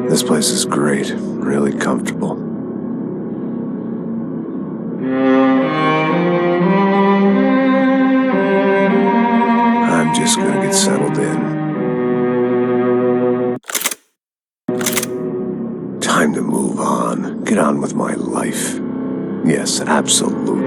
This place is great, really comfortable. I'm just gonna get settled in. Time to move on. Get on with my life. Yes, absolutely.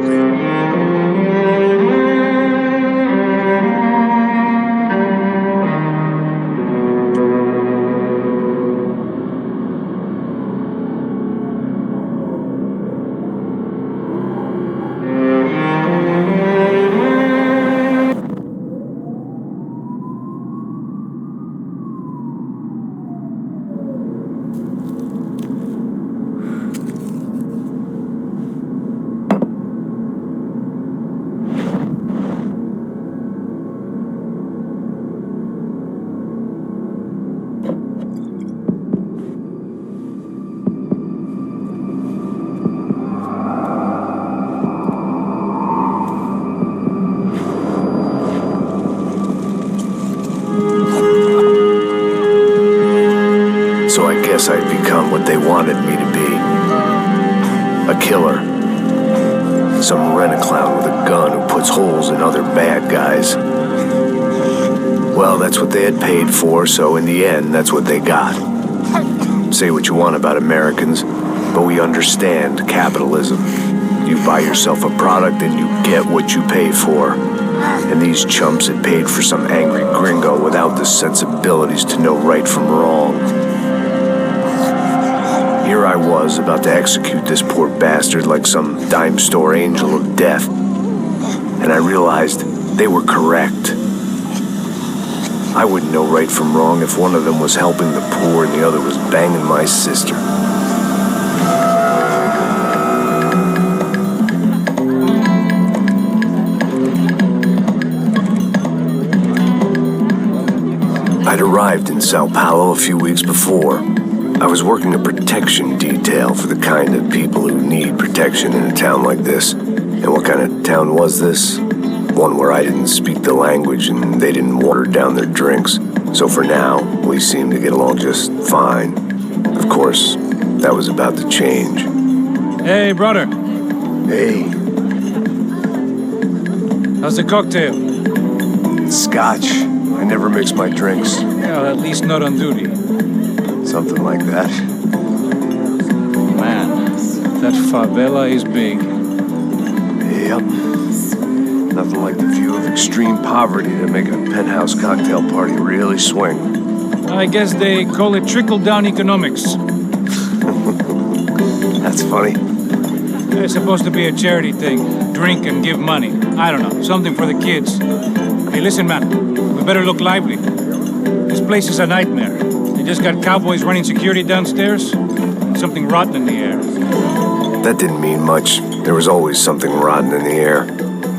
So I guess I'd become what they wanted me to be. A killer. Some rent-a-clown with a gun who puts holes in other bad guys. Well, that's what they had paid for, so in the end, that's what they got. Say what you want about Americans, but we understand capitalism. You buy yourself a product and you get what you pay for. And these chumps had paid for some angry gringo without the sensibilities to know right from wrong. Here I was, about to execute this poor bastard like some dime store angel of death. And I realized they were correct. I wouldn't know right from wrong if one of them was helping the poor and the other was banging my sister. I'd arrived in São Paulo a few weeks before. I was working a protection detail for the kind of people who need protection in a town like this. And what kind of town was this? One where I didn't speak the language and they didn't water down their drinks. So for now, we seemed to get along just fine. Of course, that was about to change. Hey, brother. Hey. How's the cocktail? Scotch. I never mix my drinks. Well, at least not on duty. Something like that. Man, that favela is big. Yep. Nothing like the view of extreme poverty to make a penthouse cocktail party really swing. I guess they call it trickle-down economics. That's funny. It's supposed to be a charity thing. Drink and give money. I don't know, something for the kids. Hey, listen, man. We better look lively. This place is a nightmare. They just got cowboys running security downstairs. Something rotten in the air. That didn't mean much. There was always something rotten in the air.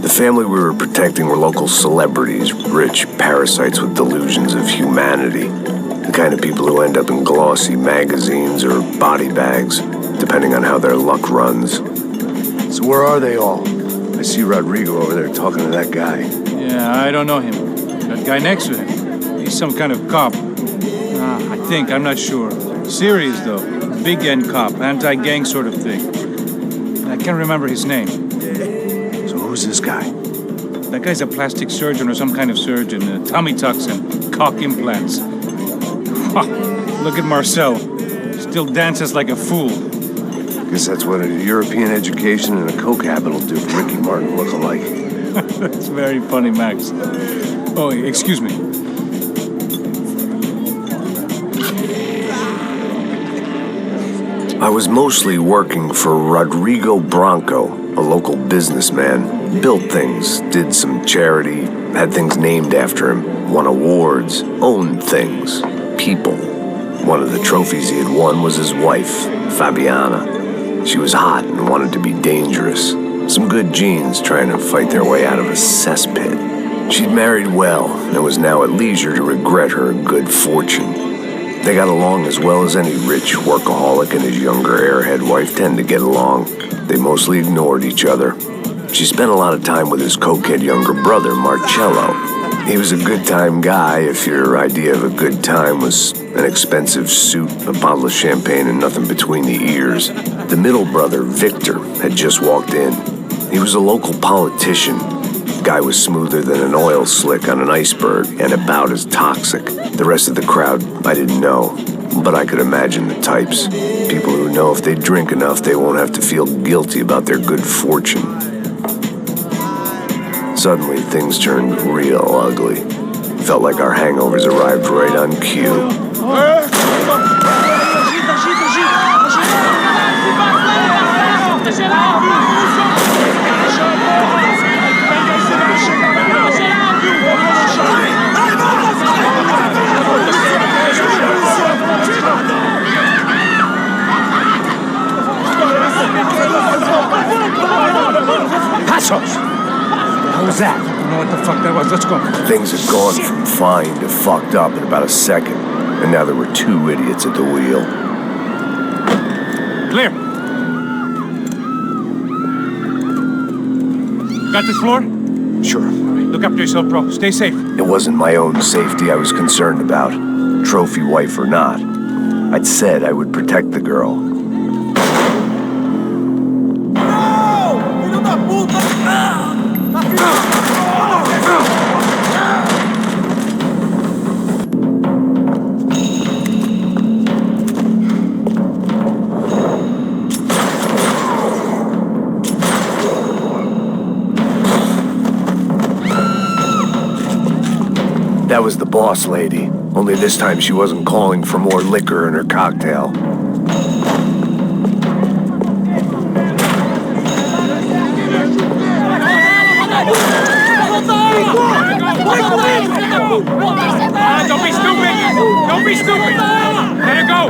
The family we were protecting were local celebrities, rich parasites with delusions of humanity. The kind of people who end up in glossy magazines or body bags, depending on how their luck runs. So where are they all? I see Rodrigo over there talking to that guy. Yeah, I don't know him. That guy next to him. He's some kind of cop. I think, I'm not sure. Serious, though. Big end cop, anti-gang sort of thing. I can't remember his name. So who's this guy? That guy's a plastic surgeon or some kind of surgeon. Tummy tucks and cock implants. Look at Marcel. Still dances like a fool. Guess that's what a European education and a coke habit will do for Ricky Martin look-alike. That's very funny, Max. Oh, excuse me. I was mostly working for Rodrigo Branco, a local businessman. Built things, did some charity, had things named after him, won awards, owned things, people. One of the trophies he had won was his wife, Fabiana. She was hot and wanted to be dangerous. Some good genes trying to fight their way out of a cesspit. She'd married well and was now at leisure to regret her good fortune. They got along as well as any rich workaholic and his younger airhead wife tend to get along. They mostly ignored each other. She spent a lot of time with his cokehead younger brother, Marcello. He was a good-time guy if your idea of a good time was an expensive suit, a bottle of champagne, and nothing between the ears. The middle brother, Victor, had just walked in. He was a local politician. Guy was smoother than an oil slick on an iceberg and about as toxic. The rest of the crowd, I didn't know, but I could imagine the types. People who know if they drink enough, they won't have to feel guilty about their good fortune. Suddenly, things turned real ugly. Felt like our hangovers arrived right on cue. Passos! What was that? I don't know what the fuck that was. Let's go. Things had gone from fine to fucked up in about a second, and now there were two idiots at the wheel. Clear. Got this floor? Sure. Look after yourself, bro. Stay safe. It wasn't my own safety I was concerned about, trophy wife or not. I'd said I would protect the girl. That was the boss lady, only this time she wasn't calling for more liquor in her cocktail. Don't be stupid! Don't be stupid! Let her go!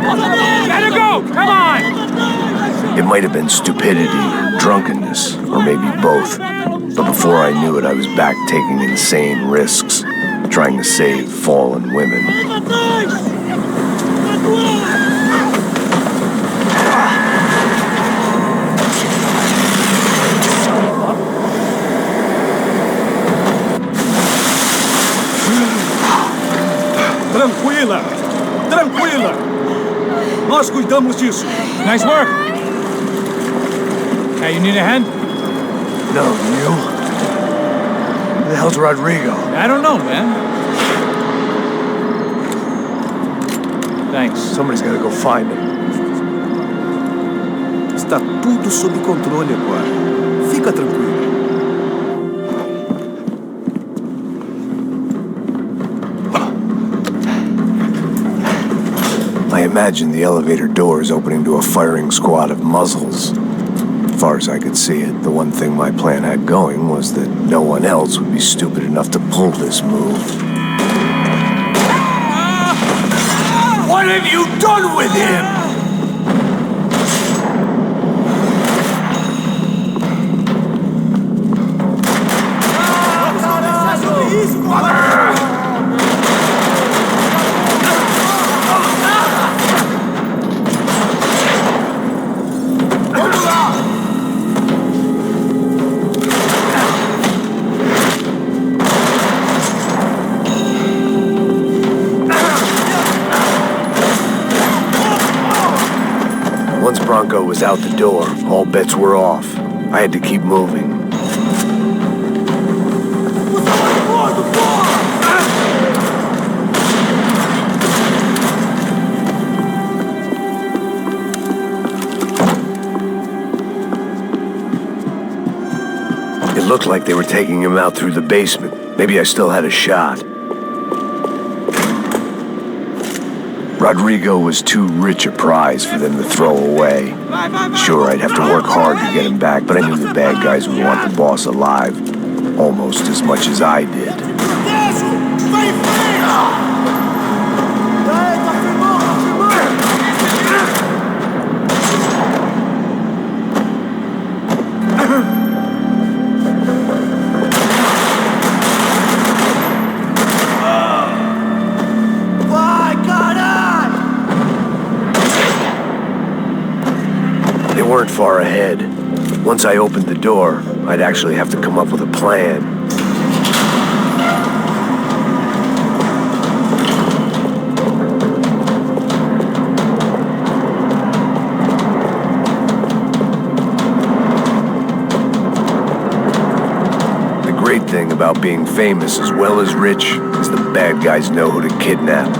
Let her go! Come on! It might have been stupidity, drunkenness, or maybe both. But before I knew it, I was back taking insane risks, trying to save fallen women. Tranquila! Tranquila! Nós cuidamos disso. Nice work! Hey, you need a hand? No, you? Who the hell's Rodrigo? I don't know, man. Thanks. Somebody's gotta go find him. Está tudo sob controle agora. Fica tranquilo. I imagined the elevator doors opening to a firing squad of muzzles. As far as I could see it, the one thing my plan had going was that no one else would be stupid enough to pull this move. What have you done with him? Once Bronco was out the door, all bets were off. I had to keep moving. It looked like they were taking him out through the basement. Maybe I still had a shot. Rodrigo was too rich a prize for them to throw away. Sure, I'd have to work hard to get him back, but I knew the bad guys would want the boss alive almost as much as I did. They weren't far ahead. Once I opened the door, I'd actually have to come up with a plan. The great thing about being famous as well as rich is the bad guys know who to kidnap.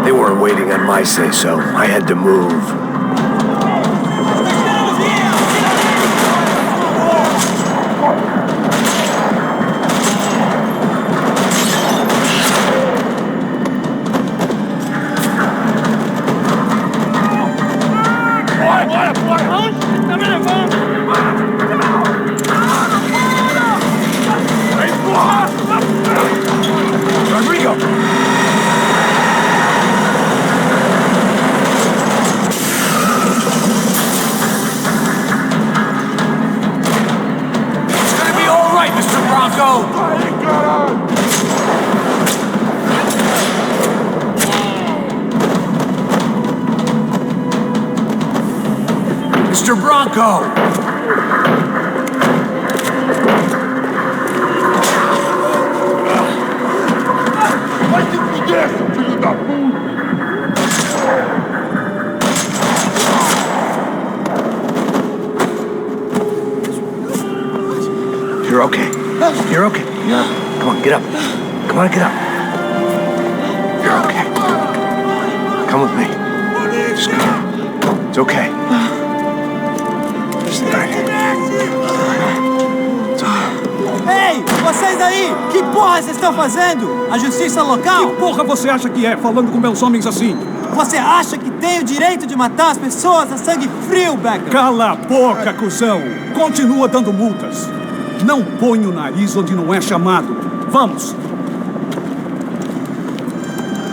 They weren't waiting on my say-so. I had to move. Mr. Bronco! You're okay. You're okay. Come on, get up. Come on, get up. You're okay. Come with me. Just come. It's okay. Just right here. Ei, vocês aí! Que porra vocês estão fazendo? A justiça local? Que porra você acha que é, falando com meus homens assim? Você acha que tem o direito de matar as pessoas a sangue frio, Becker? Cala a boca, cuzão! Continua dando multas. Não põe o nariz onde não é chamado. Vamos!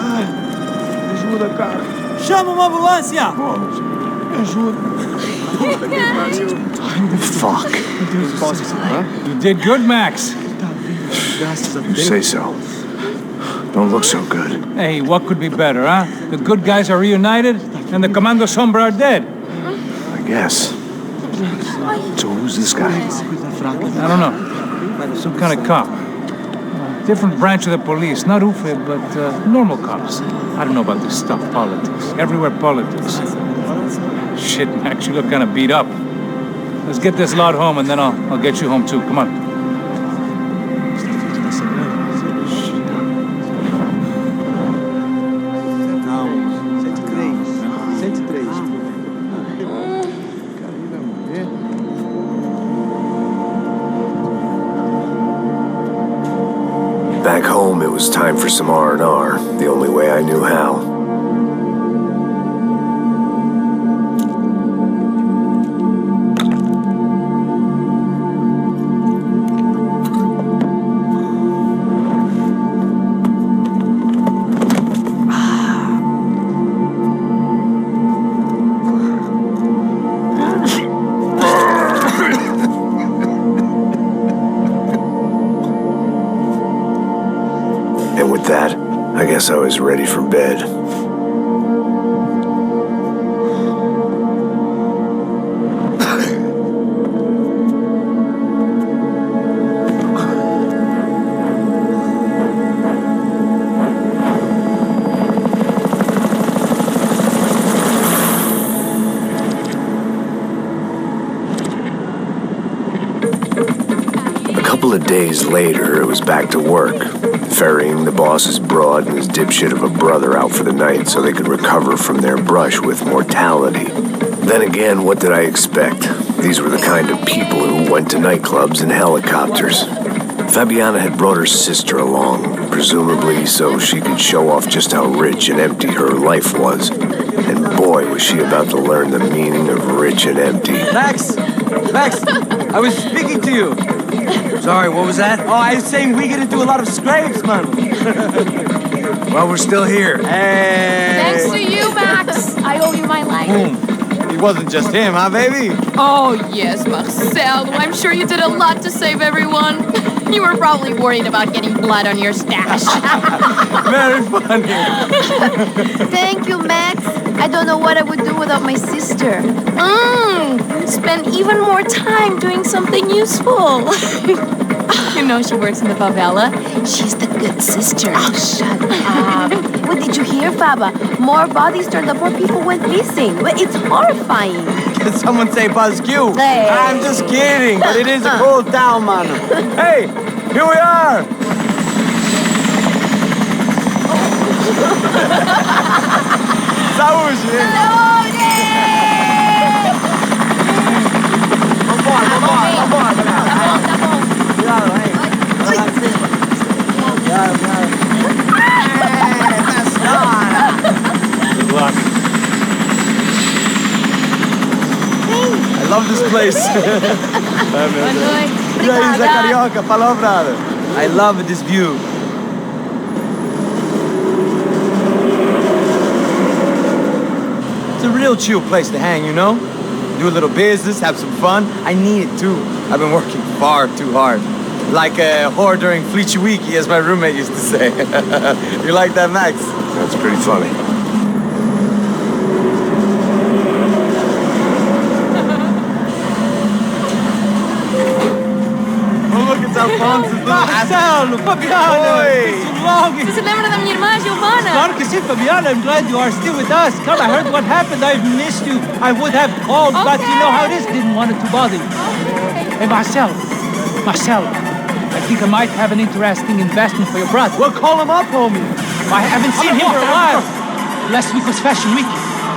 Ai, me ajuda, cara. Chama uma ambulância! Vamos, me ajuda. Fuck. You did good, Max. You say so. Don't look so good. Hey, what could be better, huh? The good guys are reunited, and the Commando Sombra are dead. I guess. So who's this guy? I don't know. Some kind of cop. Different branch of the police. Not Ufe, but normal cops. I don't know about this stuff, politics. Everywhere politics. Shit, Max, you look kind of beat up. Let's get this lot home, and then I'll get you home, too. Come on. Back home, it was time for some R&R, the only way I knew how. And with that, I guess I was ready for bed. A couple of days later, it was back to work, ferrying the boss's broad and his dipshit of a brother out for the night so they could recover from their brush with mortality. Then again, what did I expect? These were the kind of people who went to nightclubs in helicopters. Fabiana had brought her sister along, presumably so she could show off just how rich and empty her life was. And boy, was she about to learn the meaning of rich and empty. Max! Max! I was speaking to you! Sorry, what was that? Oh, I was saying we get into a lot of scrapes, man! Well, we're still here. Hey! Thanks to you, Max. I owe you my life. It wasn't just him, huh, baby? Oh, yes, Marcel. I'm sure you did a lot to save everyone. You were probably worried about getting blood on your stash. Very funny. Thank you, Max. I don't know what I would do without my sister. Spend even more time doing something useful. You know she works in the favela. She's the good sister. Oh, shut up. What did you hear, Faba? More bodies turned up, more people went missing. It's horrifying. Did someone say Buzz Q? Hey. I'm just kidding, but it is a cool town, man. Hey, here we are. Saúde! Vambora, vambora, galera. Tá bom. Cuidado, hein? Vai lá em cima. Cuidado. Good luck. I love this place. E aí, Zé Carioca, falou, brother. I love this view. It's a real chill place to hang, you know? Do a little business, have some fun. I need it too. I've been working far too hard. Like a whore during Fleechy Weeky, as my roommate used to say. You like that, Max? That's pretty funny. Marcelo, Fabiana! Você se lembra da minha irmã, Giovanna? Claro que sim, Fabiana. I'm glad you are still with us. Come, I heard what happened. I've missed you. I would have called, but you know how it is. Didn't want it to bother you. Hey, Marcelo, I think I might have an interesting investment for your brother. Well, call him up, homie. I haven't seen him for a while. Last week was Fashion Week.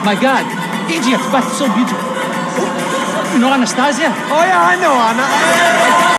My God, Egypt, but so beautiful. You know Anastasia? Oh, yeah, I know Anna.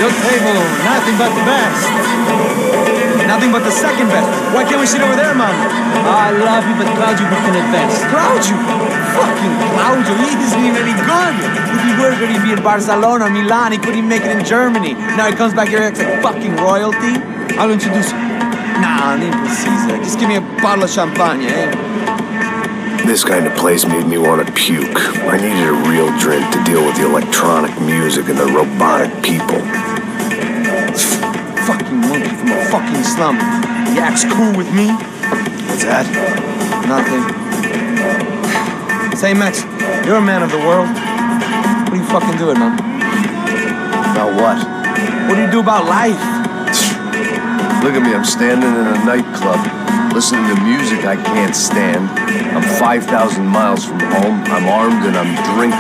Your table, nothing but the best. Nothing but the second best. Why can't we sit over there, man? I love you, but Claudio working at best. Claudio? Fucking Claudio, he isn't even any good. If he were good, he'd be in Barcelona, Milan, he couldn't even make it in Germany. Now he comes back here and acts like fucking royalty. I'll introduce you. Nah, nem precisa. Just give me a bottle of champagne, eh? This kind of place made me want to puke. I needed a real drink to deal with the electronic music and the robotic people. Fucking monkey from a fucking slum. He acts cool with me. What's that? Nothing. Say, Max, you're a man of the world. What are you fucking doing, man? About what? What do you do about life? Look at me, I'm standing in a nightclub, listening to music I can't stand. I'm 5,000 miles from home, I'm armed and I'm drinking.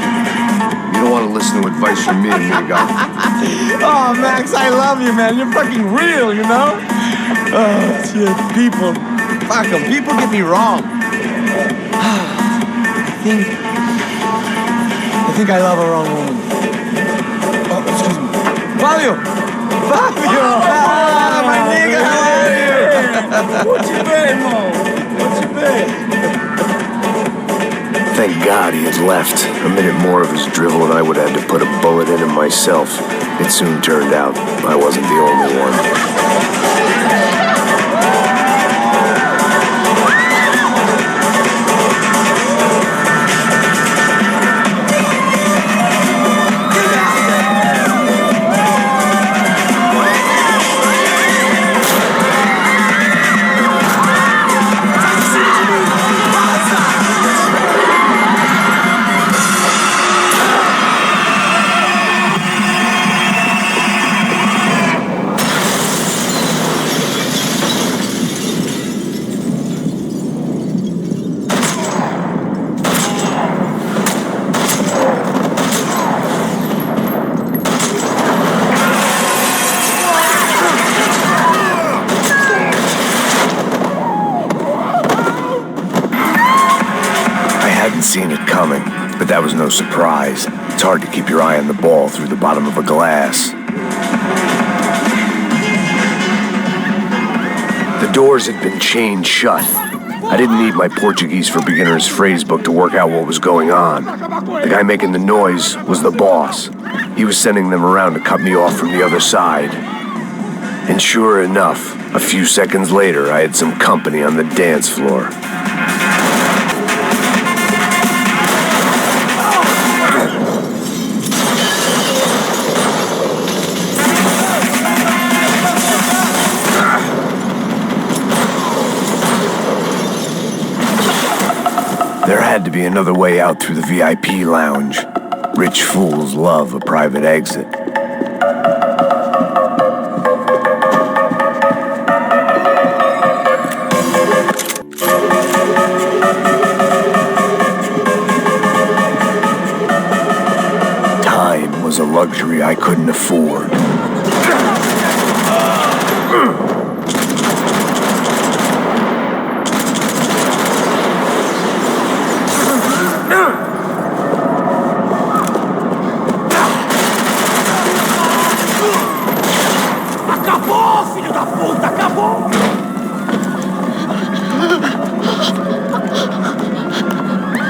You don't want to listen to advice from me, amigo. Oh, Max, I love you, man. You're fucking real, you know? Oh, shit. People. Fuck them. People get me wrong. I think I love a wrong woman. Oh, excuse me. Fabio! Fabio! Ah, my nigga, how are you? What you been, Mo? What you been? Thank God he had left. A minute more of his drivel and I would have had to put a bullet in him myself. It soon turned out I wasn't the only one. hadn't seen it coming, but that was no surprise. It's hard to keep your eye on the ball through the bottom of a glass. The doors had been chained shut. I didn't need my Portuguese for Beginners phrase book to work out what was going on. The guy making the noise was the boss. He was sending them around to cut me off from the other side. And sure enough, a few seconds later, I had some company on the dance floor. There had to be another way out through the VIP lounge. Rich fools love a private exit. Time was a luxury I couldn't afford.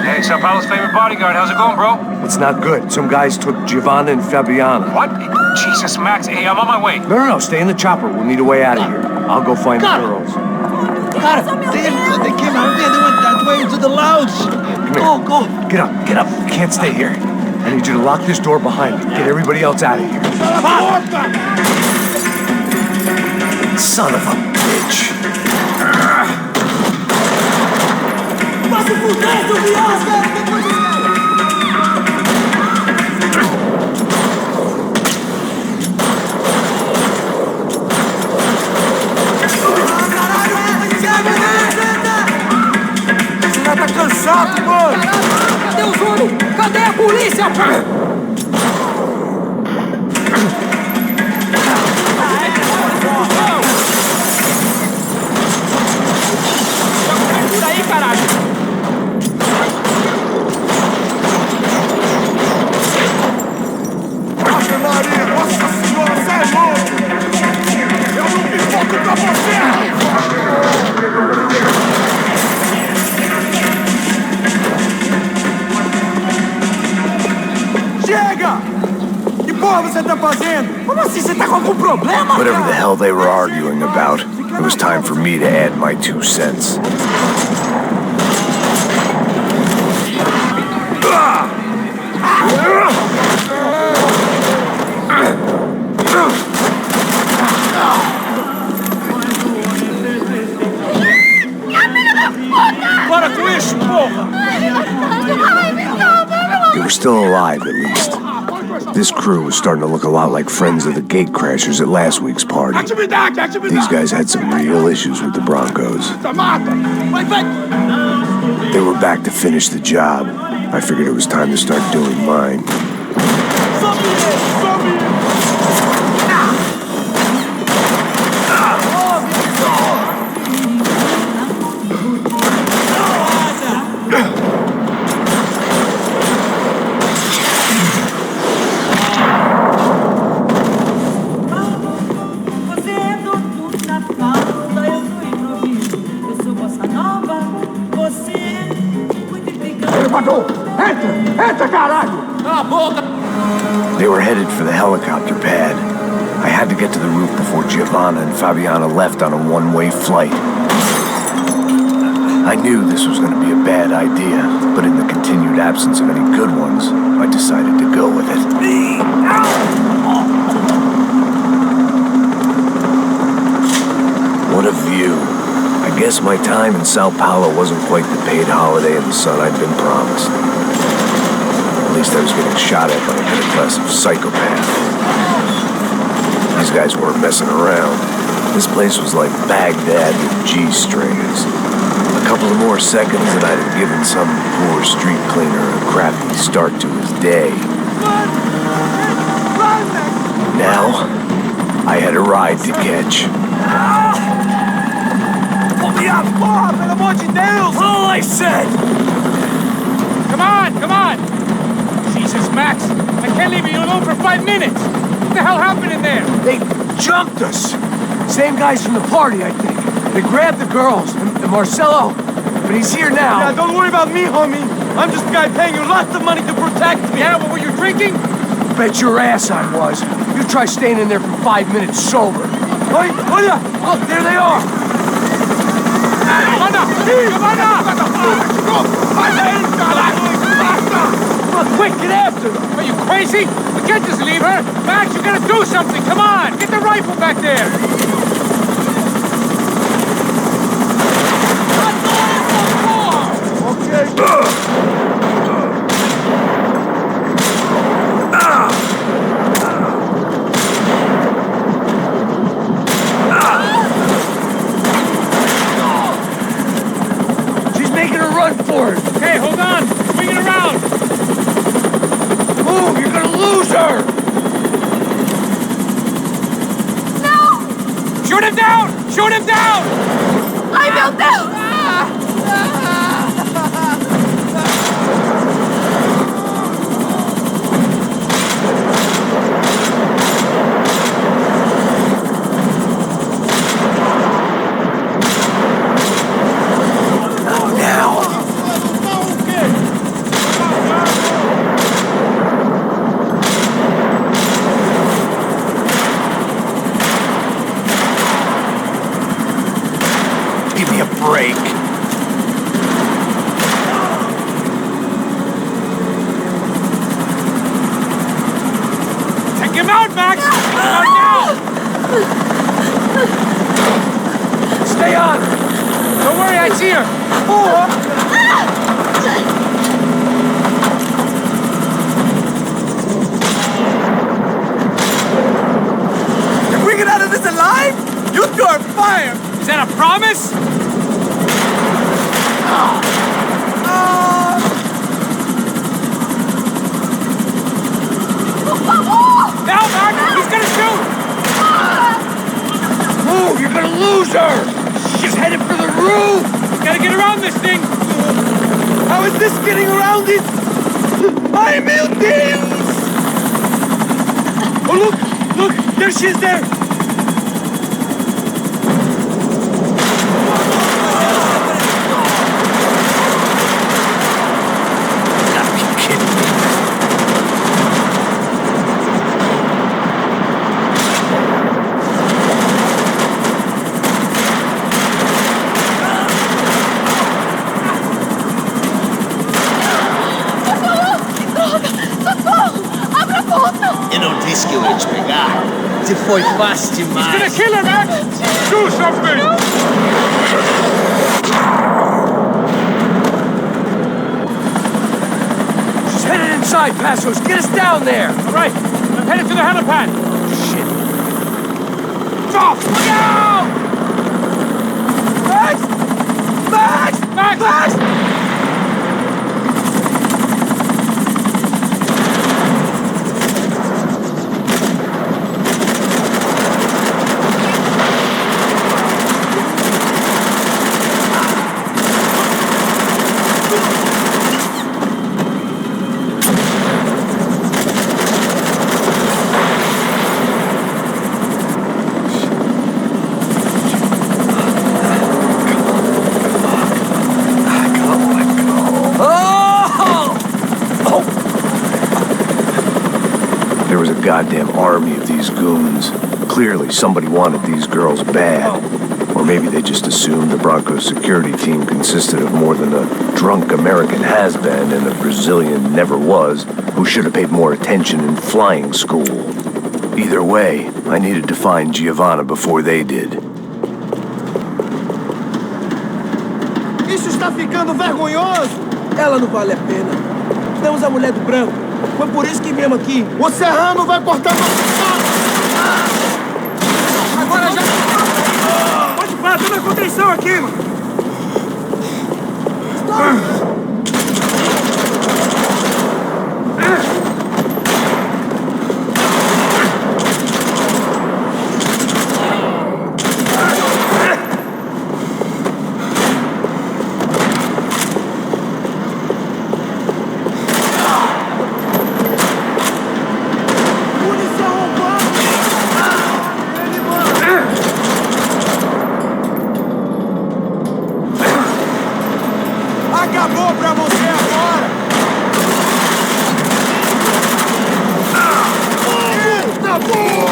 Hey, São Paulo's favorite bodyguard. How's it going, bro? It's not good. Some guys took Giovanna and Fabiana. What? Jesus, Max. Hey, I'm on my way. No, stay in the chopper. We'll need a way out of here. I'll go find the girls. Got it. They came out of there. They went that way into the lounge. Come here. Go. Get up. You can't stay here. I need you to lock this door behind me. Get everybody else out of here. Son of a bitch. Você já tá cansado, mano! Cadê os homens? Cadê a polícia? Por aí, caralho! Nossa, Maria! Nossa senhora, você é louco! Eu não pipoco pra você! Chega! Que porra você tá fazendo? Como assim? Você tá com algum problema, Whatever the cara? hell they were arguing about, it was time for me to add my 2 cents. Para com isso, porra! They were still alive, at least. This crew was starting to look a lot like friends of the gatecrashers at last week's party. These guys had some real issues with the Broncos. They were back to finish the job. I figured it was time to start doing mine. They were headed for the helicopter pad. I had to get to the roof before Giovanna and Fabiana left on a one-way flight. I knew this was going to be a bad idea, but in the continued absence of any good ones, I decided to go with it. What a view. I guess my time in São Paulo wasn't quite the paid holiday in the sun I'd been promised. At least I was getting shot at by a middle-class psychopath. These guys weren't messing around. This place was like Baghdad with G-strings. A couple of more seconds and I'd have given some poor street cleaner a crappy start to his day. Now, I had a ride to catch. Porra, pelo amor de Deus! All I said! Come on, come on! Jesus, Max! I can't leave you alone for 5 minutes! What the hell happened in there? They jumped us! Same guys from the party, I think. They grabbed the girls, and Marcelo, but he's here now. Yeah, don't worry about me, homie. I'm just a guy paying you lots of money to protect me. Yeah, what were you drinking? Bet your ass I was. You try staying in there for 5 minutes sober. Oi, olha! Look, there they are! Come on, quick, get after them! Are you crazy? We can't just leave her! Max, you gotta do something! Come on! Get the rifle back there! She's making a run for it! Hey, hold on! Swing it around! Move, you're gonna lose her! No! Shoot him down! Shoot him down! I will do! Give me a break. Take him out, Max! Out now! Stay on! Don't worry, I see her! If we get out of this alive, you two are fired! Is that a promise? Now, Max! He's gonna shoot! Move, you're gonna lose her! She's headed for the roof! Gotta get around this thing! How is this getting around it? Ai, meu Deus! Oh, look! Look! There she is there! Eu não disse que eu ia te pegar. Você foi fácil He's gonna demais. kill her, Max! Do something! She's headed inside, Passos. Get us down there! All right, I'm headed to the helipad! Shit. Stop! Look out! Max! Max! Max! Max! Goddamn army of these goons. Clearly somebody wanted these girls bad. Or maybe they just assumed the Broncos security team consisted of more than a drunk American has-been and a Brazilian never was who should have paid more attention in flying school. Either way, I needed to find Giovanna before they did. Isso está ficando vergonhoso! Ela não vale a pena. Temos a mulher do branco. Foi por isso que viemos aqui. O Serrano vai cortar meu... Agora já... Pode parar, toda a contenção aqui, mano! Acabou pra você agora! Tá bom!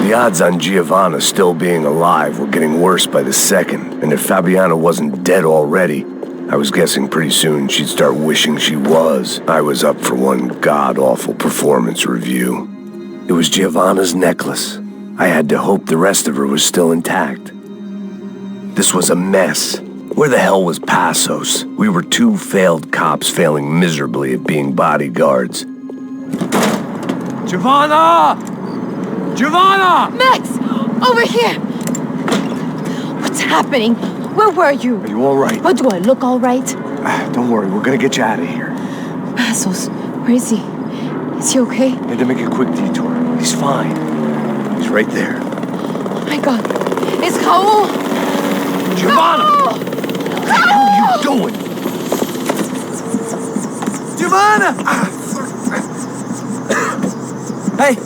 The odds on Giovanna still being alive were getting worse by the second, and if Fabiana wasn't dead already, I was guessing pretty soon she'd start wishing she was. I was up for one god-awful performance review. It was Giovanna's necklace. I had to hope the rest of her was still intact. This was a mess. Where the hell was Passos? We were two failed cops failing miserably at being bodyguards. Giovanna! Giovanna! Max! Over here! What's happening? Where were you? Are you all right? Oh, do I look all right? Don't worry, we're gonna get you out of here. Passos, where is he? Is he okay? Had to make a quick detour. He's fine. He's right there. Oh my God. It's Raul! Giovanna! Raul! What the hell are you doing? Giovanna! Hey!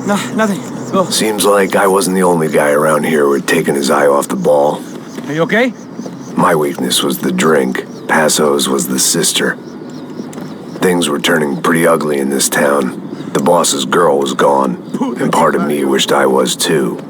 No, nothing. Go. Seems like I wasn't the only guy around here who had taken his eye off the ball. Are you okay? My weakness was the drink. Passos was the sister. Things were turning pretty ugly in this town. The boss's girl was gone, and part of me wished I was too.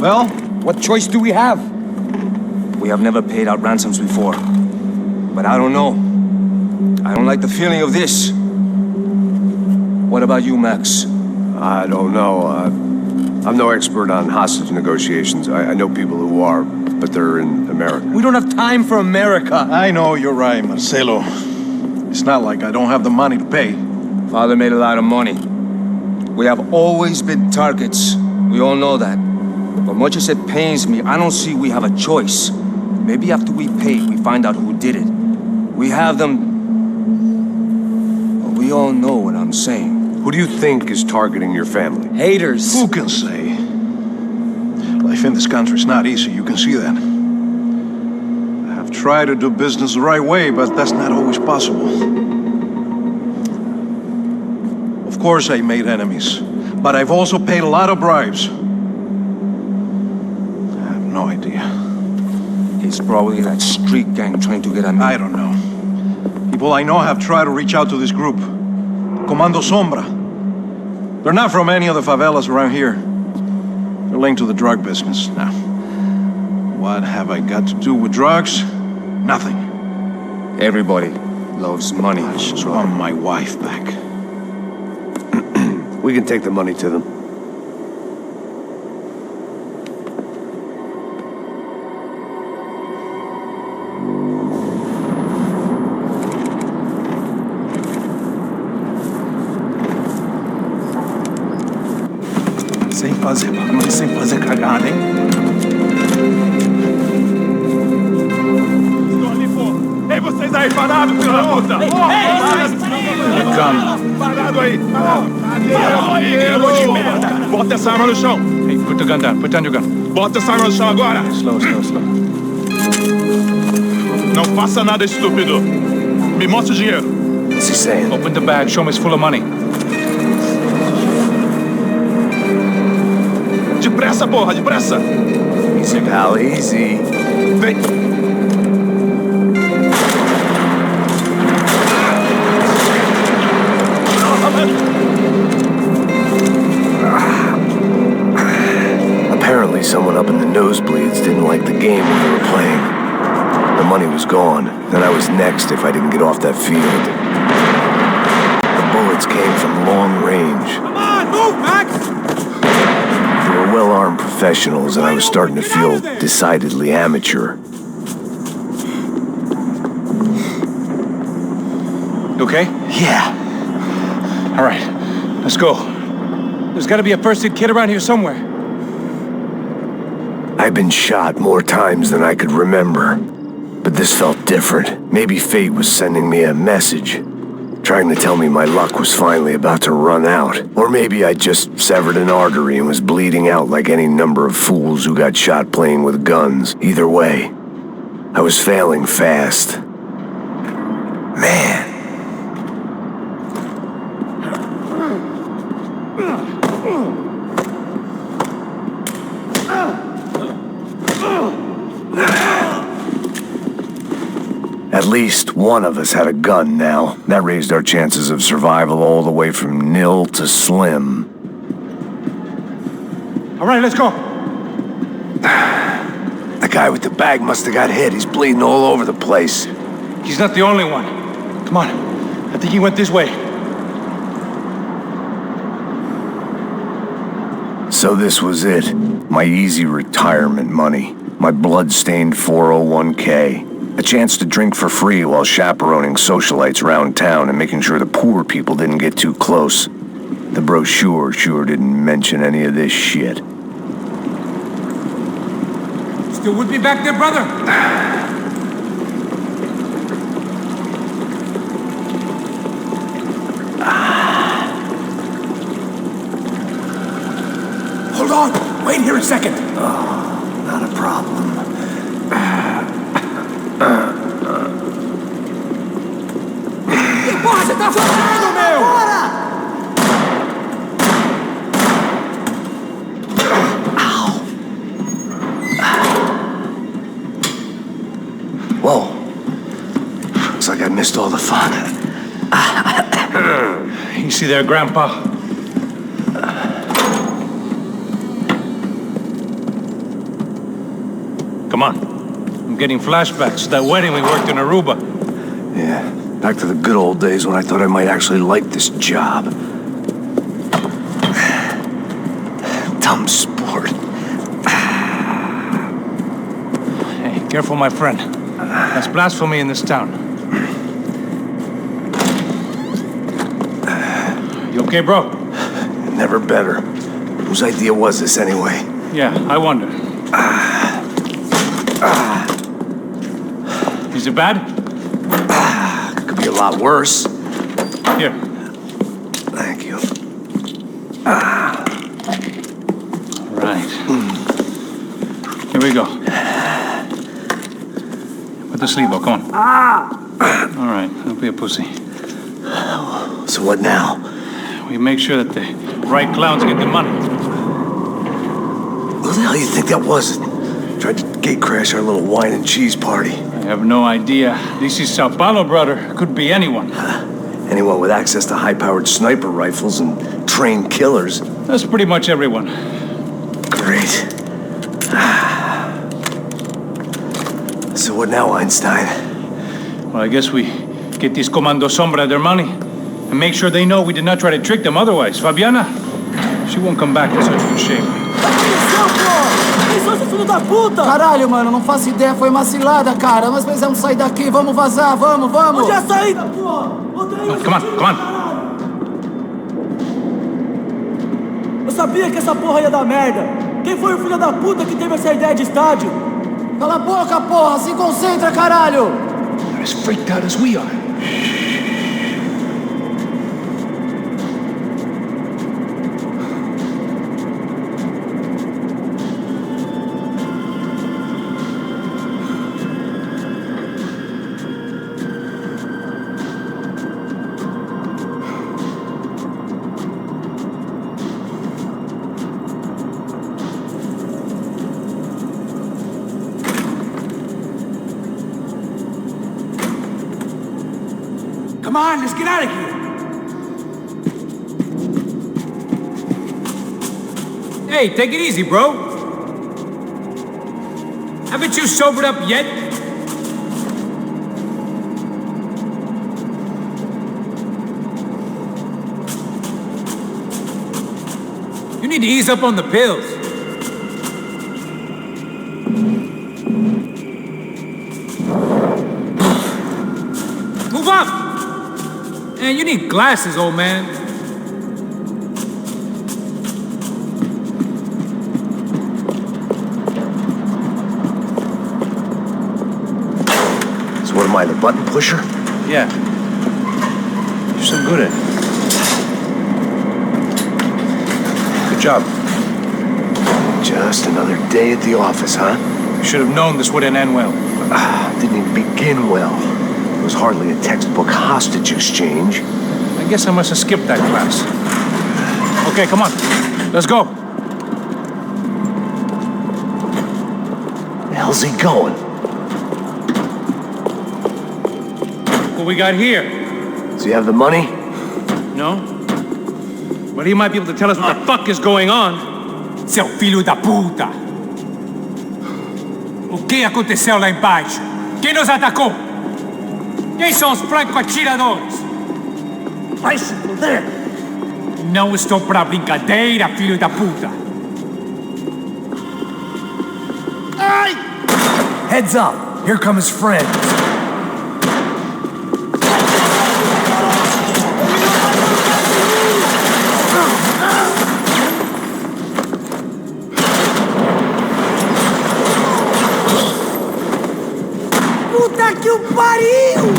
Well, what choice do we have? We have never paid out ransoms before. But I don't know. I don't like the feeling of this. What about you, Max? I don't know. I'm no expert on hostage negotiations. I know people who are, but they're in America. We don't have time for America. I know you're right, Marcelo. It's not like I don't have the money to pay. Father made a lot of money. We have always been targets. We all know that. But much as it pains me, I don't see we have a choice. Maybe after we pay, we find out who did it. We have them... Well, we all know what I'm saying. Who do you think is targeting your family? Haters. Who can say? Life in this country is not easy, you can see that. I have tried to do business the right way, but that's not always possible. Of course I made enemies, but I've also paid a lot of bribes. I have no idea. It's probably that street gang trying to get at me. I don't know. People I know have tried to reach out to this group. Comando Sombra. They're not from any of the favelas around here. They're linked to the drug business. Now, what have I got to do with drugs? Nothing. Everybody loves money. I just want my wife back. We can take the money to them. Sem fazer barulho, sem fazer cagada, hein? Estou ali, pô! Ei, vocês aí, parados, filho da puta! Calma. Parado aí! Parado aí, grilo de merda! Bota essa arma no chão! Hey, put the gun down. Put down your gun. Bota essa arma no chão agora! Slow, slow, slow. Não faça nada, estúpido! Me mostra o dinheiro! What's he saying? Open the bag. Show him it's full of money. Depressa, porra! Depressa! Easy, pal, easy. Vem! money was gone, then I was next if I didn't get off that field. The bullets came from long range. Come on, move, Max! They were well-armed professionals, and I was starting to feel decidedly amateur. You okay? Yeah. All right, let's go. There's gotta be a first-aid kit around here somewhere. I've been shot more times than I could remember. But this felt different. Maybe fate was sending me a message, trying to tell me my luck was finally about to run out. Or maybe I just severed an artery and was bleeding out like any number of fools who got shot playing with guns. Either way, I was failing fast. Man. At least one of us had a gun now. That raised our chances of survival all the way from nil to slim. All right, let's go. The guy with the bag must have got hit. He's bleeding all over the place. He's not the only one. Come on. I think he went this way. So this was it. My easy retirement money. My blood-stained 401k. A chance to drink for free while chaperoning socialites around town and making sure the poor people didn't get too close. The brochure sure didn't mention any of this shit. Still with me back there, brother? Hold on! Wait here a second! Oh, not a problem. Porra, você tá fazendo, meu? Whoa. Looks like I missed all the fun. Easy there, Grandpa. Come on. I'm getting flashbacks to that wedding we worked in Aruba. Yeah, back to the good old days when I thought I might actually like this job. Dumb sport. Hey, careful, my friend. That's blasphemy in this town. You okay, bro? Never better. Whose idea was this anyway? Yeah, I wonder. Is it bad? Could be a lot worse. Here. Thank you. Right. Here we go. Put the sleeve on, come on. All right, don't be a pussy. So what now? We make sure that the right clowns get the money. Who the hell do you think that was? Tried to gate crash our little wine and cheese party. I have no idea. This is São Paulo, brother. Could be anyone. Anyone with access to high-powered sniper rifles and trained killers. That's pretty much everyone. Great. So what now, Einstein? Well, I guess we get these Comando Sombra their money and make sure they know we did not try to trick them otherwise. Fabiana, she won't come back in such good shape. Filho da puta! Caralho, mano, não faço ideia, foi uma cilada, cara. Nós precisamos sair daqui, vamos vazar, vamos! Onde é a saída, porra? Come on. Eu sabia que essa porra ia dar merda. Quem foi o filho da puta que teve essa ideia de estádio? Cala a boca, porra! Se concentra, caralho! They're as freaked out as we are. Come on, let's get out of here. Hey, take it easy, bro. Haven't you sobered up yet? You need to ease up on the pills. Move up! Man, you need glasses, old man. So what am I, the button pusher? Yeah. You're so good at it. Good job. Just another day at the office, huh? You should have known this wouldn't end well. Didn't even begin well. It was hardly a textbook hostage exchange. I guess I must have skipped that class. Okay, come on. Let's go. The hell's he going? What we got here? Does he have the money? No? But he might be able to tell us what the fuck is going on. Seu filho da puta! O que aconteceu lá embaixo? Quem nos atacou? Quem são os franco-atiradores? Vai se fuder! Não estou pra brincadeira, filho da puta! Ai! Heads up! Here come his friends. Puta que o pariu!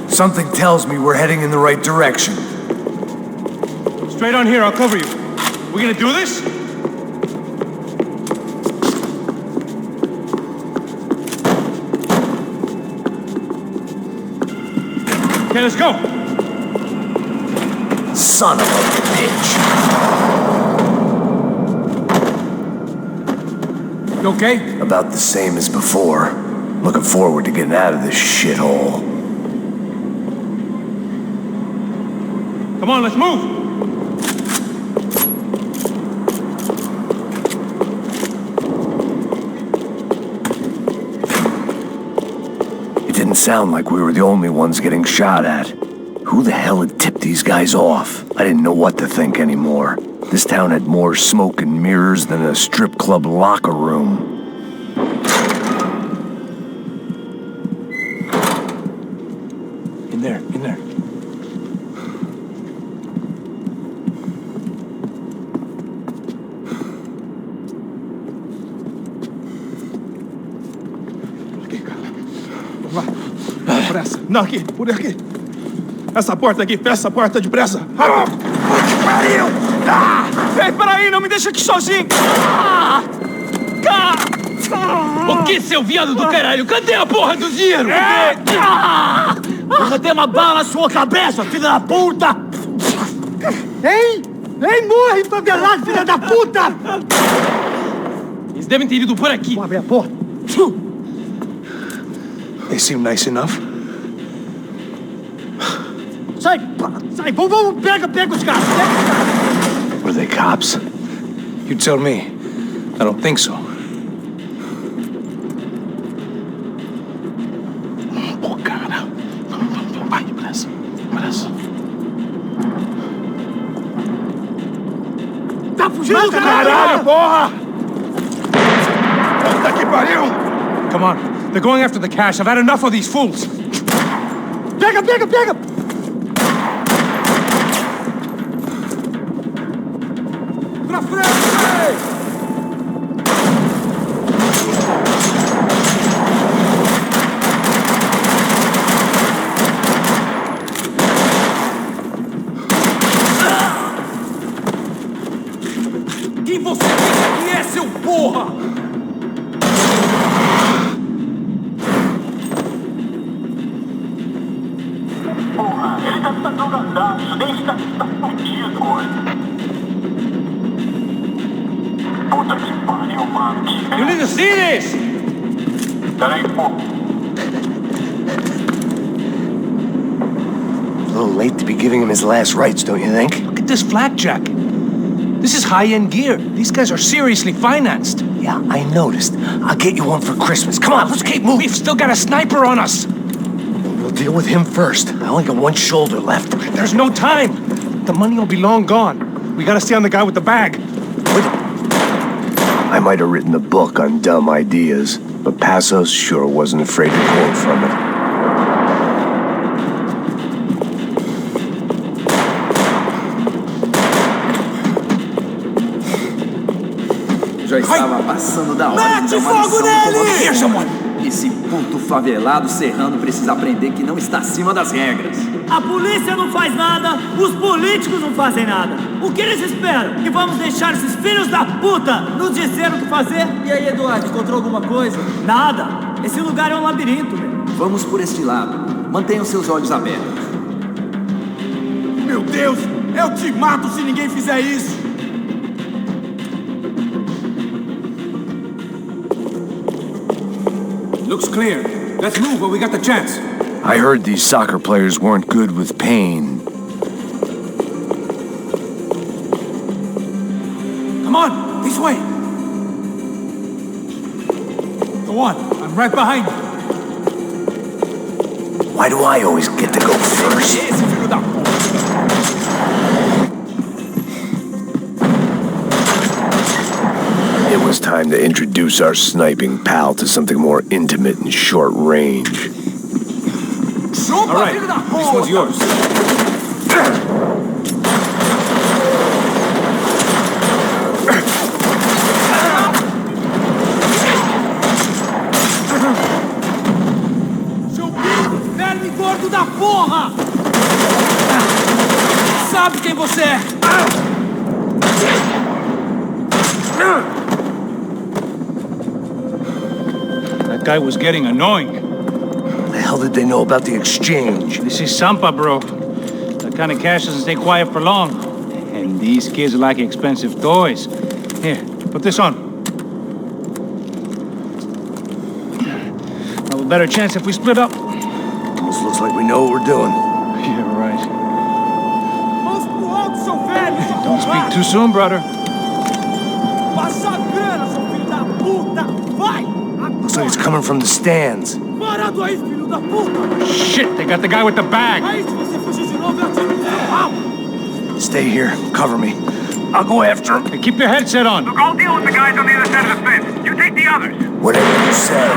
Something tells me we're heading in the right direction. Straight on here, I'll cover you. We gonna do this? Okay, let's go. Son of a bitch. You okay? About the same as before. Looking forward to getting out of this shithole. Come on, let's move. It didn't sound like we were the only ones getting shot at. Who the hell had tipped these guys off? I didn't know what to think anymore. This town had more smoke and mirrors than a strip club locker room. In there, in there. Depressa. Não, aqui, por aqui. Essa porta aqui, fecha essa porta depressa. Pariu! Ei, peraí, não me deixa aqui sozinho. O que, seu viado do caralho? Cadê a porra do dinheiro? Vou meter uma bala na sua cabeça, filha da puta! Ei! Ei, morre, favelado, filha da puta! Eles devem ter ido por aqui. Vou abrir a porta. They seem nice enough. Sai, sai, vamos, pega os caras, Were they cops? You tell me. I don't think so. Pô, cara. Vai, depressa. Depressa. Tá fugindo, Caralho, porra! Puta que pariu! Come on. They're going after the cash. I've had enough of these fools. Pega! Pra frente! Quem você pensa que é, seu porra? Ele tá drogadaço, nem está fudido, mano. Puta que pariu, mano. You need to see this! Peraí, pô. A little late to be giving him his last rites, don't you think? Look at this flak jacket. This is high-end gear. These guys are seriously financed. Yeah, I noticed. I'll get you one for Christmas. Come on, let's keep moving. We've still got a sniper on us. We'll deal with him first. I only got one shoulder left. There's no time. the money will be long gone. We gotta stay on the guy with the bag. I might have written a book on dumb ideas, but Passos sure wasn't afraid to quote from it. Já estava passando da hora. Mete fogo nele! Here, someone! Esse puto favelado serrano precisa aprender que não está acima das regras. A polícia não faz nada, os políticos não fazem nada. O que eles esperam? Que vamos deixar esses filhos da puta nos dizer o que fazer? E aí, Eduardo, encontrou alguma coisa? Nada. Esse lugar é um labirinto, meu. Vamos por este lado. Mantenham seus olhos abertos. Meu Deus! Eu te mato se ninguém fizer isso! Looks clear. Let's move while we got the chance. I heard these soccer players weren't good with pain. Come on, this way. Go on, I'm right behind you. Why do I always get to go first? Esse filho da puta! It was time to introduce our sniping pal to something more intimate and short range. All right, this one's yours. Seu verme gordo da porra! Sabe quem você é? That guy was getting annoying. The hell did they know about the exchange? This is Sampa, bro. That kind of cash doesn't stay quiet for long. And these kids like expensive toys. Here, put this on. Have a better chance if we split up. Almost looks like we know what we're doing. Yeah, right. Mãos pro alto, seu velho! Don't speak too soon, brother. Passa a grana, seu filho da puta! Vai! Looks like it's coming from the stands. Parado aí, filho da puta! Shit, they got the guy with the bag. Aí, se você fugir de novo, eu atiro no seu rabo! Stay here. Cover me. I'll go after him. Hey, keep your headset on. Look, I'll deal with the guys on the other side of the fence. You take the others. Whatever you say.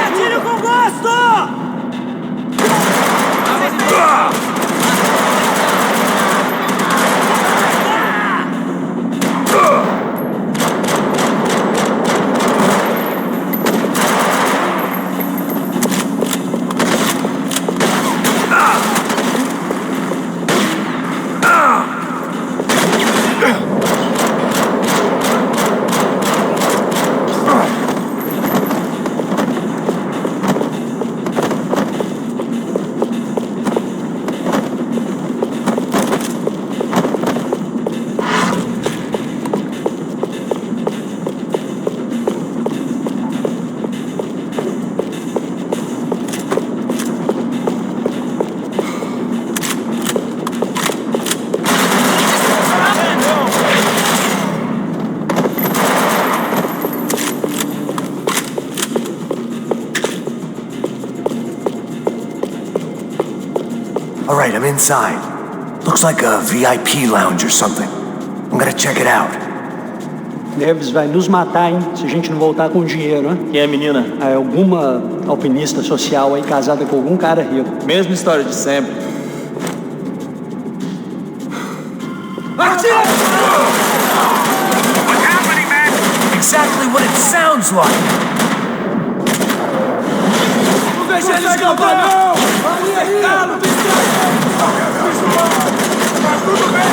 Atire com gosto! All right, I'm inside. Looks like a VIP lounge or something. I'm gonna check it out. Neves vai nos matar, hein? Se a gente não voltar com dinheiro, hein? Quem é a menina? É alguma alpinista social aí casada com algum cara rico. Mesma história de sempre. Atira! What's happening, man? Exactly what it sounds like. Não deixa ele escapar, não! Vamos cercá-lo, Tá tudo bem!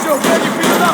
Seu grande filho da...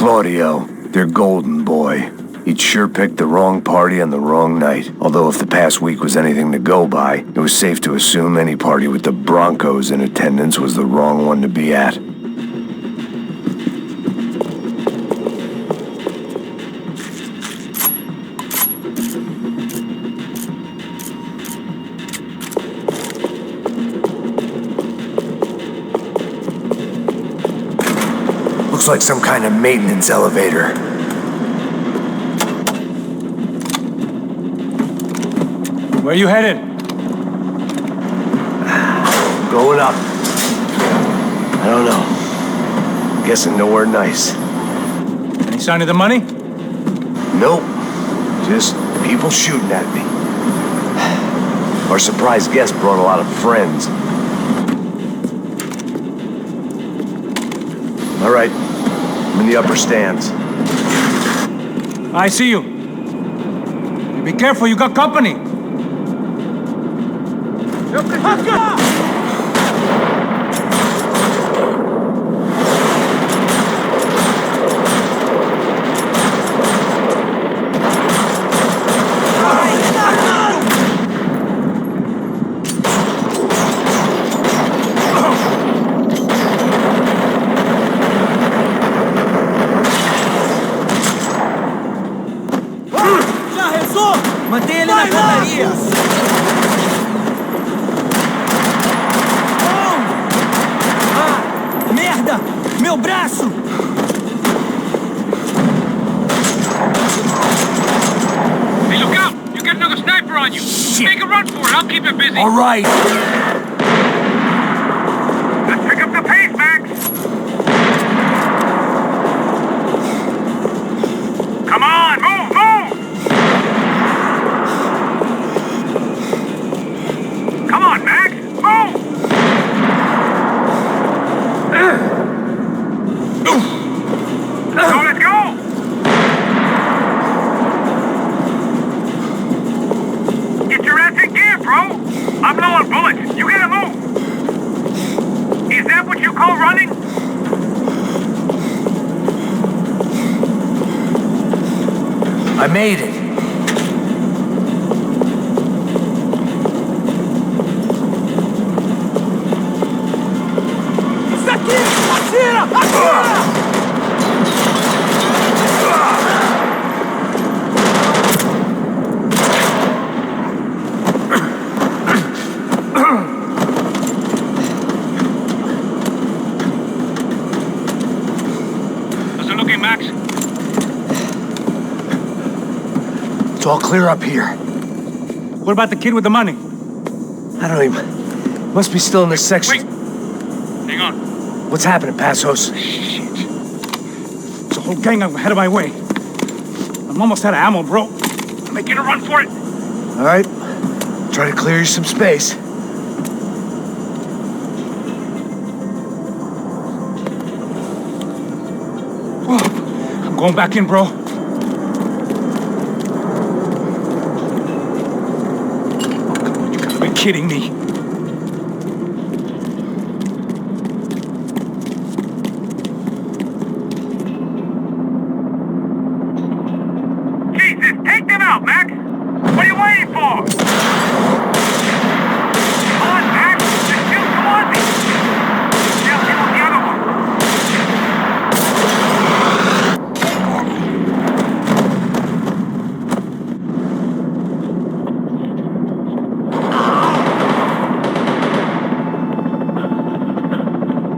Claudio, their golden boy. He'd sure picked the wrong party on the wrong night. Although if the past week was anything to go by, it was safe to assume any party with the Broncos in attendance was the wrong one to be at. Looks like some kind of maintenance elevator. Where you headed? Going up. I don't know. Guessing nowhere nice. Any sign of the money? Nope. Just people shooting at me. Our surprise guest brought a lot of friends. All right. I'm in the upper stands. I see you. Be careful, you got company. Mantém ele na cantaria! Ah! Merda! Meu braço! Hey, look out! You got another sniper on you! Shit. Make a run for it, I'll keep it busy! All right! Let's pick up the pace, Max! Come on, move, move! Come on, Max! Move! So let's go! Get your ass in gear, bro! I'm low on bullets. You gotta move! Is that what you call running? I made it. Atira! Atira! How's it looking, Max? It's all clear up here. What about the kid with the money? I don't even... Must be still in this section. Wait! Hang on. What's happening, Passos? There's a whole gang ahead of my way. I'm almost out of ammo, bro. I'm making a run for it! All right. Try to clear you some space. I'm going back in, bro. You gotta be kidding me. Jesus, take them out, Max! What are you waiting for? Come on, Max! Just shoot toward me! Now hit on the other one!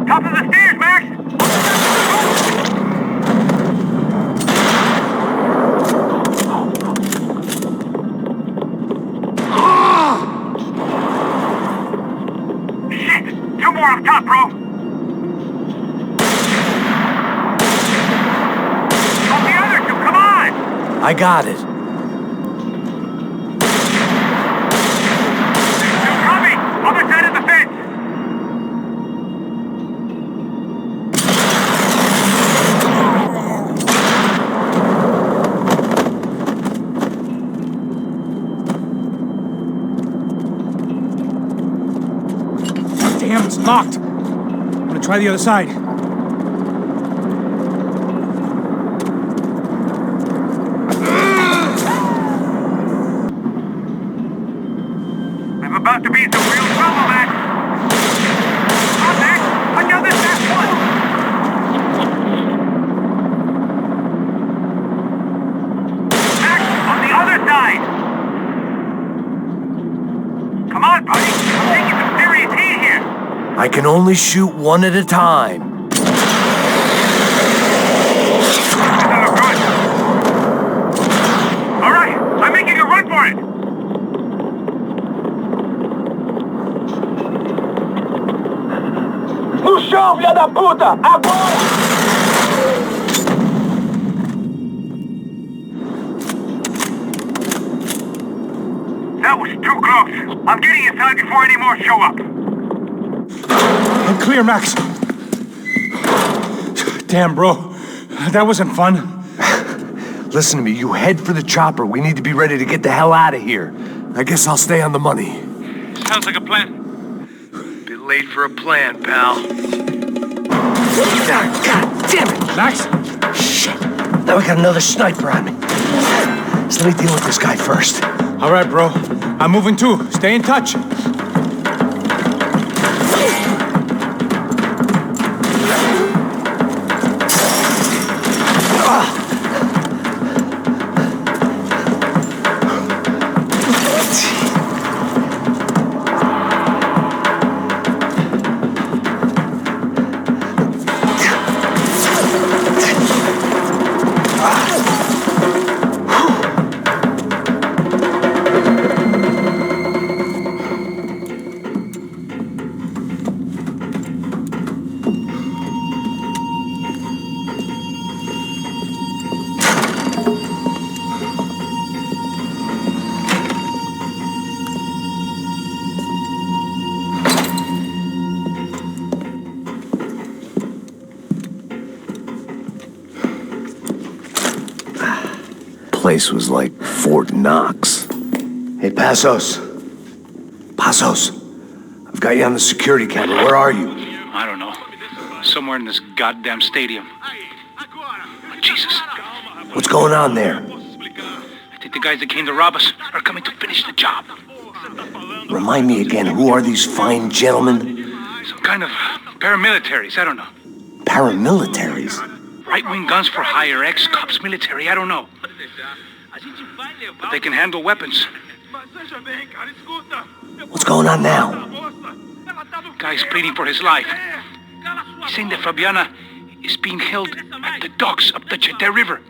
Top of the stairs, Max! Shit! Two more up top, bro! On the other two, come on! I got it. Two coming! Other side of the fence! Damn, it's locked. I'm gonna try the other side. I can only shoot one at a time. No chão, filha da puta! Agora! That was too close. I'm getting inside before any more show up. I'm clear, Max. Damn, bro. That wasn't fun. Listen to me, you head for the chopper. We need to be ready to get the hell out of here. I guess I'll stay on the money. Sounds like a plan. Bit late for a plan, pal. God damn it! Max? Shit. Now we got another sniper on me. So let me deal with this guy first. All right, bro. I'm moving too. Stay in touch. Place was like Fort Knox. Hey, Passos. Passos. I've got you on the security camera. Where are you? I don't know. Somewhere in this goddamn stadium. Oh, Jesus. What's going on there? I think the guys that came to rob us are coming to finish the job. Remind me again, who are these fine gentlemen? Some kind of paramilitaries, I don't know. Paramilitaries? Right-wing guns for hire, ex-cops, military, I don't know. But they can handle weapons. What's going on now? Guy's pleading for his life. He's saying that Fabiana is being held at the docks up the Chete River.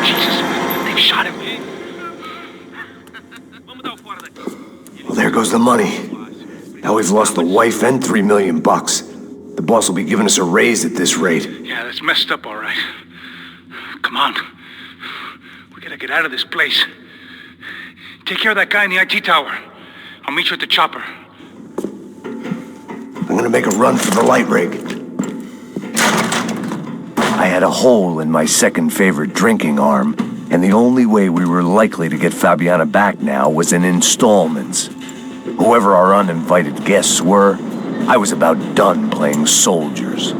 Jesus, they've shot him. Well, there goes the money. Now we've lost the wife and $3 million. The boss will be giving us a raise at this rate. Yeah, that's messed up, all right. Come on. We gotta get out of this place. Take care of that guy in the IT tower. I'll meet you at the chopper. I'm gonna make a run for the light rig. I had a hole in my second favorite drinking arm, and the only way we were likely to get Fabiana back now was in installments. Whoever our uninvited guests were, I was about done playing soldiers.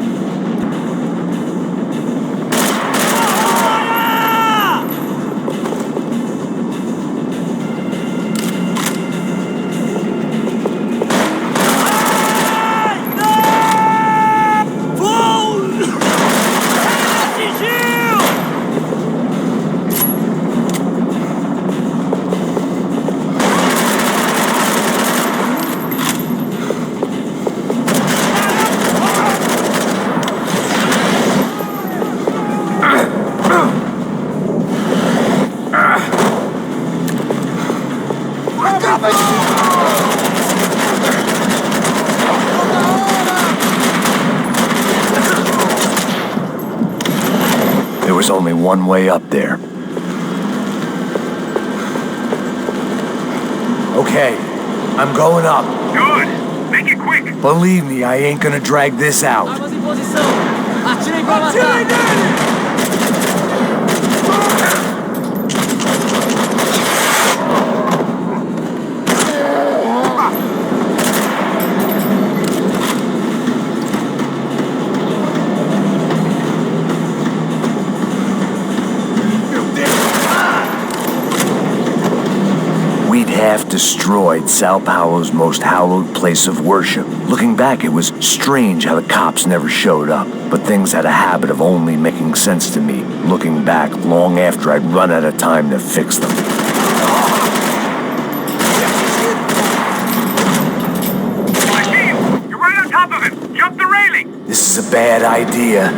There was only one way up there. Okay, I'm going up. Good. Make it quick. Believe me, I ain't gonna drag this out. Vamos em posição. Atirem pra matar. Half destroyed Sao Paulo's most hallowed place of worship. Looking back, it was strange how the cops never showed up, but things had a habit of only making sense to me, looking back long after I'd run out of time to fix them. This is a bad idea.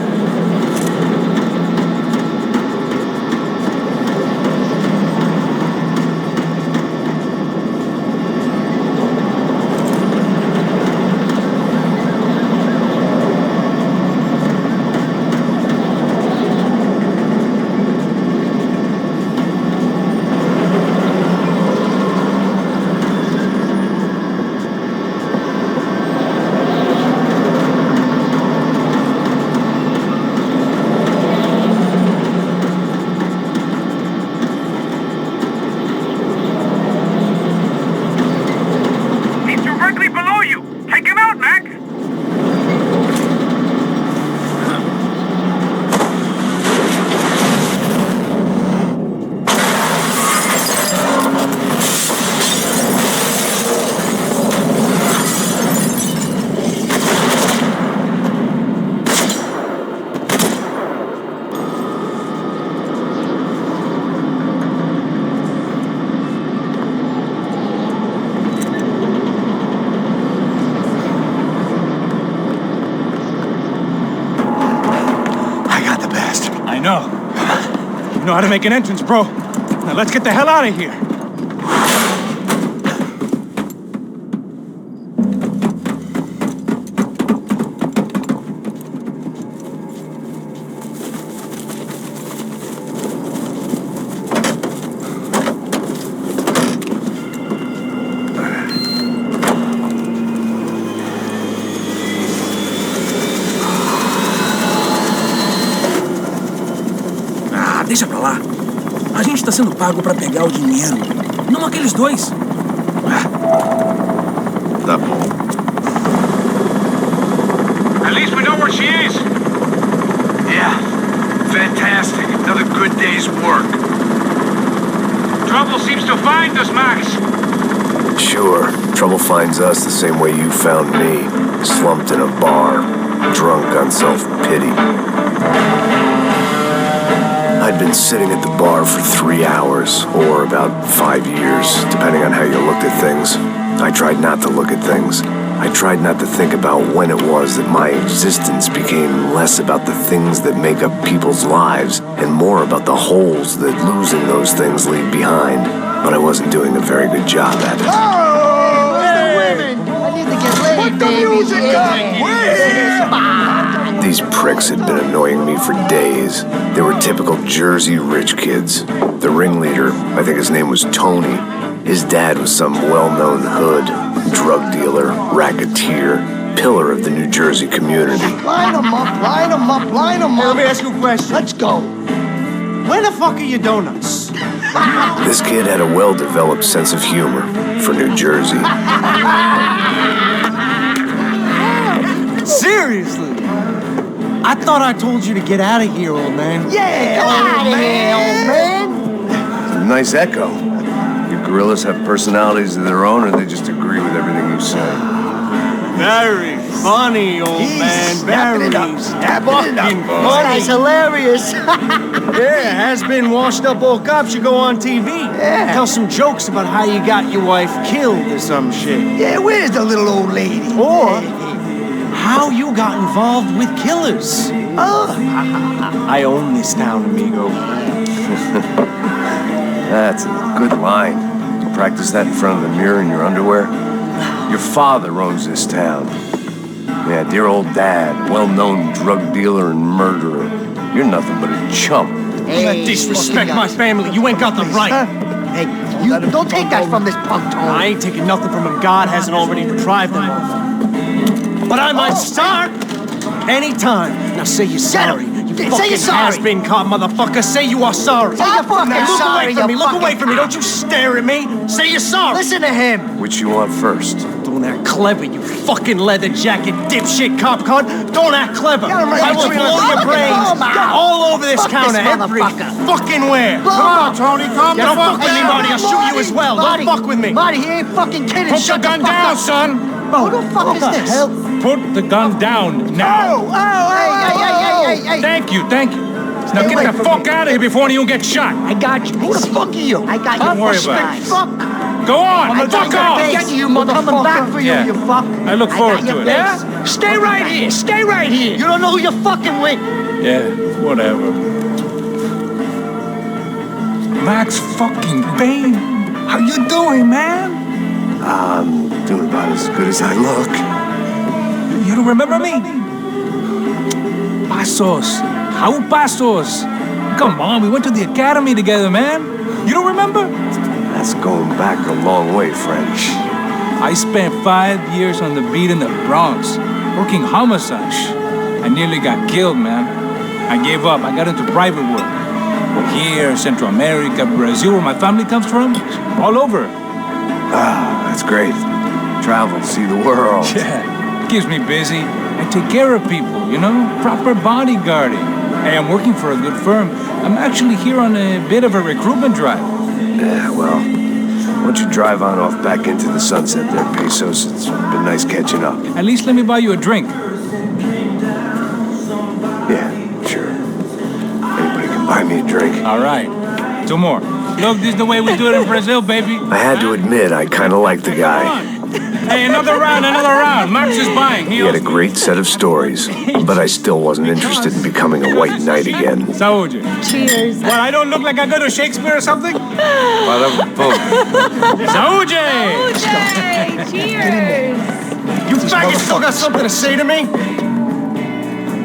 You know how to make an entrance, bro. Now let's get the hell out of here. Deixa pra lá. A gente tá sendo pago pra pegar o dinheiro. Não aqueles dois. Tá bom. At least we know where she is. Yeah. Fantastic. Another good day's work. Trouble seems to find us, Max. Sure. Trouble finds us the same way you found me. Slumped in a bar. Drunk on self-pity. I'd been sitting at the bar for 3 hours, or about 5 years, depending on how you looked at things. I tried not to look at things. I tried not to think about when it was that my existence became less about the things that make up people's lives, and more about the holes that losing those things leave behind. But I wasn't doing a very good job at it. Oh, women! I need to get laid, Put the baby. music up! These pricks had been annoying me for days. They were typical Jersey rich kids. The ringleader, I think his name was Tony. His dad was some well-known hood, drug dealer, racketeer, pillar of the New Jersey community. Line them up, line them up, line them up. Let me ask you a question. Let's go. Where the fuck are your donuts? This kid had a well-developed sense of humor for New Jersey. Seriously? I thought I told you to get out of here, old man. Yeah, Get out of here, old man. Nice echo. You gorillas have personalities of their own, or they just agree with everything you say? Very funny, old man. snapping it up, snapping it up. Fucking This funny. guy's hilarious. Yeah, has-been washed-up old cop should go on TV. Yeah. Tell some jokes about how you got your wife killed or some shit. Yeah, where's the little old lady? Or how you got involved with killers. Oh. I own this town, amigo. That's a good line. You practice that in front of the mirror in your underwear? Your father owns this town. Yeah, dear old dad, well-known drug dealer and murderer. You're nothing but a chump. Hey, disrespect my family. You ain't got the right. Hey, you don't take that from this punk, Tony. I ain't taking nothing from him. God hasn't already deprived them of. But I might start anytime. Now say you're sorry. You Say fucking you're sorry. has-been cop, motherfucker. Say you are sorry. Say you're fucking Now, sorry, Look away from me. you Look away fucking from me. cop. Don't you stare at me. Say you're sorry. Listen to him. Which you want first? Don't act clever, you fucking leather jacket dipshit cop cunt. Don't act clever. Get him right I will between blow the your fucking brains ball, man. all over this Fuck counter. this Every motherfucker. fucking where. Come on, Tony. Calm the don't fuck fuck with me, down. Marty. I'll shoot you as well. Marty, Don't fuck with me. Marty, he ain't fucking kidding. Put your Shut the gun fuck down, up. son. Who the fuck is this? Put the gun down now. Hey. Thank you, thank you. Now Stay away get the from fuck me. out of here before you get shot. I got you. Who the fuck are you? I got you. Don't worry fucking about it. fuck. Go on! I'm Fuck off! get you, motherfucker. I'm coming back for you, Yeah. you fuck. I look forward to it. Yeah? Stay right here. Stay right here. You don't know who you're fucking with. Yeah, whatever. Max fucking Payne! How you doing, man? I'm doing about as good as I look. You don't remember me? Pasos. How Pasos? Come on, we went to the academy together, man. You don't remember? That's going back a long way, French. I spent 5 years on the beat in the Bronx, working homicide. I nearly got killed, man. I gave up. I got into private work. Here, Central America, Brazil, where my family comes from, all over. Ah, that's great. Travel, see the world. Yeah, keeps me busy. I take care of people, you know? Proper bodyguarding. Hey, I'm working for a good firm. I'm actually here on a bit of a recruitment drive. Yeah, well, why don't you drive on off back into the sunset there, Pesos? It's been nice catching up. At least let me buy you a drink. Yeah, sure. Anybody can buy me a drink. All right. 2 more. Look, this is the way we do it in Brazil, baby. I had to admit, I kind of like the guy. Hey, another round, another round. Max is buying. He had a great set of stories, but I still wasn't interested in becoming a white knight again. Saúde. Cheers. What, I don't look like I go to Shakespeare or something? Saúde! Cheers. You faggot still got something to say to me?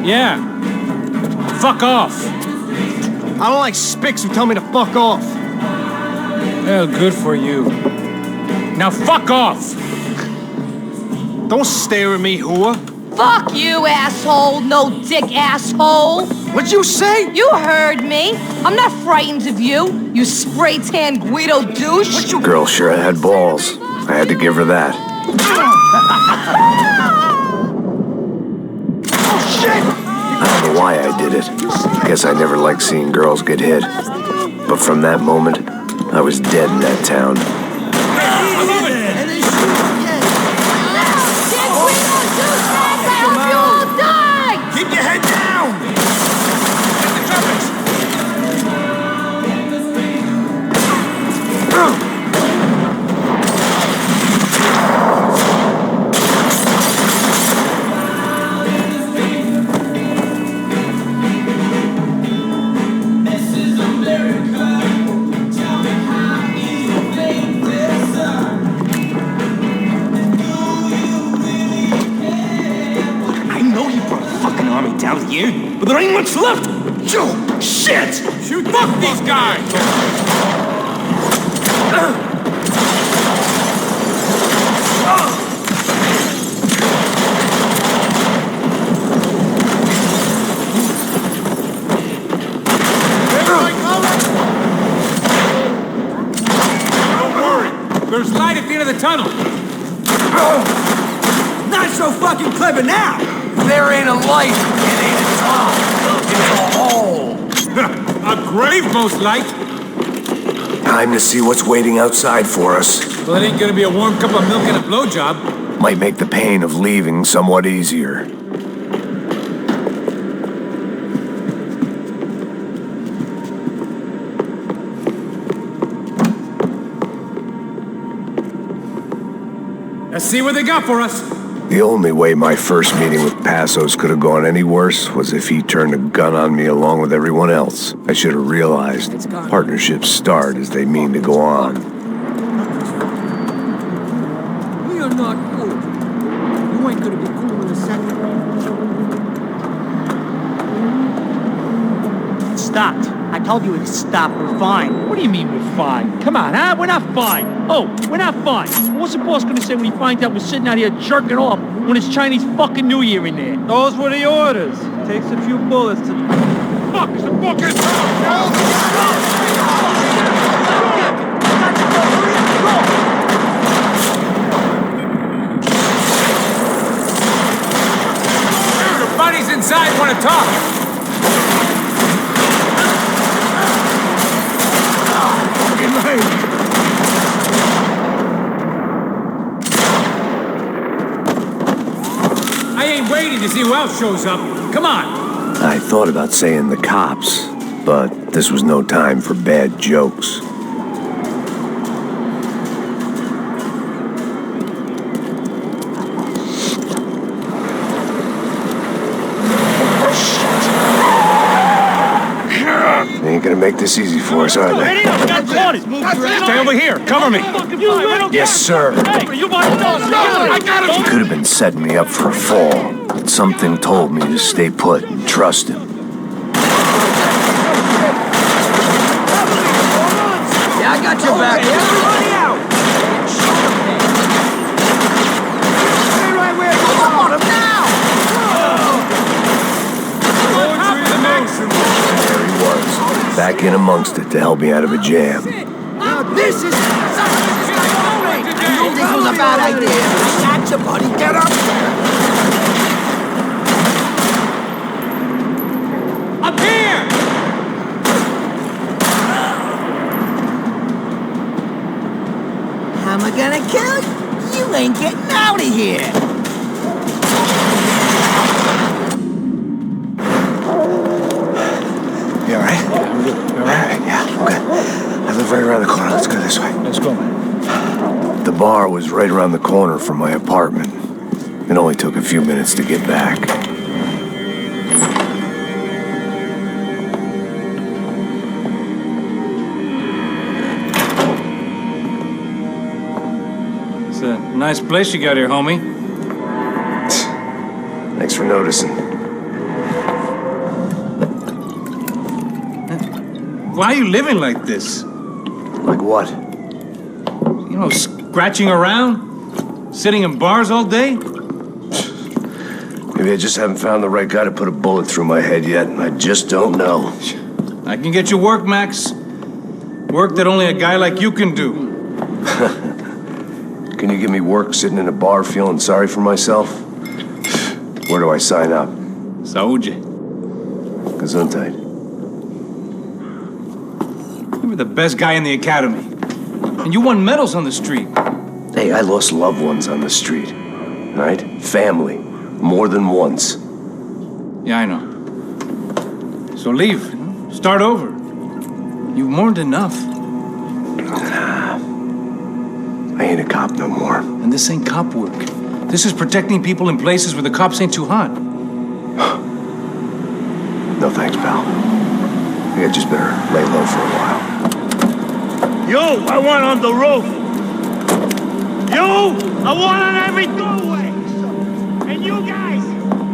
Yeah. Fuck off. I don't like spicks who tell me to fuck off. Well, good for you. Now fuck off! Don't stare at me, whore. Fuck you, asshole. No dick, asshole. What'd you say? You heard me. I'm not frightened of you, you spray-tan Guido douche. Girl sure had balls. I had to give her that. Oh, shit! I don't know why I did it. I guess I never liked seeing girls get hit. But from that moment, I was dead in that town. Keep your head down! Down here, but there ain't much left. Oh, shit! Shoot! Fuck these guys! Don't worry. There's light at the end of the tunnel. Not so fucking clever now. There ain't a light. It ain't a tunnel. It's a hole. A grave, most like. Time to see what's waiting outside for us. Well, it ain't gonna be a warm cup of milk and a blowjob. Might make the pain of leaving somewhat easier. Let's see what they got for us. The only way my first meeting with Passos could have gone any worse was if he turned a gun on me along with everyone else. I should have realized partnerships start as they mean to go on. We are not cool. You ain't gonna be cool in a second. It stopped. I told you it stopped. We're fine. What do you mean we're fine? Come on, huh? We're not fine. Oh, we're not fine. What's the boss gonna say when he finds out we're sitting out here jerking off when it's Chinese fucking New Year in there? Those were the orders. Takes a few bullets to... Fuck, it's the fucking Your buddies inside want to talk. I ain't waiting to see who else shows up. Come on. I thought about saying the cops, but this was no time for bad jokes. ain't gonna make this easy for us, are they? Stay over here. Cover me. Yes, sir. You He could have been setting me up for a fall, but something told me to stay put and trust him. Yeah, I got your back. Everybody out! Stay right where you are. On him now! There he was, back in amongst it to help me out of a jam. Now this is... I knew this was a bad idea. Gotcha, buddy. Get up! Up here! How am I gonna kill you? You ain't getting out of here! You alright? I'm good. You alright? Yeah, okay. I live right around the corner. Let's go this way. Let's go, man. The bar was right around the corner from my apartment. It only took a few minutes to get back. It's a nice place you got here, homie. Thanks for noticing. Why are you living like this? Like what? You know, scratching around? Sitting in bars all day? Maybe I just haven't found the right guy to put a bullet through my head yet. I just don't know. I can get you work, Max. Work that only a guy like you can do. Can you give me work sitting in a bar feeling sorry for myself? Where do I sign up? Saúde. Gesundheit. You were the best guy in the academy. And you won medals on the street. Hey, I lost loved ones on the street. Right? Family. More than once. Yeah, I know. So leave. Start over. You've mourned enough. I ain't a cop no more. And this ain't cop work. This is protecting people in places where the cops ain't too hot. No thanks, pal. I think I just better lay low for a while. You, I want on the roof. You, I want on every doorway. And you guys,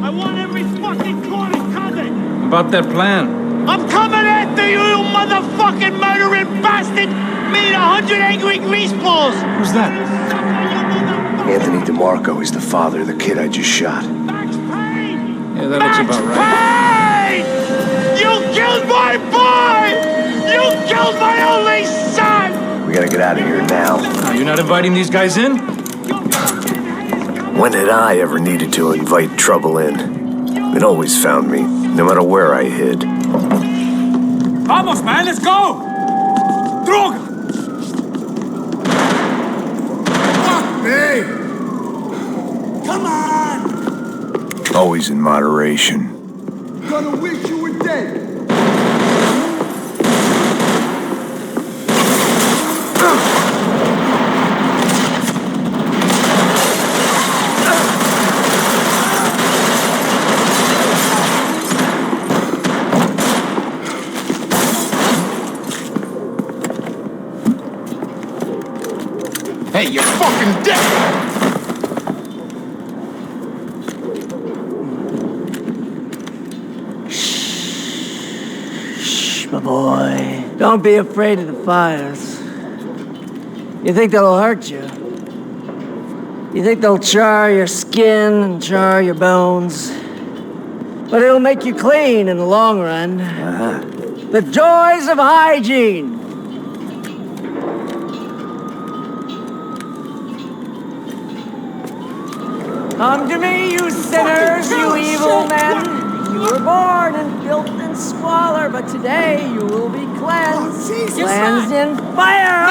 I want every fucking corner covered. About that plan. I'm coming after you, you motherfucking murdering bastard! Meet 100 angry greaseballs! Who's that? Anthony DeMarco. He's the father of the kid I just shot. Max Payne! Yeah, that looks about right. Payne! You killed my boy! You killed my only son! We gotta get out of here now. You're not inviting these guys in? When had I ever needed to invite trouble in? It always found me, no matter where I hid. Vamos, man, let's go! Droga! Fuck me! Come on! Always in moderation. Gonna wish you were dead! Hey, you're fucking dead! Shh, my boy. Don't be afraid of the fires. You think they'll hurt you? You think they'll char your skin and char your bones? But it'll make you clean in the long run. The joys of hygiene. Come to me, you sinners, you evil men. You were born in filth and squalor, but today you will be cleansed. Cleansed in fire!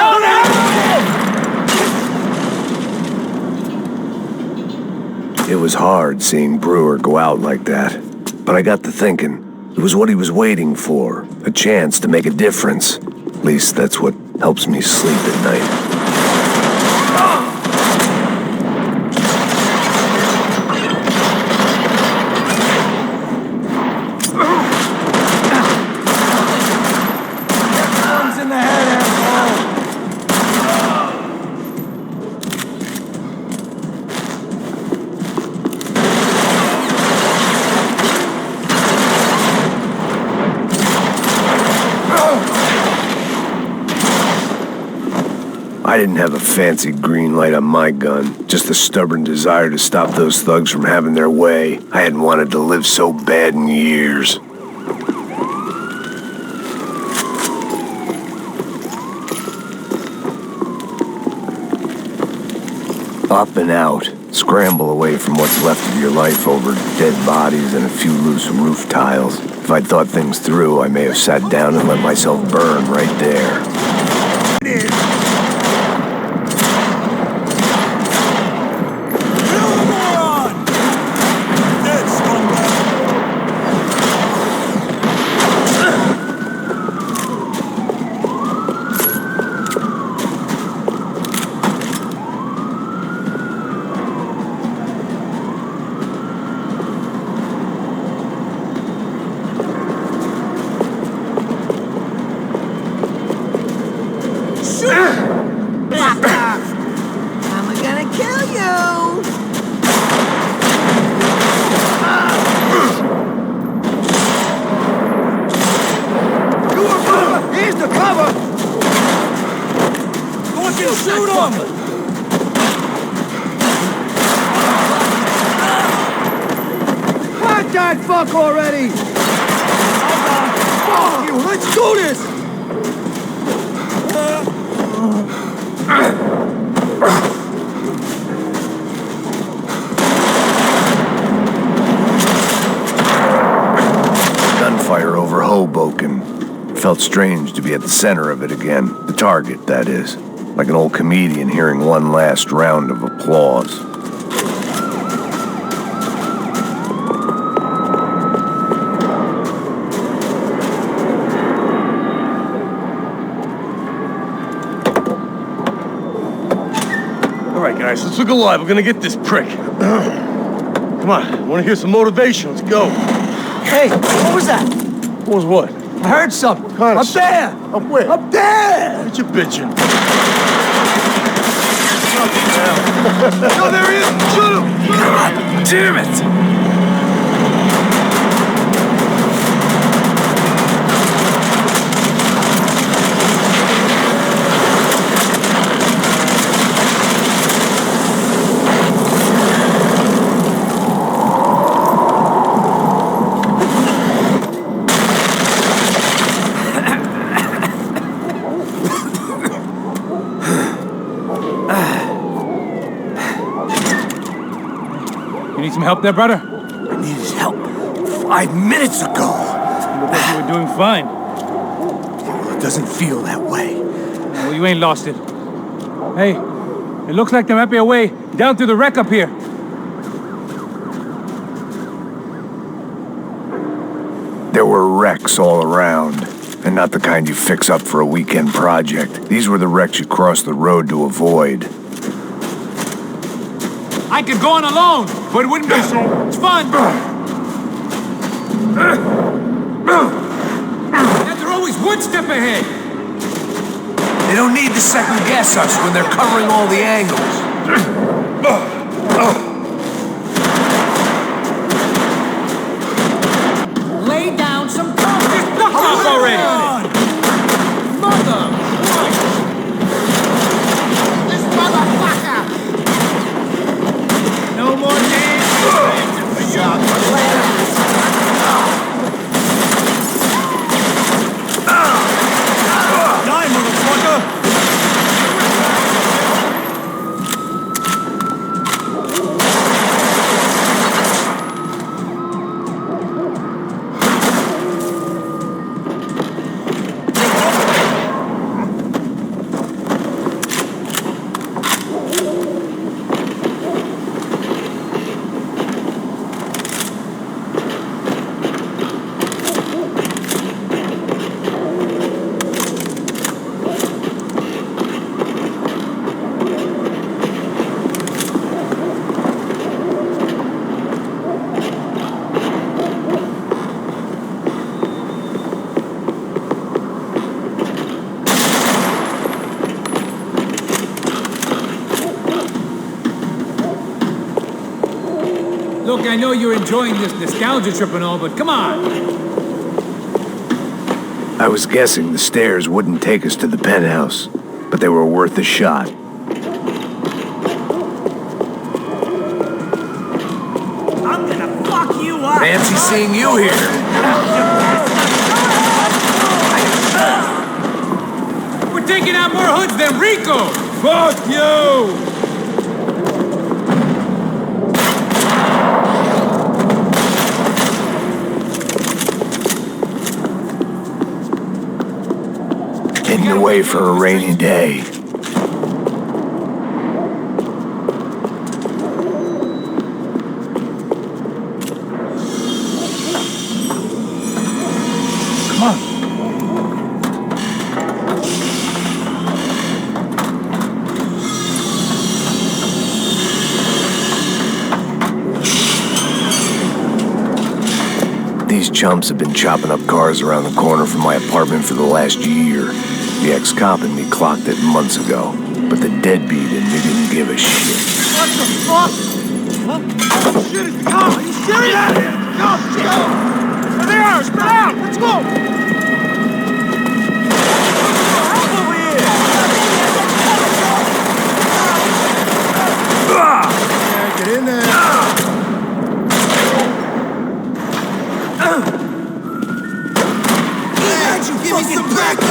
It was hard seeing Brewer go out like that. But I got to thinking, it was what he was waiting for. A chance to make a difference. At least that's what helps me sleep at night. I didn't have a fancy green light on my gun, just a stubborn desire to stop those thugs from having their way. I hadn't wanted to live so bad in years. Up and out. Scramble away from what's left of your life over dead bodies and a few loose roof tiles. If I'd thought things through, I may have sat down and let myself burn right there. Fuck already! Fuck you! Let's do this! Gunfire over Hoboken. Felt strange to be at the center of it again. The target, that is. Like an old comedian hearing one last round of applause. Guys, let's look alive. We're gonna get this prick. Come on, wanna hear some motivation? Let's go. Hey, what was that? What was what? I heard something. What kind of Up there! Up where? Up there! What you bitching? Oh, there he is! Shoot him! God damn it! You need some help there, brother? I needed help 5 minutes ago. You look like you were doing fine. Well, it doesn't feel that way. Well, you ain't lost it. Hey, it looks like there might be a way down through the wreck up here. There were wrecks all around, and not the kind you fix up for a weekend project. These were the wrecks you cross the road to avoid. I could go on alone, but it wouldn't be so. It's fun. And they're always one step ahead. They don't need to second guess us when they're covering all the angles. Lay down some cover. Just knock off already. Mother. This motherfucker. No more games. Die, motherfucker! Look, I know you're enjoying this nostalgia trip and all, but come on. I was guessing the stairs wouldn't take us to the penthouse. but they were worth a shot. I'm gonna fuck you up! Fancy seeing you here. We're taking out more hoods than Rico! Fuck you! Getting away for a rainy day. Come on. These chumps have been chopping up cars around the corner from my apartment for the last year. The ex-cop and me clocked it months ago, but the deadbeat in me didn't give a shit. What the fuck? Huh? Shit, it's the cop! Are you serious? Get out of here! Let's go! There they are! Spread out! Let's go! Help over here! Yeah, get in there! Give me some backup!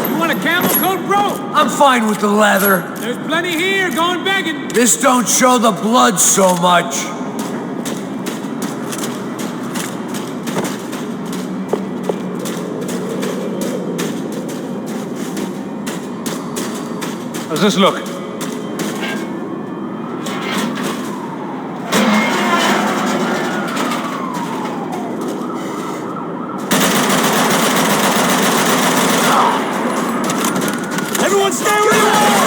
You want a camel coat, bro? I'm fine with the leather. There's plenty here, going begging. This don't show the blood so much. How's this look? Everyone stay where you are!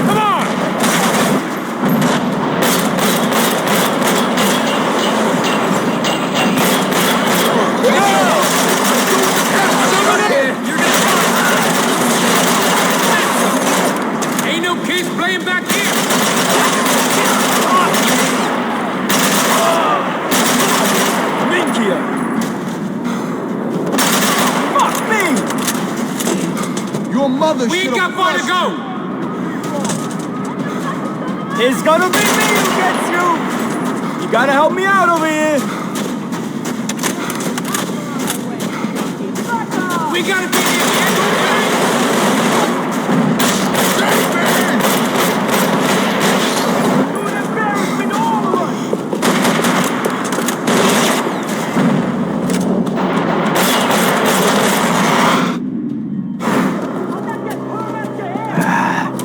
Come on! Ain't no kids playing back here. Minkia! Fuck me! Your mother We ain't got far to go. It's gonna be me who gets you! You gotta help me out over here! We gotta be here.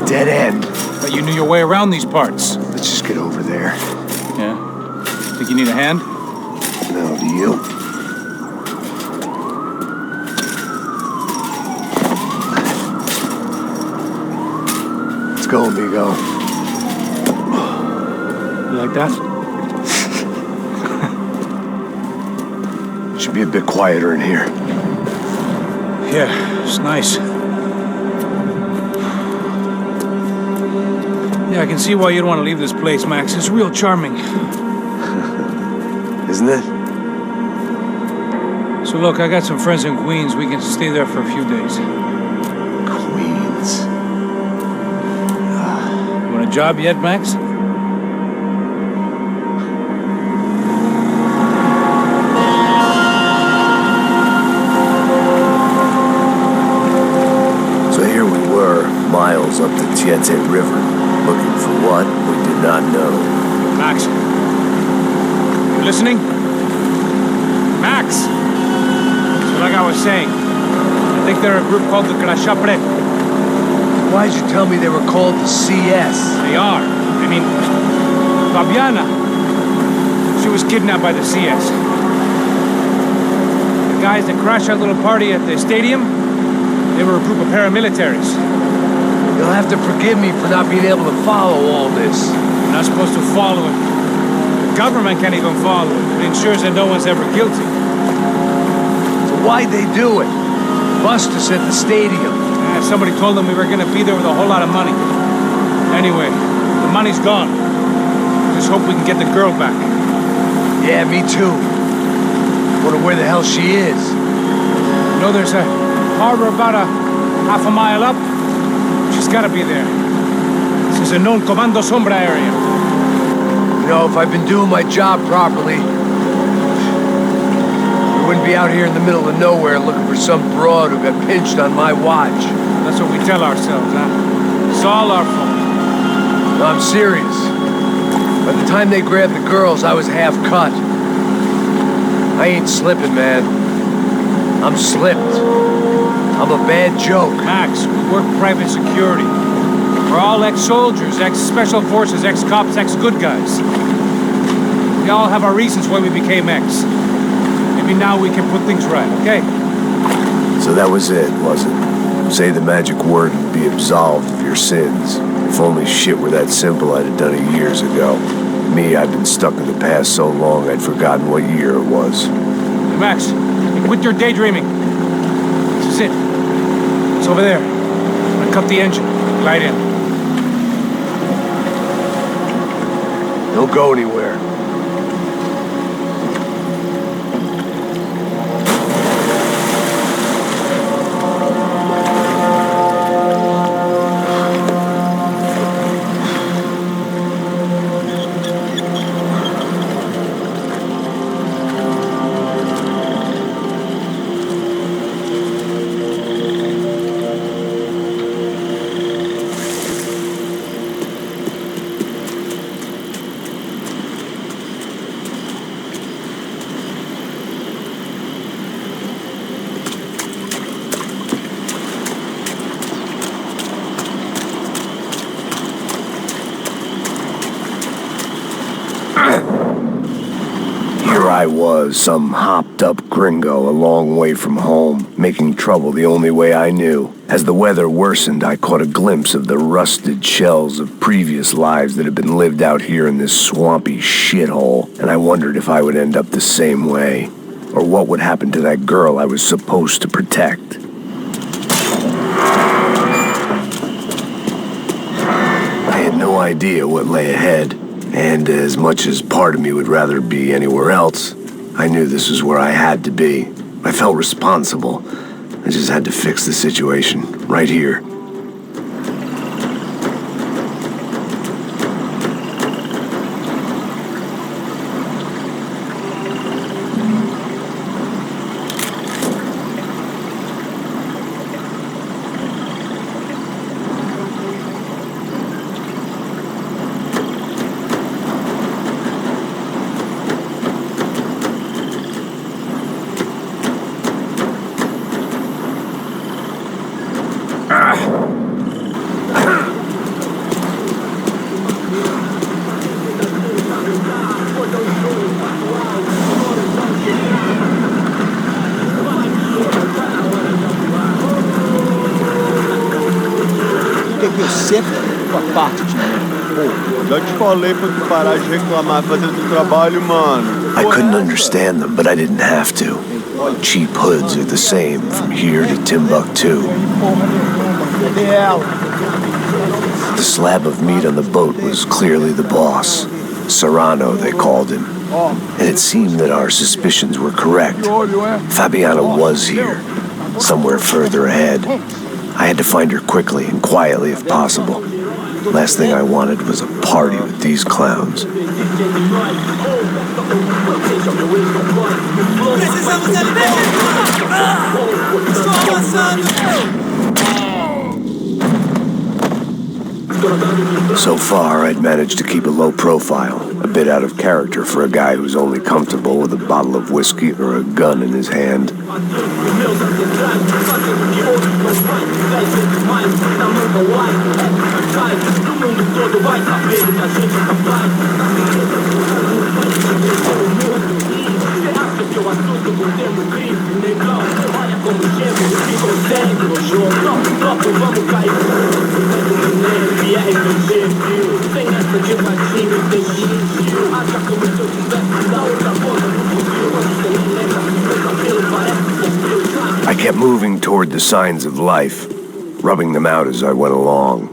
Dead end. But you knew your way around these parts. Let's just get over there. Yeah? Think you need a hand? No, do you? Let's go, amigo. You like that? Should be a bit quieter in here. Yeah, it's nice. Yeah, I can see why you'd want to leave this place, Max. It's real charming. Isn't it? So look, I got some friends in Queens. We can stay there for a few days. Queens. You want a job yet, Max? So here we were, miles up the Tietze River, looking for what we did not know. Max. You listening? Max! So like I was saying, I think they're a group called the Krashapret. Why'd you tell me they were called the CS? They are. I mean, Fabiana. She was kidnapped by the CS. The guys that crashed our little party at the stadium, they were a group of paramilitaries. You'll have to forgive me for not being able to follow all this. You're not supposed to follow it. The government can't even follow it. It ensures that no one's ever guilty. So why'd they do it? Bust us at the stadium. Somebody told them we were gonna be there with a whole lot of money. Anyway, the money's gone. Just hope we can get the girl back. Yeah, me too. Wonder where the hell she is. You know, there's a harbor about a half a mile up. She's gotta be there. This is a known Comando Sombra area. You know, if I've been doing my job properly, we wouldn't be out here in the middle of nowhere looking for some broad who got pinched on my watch. That's what we tell ourselves, huh? It's all our fault. No, I'm serious. By the time they grabbed the girls, I was half cut. I ain't slipping, man. I'm slipped. I'm a bad joke. Max, we work private security. We're all ex-soldiers, ex-special forces, ex-cops, ex-good guys. We all have our reasons why we became ex. Maybe now we can put things right, okay? So that was it, was it? Say the magic word and be absolved of your sins. If only shit were that simple, I'd have done it years ago. Me, I've been stuck in the past so long, I'd forgotten what year it was. Hey, Max, quit your daydreaming. This is it. It's over there. I'm gonna cut the engine. Glide in. Don't go anywhere. I was, some hopped-up gringo a long way from home, making trouble the only way I knew. As the weather worsened, I caught a glimpse of the rusted shells of previous lives that had been lived out here in this swampy shithole, and I wondered if I would end up the same way, or what would happen to that girl I was supposed to protect. I had no idea what lay ahead. And as much as part of me would rather be anywhere else, I knew this was where I had to be. I felt responsible. I just had to fix the situation, right here. Que eu sempre fico a parte de mim. Pô, já te falei pra tu parar de reclamar fazendo o trabalho, mano. I couldn't understand them, but I didn't have to. Cheap hoods are the same from here to Timbuktu. The slab of meat on the boat was clearly the boss. Serrano, they called him. And it seemed that our suspicions were correct. Fabiana was here, somewhere further ahead. I had to find her quickly and quietly if possible. Last thing I wanted was a party with these clowns. So far, I'd managed to keep a low profile, a bit out of character for a guy who's only comfortable with a bottle of whiskey or a gun in his hand. ignored the signs of life, rubbing them out as I went along.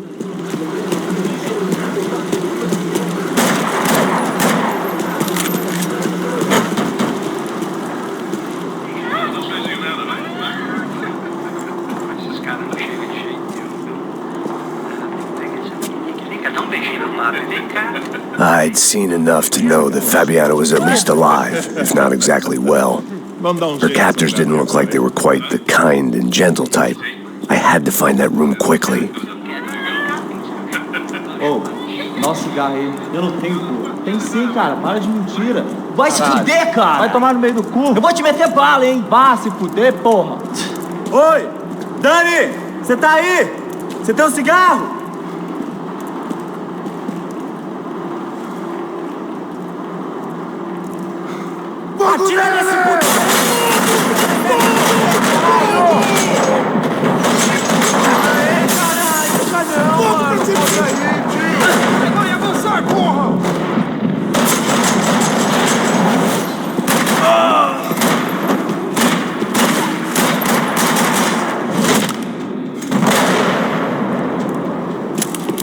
I'd seen enough to know that Fabiana was at least alive, if not exactly well. Her captors didn't look like they were quite the kind and gentle type. I had to find that room quickly. Oh, dá um cigarro aí. Eu não tenho, pô. Tem sim, cara. Para de mentira. Vai se fuder, cara. Vai tomar no meio do cu. Eu vou te meter bala, hein? Vá se fuder, porra. Oi! Dani! Você tá aí? Você tem um cigarro? Atira nesse puto! Vai avançar, porra!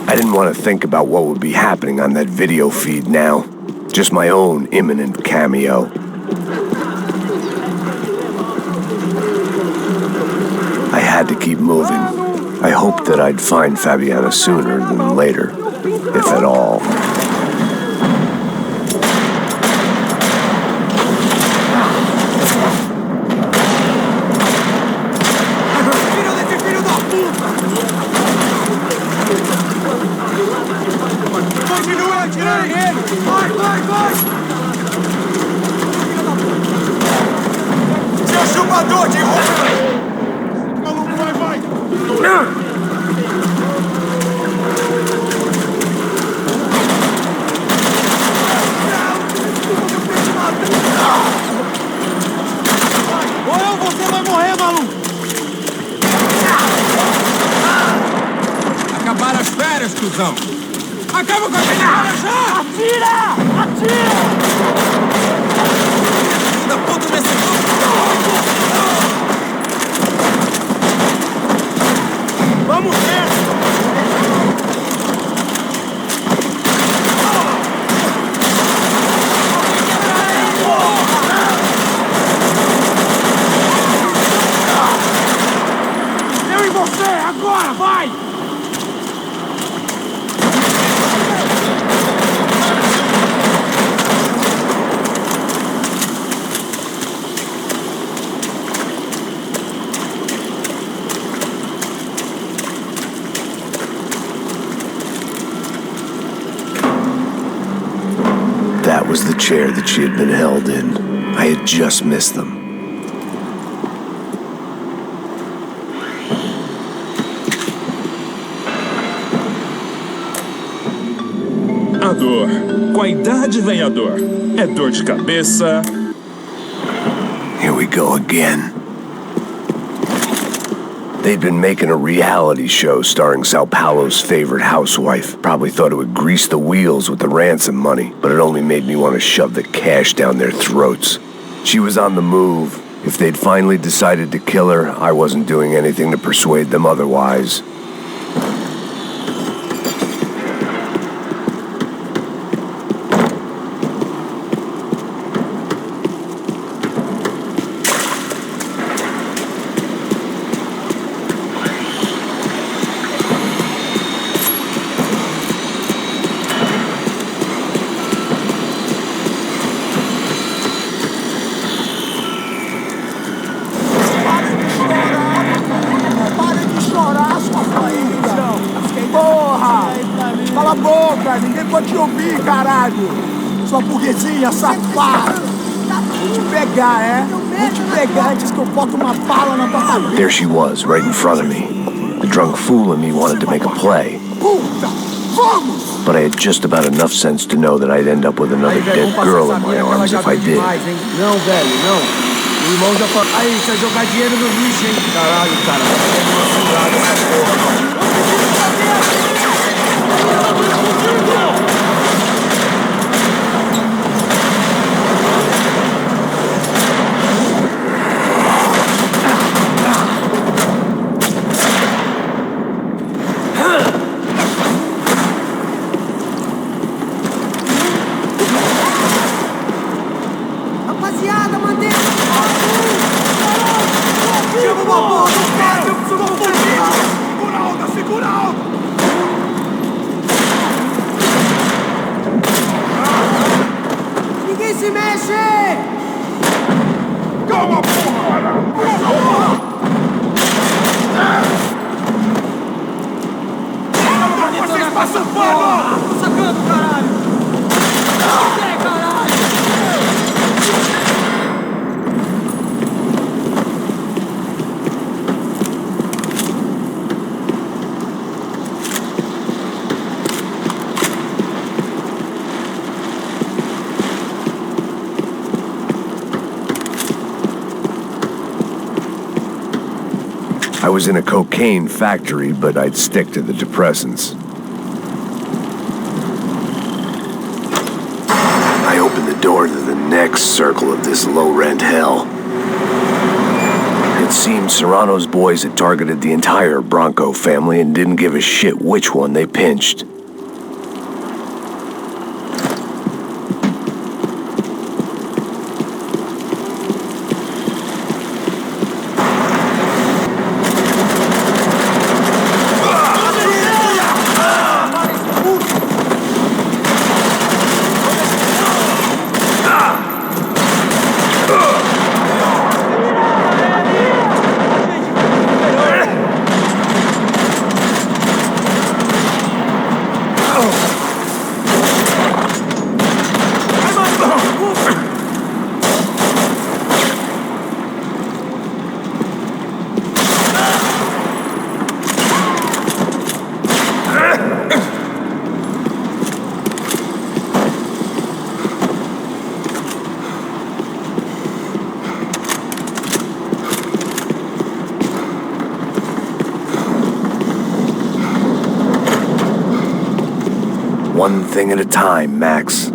I didn't want to think about what would be happening on that video feed now. Just my own imminent cameo. I had to keep moving. I hoped that I'd find Fabiana sooner than later, if at all. Continua atirando nele! Vai, vai, vai! Seu chupador de roupa! Maluco, vai, vai! Ou você vai morrer, maluco! Acabaram as férias, cuzão! Acaba com aquele cara já! Atira! Atira! Filho da puta nesse vamos nessa! Eu e você, agora, vai! That was the chair that she had been held in. I had just missed them. A dor. Com a idade vem a dor. É dor de cabeça. Here we go again. They'd been making a reality show starring São Paulo's favorite housewife. Probably thought it would grease the wheels with the ransom money, but it only made me want to shove the cash down their throats. She was on the move. If they'd finally decided to kill her, I wasn't doing anything to persuade them otherwise. Ninguém pode te ouvir, caralho! Sua burguesinha safada! Vou te pegar, é? Vou te pegar antes que eu boto uma bala na tua cabeça! There she was, right in front of me. The drunk fool in me wanted to make a play. Puta! Vamos! But I had just about enough sense to know that I'd end up with another dead girl in my arms if I did. Não, velho, não. O irmão já falou. Aí, você vai jogar dinheiro no lixo, hein? Caralho, cara. Vai essa porra. Sacando, caralho! Sai, caralho! I was in a cocaine factory, but I'd stick to the depressants. I opened the door to the next circle of this low-rent hell. It seemed Serrano's boys had targeted the entire Bronco family and didn't give a shit which one they pinched. One thing at a time, Max.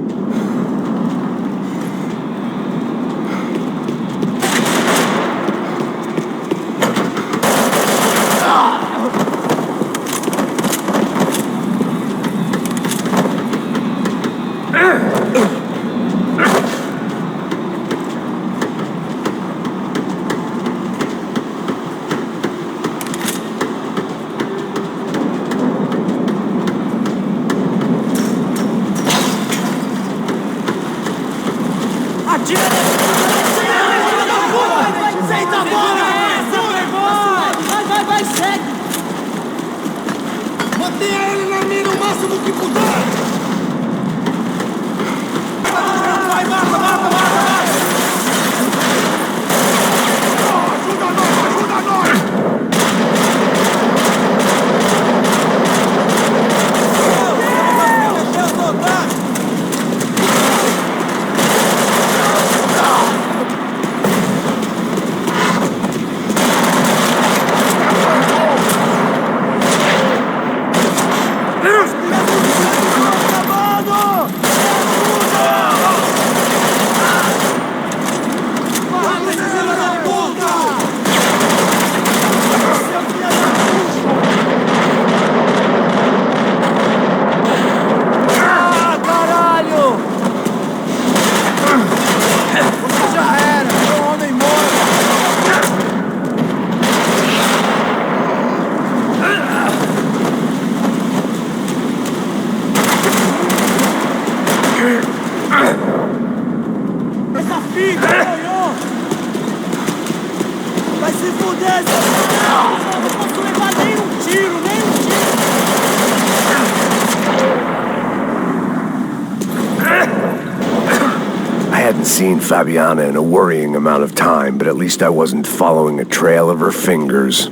Seen Fabiana in a worrying amount of time, but at least I wasn't following a trail of her fingers.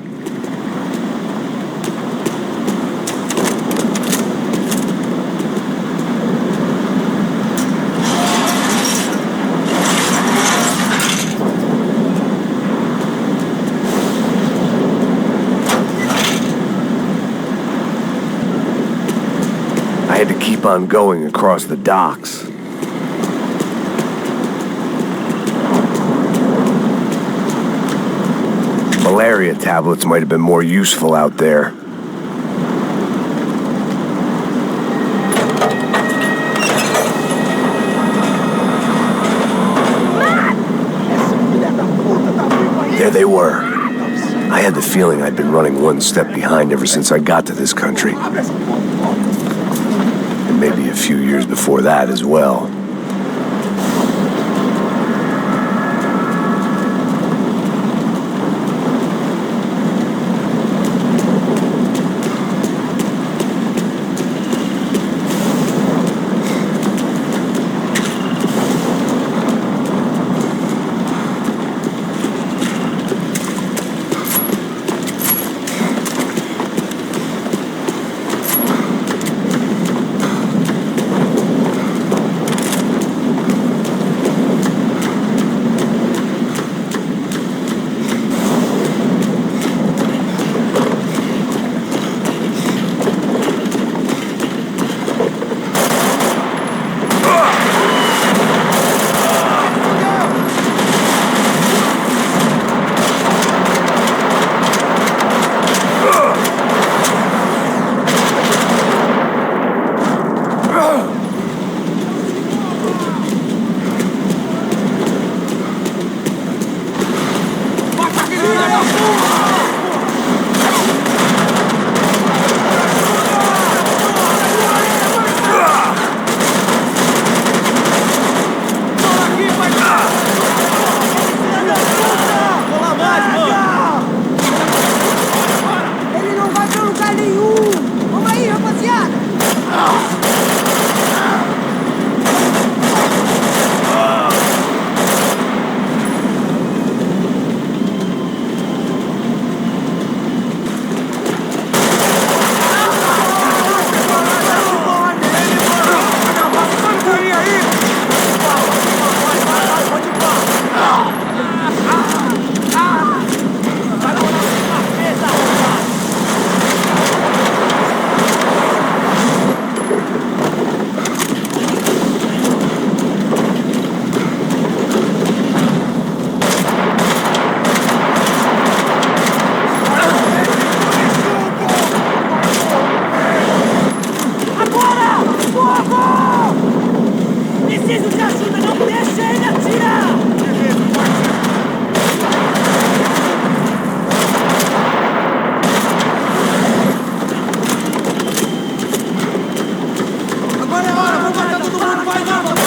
I had to keep on going across the docks. Malaria tablets might have been more useful out there. There they were. I had the feeling I'd been running one step behind ever since I got to this country. And maybe a few years before that as well. Fogo! Preciso de ajuda, não deixa ele atirar! Agora é a hora, vamos matar todo mundo, vai, vamos!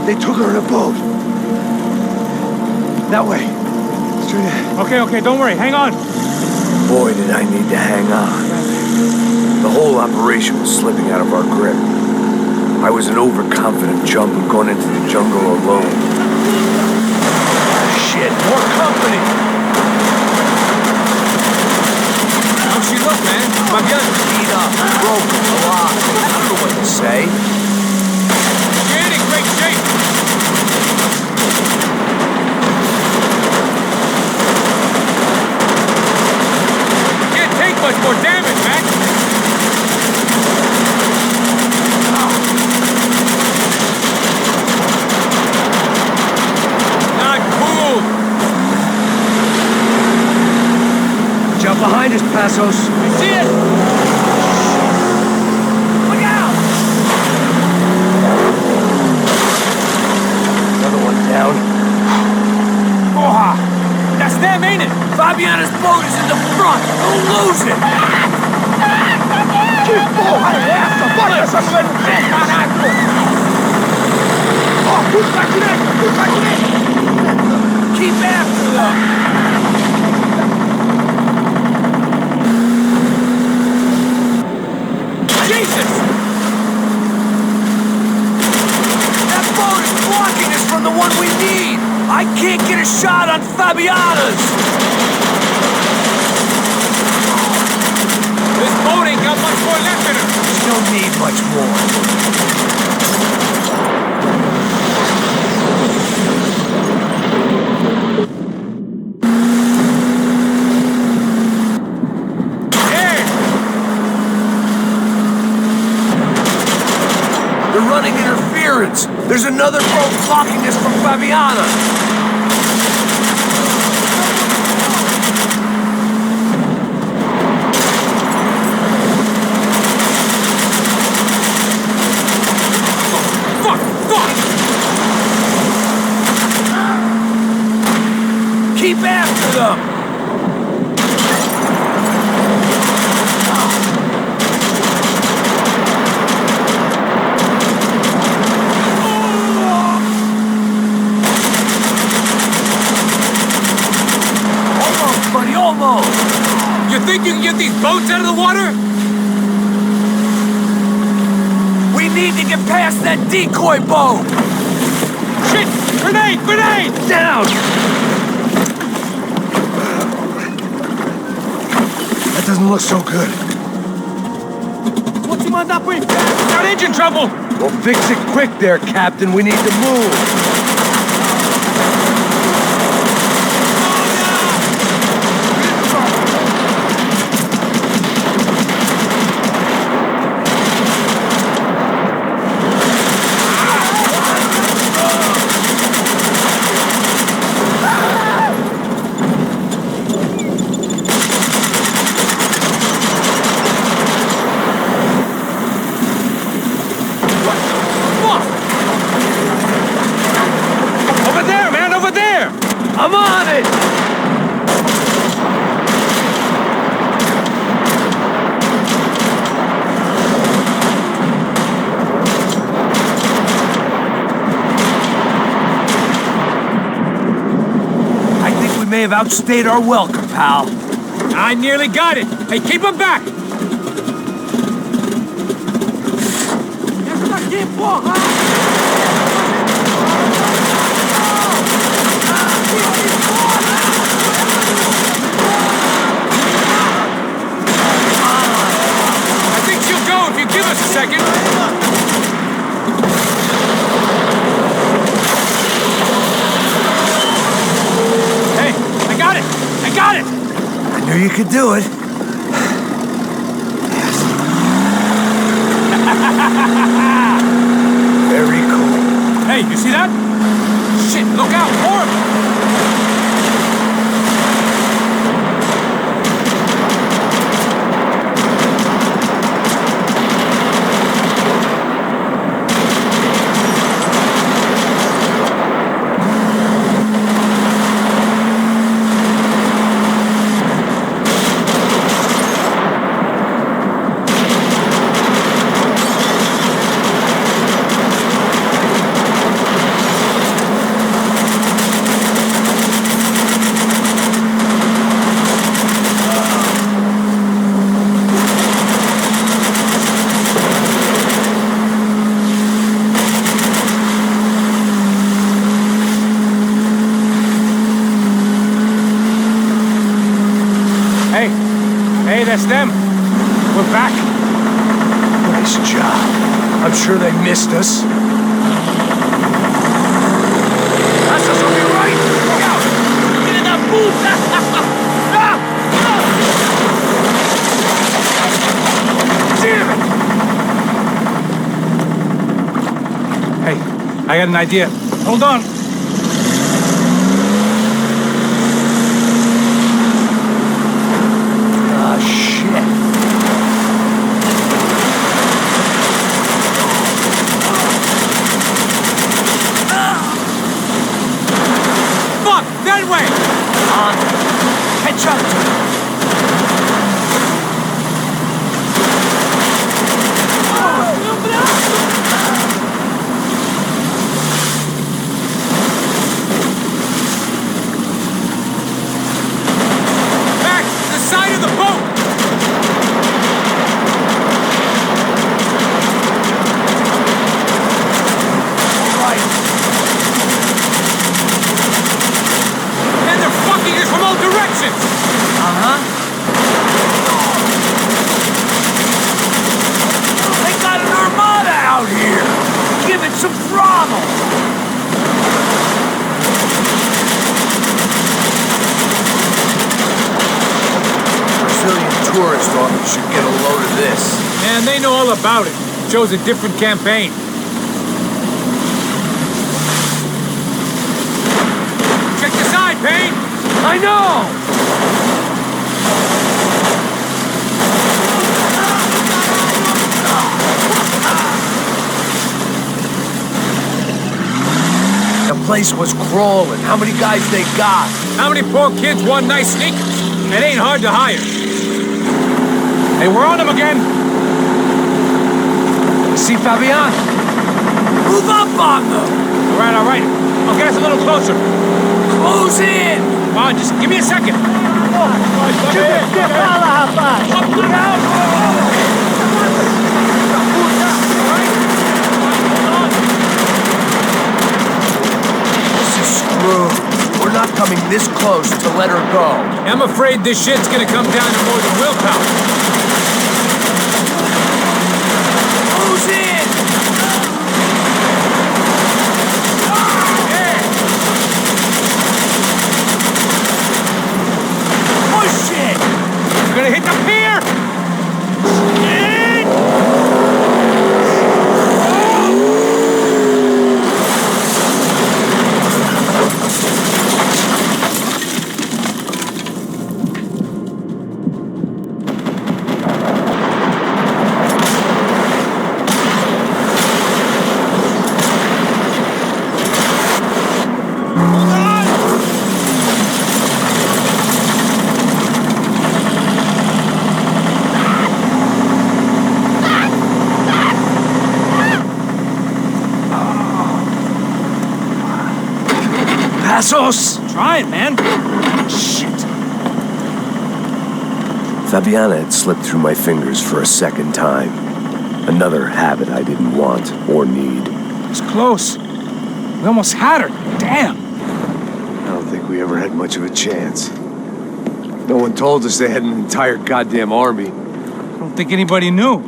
They took her in a boat. That way. Straight ahead. Okay, don't worry. Hang on. Boy, did I need to hang on. The whole operation was slipping out of our grip. I was an overconfident chump who'd gone into the jungle alone. Shit, more company! How's she look, man? My gun beat up, broken, alive. I don't know what to say. You're in great shape. Can't take much more damage, Max. Not cool. Jump behind us, Passos. I see it. Look out! Another one down. Oha! That's them, ain't it? Fabiana's boat is in the front! Don't lose it! Que porra é essa? Bora essa mulher no pé, caraca! Ó, tudo pra direita, tudo pra direita! Keep after them! Jesus! That boat is blocking us from the one we need! I can't get a shot on Fabiana's! This boat ain't got much more left in her. She don't need much more. They're running interference. There's another boat blocking us from Fabiana. Keep after them! Almost, buddy, almost! You think you can get these boats out of the water? We need to get past that decoy boat! Shit! Grenade! Grenade! Down! That doesn't look so good. Continua mandar pro inferno! Got engine trouble! Well, fix it quick there, Captain. We need to move. I'm on it! I think we may have outstayed our welcome, pal. I nearly got it. Hey, keep him back! Essa daqui, porra! Give us a second. Hey, I got it! I got it! I knew you could do it. Very cool. Hey, you see that? Shit, look out! More of them! Hey, that's them. We're back. Nice job. I'm sure they missed us. That's us on your right! Look out! Get in that booth! Damn it! Hey, I got an idea. Hold on. Catch up to him. Max, the side of the boat! From all directions! Uh-huh. They got an armada out here! Give it some throttle! Brazilian tourist office should get a load of this. Man, they know all about it. Shows a different campaign. Check the side, Payne! I know! The place was crawling. How many guys they got? How many poor kids want nice sneakers? It ain't hard to hire. Hey, we're on them again. See Fabian? Move up on them! All right. I'll get us a little closer. Close in! Come on, just give me a second. This is screwed. We're not coming this close to let her go. I'm afraid this shit's gonna come down to more than willpower. Passos! Try it, man. Shit. Fabiana had slipped through my fingers for a second time. Another habit I didn't want or need. It's close. We almost had her. Damn. I don't think we ever had much of a chance. No one told us they had an entire goddamn army. I don't think anybody knew.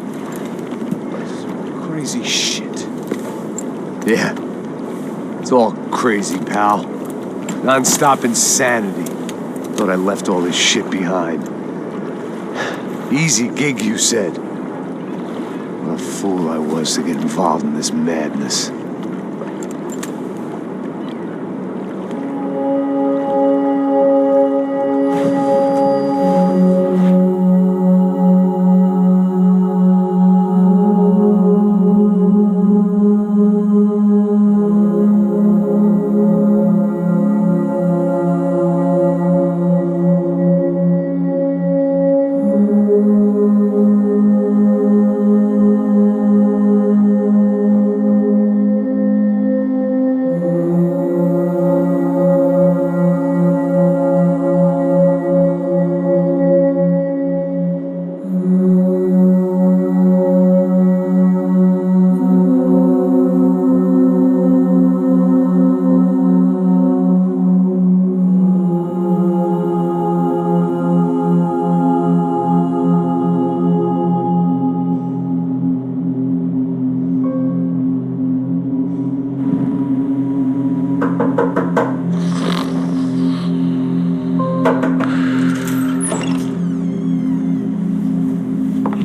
Crazy shit. Yeah. It's all crazy, pal. Non-stop insanity. Thought I left all this shit behind. Easy gig, you said. What a fool I was to get involved in this madness.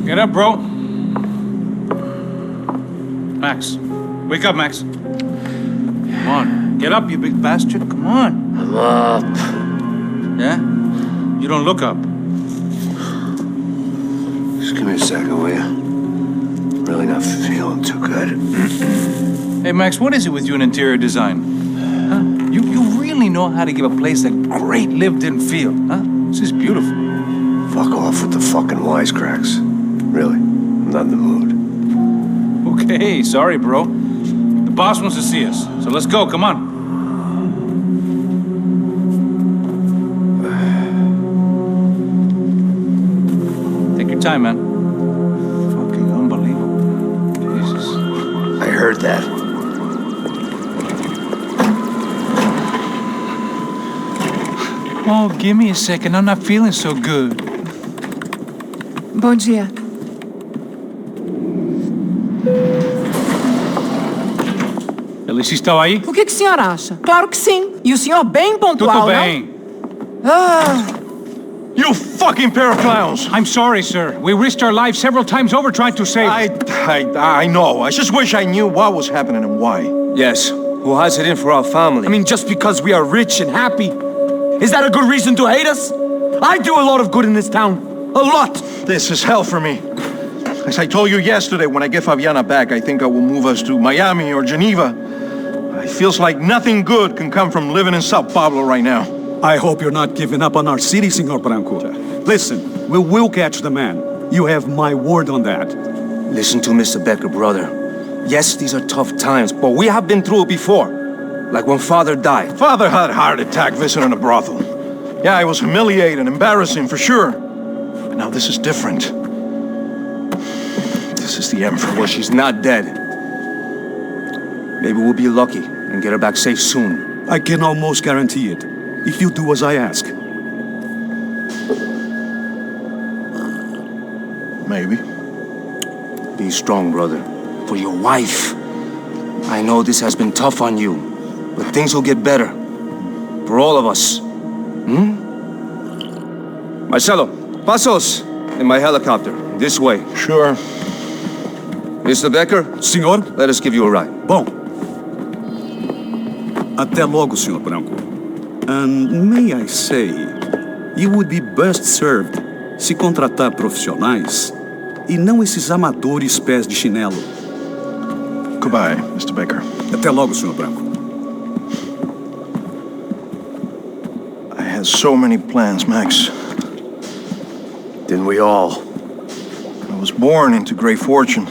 Get up, bro. Max. Wake up, Max. Come on. Get up, you big bastard. Come on. I'm up. Yeah? You don't look up. Just give me a second, will you? Really not feeling too good. Hey, Max, what is it with you and interior design? Huh? You really know how to give a place a great lived-in feel, huh? This is beautiful. Fuck off with the fucking wisecracks. Really, I'm not in the mood. Okay, sorry, bro. The boss wants to see us, so let's go, come on. Take your time, man. Fucking unbelievable. Jesus. I heard that. Oh, give me a second. I'm not feeling so good. Bom dia. Alice estava aí? O que o senhor acha? Claro que sim. E o senhor bem pontual, Tudo bem. You fucking pair of clowns! I'm sorry, sir. We risked our lives several times over trying to save... I know. I just wish I knew what was happening and why. Yes. Who has it in for our family? I mean, just because we are rich and happy, is that a good reason to hate us? I do a lot of good in this town. A lot. This is hell for me. As I told you yesterday, when I get Fabiana back, I think I will move us to Miami or Geneva. It feels like nothing good can come from living in São Paulo right now. I hope you're not giving up on our city, Senor Branco. Listen, we will catch the man. You have my word on that. Listen to Mr. Becker, brother. Yes, these are tough times, but we have been through it before. Like when Father died. Father had a heart attack visiting a brothel. Yeah, it was humiliating, embarrassing, for sure. But now this is different. This is the Emperor. Well, she's not dead. Maybe we'll be lucky and get her back safe soon. I can almost guarantee it, if you do as I ask. Maybe. Be strong, brother. For your wife. I know this has been tough on you, but things will get better. For all of us. Marcelo, pasos in my helicopter. This way. Sure. Mr. Becker? Senhor? Let us give you a ride. Bom. Até logo, Senhor Branco. And may I say, you would be best served se contratar profissionais e não esses amadores pés de chinelo. Goodbye, Mr. Becker. Até logo, Senhor Branco. has so many plans, Max. Didn't we all? I was born into great fortune.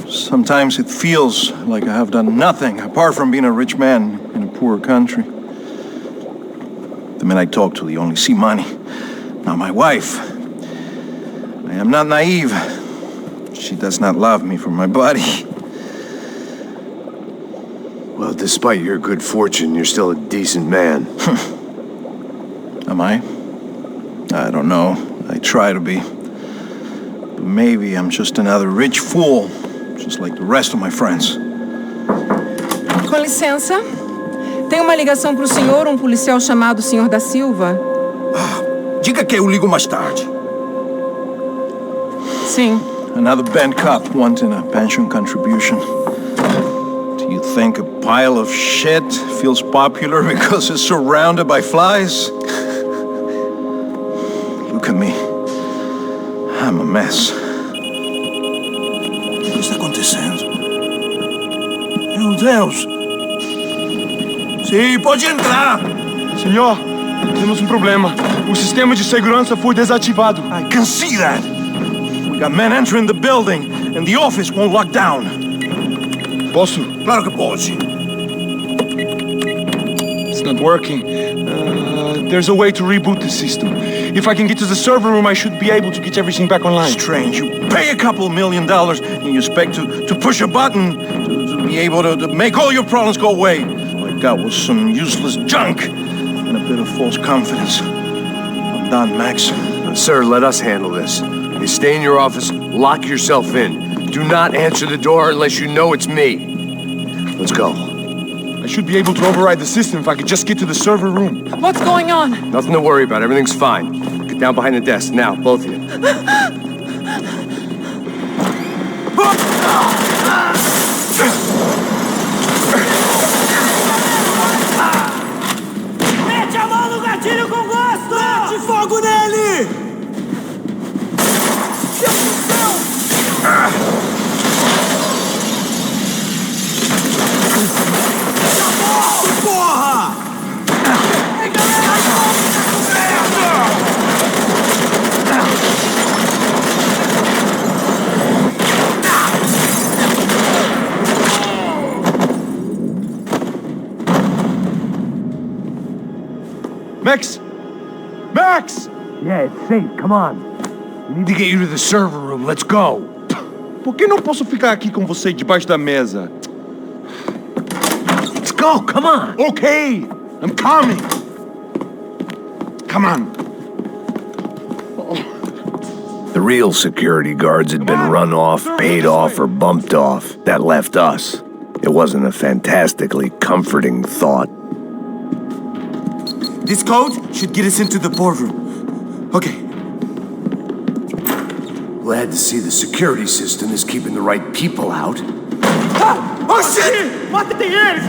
Sometimes it feels like I have done nothing apart from being a rich man in a poor country. The men I talk to, they only see money. Now my wife, I am not naive. She does not love me for my body. Well, despite your good fortune, you're still a decent man. Am I? I don't know. I try to be. But maybe I'm just another rich fool, just like the rest of my friends. Com licença. Tem uma ligação para o senhor, policial chamado Sr. da Silva? Diga que eu ligo mais tarde. Sim. Another band cop wanting a pension contribution. Do you think a pile of shit feels popular because it's surrounded by flies? Look at me. I'm a mess. O que está acontecendo? Meu Deus! Sim, pode entrar! Senhor, temos um problema. O sistema de segurança foi desativado. I can see that! We got men entering the building, and the office won't lock down. Posso? Claro que pode. It's not working. There's a way to reboot the system. If I can get to the server room, I should be able to get everything back online. Strange. You pay a couple $1 million and you expect to push a button to be able to make all your problems go away. All I got was some useless junk and a bit of false confidence. I'm done, Max. Sir, let us handle this. You stay in your office, lock yourself in. Do not answer the door unless you know it's me. Let's go. I should be able to override the system if I could just get to the server room. What's going on? Nothing to worry about. Everything's fine. Get down behind the desk. Now, both of you. Mete a mão no gatilho com gosto! Mete fogo nele! Deus do céu! Porra! Ei, galera! Max! Max! Yeah, it's safe. Come on. We need to get you to the server room. Let's go. Por que não posso ficar aqui com você debaixo da mesa? Let's go. Come on. Okay, I'm coming. Come on. The real security guards had been run off, paid off, or bumped off. That left us. It wasn't a fantastically comforting thought. This code should get us into the boardroom. Okay. Glad to see the security system is keeping the right people out. Ah! Oh shit! Matem eles!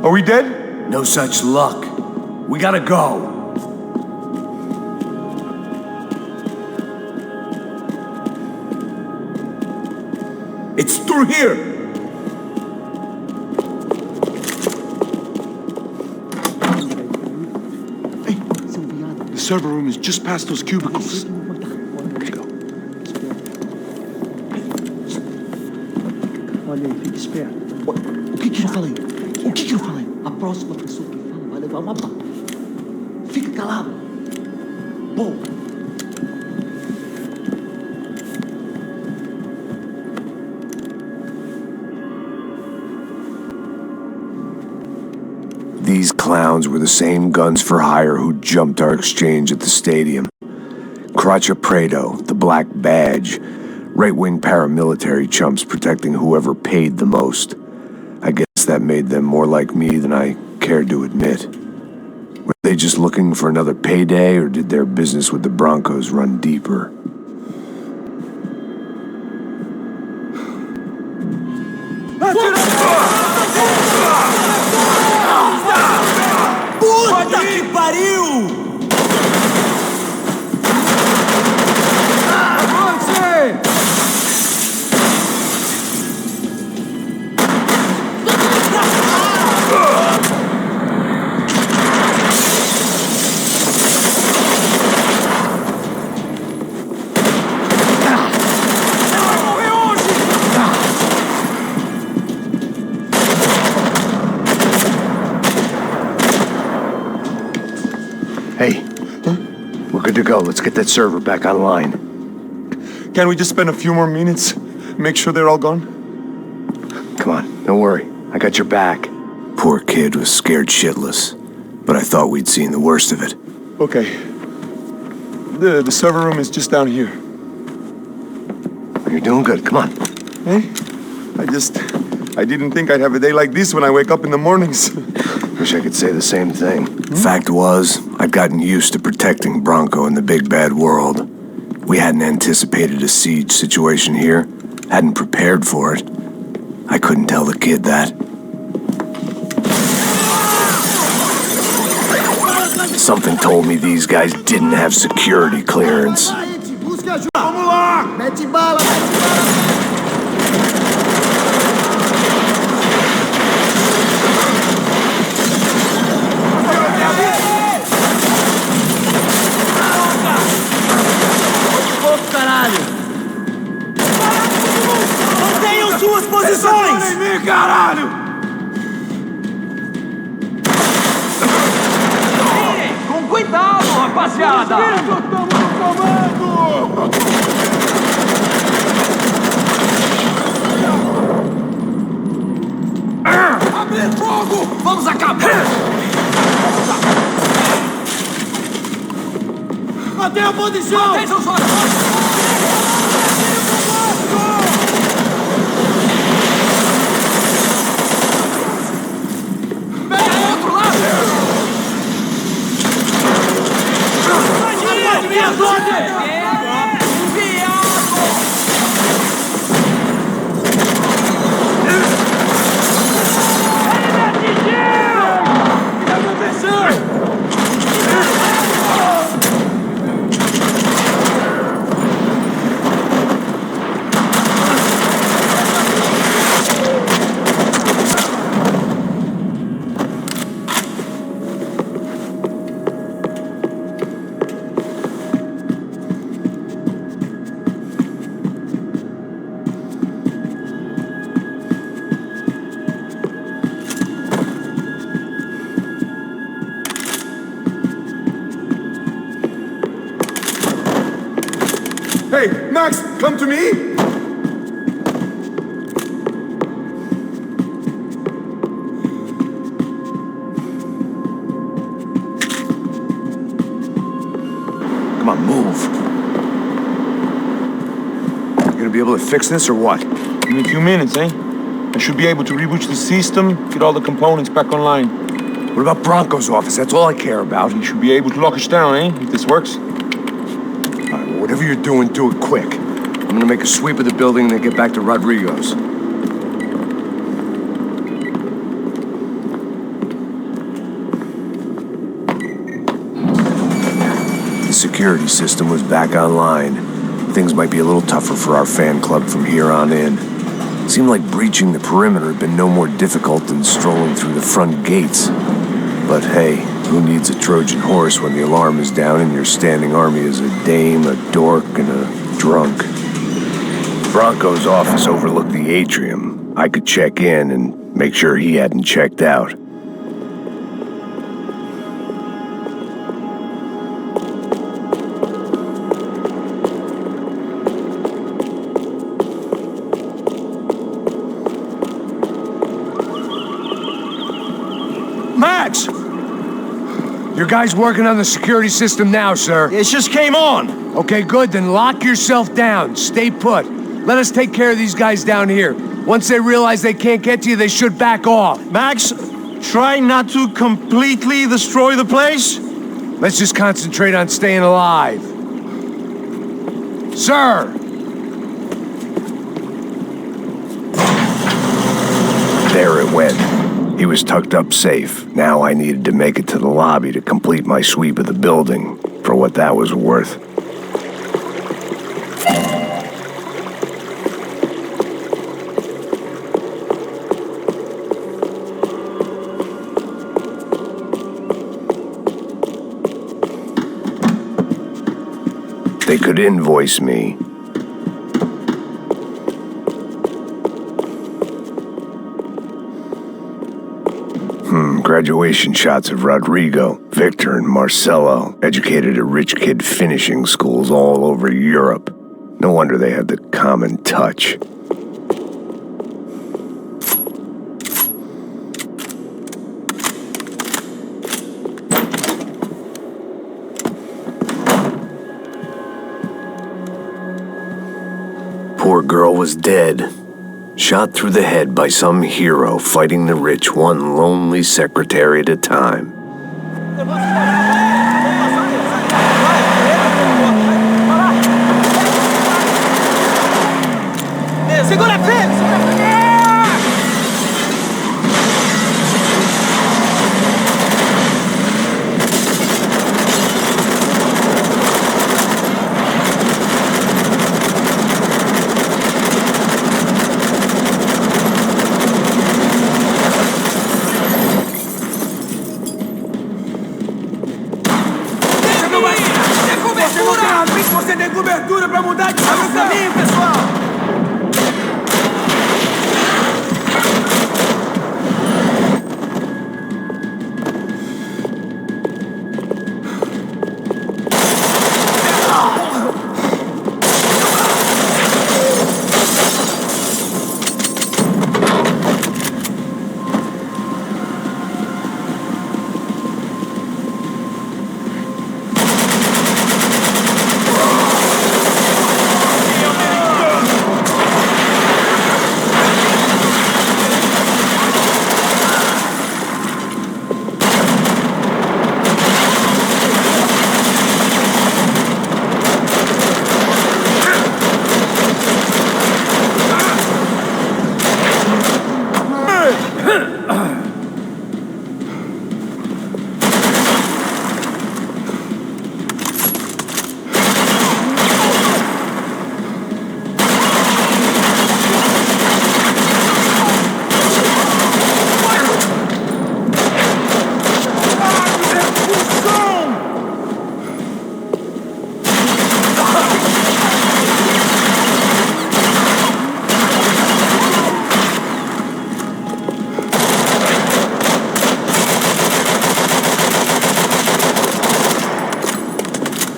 Are we dead? No such luck. We gotta go. It's through here! Hey, the server room is just past those cubicles. Let's go. Olha aí, fica esperto. O que eu falei? O que eu falei? A próxima pessoa que fala vai levar uma bala. Fica calado. Bom. These clowns were the same guns for hire who jumped our exchange at the stadium. Crotcha Prado, the Black Badge, right-wing paramilitary chumps protecting whoever paid the most. I guess that made them more like me than I cared to admit. Were they just looking for another payday, or did their business with the Broncos run deeper? pariu! Hey, we're good to go. Let's get that server back online. Can we just spend a few more minutes? Make sure they're all gone? Come on, don't worry. I got your back. Poor kid was scared shitless, but I thought we'd seen the worst of it. Okay. The server room is just down here. You're doing good. Come on. Hey, I didn't think I'd have a day like this when I wake up in the mornings. Wish I could say the same thing. Fact was, I'd gotten used to protecting Bronco in the big bad world. We hadn't anticipated a siege situation here, hadn't prepared for it. I couldn't tell the kid that. Something told me these guys didn't have security clearance. Vamos lá! Mete bala, mete bala! Mantenham suas posições! Caralho! Com cuidado, rapaziada! Estamos no comando! Abre fogo! Vamos acabar! Mantenha a posição! Mantenha seus olhos! Hey, Max, come to me! Come on, move. You gonna be able to fix this or what? In a few minutes, eh? I should be able to reboot the system, get all the components back online. What about Bronco's office? That's all I care about. You should be able to lock us down, eh? If this works. Whatever you're doing, do it quick. I'm gonna make a sweep of the building and then get back to Rodrigo's. The security system was back online. Things might be a little tougher for our fan club from here on in. Seemed like breaching the perimeter had been no more difficult than strolling through the front gates. But hey, who needs a Trojan horse when the alarm is down and your standing army is a dame, a dork, and a drunk? Bronco's office overlooked the atrium. I could check in and make sure he hadn't checked out. Max! Your guy's working on the security system now, sir. It just came on. Okay, good. Then lock yourself down. Stay put. Let us take care of these guys down here. Once they realize they can't get to you, they should back off. Max, try not to completely destroy the place. Let's just concentrate on staying alive. Sir! There it went. He was tucked up safe. Now I needed to make it to the lobby to complete my sweep of the building, for what that was worth. They could invoice me. Graduation shots of Rodrigo, Victor, and Marcelo, educated at rich kid finishing schools all over Europe. No wonder they had the common touch. Poor girl was dead. Shot through the head by some hero fighting the rich one lonely secretary at a time. Segura a frente! Você tem cobertura pra mudar de caminho, pessoal!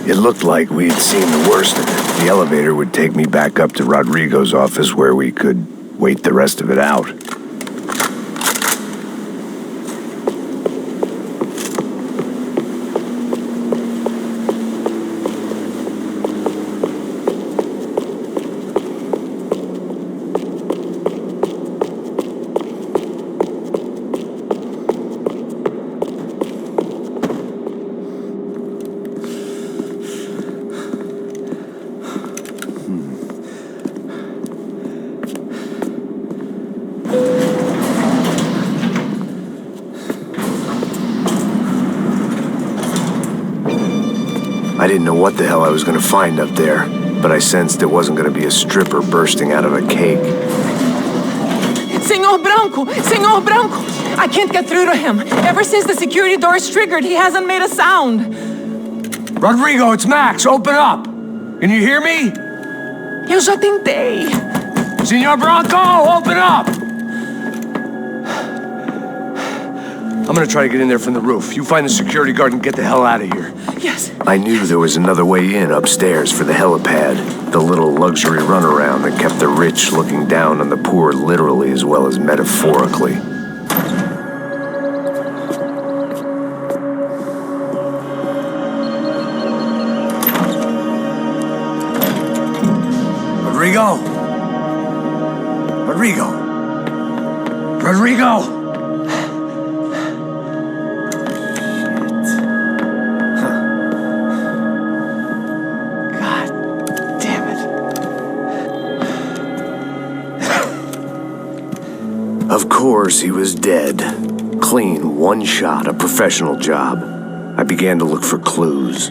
It looked like we had seen the worst of it. The elevator would take me back up to Rodrigo's office where we could wait the rest of it out. I didn't know what the hell I was going to find up there, but I sensed it wasn't going to be a stripper bursting out of a cake. Senor Branco! Senor Branco! I can't get through to him. Ever since the security door is triggered, he hasn't made a sound. Rodrigo, it's Max. Open up. Can you hear me? Eu já tentei. Senor Branco, open up! I'm gonna try to get in there from the roof. You find the security guard and get the hell out of here. Yes. I knew there was another way in upstairs for the helipad, the little luxury runaround that kept the rich looking down on the poor literally as well as metaphorically. Rodrigo? Rodrigo? Rodrigo? Of course, he was dead. Clean, one shot, a professional job. I began to look for clues.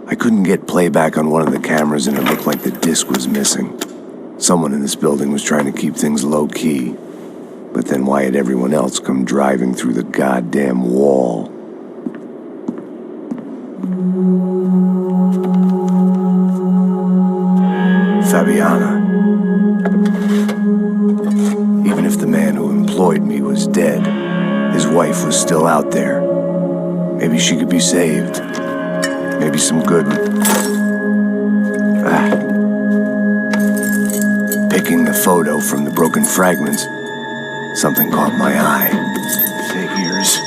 I couldn't get playback on one of the cameras and it looked like the disc was missing. Someone in this building was trying to keep things low-key. But then why had everyone else come driving through the goddamn wall? Fabiana. Even if the man who employed me was dead, his wife was still out there. Maybe she could be saved. Maybe some good... Picking the photo from the broken fragments, something caught my eye. Figures.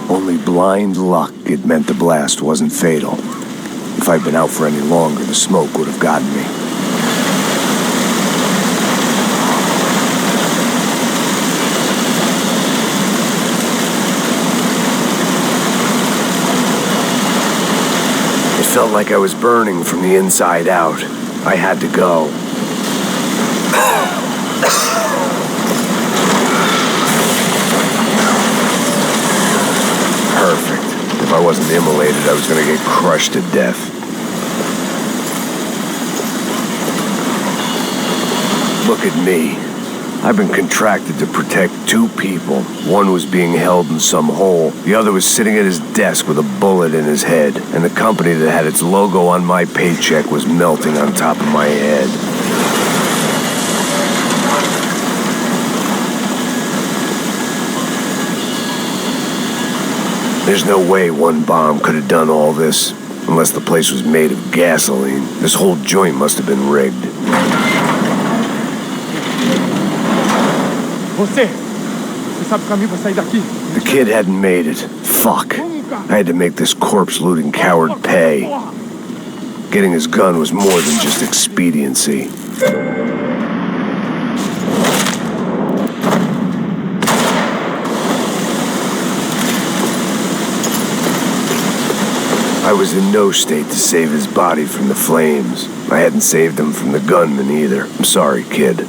Only blind luck it meant the blast wasn't fatal. If I'd been out for any longer, the smoke would have gotten me. It felt like I was burning from the inside out. I had to go. Perfect. If I wasn't immolated, I was gonna get crushed to death. Look at me. I've been contracted to protect two people. One was being held in some hole. The other was sitting at his desk with a bullet in his head. And the company that had its logo on my paycheck was melting on top of my head. There's no way one bomb could have done all this. Unless the place was made of gasoline. This whole joint must have been rigged. Você sabe o caminho pra sair daqui? The kid hadn't made it. Fuck. I had to make this corpse-looting coward pay. Getting his gun was more than just expediency. I was in no state to save his body from the flames. I hadn't saved him from the gunman either. I'm sorry, kid.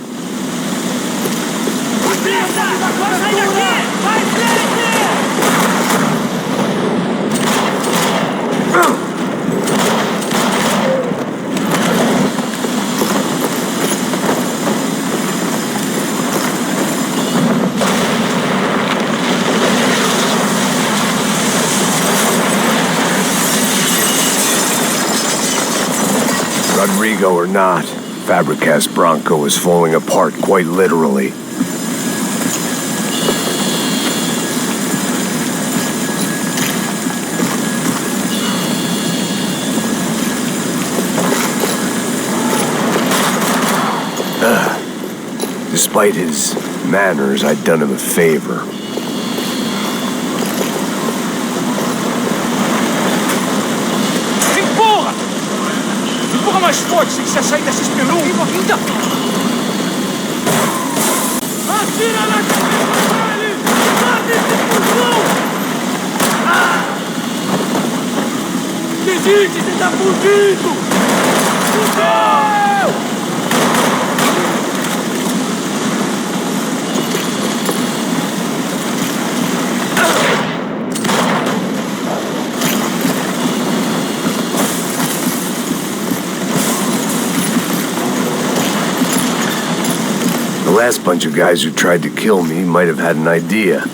Rodrigo or not, Fabricas Bronco was falling apart quite literally. Despite his manners, I'd done him a favor. Empurra! Empurra mais forte se quiser sair dessa espelunca. Atira na cabeça dele! Mata esse fuzão! Desiste, você tá fugido! Fudeu! The last bunch of guys who tried to kill me might have had an idea.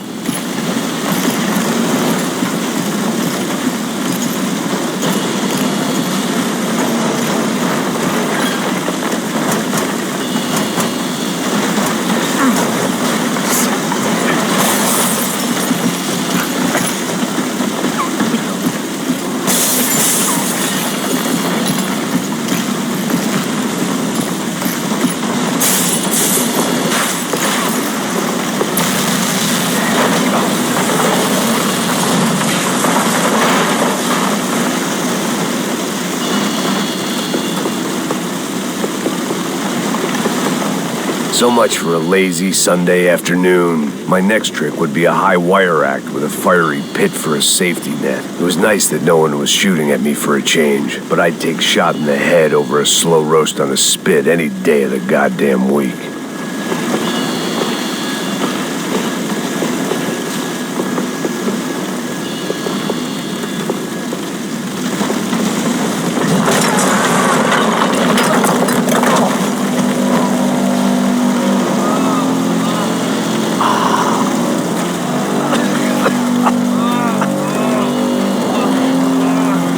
So much for a lazy Sunday afternoon. My next trick would be a high wire act with a fiery pit for a safety net. It was nice that no one was shooting at me for a change, but I'd take shot in the head over a slow roast on a spit any day of the goddamn week.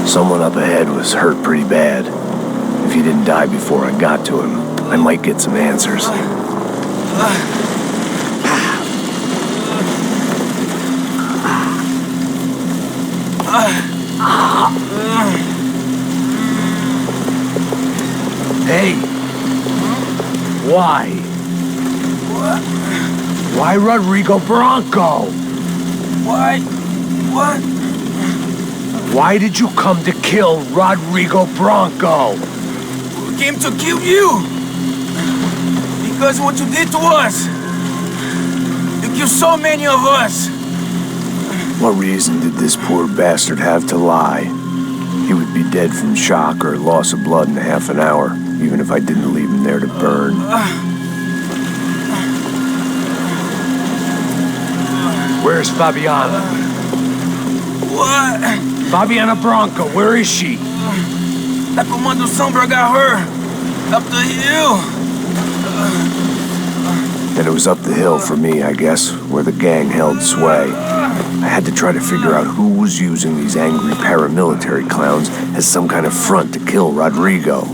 Someone up ahead was hurt pretty bad. If he didn't die before I got to him, I might get some answers. Hey! Why? Why Rodrigo Bronco? Why? What? Why did you come to kill Rodrigo Bronco? We came to kill you! Because what you did to us! You killed so many of us! What reason did this poor bastard have to lie? He would be dead from shock or loss of blood in half an hour, even if I didn't leave him there to burn. Where's Fabiana? What? Fabiana Bronco, where is she? That Comando Sombra got her. Up the hill. And it was up the hill for me, I guess, where the gang held sway. I had to try to figure out who was using these angry paramilitary clowns as some kind of front to kill Rodrigo.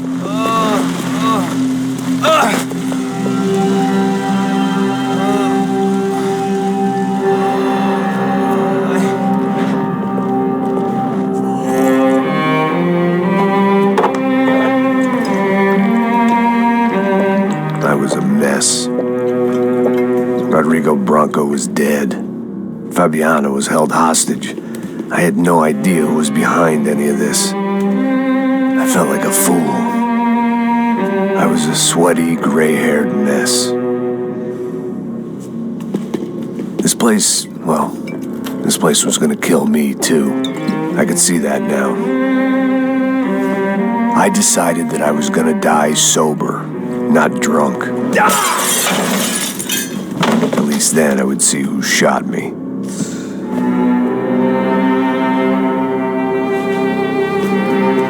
I was a mess. Rodrigo Bronco was dead. Fabiana was held hostage. I had no idea who was behind any of this. I felt like a fool. I was a sweaty, gray-haired mess. This place was gonna kill me, too. I could see that now. I decided that I was gonna die sober, not drunk. At least then I would see who shot me.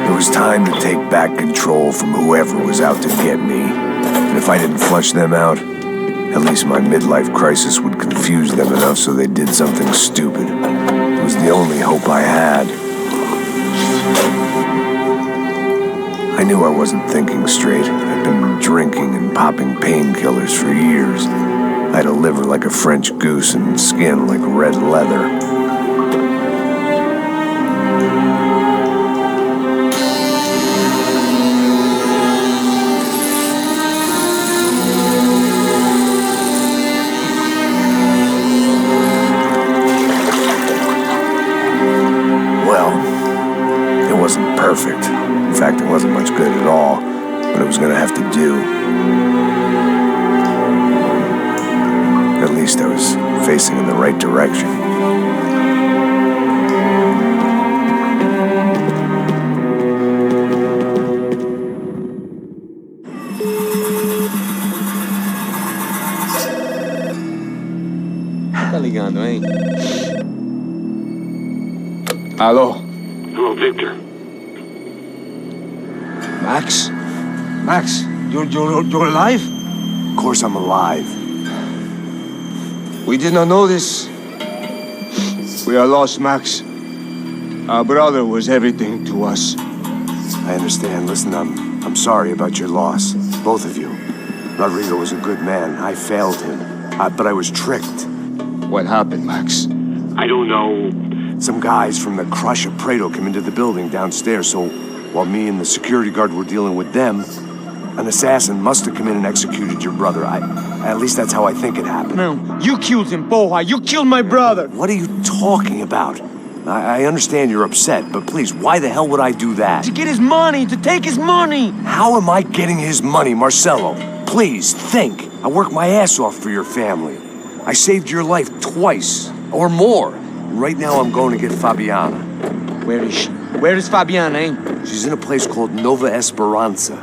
It was time to take back control from whoever was out to get me. And if I didn't flush them out, at least my midlife crisis would confuse them enough so they did something stupid. It was the only hope I had. I knew I wasn't thinking straight. I'd been drinking and popping painkillers for years. I had a liver like a French goose and skin like red leather. Well, it wasn't perfect. In fact, it wasn't much good at all, but it was gonna have to do. At least I was facing in the right direction. Tá ligando, hein? Alô? Hello, Victor. Max? Max, you're alive? Of course I'm alive. We did not know this. We are lost, Max. Our brother was everything to us. I understand. Listen, I'm sorry about your loss. Both of you. Rodrigo was a good man. I failed him. But I was tricked. What happened, Max? I don't know. Some guys from the Crush of Prado came into the building downstairs, so while me and the security guard were dealing with them, an assassin must have come in and executed your brother. At least that's how I think it happened. No, you killed him, Porra. You killed my brother. What are you talking about? I understand you're upset, but please, why the hell would I do that? To get his money, to take his money. How am I getting his money, Marcelo? Please, think. I worked my ass off for your family. I saved your life twice, or more. And right now I'm going to get Fabiana. Where is she? Where is Fabiana, eh? She's in a place called Nova Esperanza.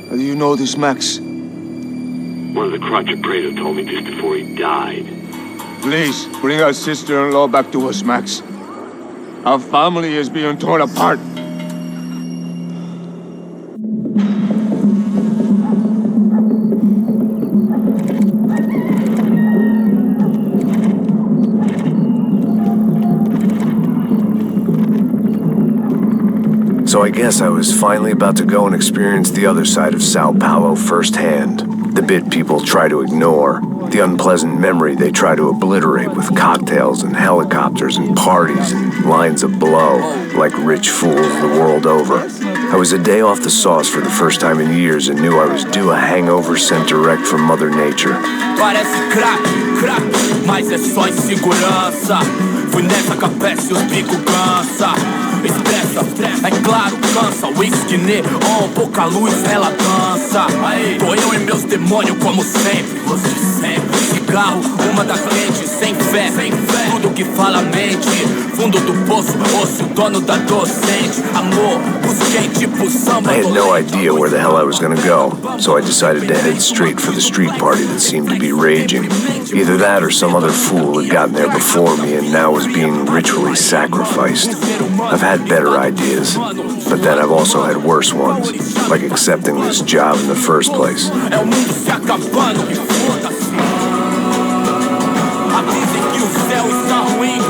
How do you know this, Max? One of the crotchet Prado told me just before he died. Please, bring our sister-in-law back to us, Max. Our family is being torn apart. So I guess I was finally about to go and experience the other side of Sao Paulo firsthand. The bit people try to ignore. The unpleasant memory they try to obliterate with cocktails and helicopters and parties and lines of blow, like rich fools the world over. I was a day off the sauce for the first time in years and knew I was due a hangover sent direct from Mother Nature. Parece crack, mas é só insegurança. Fui nessa capeste e os bico cansa. Estressa, é claro, cansa. Whisky neon, pouca luz, ela dança. Tô eu e meus demônios como sempre. Você sempre. Cigarro, uma da frente, sem fé. Tudo que fala mente. Fundo do poço, osso, dono da docente. Amor, busquei tipo samba. I had no idea where the hell I was gonna go, so I decided to head straight for the street party that seemed to be raging. Either that or some other fool had gotten there before me and now was being ritually sacrificed. I've had better ideas, but then I've also had worse ones, like accepting this job in the first place. É o mundo se acabando e foda-se. Avisem que o céu está ruindo.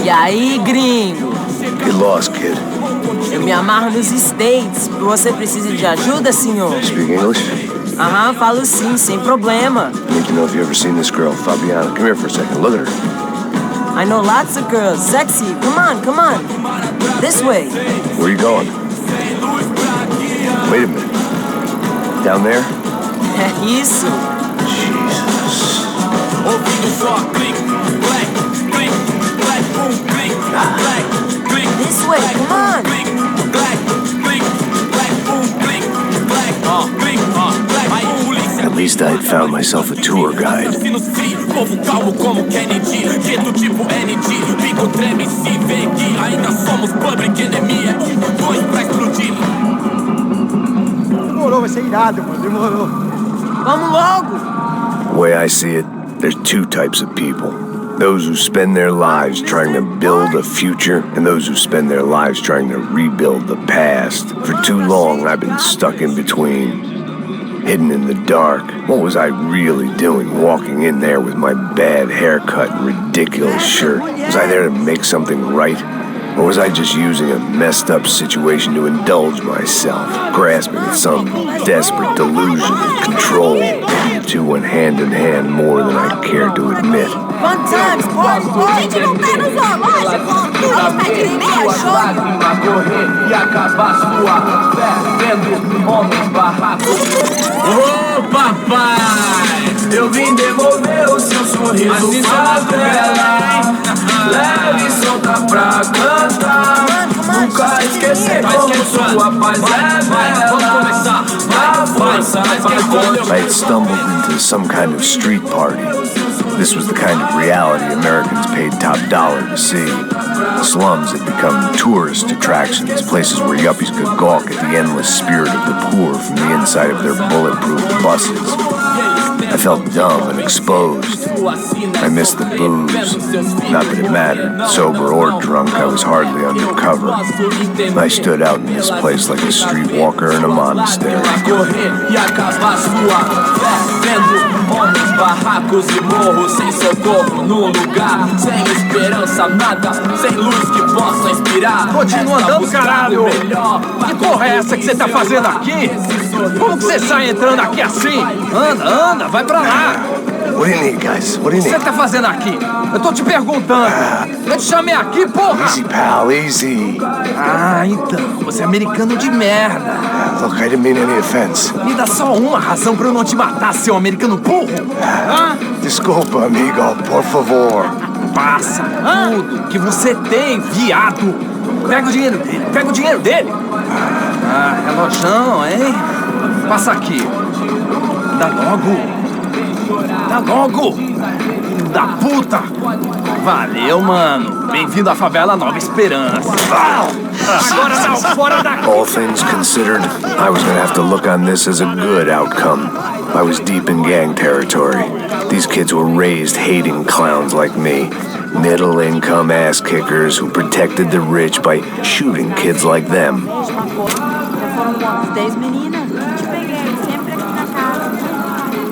E aí, gringo? Get lost, kid. Eu me amarro nos States. Você precisa de ajuda, senhor? Speak English? Aham, falo sim, sem problema. I need to know if you've ever seen this girl, Fabiana. Come here for a second. Look at her. I know lots of girls. Sexy. Come on, come on. This way. Where are you going? Wait a minute. Down there? É isso. Jesus. Ouvindo só clique, black, click, black, boom, click, black, click. This way, come on. Click, black, click, black, boom, click, black, click, black. At least I had found myself a tour guide. Povo calmo como Kennedy, quieto tipo ND. Pico treme se vê que ainda somos public enemy. É 2 pra explodir. Demorou, vai ser irado, mano. Demorou. Vamos logo! The way I see it, there's two types of people. Those who spend their lives trying to build a future, and those who spend their lives trying to rebuild the past. For too long, I've been stuck in between. Hidden in the dark. What was I really doing walking in there with my bad haircut and ridiculous shirt? Was I there to make something right? Or was I just using a messed up situation to indulge myself, grasping at some desperate delusion of control? Maybe the two went hand in hand more than I cared to admit. Fun times, boys! Gente, não tá no zoológico! Vamos pra direita, show! E acabar sua fé vendo homens barracos. Ô papai, eu vim devolver o seu sorriso favela. Leve e solta pra cantar. Nunca esquecer como sua paz é bela. Vamos começar, I had stumbled into some kind of street party. This was the kind of reality Americans paid top dollar to see. The slums had become tourist attractions, places where yuppies could gawk at the endless spirit of the poor from the inside of their bulletproof buses. I felt dumb and exposed. I missed the booze. Not that it mattered. Sober or drunk, I was hardly undercover. I stood out in this place like a streetwalker in a monastery. Homens, barracos e morros, sem socorro no lugar, sem esperança, nada, sem luz que possa inspirar. Continua andando, caralho! Que porra é essa que você tá fazendo aqui? Como que você sai entrando aqui assim? Anda, vai pra lá! What do you need, guys? What do you O que need? você tá fazendo aqui? Eu tô te perguntando. Eu te chamei aqui, porra! Easy, pal, easy. Ah, então, você é americano de merda. Look, I didn't mean any offense. Me dá só uma razão pra eu não te matar, seu americano burro. Desculpa, amigo, por favor. Passa tudo que você tem, viado. Pega o dinheiro dele, pega o dinheiro dele. Ah, relojão, hein? passa aqui. Dá logo! Dá logo! Filho da puta! Valeu, mano. Bem-vindo à favela Nova Esperança. Agora não, fora daqui! All things considered, I was gonna have to look on this as a good outcome. I was deep in gang territory. These kids were raised hating clowns like me. Middle-income ass-kickers who protected the rich by shooting kids like them.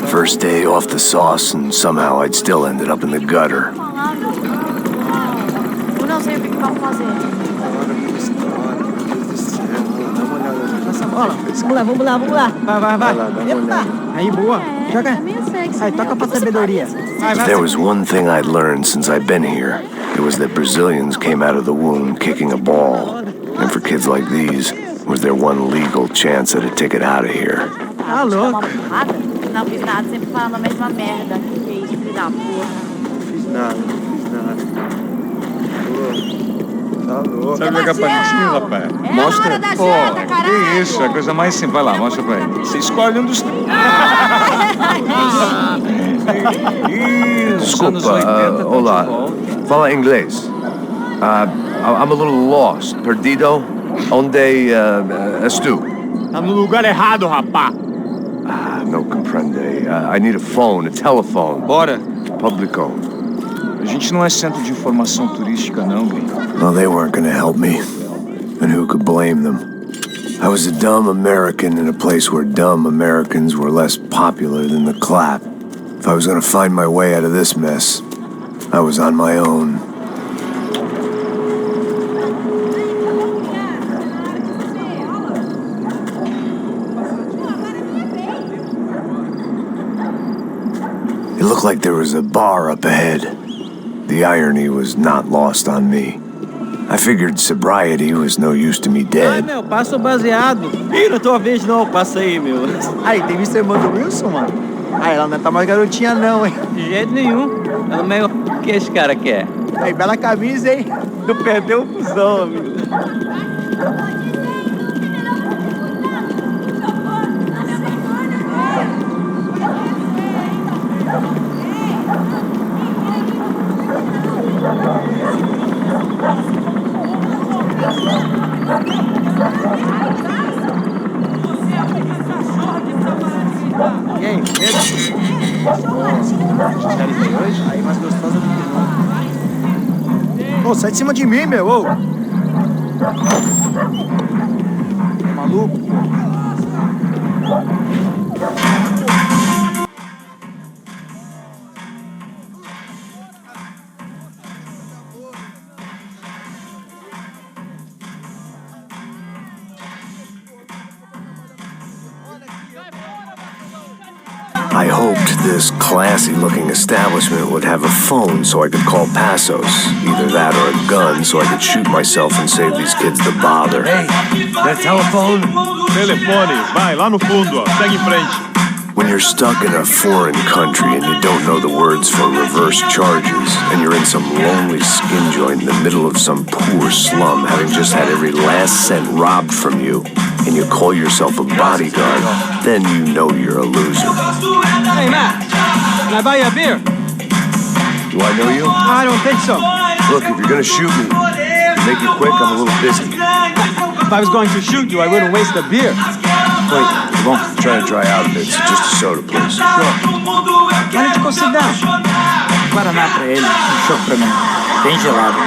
First day off the sauce, and somehow I'd still ended up in the gutter. Vamos lá. Vai. Eita. Aí, boa. Joga. Aí, toca pra sabedoria. If there was one thing I'd learned since I'd been here, it was that Brazilians came out of the womb kicking a ball. And for kids like these, was their one legal chance at a ticket out of here. Tá louco. Não fiz nada, sempre falando a mesma merda. Que isso, filho da porra. Não fiz nada. Tá louco. Sabe jogar palitinho, rapaz? Mostra. Pô, que isso, é a coisa mais simples. Vai lá, mostra pra ele. Você escolhe um dos três. Desculpa, olá. Fala inglês. I'm a little lost. Perdido? Onde estou? Tá no lugar errado, rapá. Não compreende. I need a phone, a telephone. Bora. Publico. A gente não é centro de informação turística, não, Gui. Well, they weren't gonna help me. And who could blame them? I was a dumb American in a place where dumb Americans were less popular than the clap. If I was gonna find my way out of this mess, I was on my own. It looked like there was a bar up ahead. The irony was not lost on me. I figured sobriety was no use to me dead. Meu, passa o baseado. Ih, não é tua vez não, passa aí, meu. Aí, tem visto a irmã do Wilson, mano? Aí, ela não tá mais garotinha não, hein? De jeito nenhum. Ela meio... O que esse cara quer? Aí, bela camisa, hein? Não perdeu o cuzão, amigo. E aí, Pedro? Hoje? Aí, mais gostosa do que não. Ô, sai de cima de mim, meu, ô! Maluco? I hoped this classy-looking establishment would have a phone so I could call Passos. Either that or a gun so I could shoot myself and save these kids the bother. Hey, that telephone? Telefone, vai, lá no fundo, ó. Segue em frente. When you're stuck in a foreign country and you don't know the words for reverse charges, and you're in some lonely skin joint in the middle of some poor slum, having just had every last cent robbed from you, and you call yourself a bodyguard, then you know you're a loser. Hey, Matt. Can I buy you a beer? Do I know you? I don't think so. Look, if you're gonna shoot me, to make it quick, I'm a little busy. If I was going to shoot you, I wouldn't waste a beer. Wait, you won't try to dry out a bit, so just a soda, please. Sure. Why don't you go sit down? Guaraná pra ele, chopp pra mim. Bem gelado.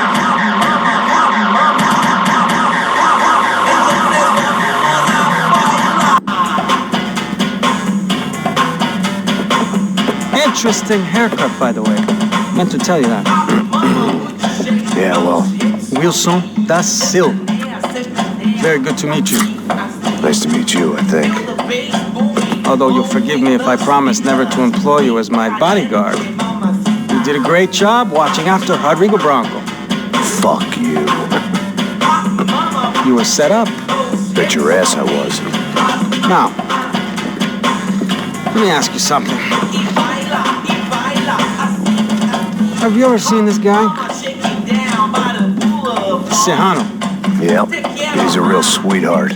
Interesting haircut, by the way. Meant to tell you that. Yeah, well, Wilson da Silva. Very good to meet you. nice to meet you, I think. Although you'll forgive me if I promise never to employ you as my bodyguard. You did a great job watching after Rodrigo Bronco. Fuck you. You were set up. Bet your ass I was. Now, let me ask you something. Have you ever seen this guy? Serrano. Yep, he's a real sweetheart.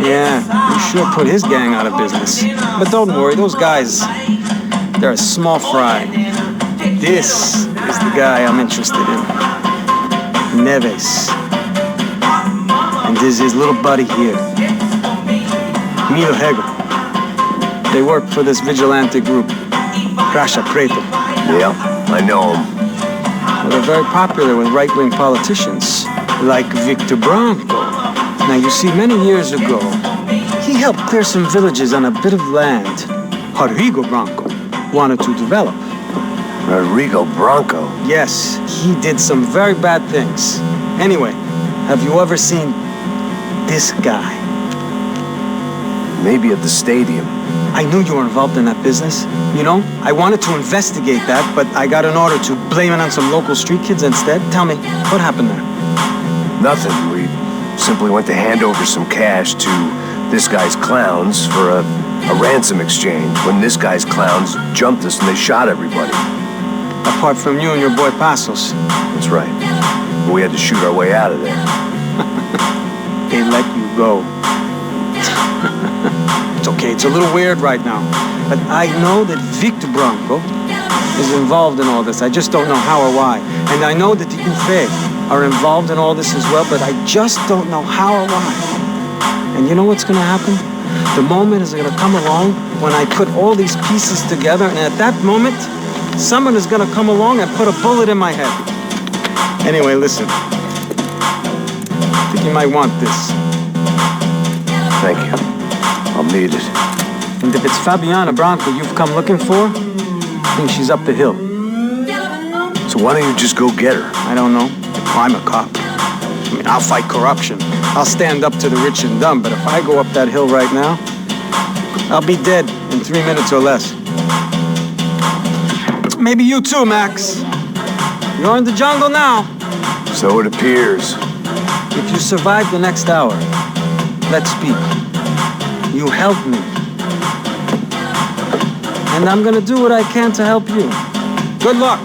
Yeah, he sure put his gang out of business. But don't worry, those guys, they're a small fry. This is the guy I'm interested in. Neves. And this is his little buddy here. Milo Hegel. They work for this vigilante group, Crasha Preto. Yeah, I know him. Well, they're very popular with right-wing politicians, like Victor Branco. Now, you see, many years ago, he helped clear some villages on a bit of land Rodrigo Branco wanted to develop. Rodrigo Branco? Yes, he did some very bad things. Anyway, have you ever seen this guy? Maybe at the stadium. I knew you were involved in that business. You know, I wanted to investigate that, but I got an order to blame it on some local street kids instead. Tell me, what happened there? Nothing. We simply went to hand over some cash to this guy's clowns for a ransom exchange when this guy's clowns jumped us and they shot everybody. Apart from you and your boy Passos. That's right. We had to shoot our way out of there. They let you go. It's okay, it's a little weird right now. But I know that Victor Branco is involved in all this. I just don't know how or why. And I know that the UFE are involved in all this as well, but I just don't know how or why. And you know what's gonna happen? The moment is gonna come along when I put all these pieces together, and at that moment, someone is gonna come along and put a bullet in my head. Anyway, listen. I think you might want this. Thank you. I'll need it. And if it's Fabiana Branco you've come looking for, I think she's up the hill. So why don't you just go get her? I don't know. I'm a cop. I mean, I'll fight corruption. I'll stand up to the rich and dumb, but if I go up that hill right now, I'll be dead in 3 minutes or less. Maybe you too, Max. You're in the jungle now. So it appears. If you survive the next hour, let's speak. You help me. And I'm gonna do what I can to help you. Good luck.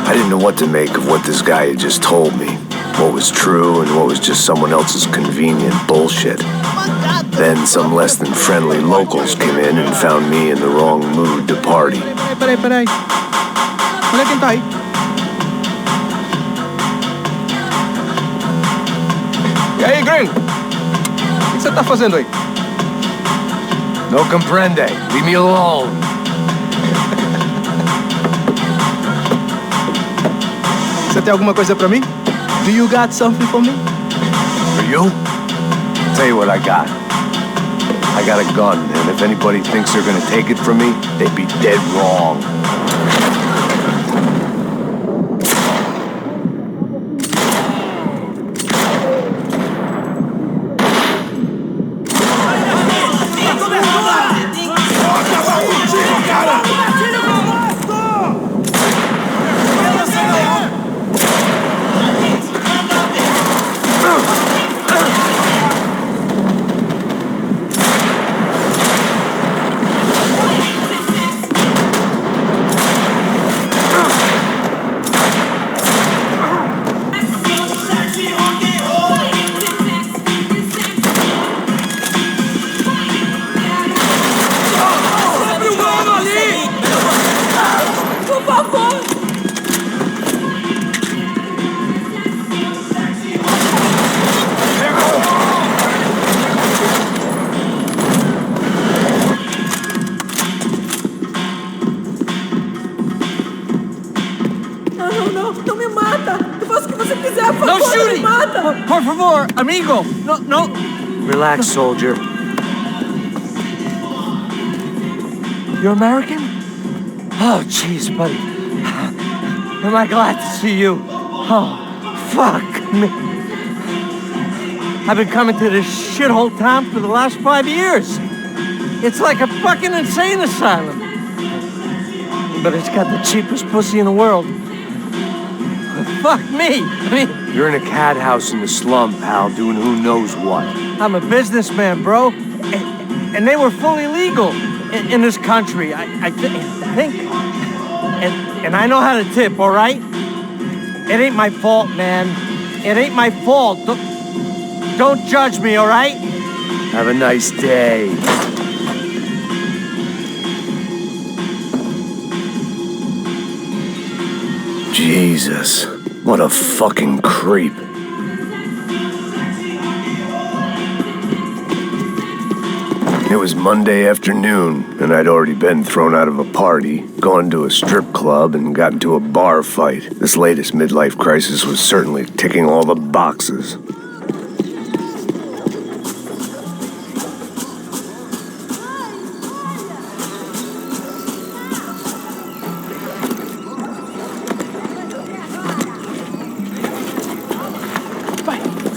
I didn't know what to make of what this guy had just told me. What was true and what was just someone else's convenient bullshit. Then some less than friendly locals came in and found me in the wrong mood to party. Peraí. Olha quem tá aí. E aí, gringo? O que você tá fazendo aí? No comprende. Leave me alone. Você tem alguma coisa pra mim? Do you got something for me? For you? Tell you what I got. I got a gun, and if anybody thinks they're gonna take it from me, they'd be dead wrong. Por favor, amigo. No. Relax, soldier. You're American? Oh, jeez, buddy. Am I glad to see you? Oh, fuck me. I've been coming to this shithole town for the last 5 years. It's like a fucking insane asylum. But it's got the cheapest pussy in the world. Fuck me. I mean, you're in a cat house in the slum, pal, doing who knows what. I'm a businessman, bro. And they were fully legal in this country, I think. And I know how to tip, all right? It ain't my fault, man. It ain't my fault. Don't judge me, all right? Have a nice day. Jesus, what a fucking creep. It was Monday afternoon, and I'd already been thrown out of a party, gone to a strip club, and got into a bar fight. This latest midlife crisis was certainly ticking all the boxes.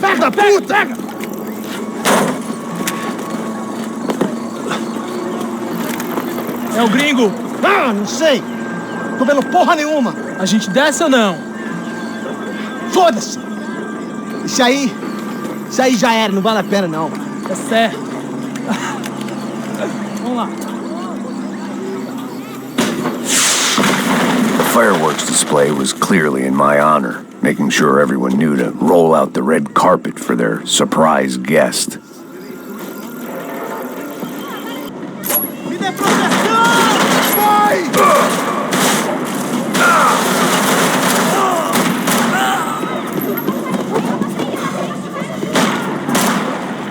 Pega, puta! É o gringo! Ah, não sei! Tô vendo porra nenhuma! A gente desce ou não? Foda-se! Isso aí já era, não vale a pena não. É certo. Vamos lá. The fireworks display was clearly in my honor, making sure everyone knew to roll out the red carpet for their surprise guest. Me dê proteção! Vai!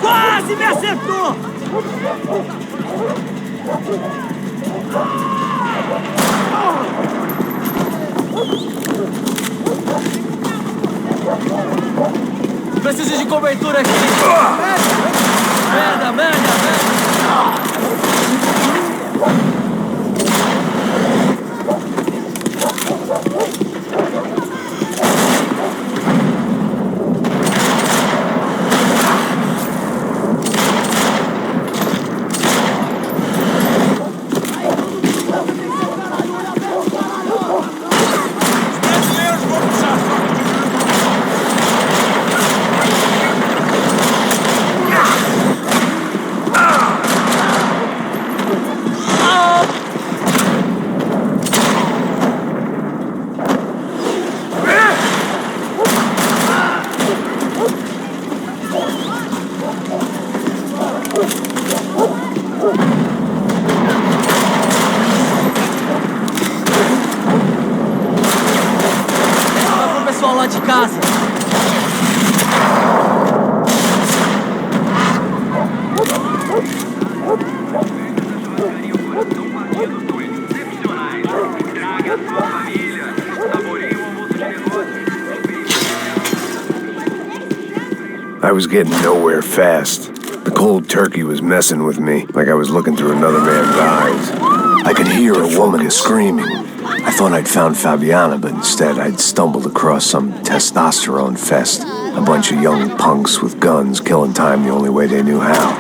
Quase me acertou! Preciso de cobertura aqui. Merda, merda, merda. Lá de casa. I was getting nowhere fast. The cold turkey was messing with me, like I was looking through another man's eyes. I could hear a woman screaming. I thought I'd found Fabiana, but instead I'd stumbled across some testosterone fest. A bunch of young punks with guns killing time the only way they knew how.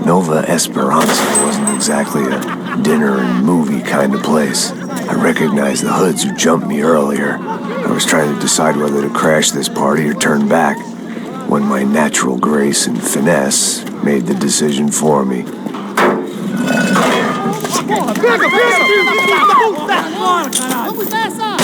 Nova Esperanza wasn't exactly a dinner and movie kind of place. I recognized the hoods who jumped me earlier. I was trying to decide whether to crash this party or turn back, when my natural grace and finesse made the decision for me. Porra, pega, puta! Vamos nessa!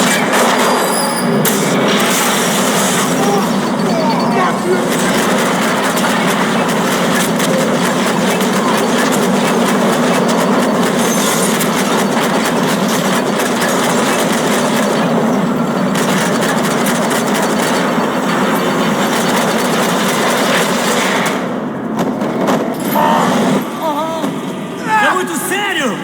É muito sério!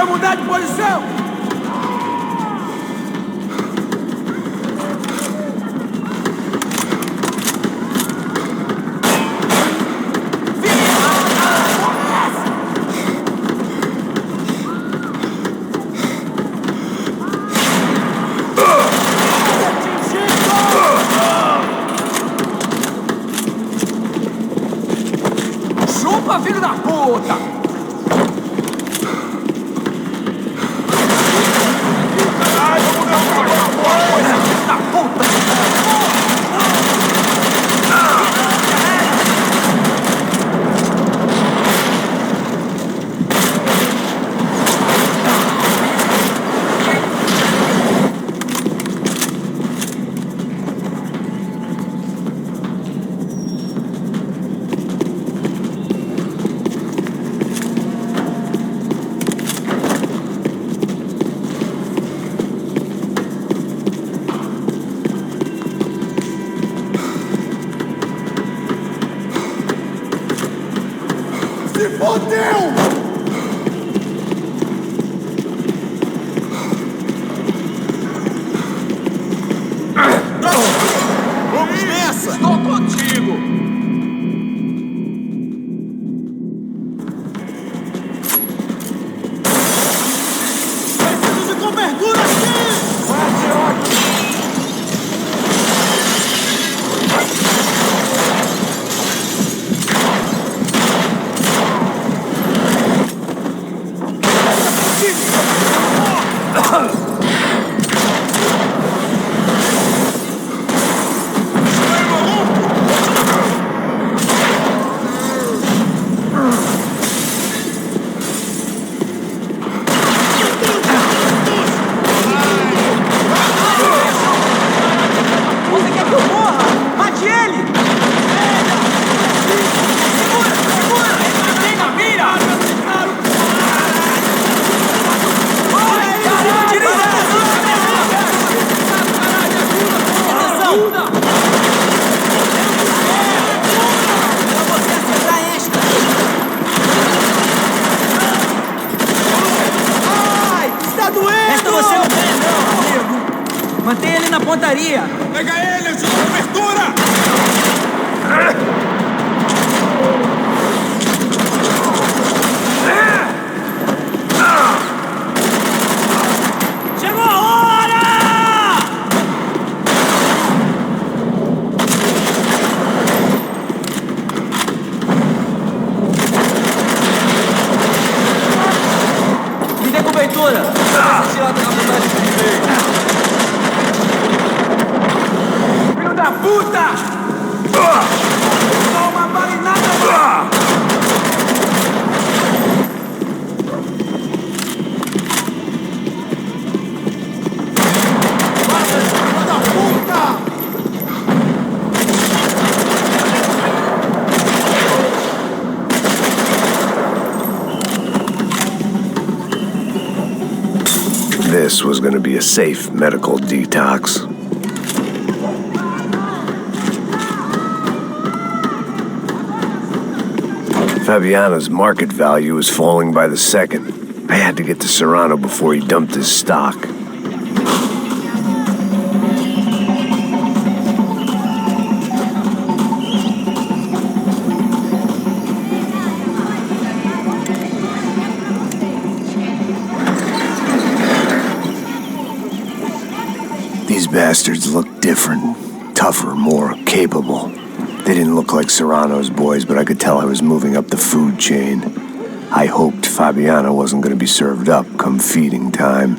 vai mudar de posição! Chupa, filho da puta! Se fodeu! Vamos nessa! Estou contigo! Preciso de cobertura aqui! Você quer que eu morra? Mate ele! Segura! Segura! Tem na mira! Ai, caralho! Tira atenção! Pra você acertar esta! Ai, está doendo! Esta você não tem, não, amigo! Mantenha ele na pontaria! Pega ele, eu te dou cobertura! Chegou a hora! Me dê cobertura! Filho da puta! Toma balinada! Filho da puta! This was going to be a safe medical detox. Fabiana's market value was falling by the second. I had to get to Serrano before he dumped his stock. These bastards look different, tougher, more capable. They didn't look like Serrano's boys, but I could tell I was moving up the food chain. I hoped Fabiana wasn't going to be served up come feeding time.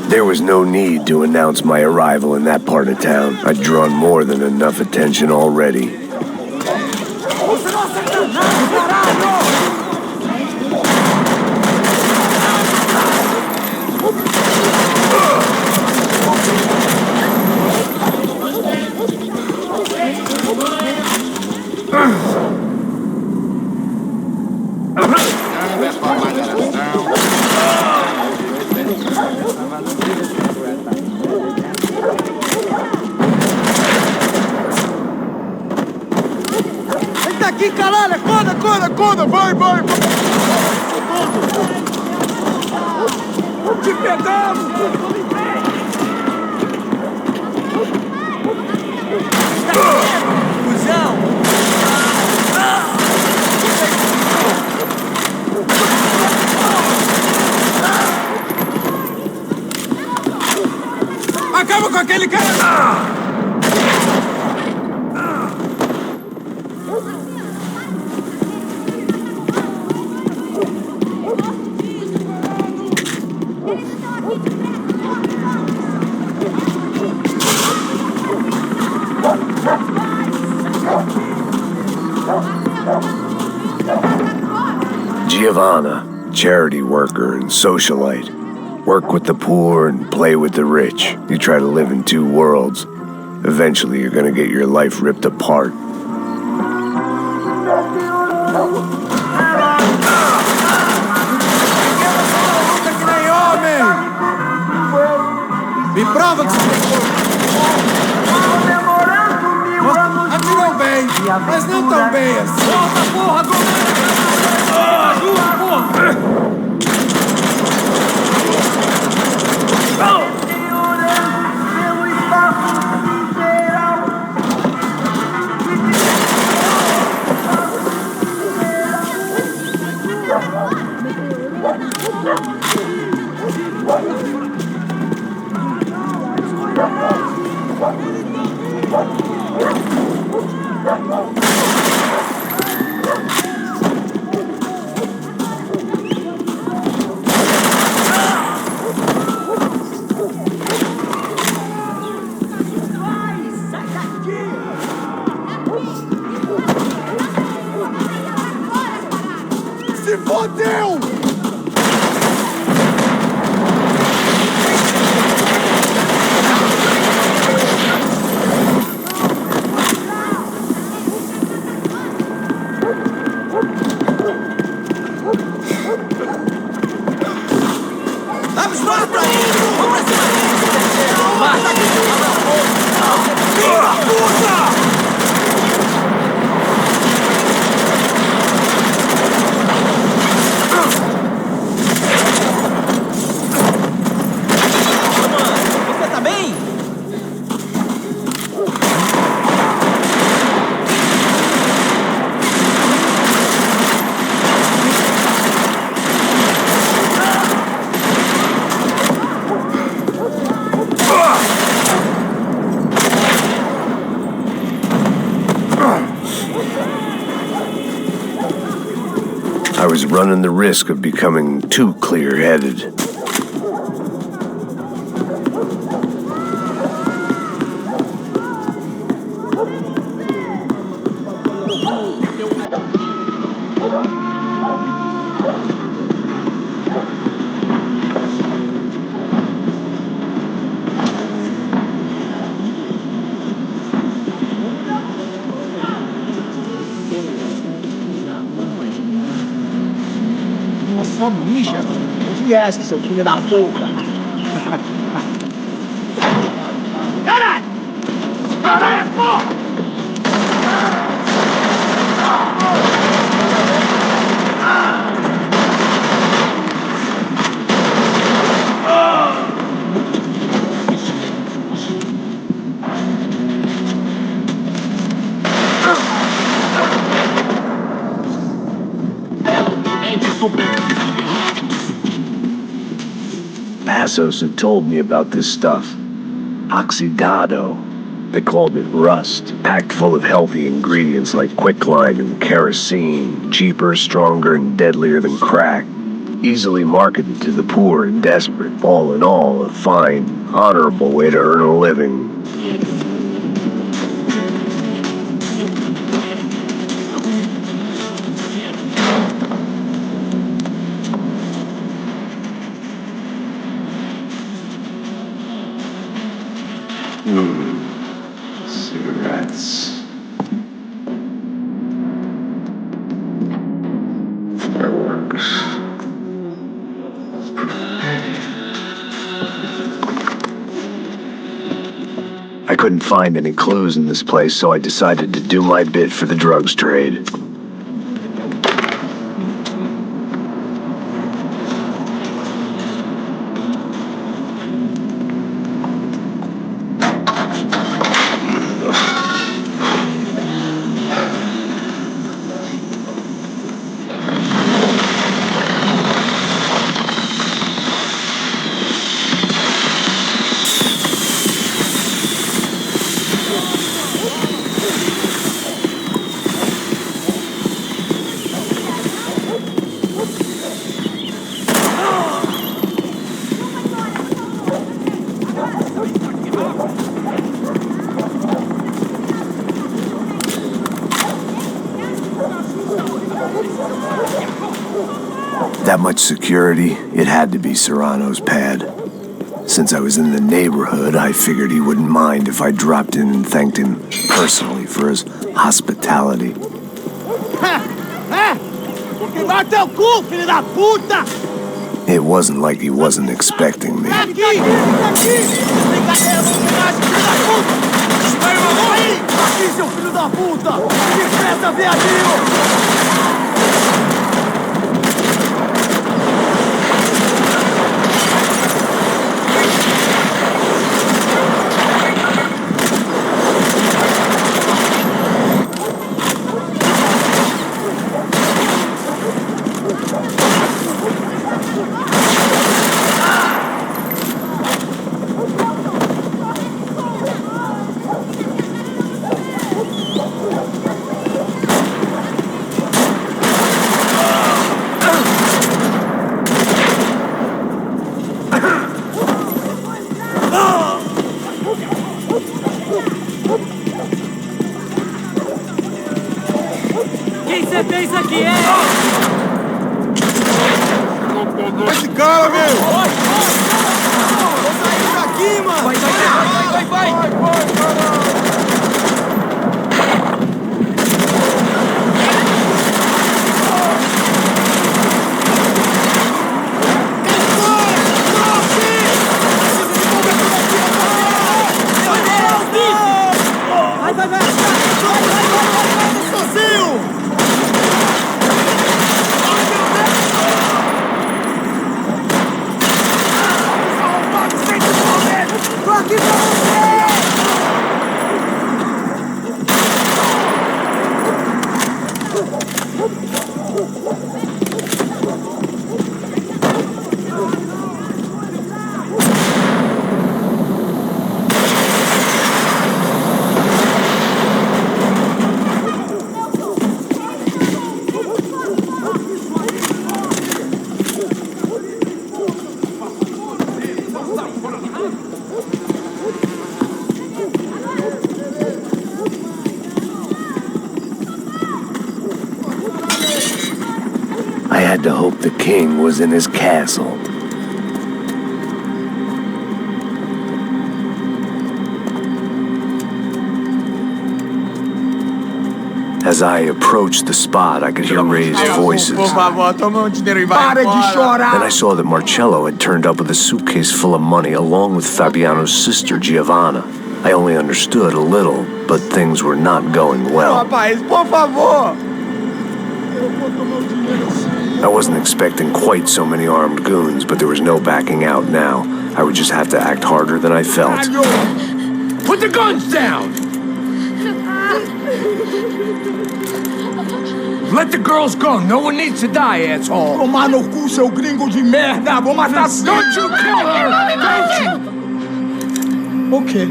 There was no need to announce my arrival in that part of town. I'd drawn more than enough attention already. aqui, caralho! Acorda! Vai! Te pegamos! Cusão! Acaba com aquele cara! Giovanna, charity worker and socialite. Work with the poor and play with the rich. You try to live in two worlds. Eventually, you're gonna get your life ripped apart. Me prova que você atirou bem, mas não tão bem assim. Volta, porra, ajuda, porra! Se fodeu! Abre os braços pra mim! Vamos pra cima dele! Mata aqui! Filho da puta! Você tá bem? I was running the risk of becoming too clear-headed. Nossa, bicha! Viesse, seu filho da puta! Caralho! Caralho, porra! Passos had told me about this stuff. Oxidado. They called it rust. Packed full of healthy ingredients like quicklime and kerosene. Cheaper, stronger, and deadlier than crack. Easily marketed to the poor and desperate. All in all, a fine, honorable way to earn a living. Cigarettes. Fireworks. I couldn't find any clues in this place, so I decided to do my bit for the drugs trade. That much security, it had to be Serrano's pad. Since I was in the neighborhood, I figured he wouldn't mind if I dropped in and thanked him personally for his hospitality. Vai teu cu, filho da puta! It wasn't like he wasn't expecting me. Aqui! Brincadeira, vamos pegar esse filho da puta! Espera uma mão aí! Aqui, seu filho da puta! Me presta, viadinho! Quem você pensa que é? Esse cara, meu! Vou sair daqui, mano! Vai! I had to hope the king was in his castle. As I approached the spot, I could hear raised voices. Por favor, toma dinheiro e vai embora. Para de chorar! Then I saw that Marcello had turned up with a suitcase full of money along with Fabiano's sister, Giovanna. I only understood a little, but things were not going well. Rapaz, por favor! I wasn't expecting quite so many armed goons, but there was no backing out now. I would just have to act harder than I felt. Put the guns down! Let the girls go. No one needs to die, asshole. Tomar no cu, seu gringo de merda! Vou matar tudo! Don't you kill her! Don't you? Ok.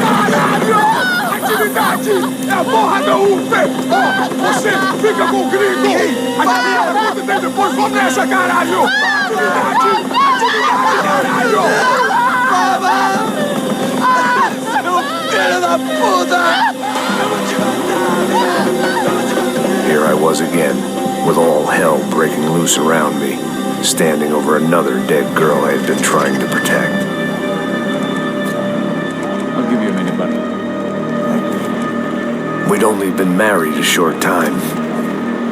Caralho! Atividade! É a porra da UF! Você fica com o gringo! Atividade tudo tem depois! Vamos nessa, caralho! Atividade! Atividade, caralho! Filho da puta! Here I was again, with all hell breaking loose around me, standing over another dead girl I had been trying to protect. I'll give you a minute, buddy. We'd only been married a short time.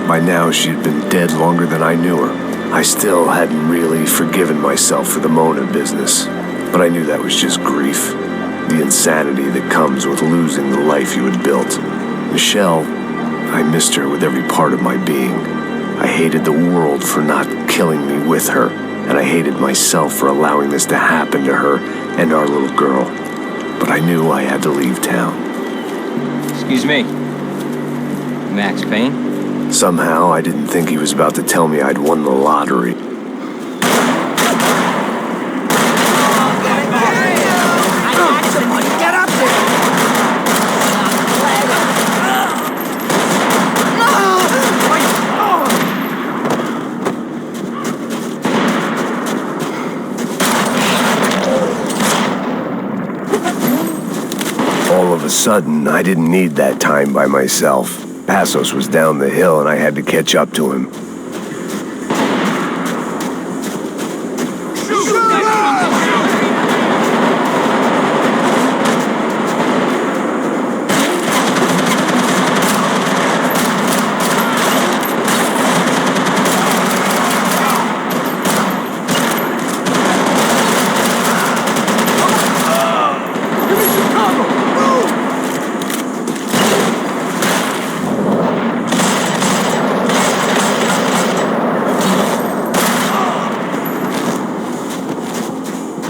By now, she'd been dead longer than I knew her. I still hadn't really forgiven myself for the Mona business, but I knew that was just grief. The insanity that comes with losing the life you had built. Michelle, I missed her with every part of my being. I hated the world for not killing me with her, and I hated myself for allowing this to happen to her and our little girl. But I knew I had to leave town. Excuse me. Max Payne? Somehow, I didn't think he was about to tell me I'd won the lottery. sudden, I didn't need that time by myself. Passos was down the hill and I had to catch up to him.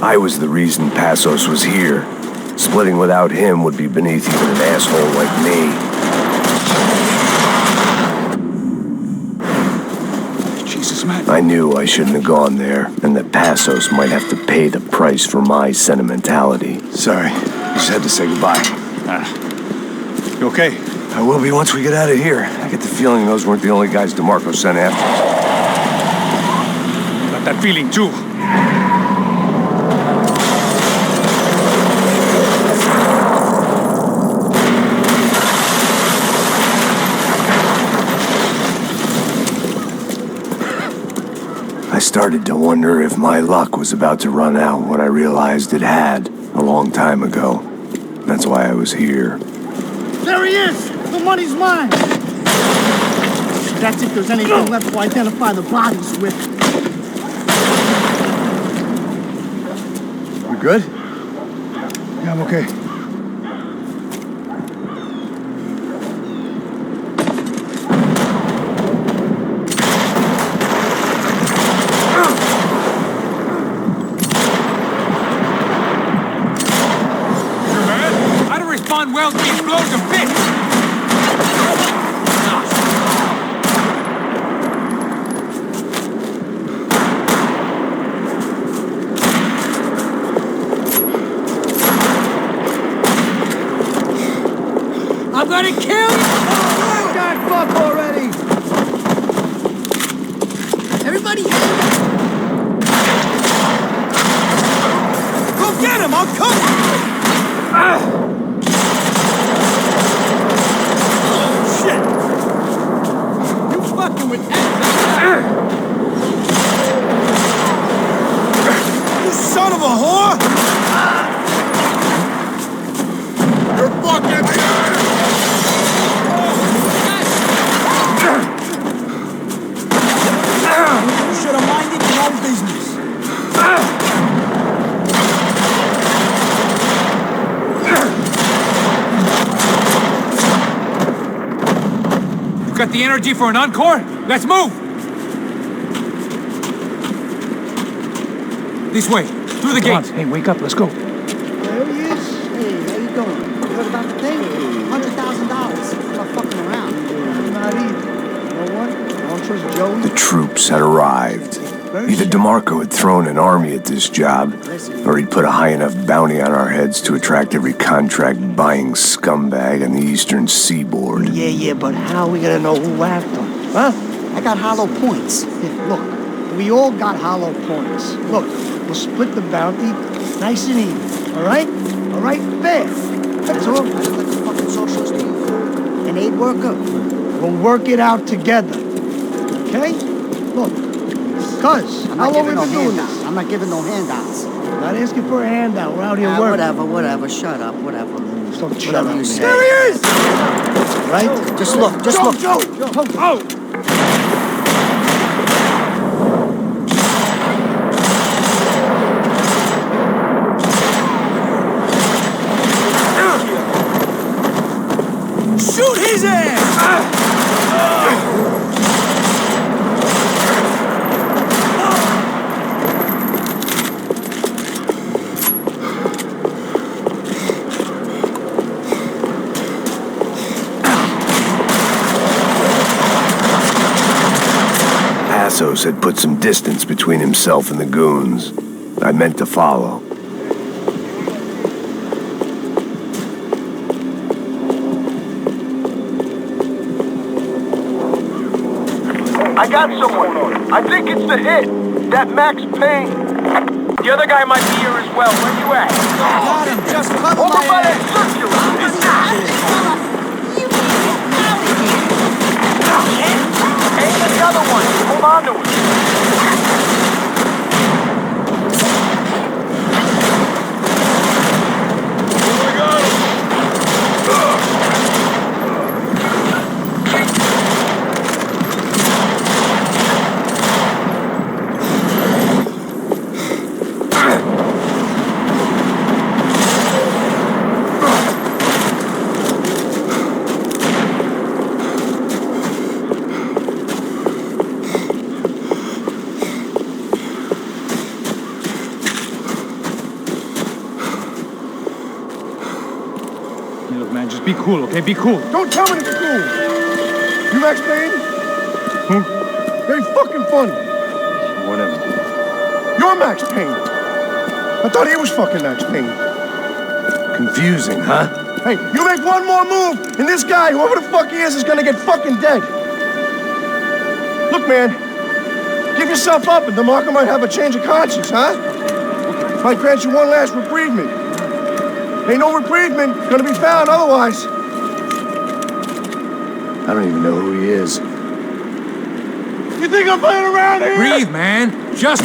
I was the reason Passos was here. Splitting without him would be beneath even an asshole like me. Jesus, man. I knew I shouldn't have gone there, and that Passos might have to pay the price for my sentimentality. Sorry, just had to say goodbye. You okay? I will be once we get out of here. I get the feeling those weren't the only guys DeMarco sent after us. Got that feeling too. I started to wonder if my luck was about to run out when I realized it had a long time ago. That's why I was here. There he is! The money's mine! That's if there's anything left to identify the bodies with. You good? Yeah, I'm okay. Well, these blows a bit. I'm gonna kill you! Oh, God, fuck already! Everybody, go get him! I'll cover you! with you son of a whore! You're fucking You should have minded your own business. You got the energy for an encore? Let's move! This way, through the gate. Hey, wake up, let's go. There he is. Hey, how you doing? You heard about the thing? $100,000. Not fucking around. Not either. You know what? I don't trust Joey. The troops had arrived. Either DeMarco had thrown an army at this job, or he'd put a high enough bounty on our heads to attract every contract-buying scumbag on the eastern seaboard. Yeah, but how are we gonna know who whacked them? Huh? I got hollow points. Yeah, look, we all got hollow points. Look, we'll split the bounty nice and even, all right? All right, fair. That's all. I just like the fucking socialist team. And aid worker. We'll work it out together, okay? Look. Cuz, how long have we been doing this? I'm not giving no handouts. Not asking for a handout. We're out here working. Whatever. Shut up. Whatever. Shut up. You say. There he is! Right? Just look. Joe. Oh! Shoot his ass! Passos had put some distance between himself and the goons. I meant to follow. I got someone. I think it's the hit. That Max Payne. The other guy might be here as well. Where you at? Got him. Just cover Over my by ass. that circular. the other one. Hold on to it. Look, man, just be cool, okay? Be cool. Don't tell me to be cool. You Max Payne? Who? Very fucking funny. Whatever. You're Max Payne. I thought he was fucking Max Payne. Confusing, huh? Hey, you make one more move, and this guy, whoever the fuck he is gonna get fucking dead. Look, man, give yourself up, and the marker might have a change of conscience, huh? Might grant you one last reprievement. Ain't no reprievement gonna be found otherwise. I don't even know who he is. You think I'm playing around here? Breathe, man. Just...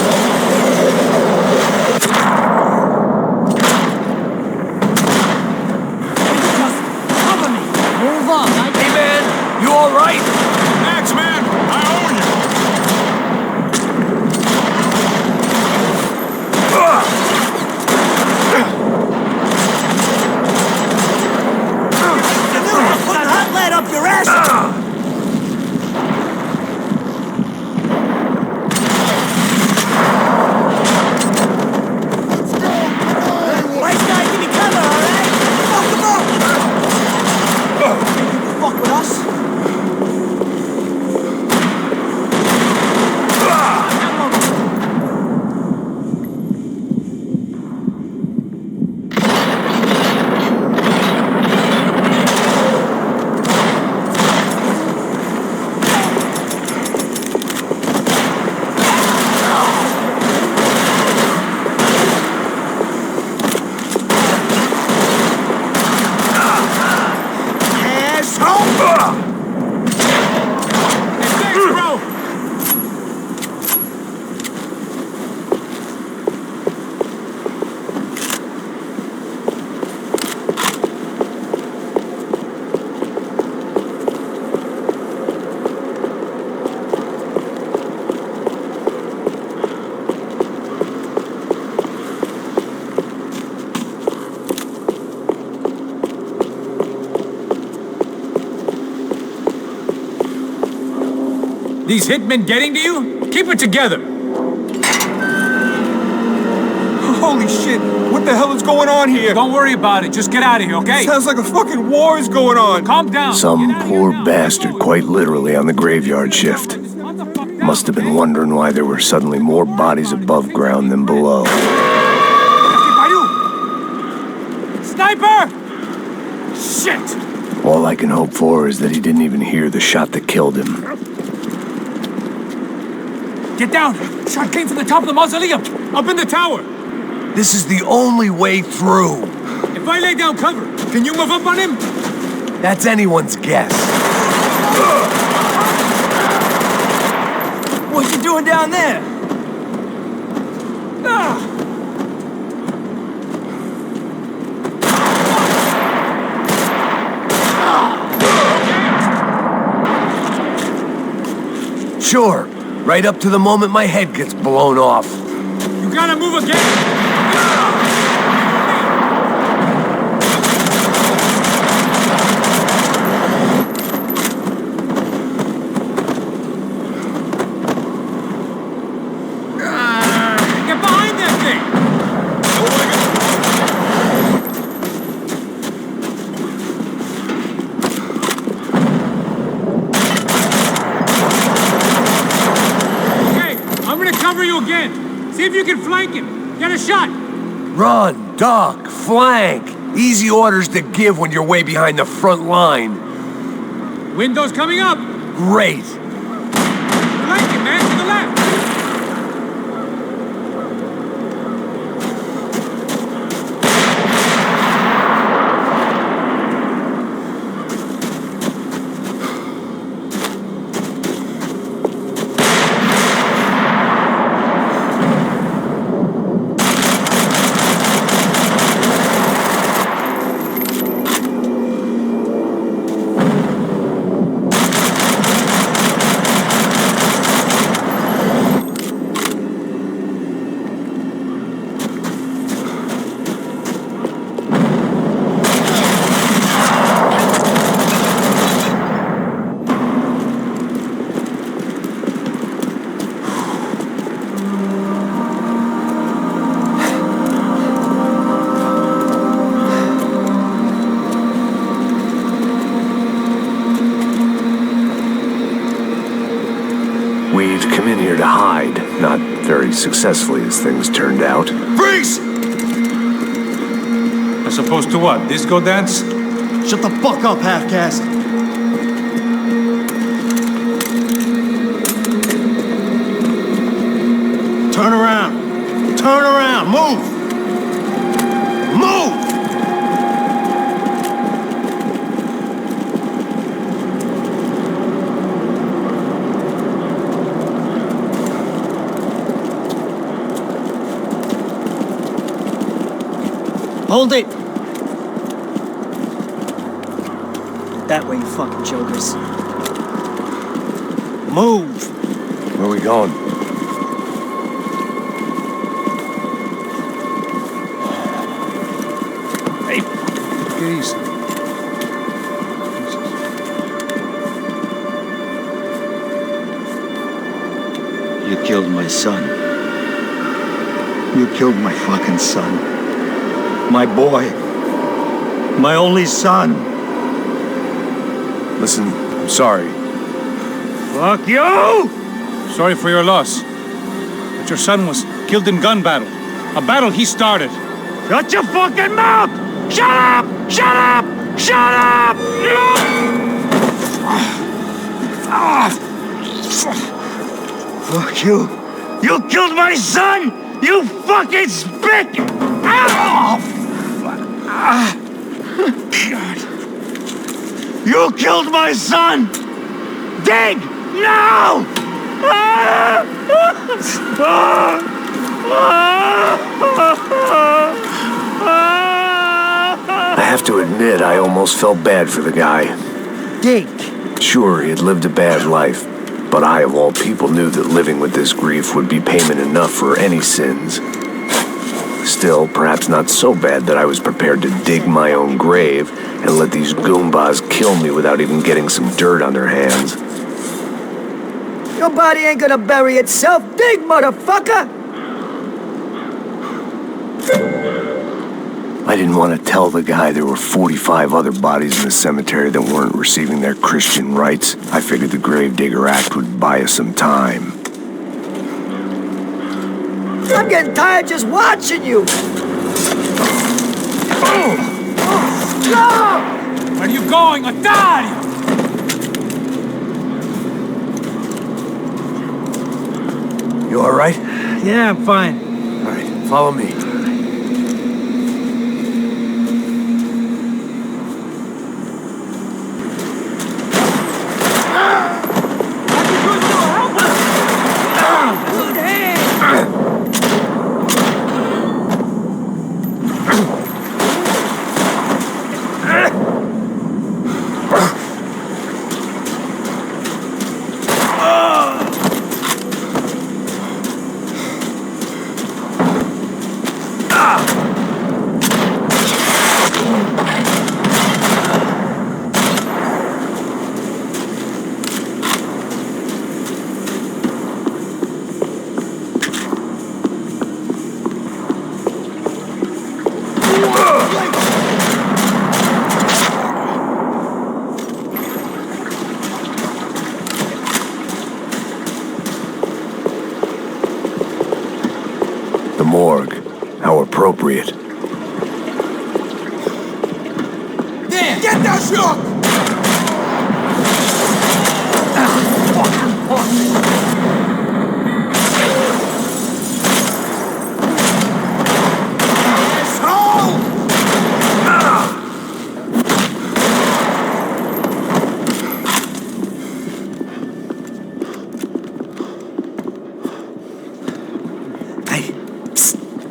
Cover me. Move on. Hey, man. You all right? Max, man, I owe you. Put a hot lead up your ass. White guy, give me cover, all right? Come on. You fuck with us? These hitmen getting to you? Keep it together. Holy shit! What the hell is going on here? Don't worry about it. Just get out of here, okay? Sounds like a fucking war is going on. Calm down. Some poor bastard quite literally on the graveyard shift. Must have been wondering why there were suddenly more bodies above ground than below. Sniper! Shit! All I can hope for is that he didn't even hear the shot that killed him. Get down! Shot came from the top of the mausoleum! Up in the tower! This is the only way through. If I lay down cover, can you move up on him? That's anyone's guess. What you doing down there? Sure, right up to the moment my head gets blown off. You gotta move again! Get behind that thing! I'm gonna cover you again. See if you can flank him. Get a shot. Run, duck, flank. Easy orders to give when you're way behind the front line. Window's coming up. Great. Flank him, man, to the left. Not very successfully as things turned out. Freeze! As opposed to what? Disco dance? Shut the fuck up, half-caste. Turn around. Turn around. Move. Move! Hold it! That way, you fucking jokers. Move! Where are we going? Hey, get easy. You killed my son. You killed my fucking son. My boy. My only son. Listen, I'm sorry. Fuck you! Sorry for your loss. But your son was killed in gun battle. A battle he started. Shut your fucking mouth! Shut up! Shut up! Shut up! Fuck you. You killed my son! You fucking spick! God. You killed my son! Dig! Now! I have to admit, I almost felt bad for the guy. Dig! Sure, he had lived a bad life, but I, of all people, knew that living with this grief would be payment enough for any sins. Still, perhaps not so bad that I was prepared to dig my own grave and let these goombas kill me without even getting some dirt on their hands. Your body ain't gonna bury itself. Dig, motherfucker! I didn't want to tell the guy there were 45 other bodies in the cemetery that weren't receiving their Christian rites. I figured the Gravedigger Act would buy us some time. I'm getting tired just watching you! No! Where are you going? Otario! You all right? Yeah, I'm fine. All right, follow me. The morgue. How appropriate. There! Get that shot!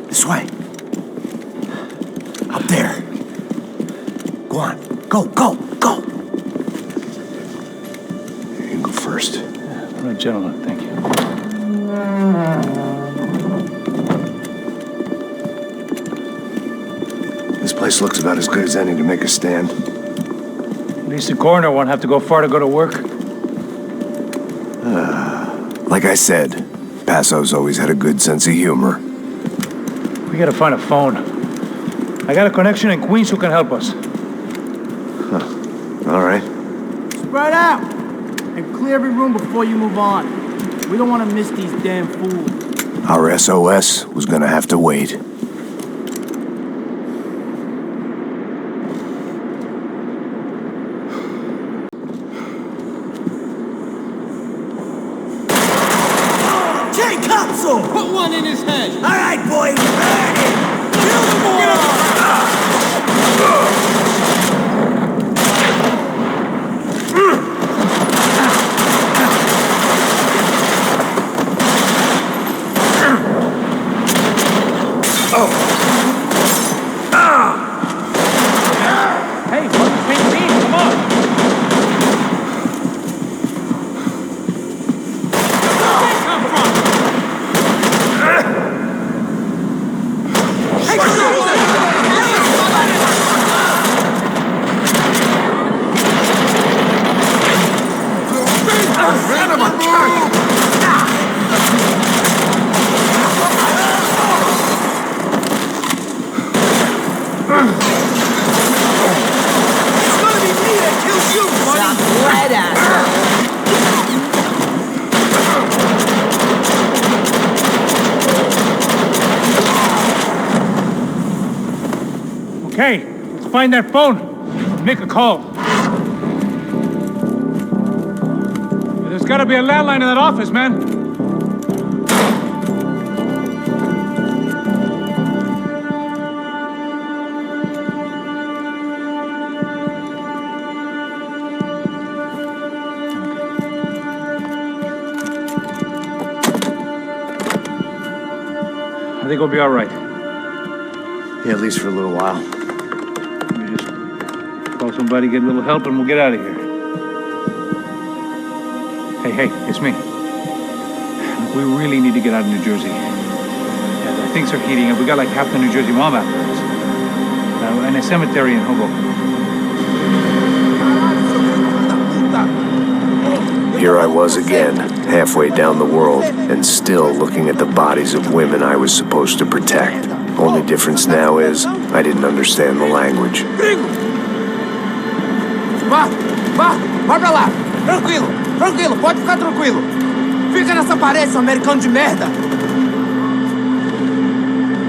This way. Up there. Go on. Go, go, go. You can go first. All right, gentlemen. Thank you. This place looks about as good as any to make a stand. At least the coroner won't have to go far to go to work. Like I said, Passo's always had a good sense of humor. We gotta find a phone. I got a connection in Queens who can help us. All right. Spread out! And clear every room before you move on. We don't want to miss these damn fools. Our SOS was gonna have to wait. Take capsule! Put one in his head! All right, boys, burn it! Kill them all! Hey, what's the same team? Come on! Okay, let's find that phone. Make a call. There's gotta be a landline in that office, man. I think we'll be all right. Yeah, at least for a little while. Let me just call somebody, get a little help, and we'll get out of here. Hey, it's me. We really need to get out of New Jersey. Yeah, things are heating up. We got like half the New Jersey mob after us. And a cemetery in Hoboken. Here I was again, halfway down the world, and still looking at the bodies of women I was supposed to protect. Only difference now is, I didn't understand the language. Vai pra lá! Tranquilo, pode ficar tranquilo! Fica nessa parede, seu americano de merda!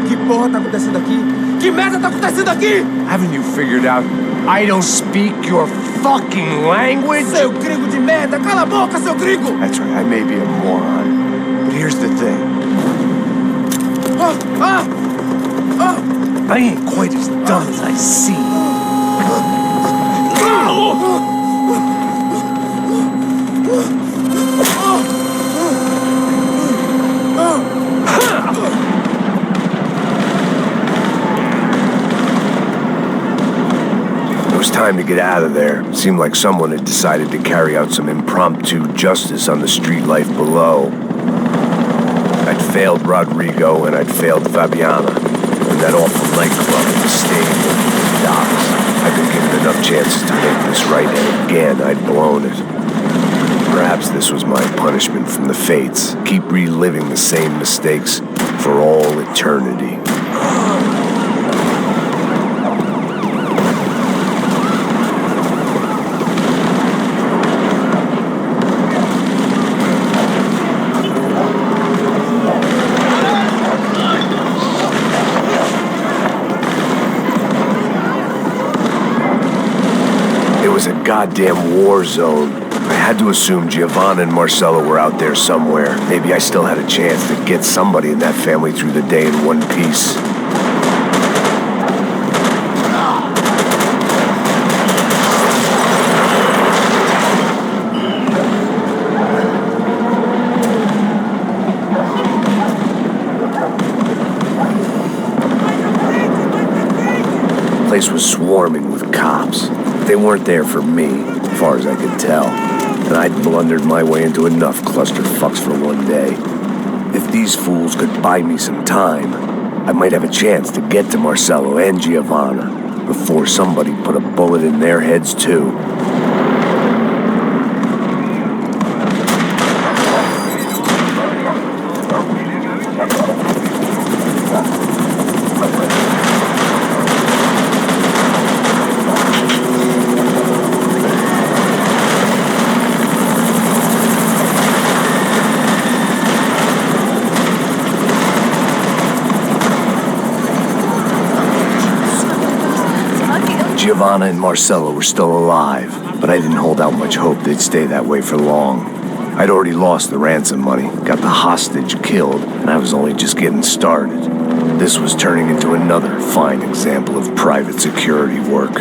Que porra tá acontecendo aqui? Que merda tá acontecendo aqui? Haven't you figured out I don't speak your fucking language? Seu gringo de merda! Cala a boca, seu gringo! That's right, I may be a moron, but here's the thing. I ain't quite as dumb as I seem. It was time to get out of there. Seemed like someone had decided to carry out some impromptu justice on the street life below. I'd failed Rodrigo and I'd failed Fabiana. And that awful nightclub, the stadium, the docks. I'd been given enough chances to make this right, and again, I'd blown it. Perhaps this was my punishment from the fates. Keep reliving the same mistakes for all eternity. It was a goddamn war zone. I had to assume Giovanna and Marcella were out there somewhere. Maybe I still had a chance to get somebody in that family through the day in one piece. The place was swarming with cops. They weren't there for me, as far as I could tell. And I'd blundered my way into enough clusterfucks for one day. If these fools could buy me some time, I might have a chance to get to Marcello and Giovanna before somebody put a bullet in their heads too. Giovanna and Marcello were still alive, but I didn't hold out much hope they'd stay that way for long. I'd already lost the ransom money, got the hostage killed, and I was only just getting started. This was turning into another fine example of private security work.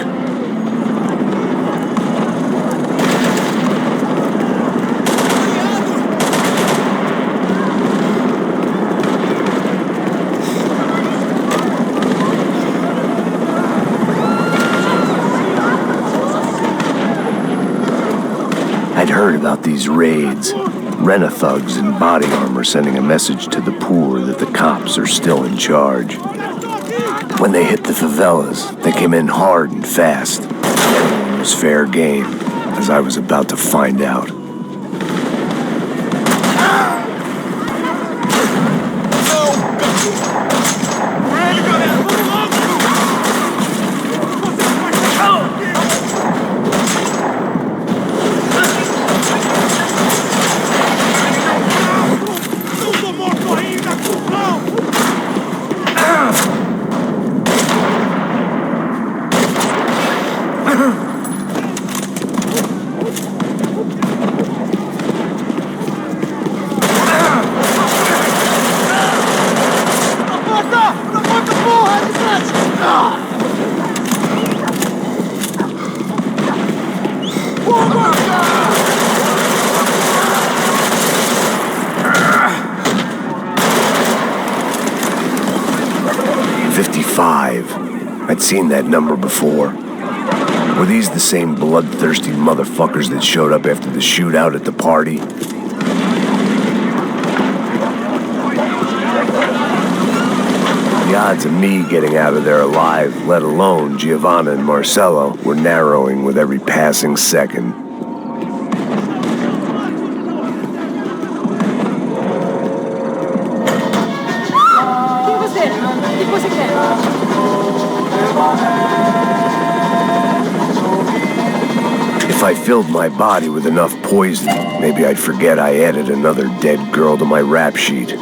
I'd heard about these raids. Rent-a-thugs in body armor sending a message to the poor that the cops are still in charge. When they hit the favelas, they came in hard and fast. Everyone was fair game, as I was about to find out. I'd seen that number before. Were these the same bloodthirsty motherfuckers that showed up after the shootout at the party? The odds of me getting out of there alive, let alone Giovanna and Marcello, were narrowing with every passing second. If I filled my body with enough poison, maybe I'd forget I added another dead girl to my rap sheet.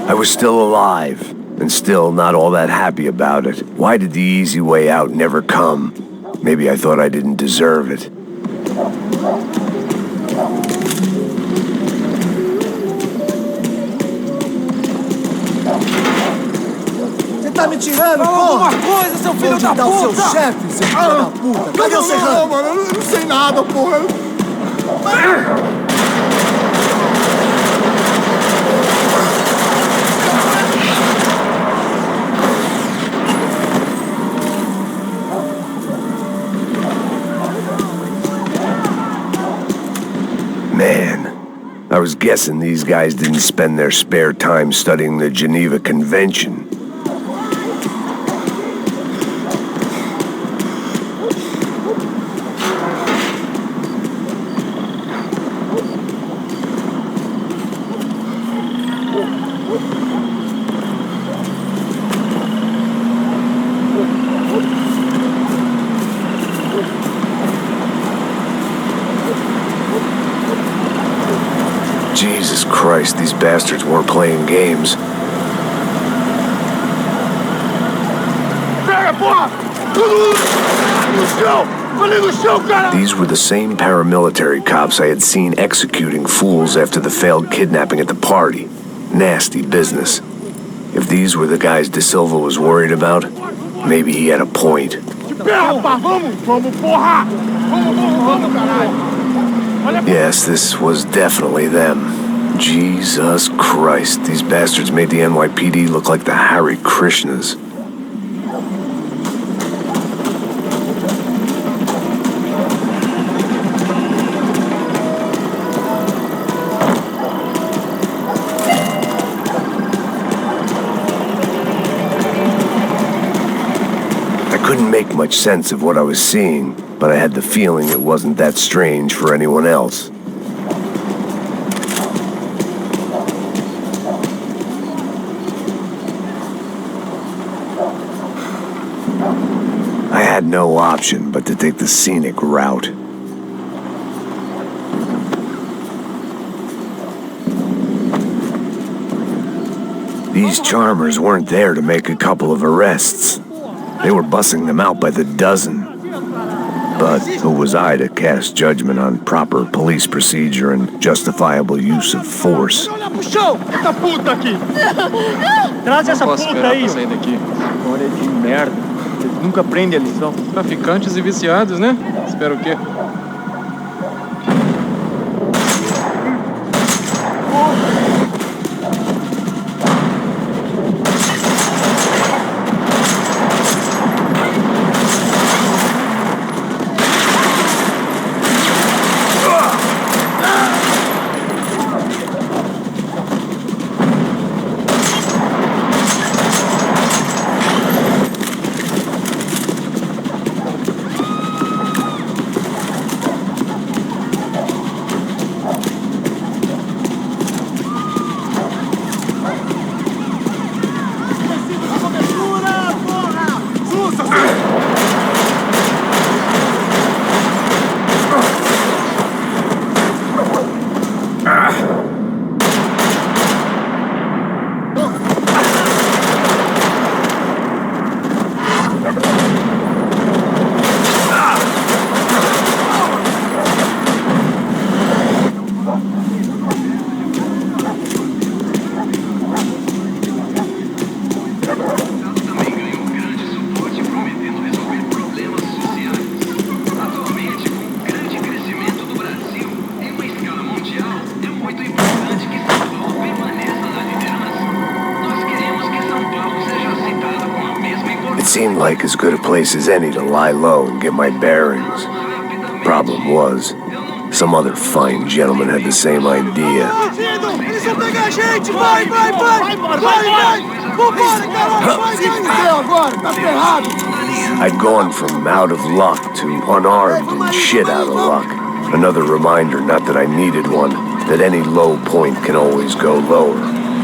I was still alive, and still not all that happy about it. Why did the easy way out never come? Maybe I thought I didn't deserve it. Você tá me tirando, porra? Fala alguma coisa, seu filho da puta! Onde tá o seu chefe, seu filho da puta? Cadê o Serrano? Não, mano, eu não sei nada, porra. Man, I was guessing these guys didn't spend their spare time studying the Geneva Convention. Jesus Christ, these bastards weren't playing games. These were the same paramilitary cops I had seen executing fools after the failed kidnapping at the party. Nasty business. If these were the guys De Silva was worried about, maybe he had a point. Yes, this was definitely them. Jesus Christ, these bastards made the NYPD look like the Hare Krishnas. Couldn't make much sense of what I was seeing, but I had the feeling it wasn't that strange for anyone else. I had no option but to take the scenic route. These charmers weren't there to make a couple of arrests. They were bussing them out by the dozen. But who was I to cast judgment on proper police procedure and justifiable use of force? Traz essa puta aí. Olha de merda. Eles nunca aprendem a lição. Traficantes e viciados, né? Espero o quê? Seemed like as good a place as any to lie low and get my bearings. Problem was, some other fine gentleman had the same idea. I'd gone from out of luck to unarmed and shit out of luck. Another reminder, not that I needed one, that any low point can always go lower,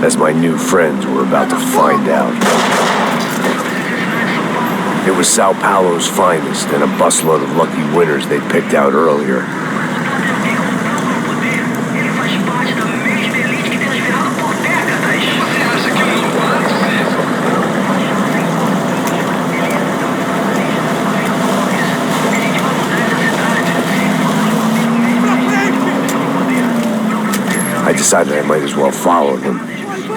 as my new friends were about to find out. It was São Paulo's finest and a busload of lucky winners they'd picked out earlier. I decided I might as well follow them.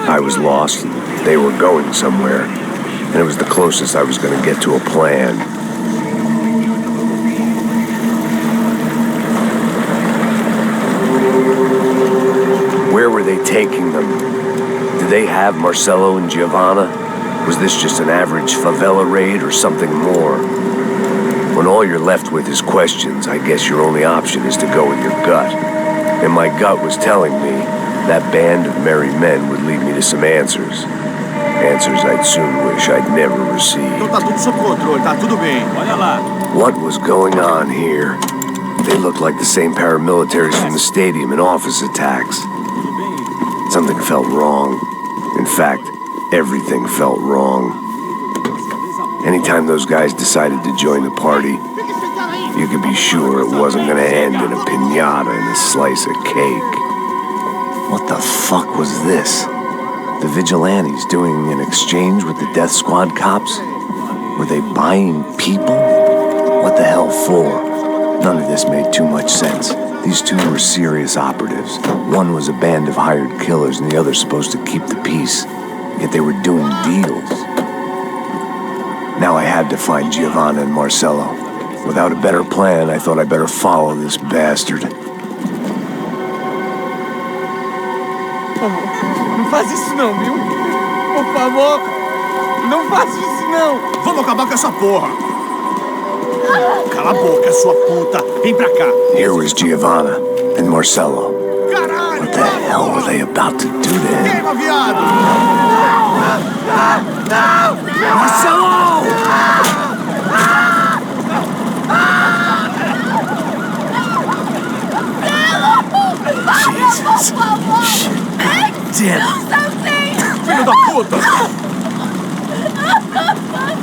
I was lost, and they were going somewhere. And it was the closest I was going to get to a plan. Where were they taking them? Did they have Marcelo and Giovanna? Was this just an average favela raid or something more? When all you're left with is questions, I guess your only option is to go with your gut. And my gut was telling me that band of merry men would lead me to some answers. Answers I'd soon wish I'd never received. Então tá tudo sob controle, tá tudo bem. Olha lá. What was going on here? They looked like the same paramilitaries from the stadium in office attacks. Something felt wrong. In fact, everything felt wrong. Anytime those guys decided to join the party, you could be sure it wasn't going to end in a piñata and a slice of cake. What the fuck was this? The vigilantes doing an exchange with the Death Squad cops? Were they buying people? What the hell for? None of this made too much sense. These two were serious operatives. One was a band of hired killers and the other supposed to keep the peace. Yet they were doing deals. Now I had to find Giovanna and Marcello. Without a better plan, I thought I'd better follow this bastard. Não faz isso não, viu? Por favor, não faça isso não. Vamos acabar com essa porra. Cala a boca, sua puta. Vem pra cá. Here was Giovanna and Marcello. What the hell were they about to do to him? Queima, viado! Marcello! Jesus. Damn. Filho da puta!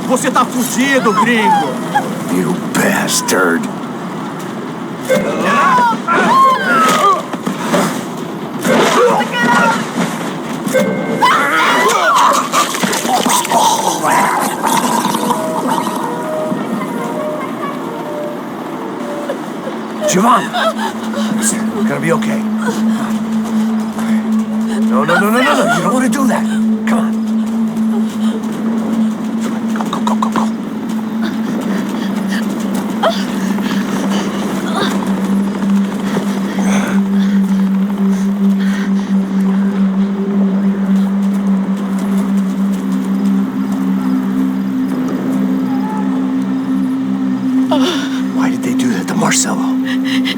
Você tá fudido, gringo! You bastard! Giovanna! Listen, we're gonna be okay. No. You don't want to do that. Come on. Go. Why did they do that to Marcello?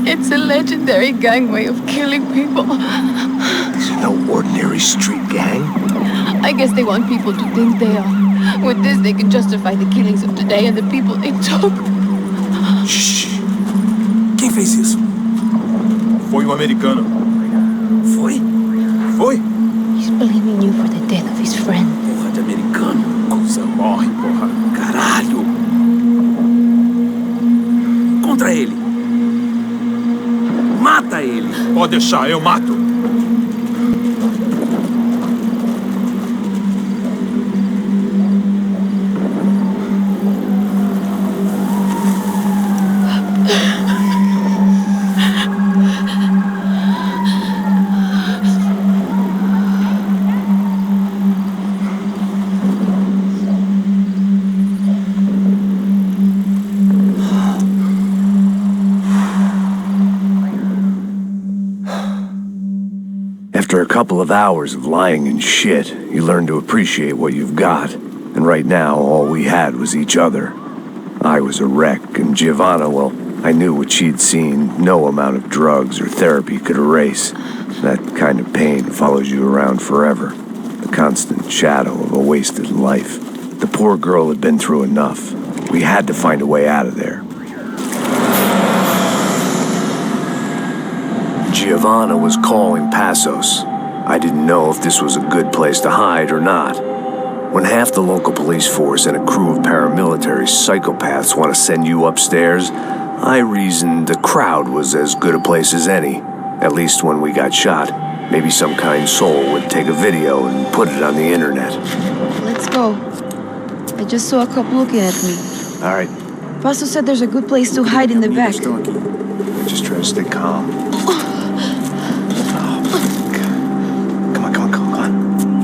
It's a legendary gang way of killing people. These are no ordinary street gang. I guess they want people to think they are. With this, they can justify the killings of today and the people they took. Shh. Quem fez isso? Foi americano. Foi? He's blaming you for the death of his friend. Porra de americano. Coisa morre, porra. Caralho. Contra ele. Mata ele. Pode deixar, eu mato. After a couple of hours of lying and shit, you learn to appreciate what you've got. And right now, all we had was each other. I was a wreck, and Giovanna, well, I knew what she'd seen no amount of drugs or therapy could erase. That kind of pain follows you around forever. The constant shadow of a wasted life. The poor girl had been through enough. We had to find a way out of there. Giovanna was calling Passos. I didn't know if this was a good place to hide or not. When half the local police force and a crew of paramilitary psychopaths want to send you upstairs, I reasoned the crowd was as good a place as any. At least when we got shot. Maybe some kind soul would take a video and put it on the internet. Let's go. I just saw a cop looking at me. All right. Paso said there's a good place to hide in the back. Just try to stay calm. Come on.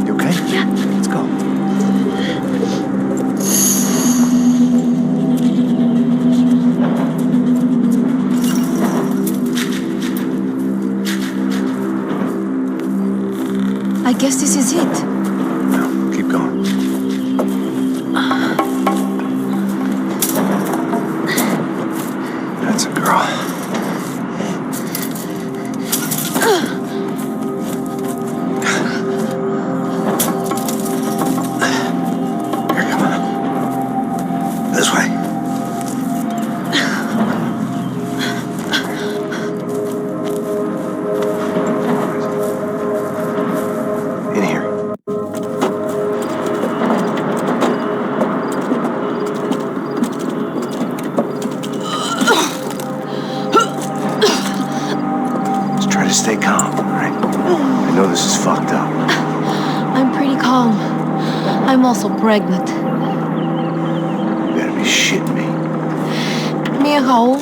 You okay? Yeah. Let's go. I guess this is it. No, keep going. That's a girl. Here, come on. This way. In here. to stay calm, all right? I know this is fucked up. I'm pretty calm. I'm also pregnant. You gotta be shitting me. Me and Raul,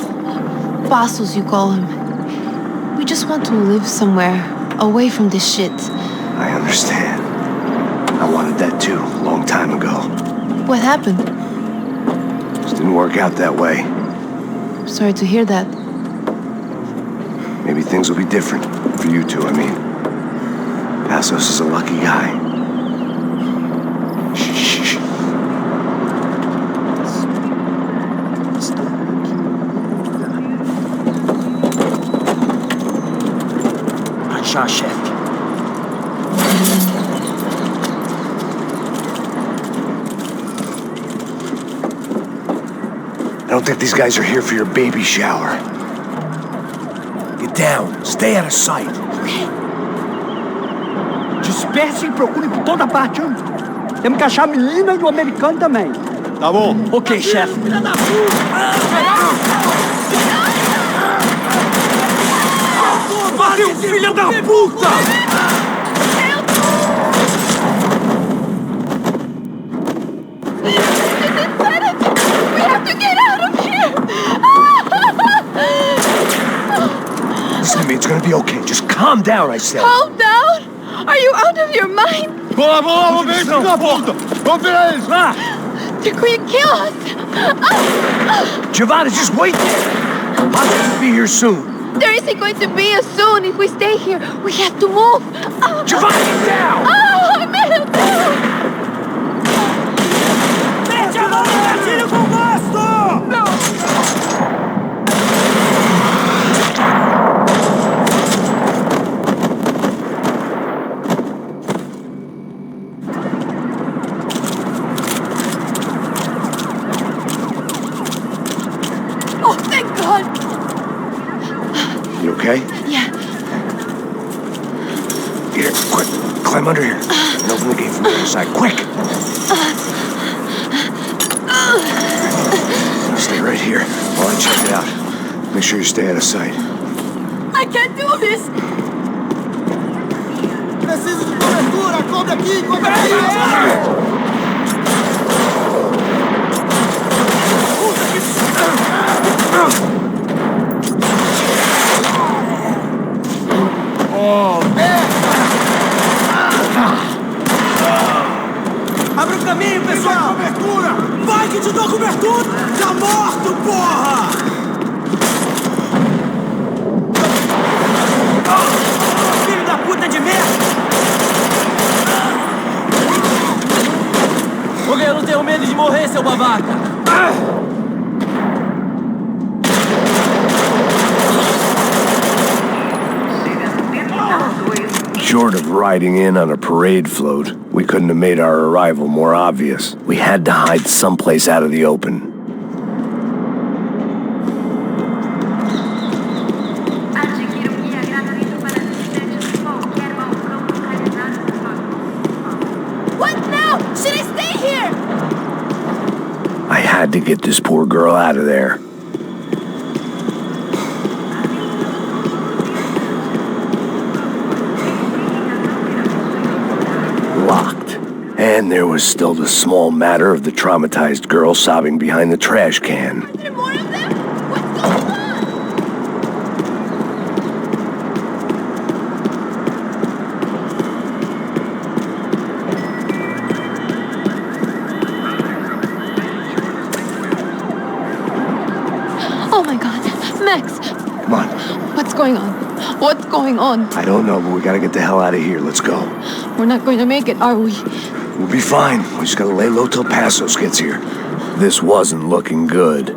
Passos you call him. We just want to live somewhere, away from this shit. I understand. I wanted that too, a long time ago. What happened? Just didn't work out that way. Sorry to hear that. Maybe things will be different. For you two, I mean. Passos is a lucky guy. Shh. Achar, chefe. I don't think these guys are here for your baby shower. Get down. Stay out of sight. Dispersem e procurem por toda parte. Hein? Temos que achar a menina e o americano também. Tá bom. Ok, chefe. Filha da puta! Valeu, filha da puta! We have to get out of here! Listen to me, it's gonna be okay. Just calm down, I said. Calm down? Are you out of your mind? Vamos lá, vamos ver esse filho da puta! Vamos virar eles, lá! They're going to kill us! Giovanna, just wait there. I'll be here soon. There isn't going to be a soon if we stay here. We have to move. Giovanna, get down! I'm in. Mete a mão no gatilho com gosto! Oh, thank God! You okay? Yeah. Here, quick. Climb under here. And open the gate from the other side. Quick! Stay right here while I check it out. Make sure you stay out of sight. I can't do this! Preciso de cobertura! Cobre aqui! Cobre aqui! Abre o caminho, pessoal! Cobertura! Vai que te dou cobertura! Tá morto, porra! Filho da puta de merda! Ok, eu não tenho medo de morrer, seu babaca! Short of riding in on a parade float, we couldn't have made our arrival more obvious. We had to hide someplace out of the open. What now? Should I stay here? I had to get this poor girl out of there. Locked. And there was still the small matter of the traumatized girl sobbing behind the trash can. Are there more of them? What's going on? Oh my God. Max! Come on. What's going on? What's going on? I don't know, but we gotta get the hell out of here. Let's go. We're not going to make it, are we? We'll be fine. We just gotta lay low till Passos gets here. This wasn't looking good.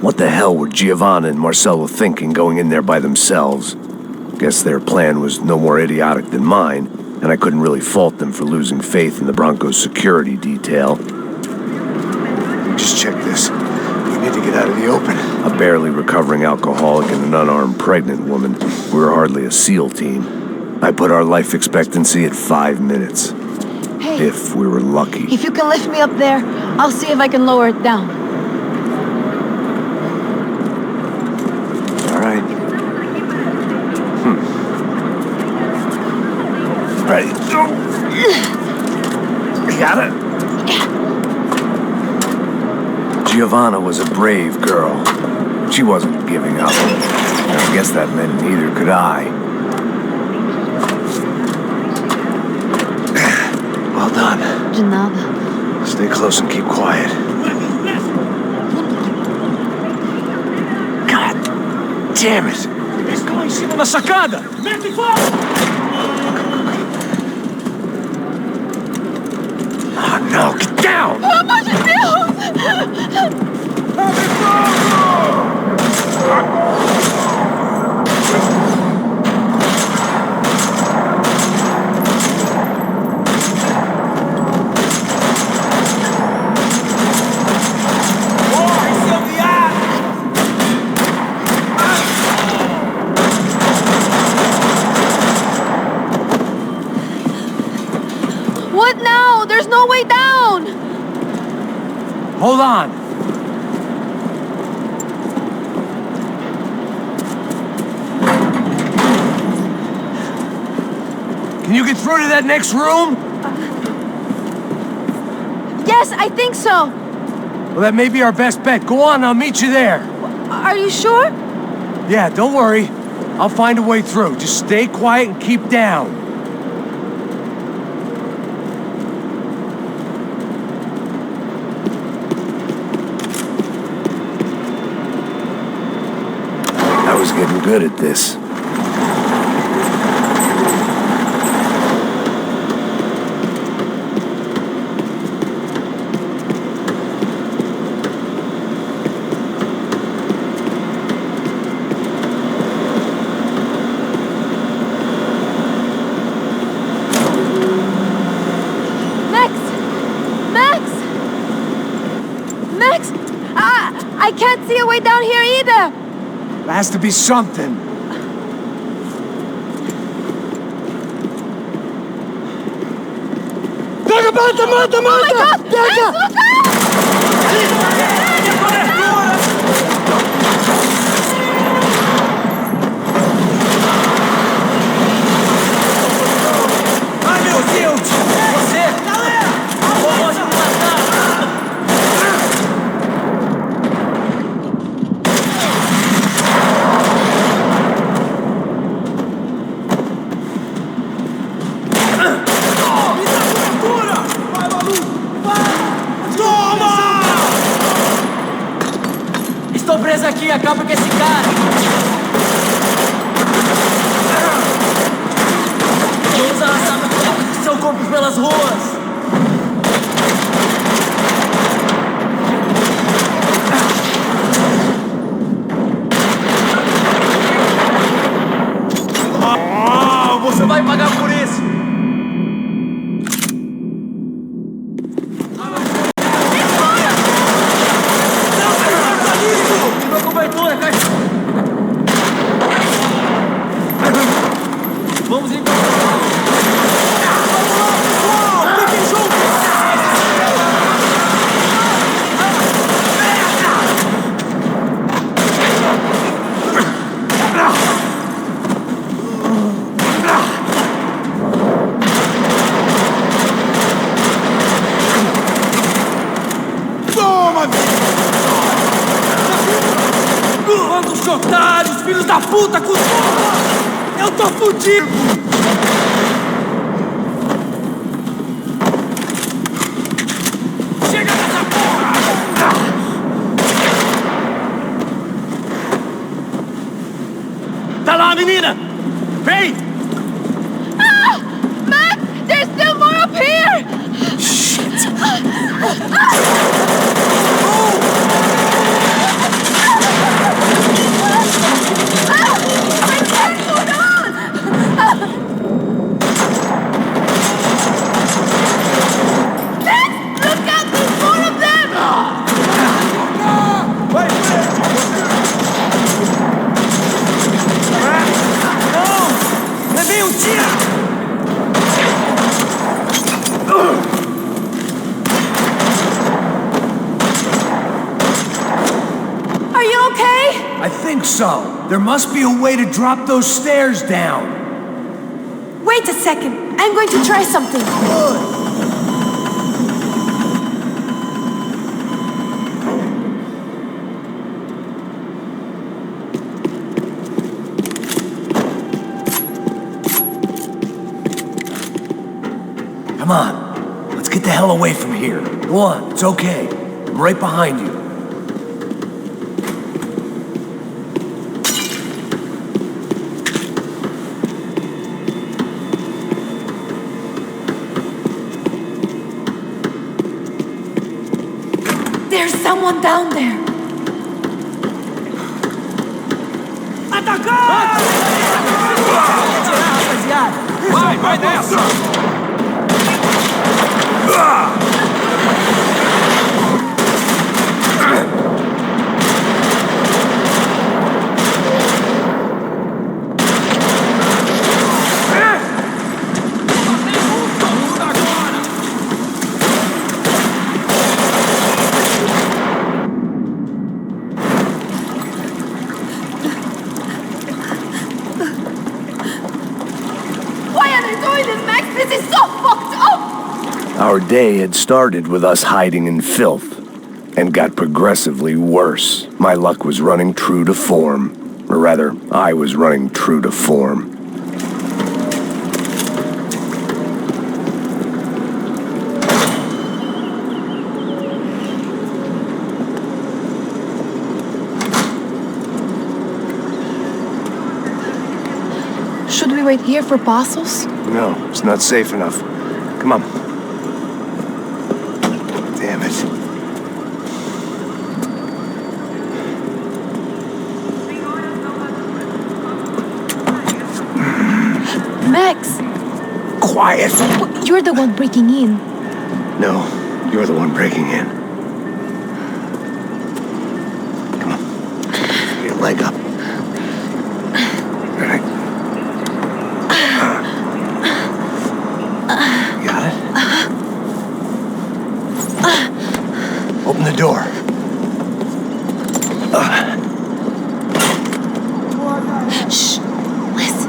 What the hell were Giovanna and Marcelo thinking going in there by themselves? Guess their plan was no more idiotic than mine, and I couldn't really fault them for losing faith in the Broncos security detail. Just check this. We need to get out of the open. A barely recovering alcoholic and an unarmed pregnant woman. We were hardly a SEAL team. I put our life expectancy at 5 minutes. Hey. If we were lucky. If you can lift me up there, I'll see if I can lower it down. All right. Ready? Got it? Giovanna was a brave girl. She wasn't giving up. I guess that meant neither could I. Well done. De nada. Stay close and keep quiet. God damn it! Eles lá em cima na sacada! Mete fogo! Oh no, get down! Pelo amor de Deus! What now? There's no way down! Hold on. Can you get through to that next room? Yes, I think so. Well, that may be our best bet. Go on, I'll meet you there. Are you sure? Yeah, don't worry. I'll find a way through. Just stay quiet and keep down. I was getting good at this. Max! I can't see a way down here either! There has to be something. Pega, mata, mata, mata! Oh my God! Pega! Ai, meu Deus! Você! Galera! Pode me matar! Estou preso aqui, acaba com esse cara! Vamos arrastar seu corpo pelas ruas! Você vai pagar por isso! Vamos encontrar! Fiquem juntos! Toma! Quantos otários, filhos da puta, cuzona! Eu tô fudido! Chega dessa porra! Tá lá, menina! Vem! Ah! Max! There's still more up here! Shit! Are you okay? I think so. There must be a way to drop those stairs down. Wait a second. I'm going to try something. Come on. Let's get the hell away from here. Go on, it's okay. I'm right behind you. There's someone down there. Vai nessa! Our day had started with us hiding in filth, and got progressively worse. My luck was running true to form. Or rather, I was running true to form. Should we wait here for parcels? No, it's not safe enough. Come on. Damn it. Max! Quiet! You're the one breaking in. No, you're the one breaking in. Come on. Get your leg up. Ready? Got it? Open the door. Shh. Listen.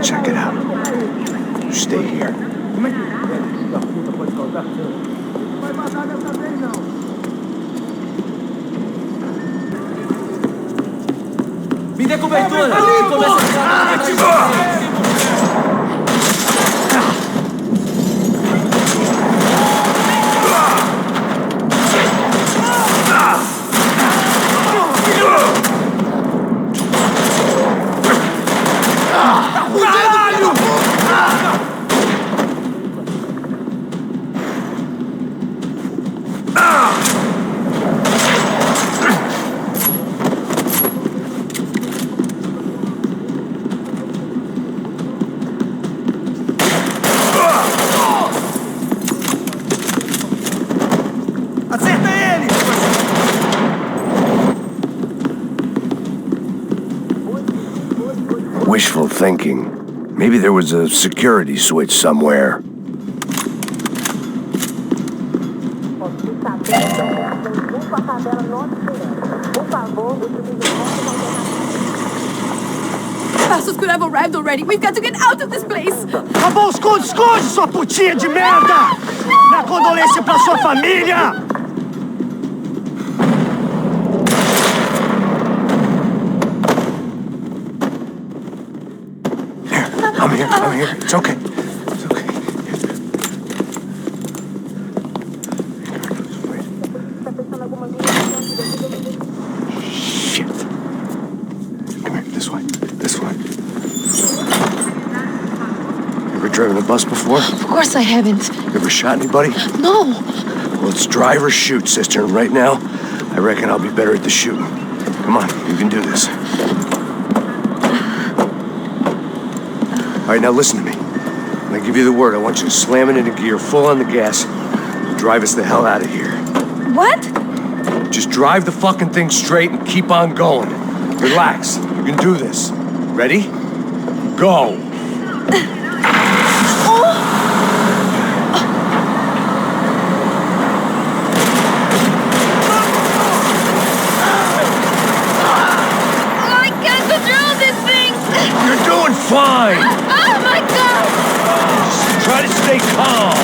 Check it out. You stay here. Me dê cobertura! Wishful thinking. Maybe there was a security switch somewhere. Passos could have arrived already. We've got to get out of this place. Tá bom, esconde, sua putinha de merda! Minha condolência pra sua família! I'm here. It's okay. It's okay. Shit. Come here, this way. You ever driven a bus before? Of course I haven't. You ever shot anybody? No. Well, it's drive or shoot, sister. And right now, I reckon I'll be better at the shooting. Come on, you can do this. All right, now listen to me. When I give you the word, I want you to slam it into gear, full on the gas, and drive us the hell out of here. What? Just drive the fucking thing straight and keep on going. Relax. You can do this. Ready? Go. fine. Oh my God! Just try to stay calm.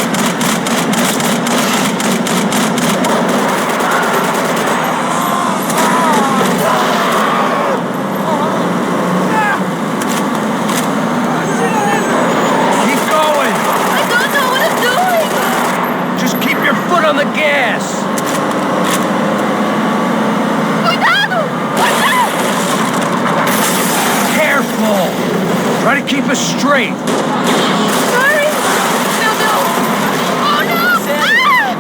Foot on the gas! Cuidado! Cuidado! Careful! Try to keep us straight. Sorry! Meu Deus! Oh no! Ah!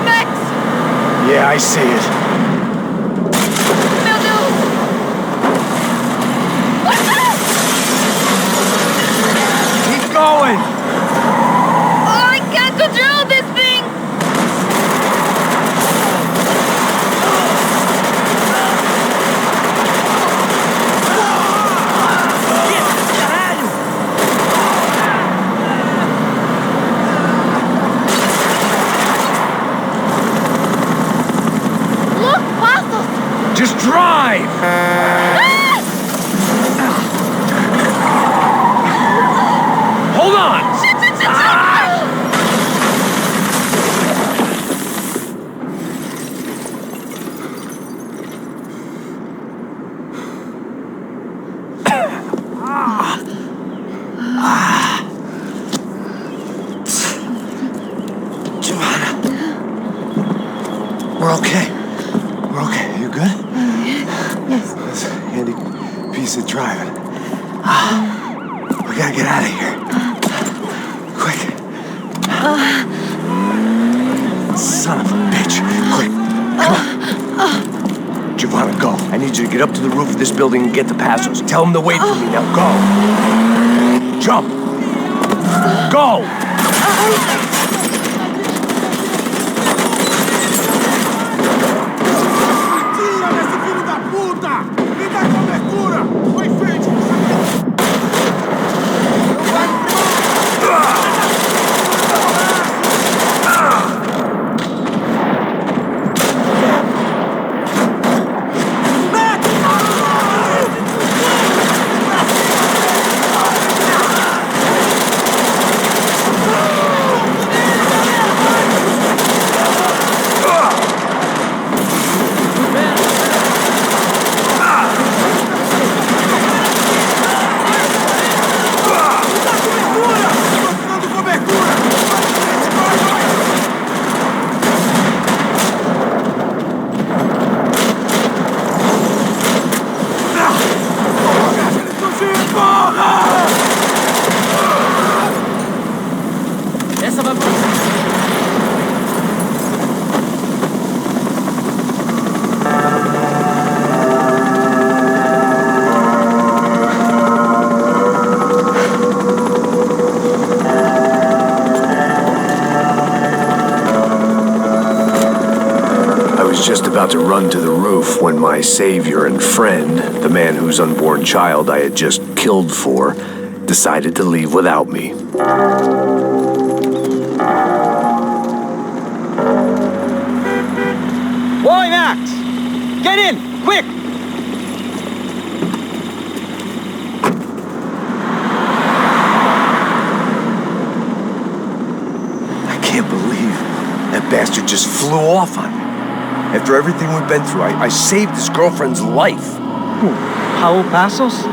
Max! Yeah, I see it. Meu Deus! Keep going! Control this thing! Look, Passos! Just drive! Hold on! We're okay. We're okay. You good? Yes. That's a handy piece of driving. We gotta get out of here. Quick. Son of a bitch. Quick. Come on. Giovanna, go. I need you to get up to the roof of this building and get the Passos. Tell them to wait for me. Now go. Jump. Go. Just about to run to the roof when my savior and friend, the man whose unborn child I had just killed for, decided to leave without me. Boy, Max! Get in! Quick! I can't believe that bastard just flew off on me. After everything we've been through, I saved his girlfriend's life. Who? Raul Passos?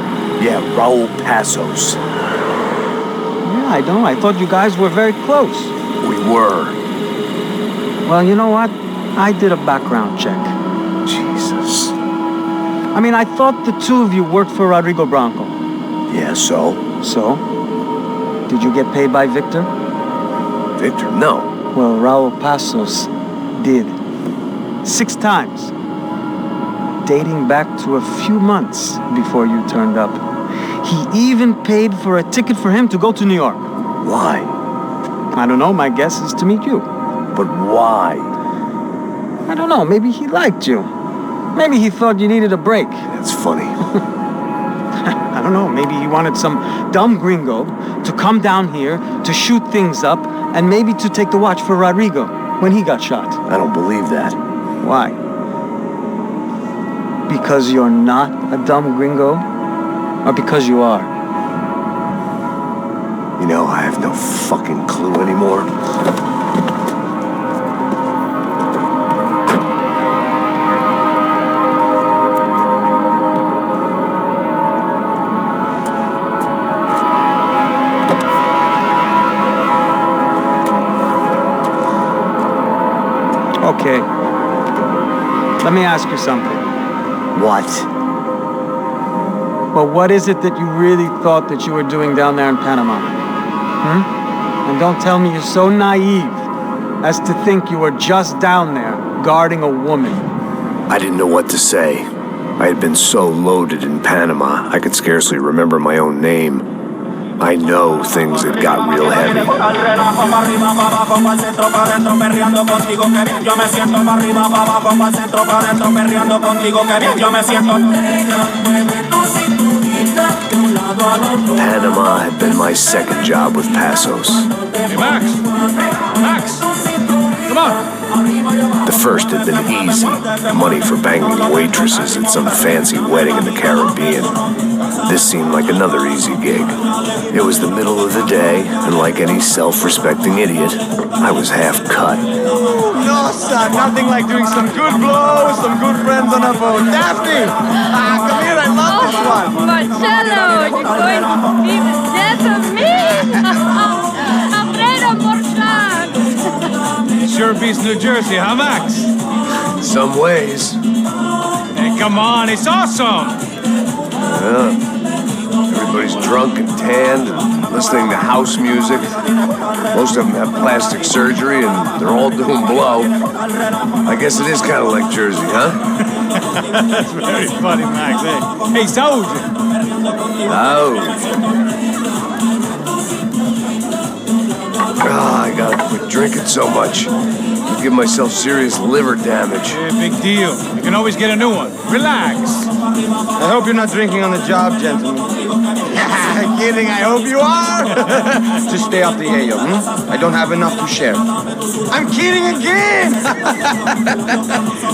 Yeah, Raul Passos. Yeah, I know. I thought you guys were very close. We were. Well, you know what? I did a background check. Jesus. I mean, I thought the two of you worked for Rodrigo Branco. Yeah, so? So? Did you get paid by Victor? Victor? No. Well, Raul Passos did. 6 times. Dating back to a few months before you turned up. He even paid for a ticket for him to go to New York. Why? I don't know. My guess is to meet you. But why? I don't know. Maybe he liked you. Maybe he thought you needed a break. That's funny. I don't know. Maybe he wanted some dumb gringo to come down here to shoot things up and maybe to take the watch for Rodrigo when he got shot. I don't believe that. Why? Because you're not a dumb gringo? or because you are? You know, I have no fucking clue anymore. Okay. Let me ask you something. What? Well, what is it that you really thought that you were doing down there in Panama? And don't tell me you're so naive as to think you were just down there guarding a woman. I didn't know what to say. I had been so loaded in Panama, I could scarcely remember my own name. I know things had got real heavy. Panama had been my second job with Passos. Hey, Max! Max! Come on! The first had been easy. Money for banging waitresses at some fancy wedding in the Caribbean. This seemed like another easy gig. It was the middle of the day, and like any self-respecting idiot, I was half cut. No, son, nothing like doing some good blows, some good friends on a boat. Daphne! Come here, I love this one. Marcello, you're going to be the death of me! Alfredo Morchan! Sure beats New Jersey, huh, Max? Some ways. Hey, come on, it's awesome! Yeah. Everybody's drunk and tanned and listening to house music. Most of them have plastic surgery and they're all doing blow. I guess it is kind of like Jersey, huh? That's very funny, Max. Hey, soldier! I gotta quit drinking so much. I give myself serious liver damage. Yeah, big deal. You can always get a new one. Relax. I hope you're not drinking on the job, gentlemen. Kidding, I hope you are. Just stay off the yayo, I don't have enough to share. I'm kidding again!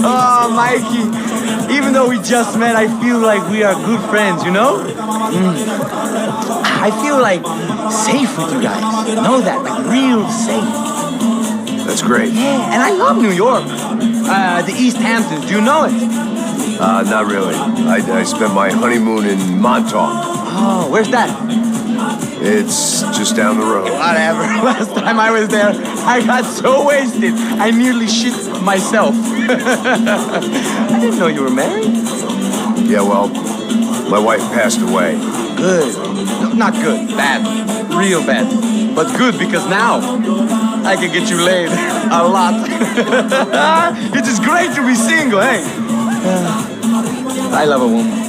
Oh, Mikey, even though we just met, I feel like we are good friends, you know? I feel like safe with you guys. Know that, like real safe. That's great. Yeah, and I love New York. The East Hamptons, do you know it? Not really. I spent my honeymoon in Montauk. Oh, where's that? It's just down the road. Whatever. Last time I was there, I got so wasted, I nearly shit myself. I didn't know you were married. Yeah, well, my wife passed away. Good. No, not good. Bad. Real bad. But good because now I can get you laid a lot. It is great to be single, hey? I love a woman.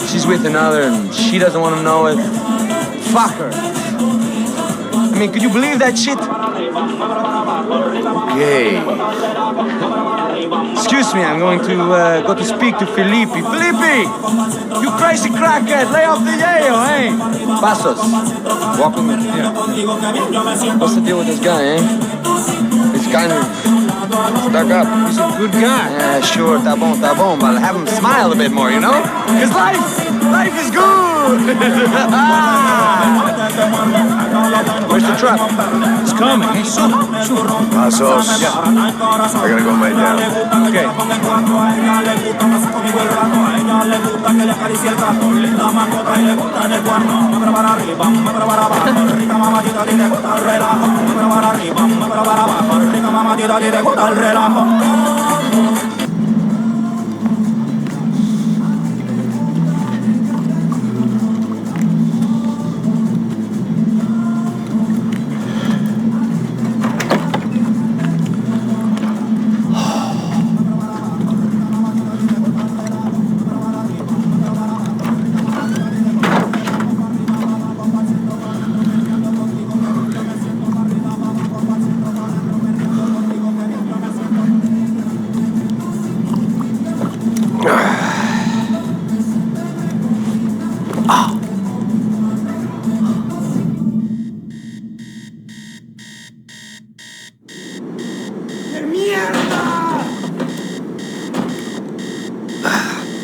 She's with another and she doesn't want to know it. Fuck her. I mean, could you believe that shit? Okay. Excuse me, I'm going to go to speak to Felipe. Felipe! You crazy crackhead, lay off the yayo, hey? Passos, walk with me. Yeah. What's the deal with this guy, eh? He's kind of stuck up. He's a good guy. Yeah, sure, tá bom, but have him smile a bit more, you know? Because life is good! Where's the trap? It's coming. Hey, soon. Passos. I gotta go lay down. Okay.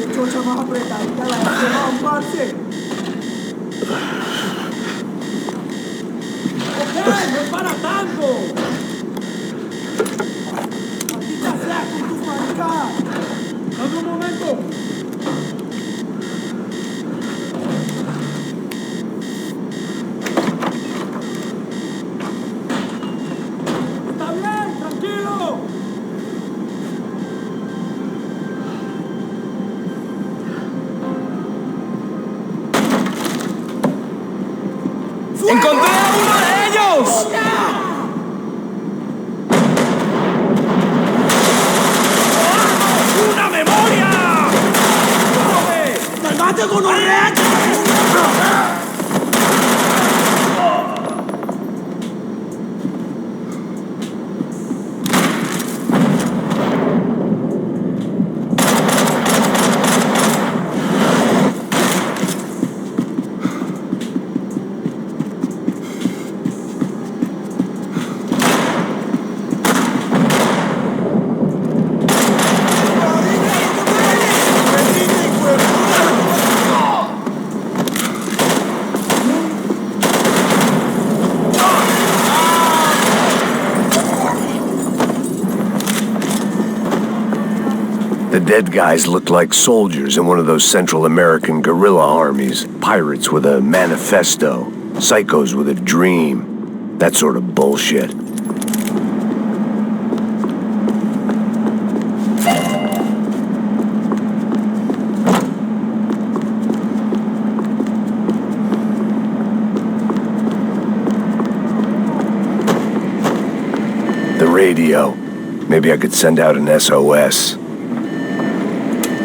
chocha más apretadita la de parce. Ok, no es para tanto. Maldita sea con tus maricadas. Dame un momento. Está bien, tranquilo. ¡Encontré a uno de ellos! ¡Una memoria! ¡Salvate con un reto! The dead guys looked like soldiers in one of those Central American guerrilla armies. Pirates with a manifesto. Psychos with a dream. That sort of bullshit. The radio. Maybe I could send out an SOS.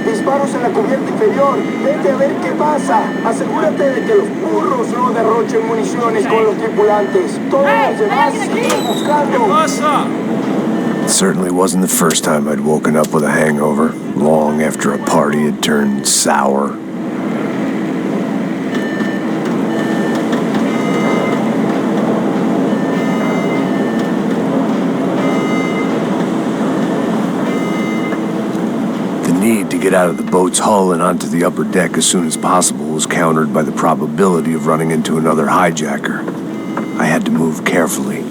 Disparos en la cubierta inferior. Vete a ver qué pasa. Asegúrate de que los burros no derrochen municiones con los tripulantes. Todos los demás siguen buscando. It certainly wasn't the first time I'd woken up with a hangover, long after a party had turned sour. The need to get out of the boat's hull and onto the upper deck as soon as possible was countered by the probability of running into another hijacker. I had to move carefully.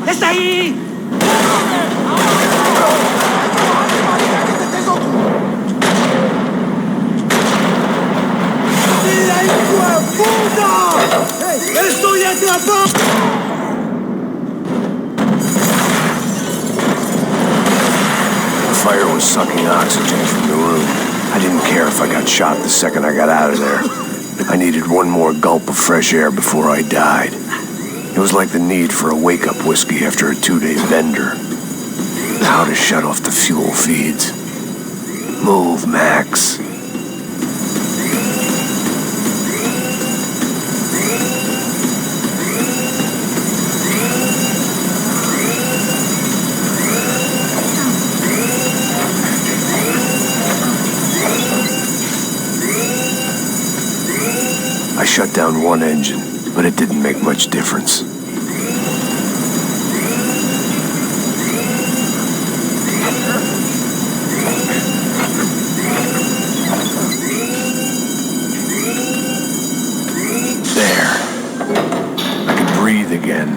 ¡Está ahí! ¡La hijo de puta! ¡Estoy atrapado! The fire was sucking oxygen from the room. I didn't care if I got shot the second I got out of there. I needed one more gulp of fresh air before I died. It was like the need for a wake-up whiskey after a 2-day bender. How to shut off the fuel feeds. Move, Max. I shut down one engine, but it didn't make much difference. There. I could breathe again.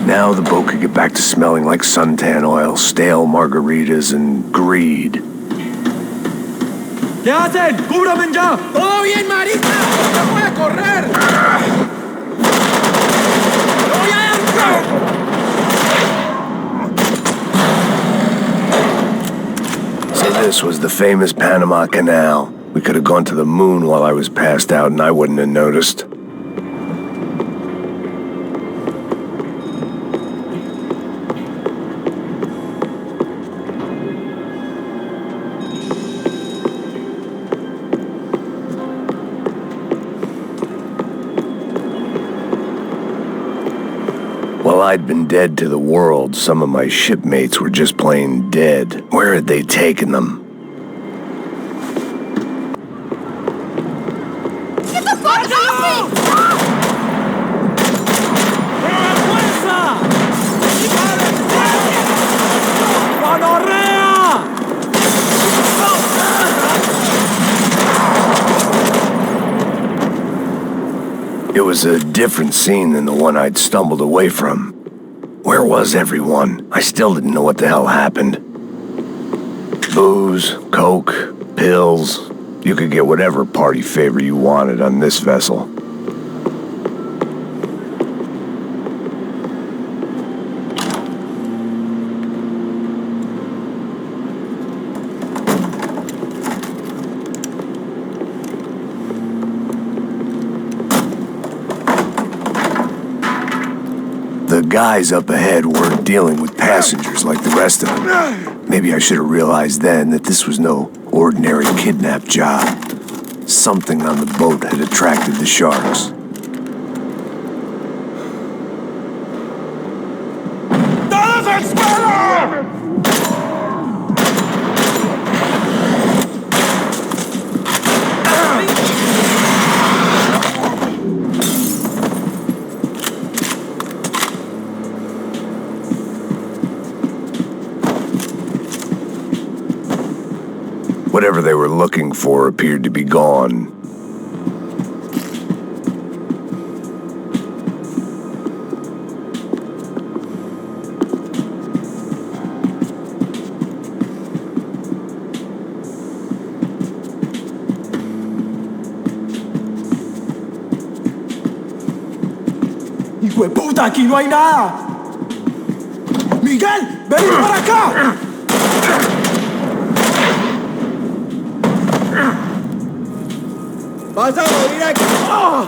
Now the boat could get back to smelling like suntan oil, stale margaritas, and greed. ¿Qué hacen? ¡Cúbrame ya! ¡Todo bien, marica! ¡No voy a correr! ¡Voy adentro! So this was the famous Panama Canal. We could have gone to the moon while I was passed out and I wouldn't have noticed. I'd been dead to the world, some of my shipmates were just plain dead. Where had they taken them? Get the fuck off me! It was a different scene than the one I'd stumbled away from. Where was everyone? I still didn't know what the hell happened. Booze, coke, pills. You could get whatever party favor you wanted on this vessel. The guys up ahead weren't dealing with passengers like the rest of them. Maybe I should have realized then that this was no ordinary kidnap job. Something on the boat had attracted the sharks. Whatever they were looking for appeared to be gone. ¡Hijo de puta! ¡Aquí no hay nada! ¡Miguel! ¡Ven para acá! ¡Vas a morir aquí! ¡Oh!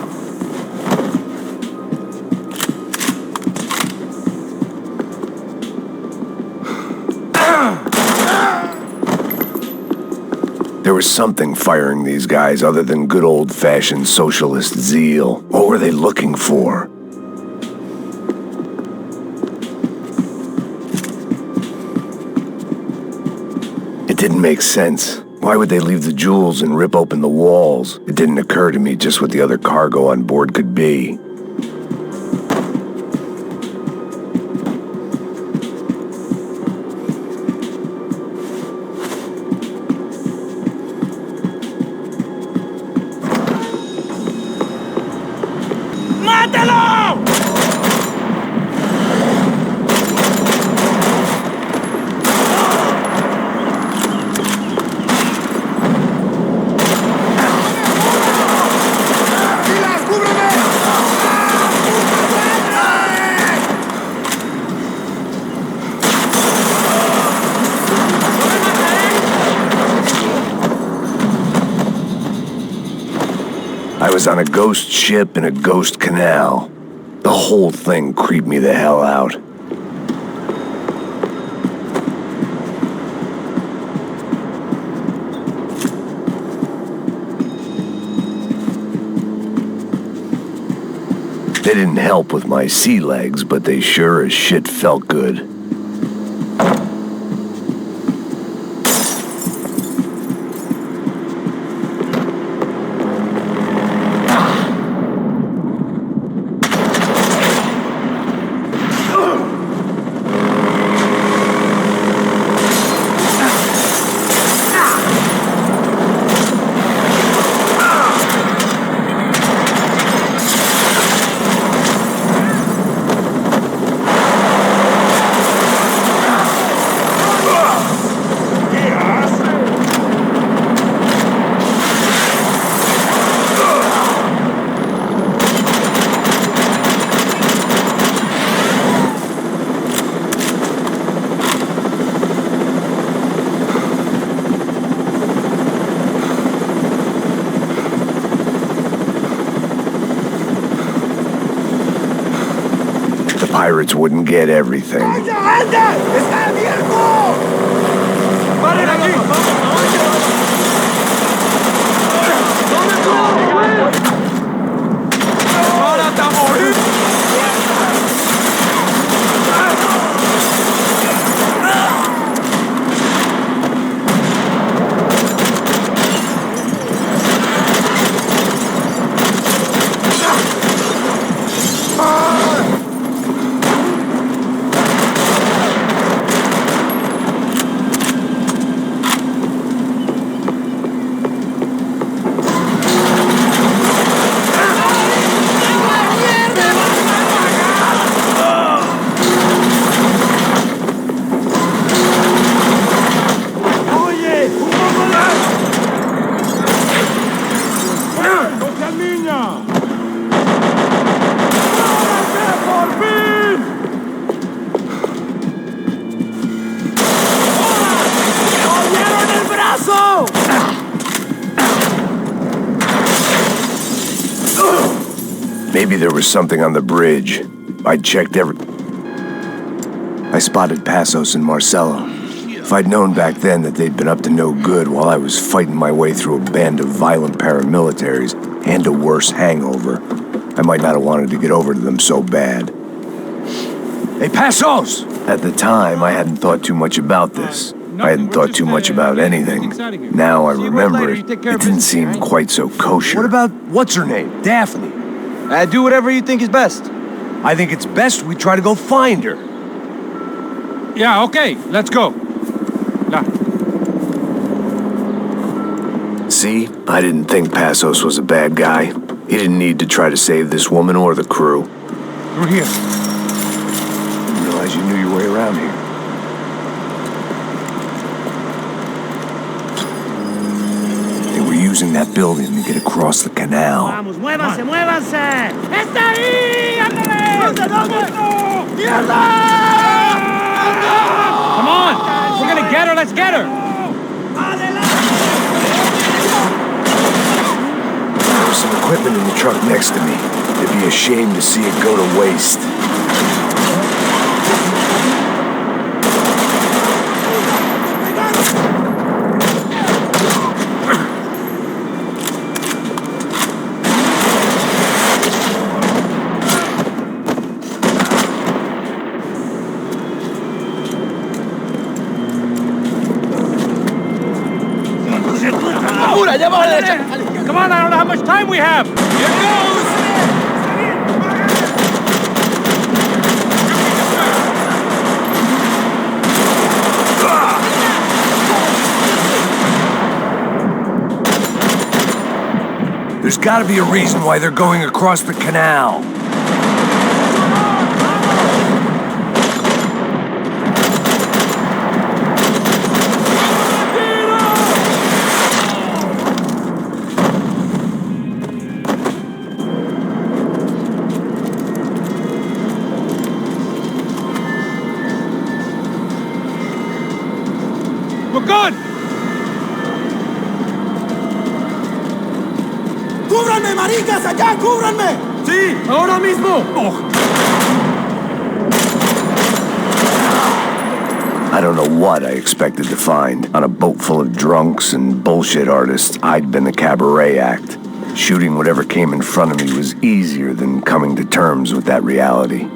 There was something firing these guys other than good old-fashioned socialist zeal. What were they looking for? It didn't make sense. Why would they leave the jewels and rip open the walls? It didn't occur to me just what the other cargo on board could be. I was on a ghost ship in a ghost canal. The whole thing creeped me the hell out. They didn't help with my sea legs, but they sure as shit felt good. Pirates wouldn't get everything. Maybe there was something on the bridge. I checked I spotted Passos and Marcelo. If I'd known back then that they'd been up to no good while I was fighting my way through a band of violent paramilitaries and a worse hangover, I might not have wanted to get over to them so bad. Hey, Passos! At the time, I hadn't thought too much about this. I hadn't thought too much about anything. Now I remember it didn't seem quite so kosher. What about, what's her name? Daphne? Do whatever you think is best. I think it's best we try to go find her. Yeah, okay, let's go. See? I didn't think Passos was a bad guy. He didn't need to try to save this woman or the crew. Through here. Didn't realize you knew your way around here. They were using that building to get across the canal. Vamos, muévanse, muévanse. ¡Está ahí! ¡Ándale! ¿Dónde, dónde? ¡Mierda! Come on! We're gonna get her, let's get her! There was some equipment in the truck next to me. It'd be a shame to see it go to waste. Come on, I don't know how much time we have! Here goes! There's gotta be a reason why they're going across the canal. We're good! ¡Cúbranme, maricas! ¡Allá, cúbranme! ¡Sí! ¡Ahora mismo! I don't know what I expected to find. On a boat full of drunks and bullshit artists, I'd been the cabaret act. Shooting whatever came in front of me was easier than coming to terms with that reality.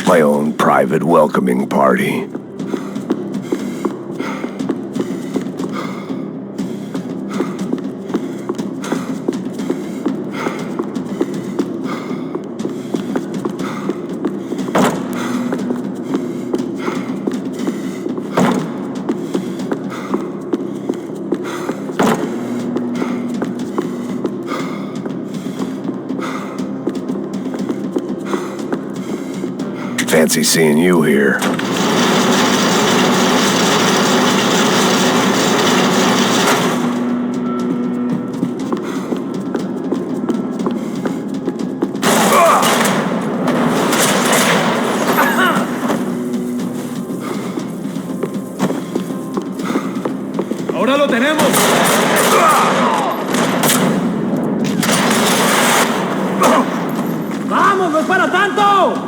My own private welcoming party. fancy seeing you here. ¡Ahora lo tenemos! ¡Vamos, no es para tanto!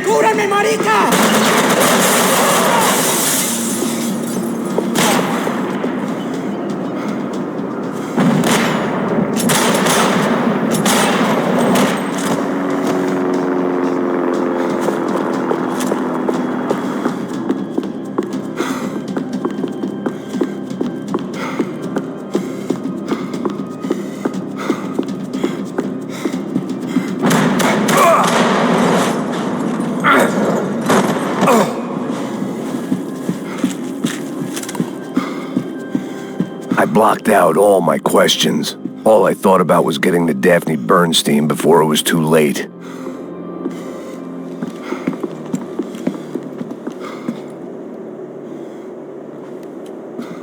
¡Cúrame, marica! I blocked out all my questions. All I thought about was getting to Daphne Bernstein before it was too late.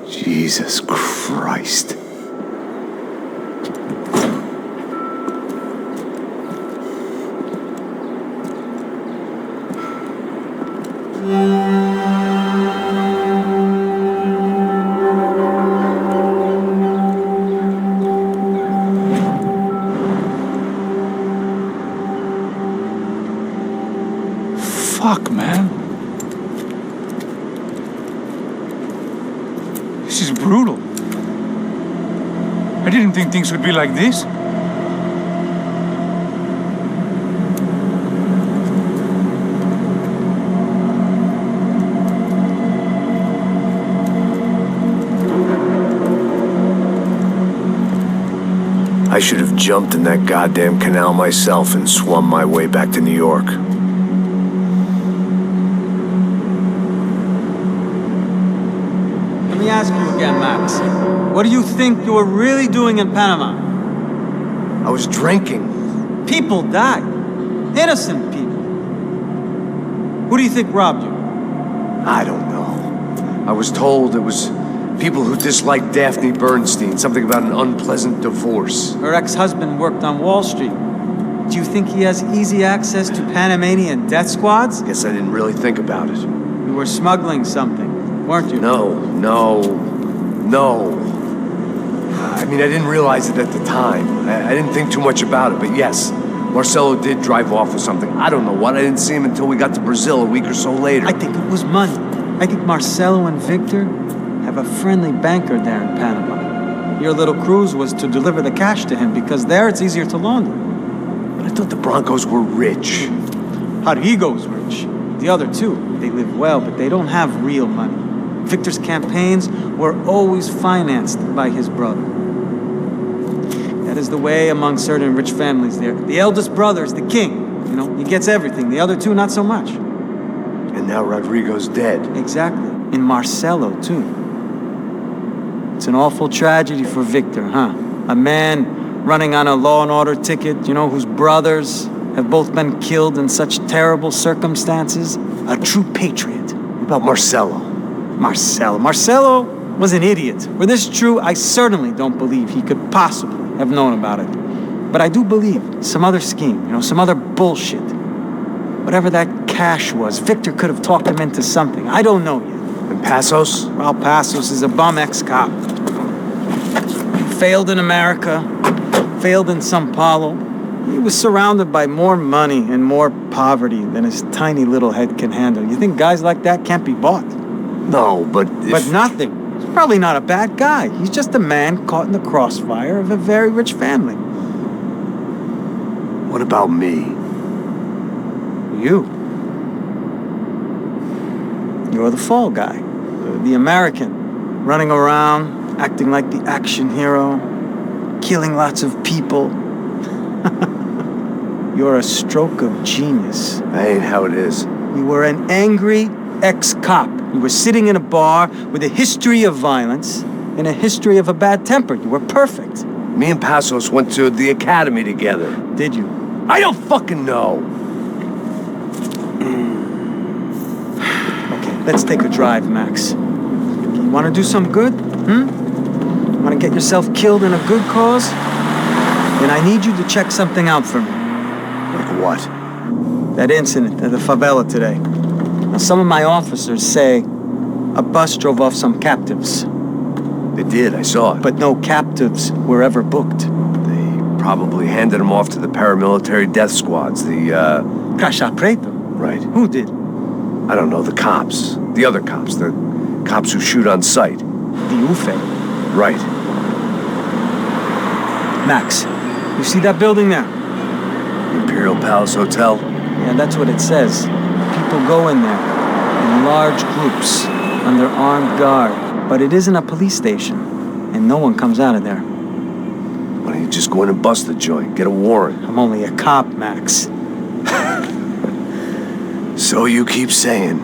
Jesus Christ. Fuck, man. This is brutal. I didn't think things would be like this. I should have jumped in that goddamn canal myself and swum my way back to New York. Let me ask you again, Max. What do you think you were really doing in Panama? I was drinking. People died. Innocent people. Who do you think robbed you? I don't know. I was told it was people who disliked Daphne Bernstein, something about an unpleasant divorce. Her ex-husband worked on Wall Street. Do you think he has easy access to Panamanian death squads? Guess I didn't really think about it. You were smuggling something, weren't you? No. I mean, I didn't realize it at the time. I didn't think too much about it, but yes, Marcelo did drive off with something. I don't know what. I didn't see him until we got to Brazil a week or so later. I think it was money. I think Marcelo and Victor have a friendly banker there in Panama. Your little cruise was to deliver the cash to him because there it's easier to launder. But I thought the Broncos were rich. Rodrigo's rich. The other two, they live well, but they don't have real money. Victor's campaigns were always financed by his brother. That is the way among certain rich families there. The eldest brother is the king. You know, he gets everything. The other two, not so much. And now Rodrigo's dead. Exactly. And Marcelo, too. It's an awful tragedy for Victor, huh? A man running on a law and order ticket, you know, whose brothers have both been killed in such terrible circumstances. A true patriot. What about Marcelo? Marcelo was an idiot. Were this true, I certainly don't believe he could possibly have known about it. But I do believe some other scheme, some other bullshit. Whatever that cash was, Victor could have talked him into something. I don't know yet. And Passos? Well, Passos is a bum ex-cop. He failed in America, failed in São Paulo. He was surrounded by more money and more poverty than his tiny little head can handle. You think guys like that can't be bought? No, but But nothing. He's probably not a bad guy. He's just a man caught in the crossfire of a very rich family. What about me? You. You're the fall guy. The American. Running around, acting like the action hero. Killing lots of people. You're a stroke of genius. That ain't how it is. You were an angry ex-cop. You were sitting in a bar with a history of violence and a history of a bad temper. You were perfect. Me and Passos went to the academy together. Did you? I don't fucking know. Okay, let's take a drive, Max. You want to do some good? Want to get yourself killed in a good cause? Then I need you to check something out for me. Like what? That incident at the favela today. Now, some of my officers say a bus drove off some captives. They did, I saw it. But no captives were ever booked. They probably handed them off to the paramilitary death squads, the, Caixa Preta? Right. Who did? I don't know, the cops. The other cops. The cops who shoot on sight. The UFE. Right. Max, you see that building there? Imperial Palace Hotel? Yeah, that's what it says. People go in there in large groups under armed guard. But it isn't a police station, and no one comes out of there. Why don't you just go in and bust the joint? Get a warrant. I'm only a cop, Max. So you keep saying.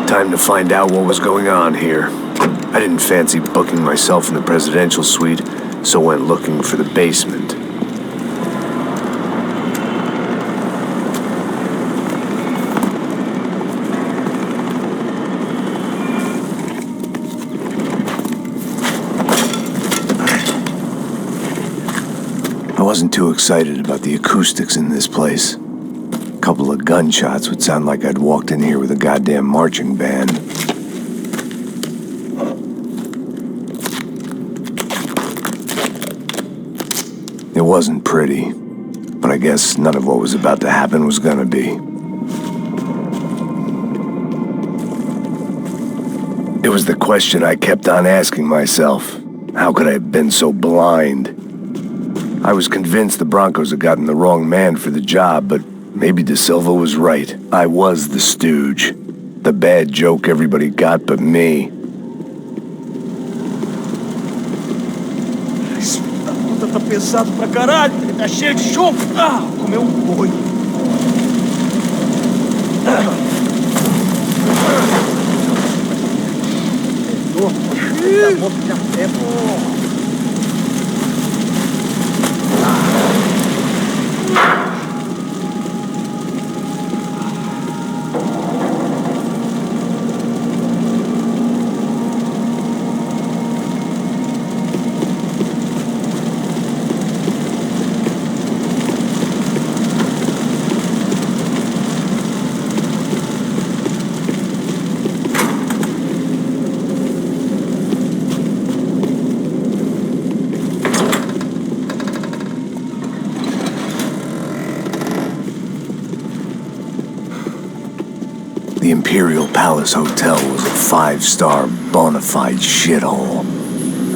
Time to find out what was going on here. I didn't fancy booking myself in the presidential suite, so went looking for the basement. I wasn't too excited about the acoustics in this place. A couple of gunshots would sound like I'd walked in here with a goddamn marching band. It wasn't pretty, but I guess none of what was about to happen was gonna be. It was the question I kept on asking myself. How could I have been so blind? I was convinced the Broncos had gotten the wrong man for the job, but maybe De Silva was right. I was the stooge. The bad joke everybody got but me. Esse filho da puta tá pesado pra caralho, ele tá cheio de chumbo. Ah, comeu boi. The Imperial Palace Hotel was a 5-star bona fide shithole.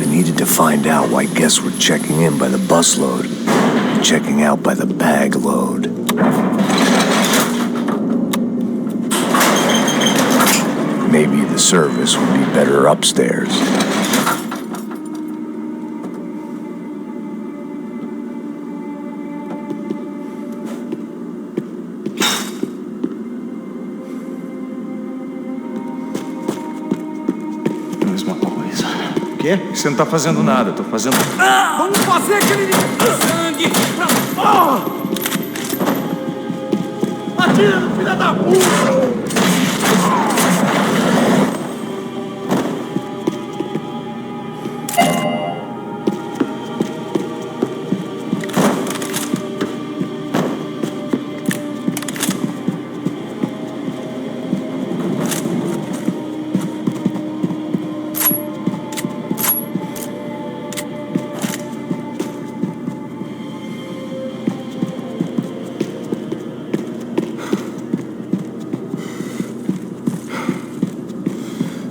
I needed to find out why guests were checking in by the busload and checking out by the bag load. Maybe the service would be better upstairs. Quê? Você não tá fazendo nada, eu tô fazendo... Vamos fazer aquele sangue pra... Atira no filho da puta!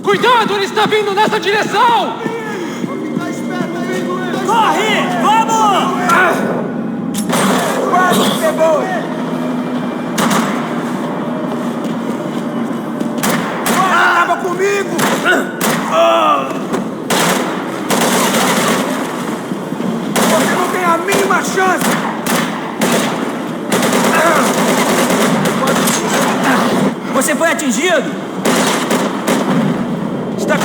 Cuidado, ele está vindo nessa direção! Corre! Vamos! Quase pegou! Acaba comigo! Você não tem a mínima chance! Você foi atingido? Está...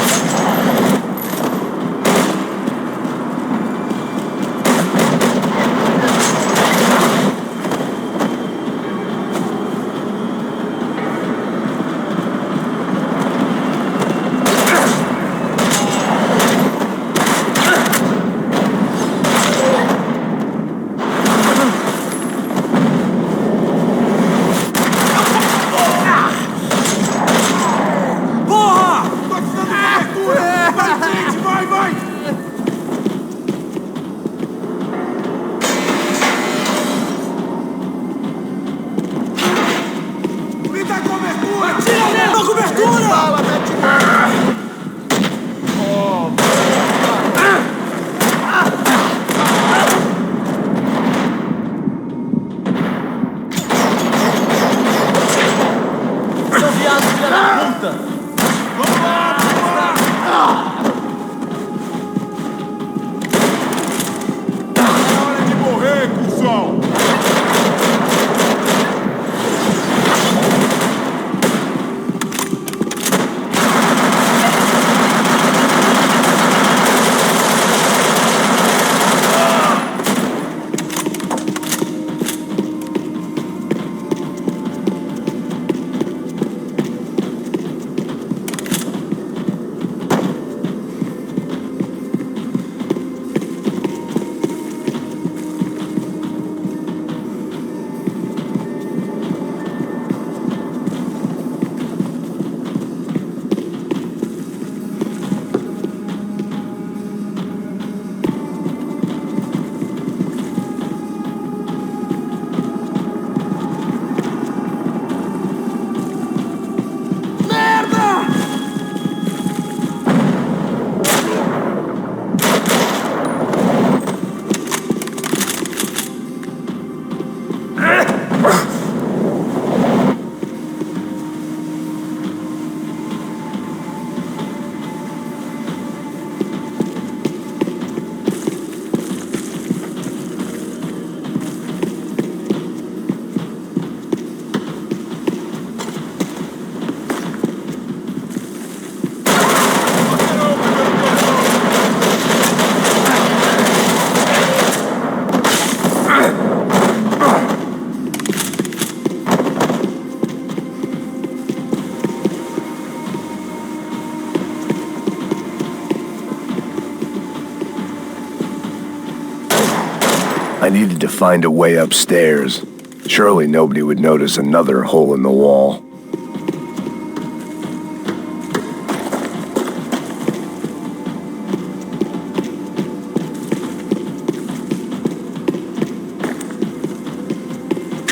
I needed to find a way upstairs. Surely nobody would notice another hole in the wall.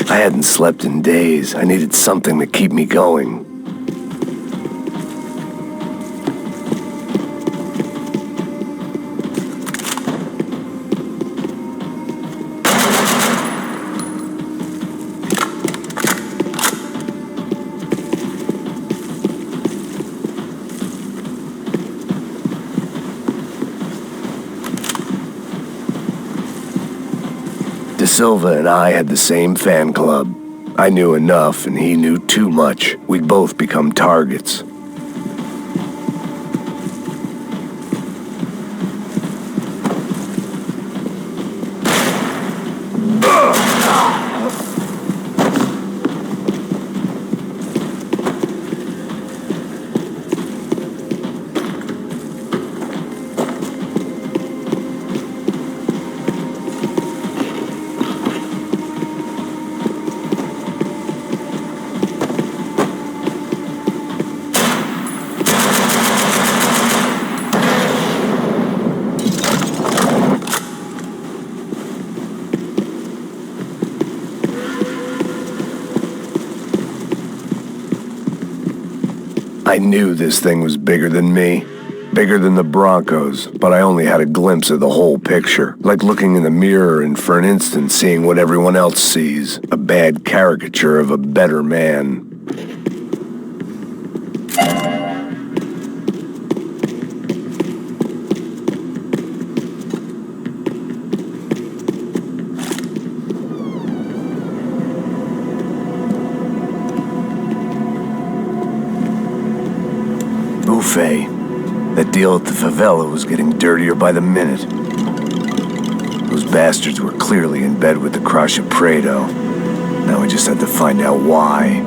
I hadn't slept in days. I needed something to keep me going. Silva and I had the same fan club. I knew enough and he knew too much. We'd both become targets. I knew this thing was bigger than me. Bigger than the Broncos, but I only had a glimpse of the whole picture. Like looking in the mirror and for an instant seeing what everyone else sees. A bad caricature of a better man. Buffet. That deal at the favela was getting dirtier by the minute. Those bastards were clearly in bed with the Crush of Prado. Now we just had to find out why.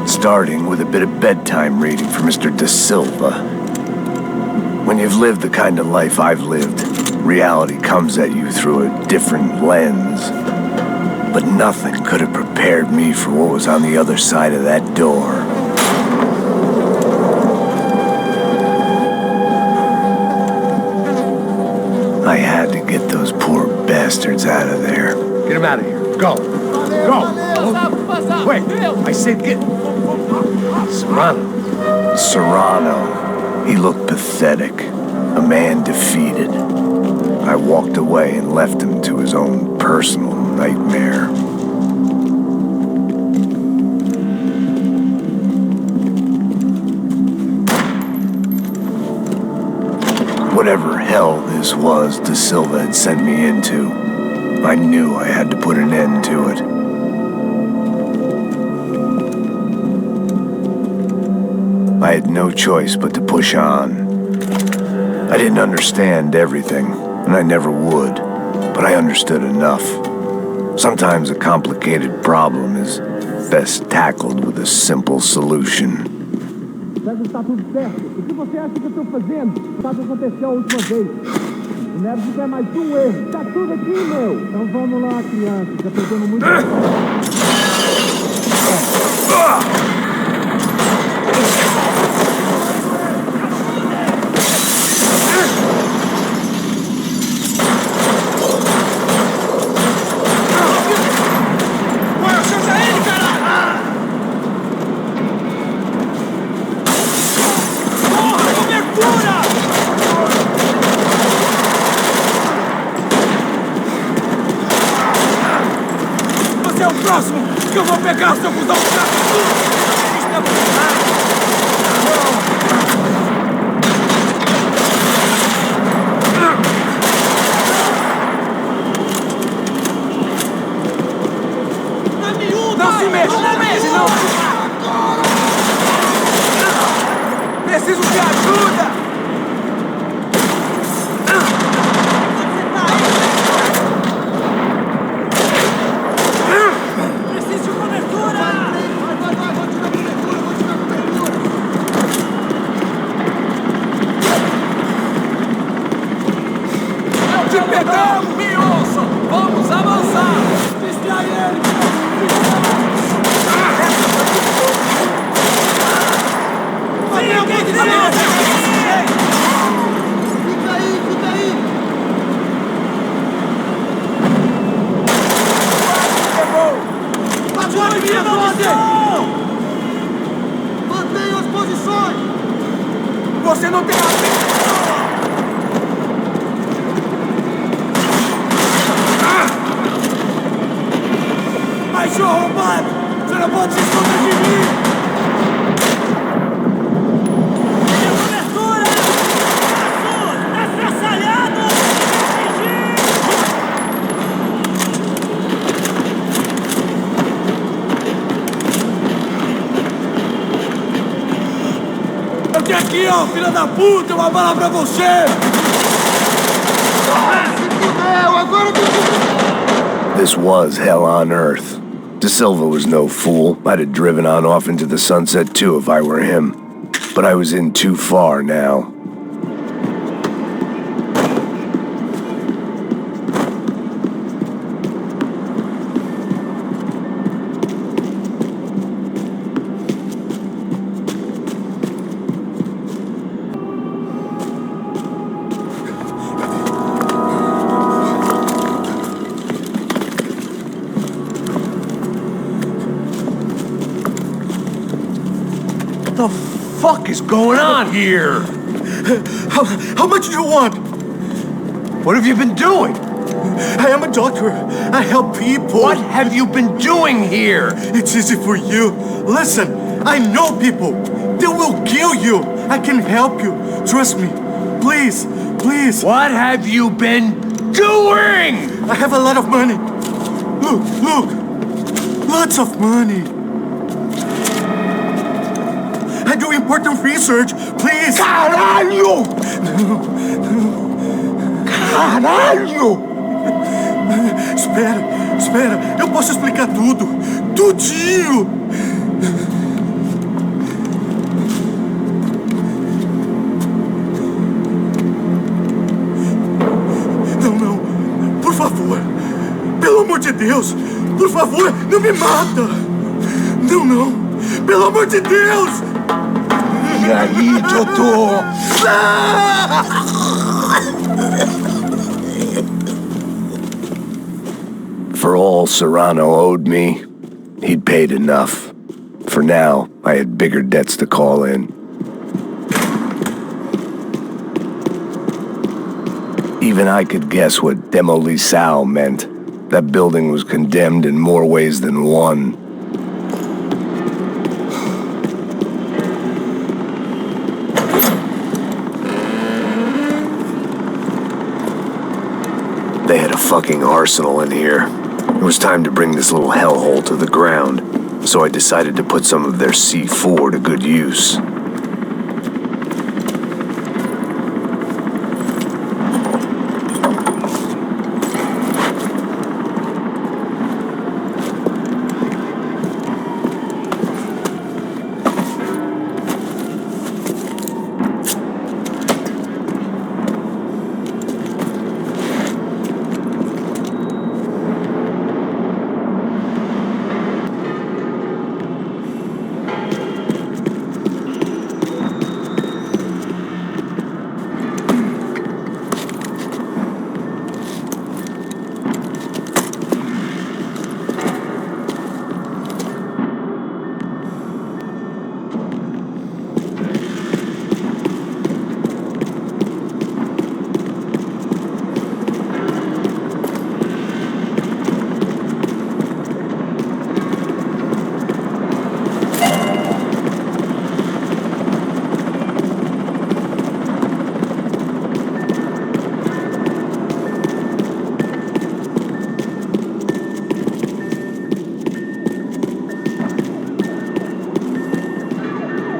Starting with a bit of bedtime reading for Mr. Da Silva. When you've lived the kind of life I've lived, reality comes at you through a different lens. But nothing could have prepared me for what was on the other side of that door. I had to get those poor bastards out of there. Get him out of here. Go. Go. Wait, I said get... Serrano. Serrano. He looked pathetic. A man defeated. I walked away and left him to his own personal nightmare. Whatever hell this was Da Silva had sent me into, I knew I had to put an end to it. I had no choice but to push on. I didn't understand everything, and I never would, but I understood enough. Sometimes a complicated problem is best tackled with a simple solution. Está tudo certo. O que você acha que eu estou fazendo? Sabe o que aconteceu a última vez? O Neves quer mais um erro. Tá tudo aqui, meu. Então vamos lá, criança. Já pegamos muito. Próximo, que eu vou pegar seu cuzão! Não se mexa, senão... Preciso de ajuda! Pegamos, me ouçam! Vamos avançar! Distrai ele! Fica aí, fica aí! Agora minha ordem! Mantenha as posições! Você não tem a... Cachorro arrombado! Você não pode se esconder de mim! Minha cobertura! Azul! Tá estraçalhado! Eu tenho aqui, ó, filha da puta! Uma bala pra você! Se fudeu! Agora eu... This was hell on earth. Da Silva was no fool. I'd have driven on off into the sunset too if I were him. But I was in too far now. fuck is going on here? How much do you want? What have you been doing? I am a doctor. I help people. What have you been doing here? It's easy for you. Listen, I know people. They will kill you. I can help you. Trust me. Please, please. What have you been doing? I have a lot of money. Look. Lots of money. I do important research. Please. Caralho! Caralho! Espera. Eu posso explicar tudo. Tudinho. Não. Por favor. Pelo amor de Deus. Por favor, não me mata. Não. Pelo amor de Deus. E aí, doutor? For all Serrano owed me, he'd paid enough. For now, I had bigger debts to call in. Even I could guess what demolição meant. That building was condemned in more ways than one. They had a fucking arsenal in here. It was time to bring this little hellhole to the ground, so I decided to put some of their C4 to good use.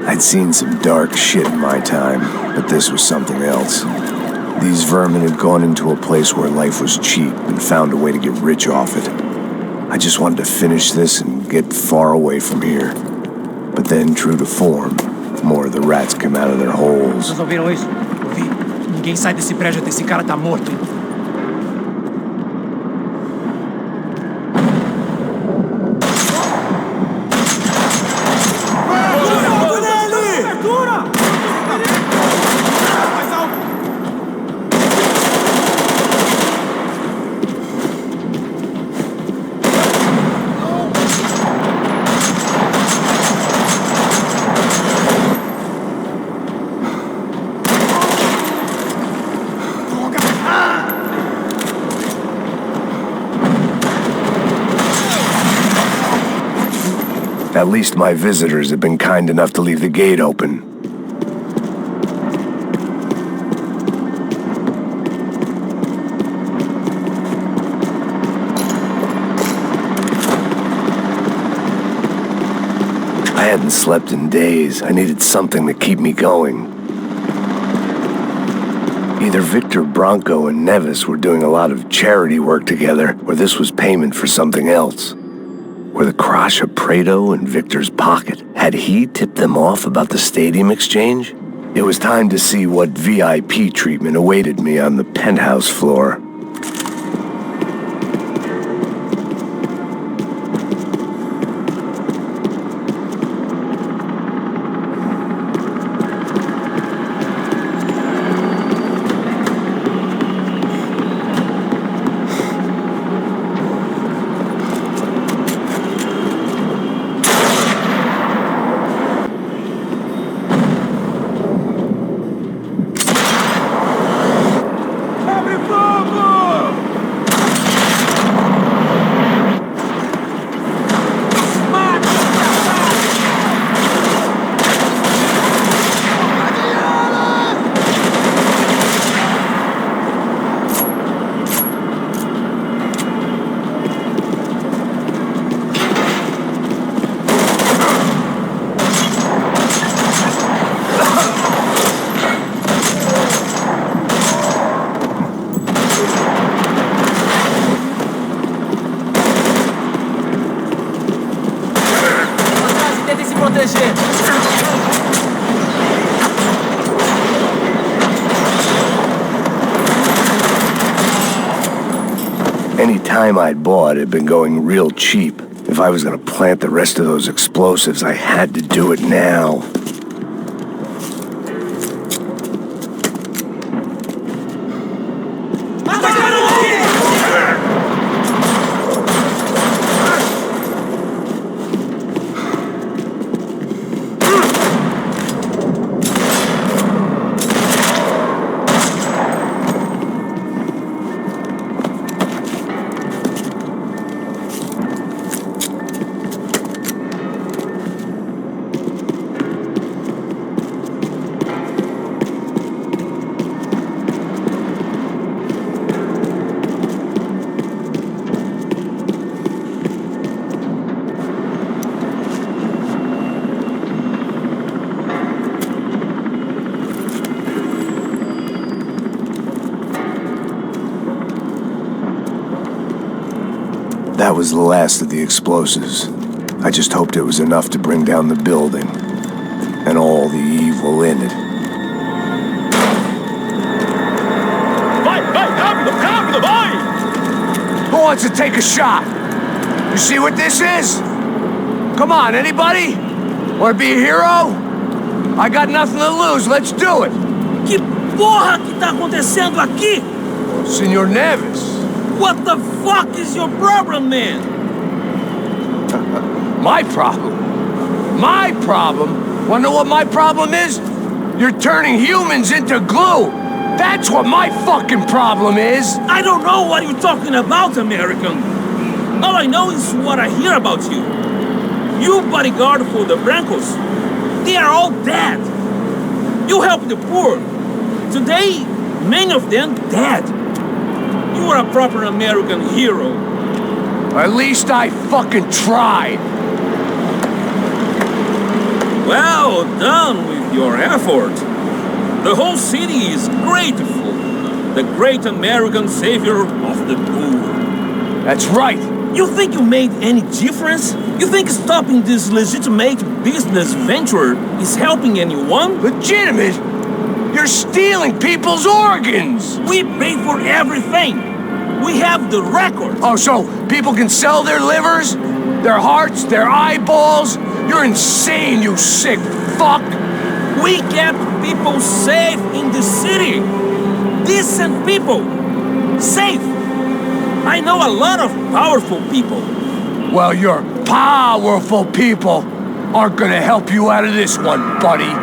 I'd seen some dark shit in my time, but this was something else. These vermin had gone into a place where life was cheap and found a way to get rich off it. I just wanted to finish this and get far away from here. But then, true to form, more of the rats came out of their holes. Vocês ouviram isso? Ouvi. Ninguém sai desse prédio até esse cara tá morto, hein? At least my visitors had been kind enough to leave the gate open. I hadn't slept in days. I needed something to keep me going. Either Victor Bronco and Nevis were doing a lot of charity work together, or this was payment for something else. Were the Crash of Prado in Victor's pocket? Had he tipped them off about the stadium exchange? It was time to see what VIP treatment awaited me on the penthouse floor. Any time I'd bought had been going real cheap. If I was gonna plant the rest of those explosives, I had to do it now. That was the last of the explosives. I just hoped it was enough to bring down the building and all the evil in it. Vai, rápido, rápido, vai! Who wants to take a shot? You see what this is? Come on, anybody? Want to be a hero? I got nothing to lose, let's do it! Que porra que tá acontecendo aqui? Senor Neves. What the fuck is your problem, man? My problem? My problem? Wanna know what my problem is? You're turning humans into glue! That's what my fucking problem is! I don't know what you're talking about, American. All I know is what I hear about you. You bodyguard for the Brancos. They are all dead. You help the poor. Today, many of them dead. You are a proper American hero. At least I fucking tried. Well done with your effort. The whole city is grateful. The great American savior of the poor. That's right. You think you made any difference? You think stopping this legitimate business venture is helping anyone? Legitimate? You're stealing people's organs! We pay for everything! We have the records! Oh, so people can sell their livers? Their hearts? Their eyeballs? You're insane, you sick fuck! We kept people safe in the city! Decent people! Safe! I know a lot of powerful people. Well, your powerful people aren't gonna help you out of this one, buddy.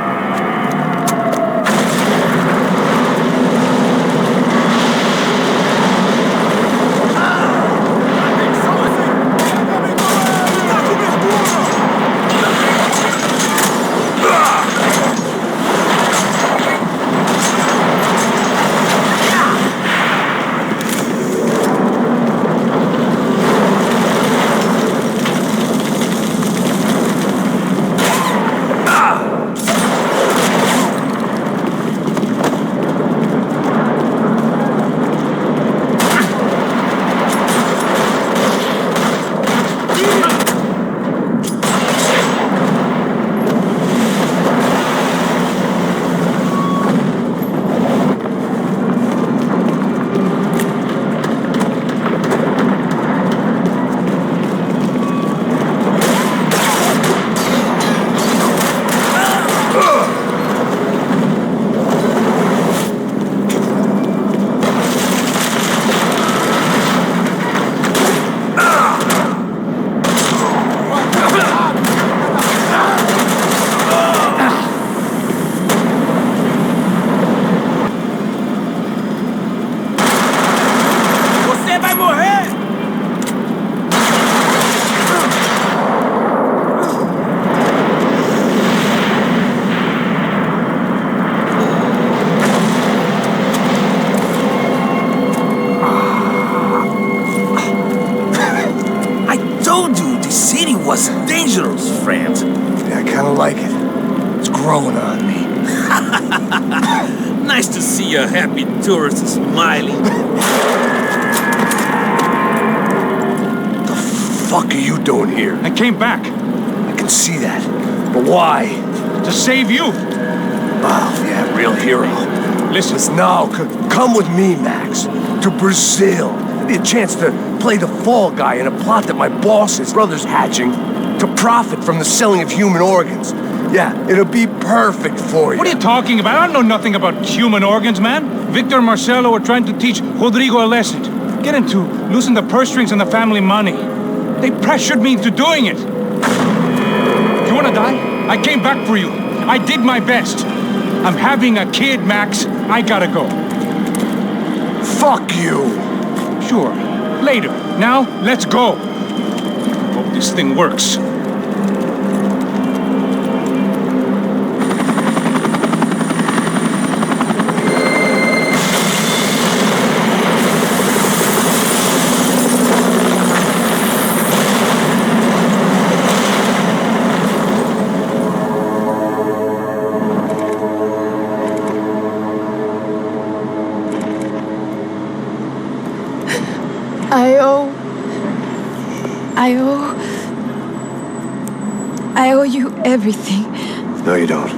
Was dangerous, friend. Yeah, I kinda like it. It's growing on me. Nice to see a happy tourist smiling. The fuck are you doing here? I came back. I can see that. But why? To save you. Oh, yeah, real hero. Listen. No, come with me, Max. To Brazil. Give me a chance to play the fall guy in a plot that my boss's brother's hatching to profit from the selling of human organs. Yeah, it'll be perfect for you. What are you talking about? I don't know nothing about human organs, man. Victor and Marcelo were trying to teach Rodrigo a lesson. Get him to loosen the purse strings on the family money. They pressured me into doing it. You wanna die? I came back for you. I did my best. I'm having a kid, Max. I gotta go. Fuck you! Sure. Later. Now, let's go. Hope this thing works. I owe you everything. No, you don't.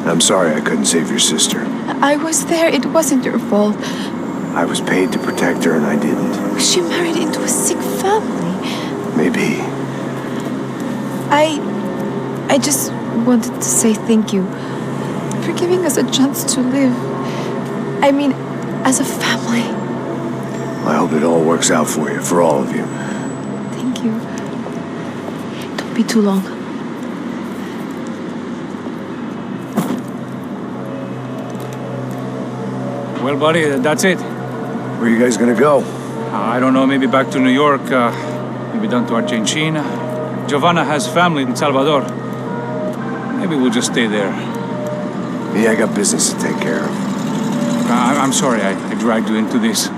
I'm sorry I couldn't save your sister. I was there. It wasn't your fault. I was paid to protect her and I didn't. She married into a sick family. Maybe. I just wanted to say thank you for giving us a chance to live. I mean, as a family. I hope it all works out for you, for all of you. Thank you. Don't be too long. Well, buddy, that's it. Where are you guys gonna go? I don't know, maybe back to New York, maybe down to Argentina. Giovanna has family in Salvador. Maybe we'll just stay there. Yeah, I got business to take care of. I'm sorry I dragged you into this.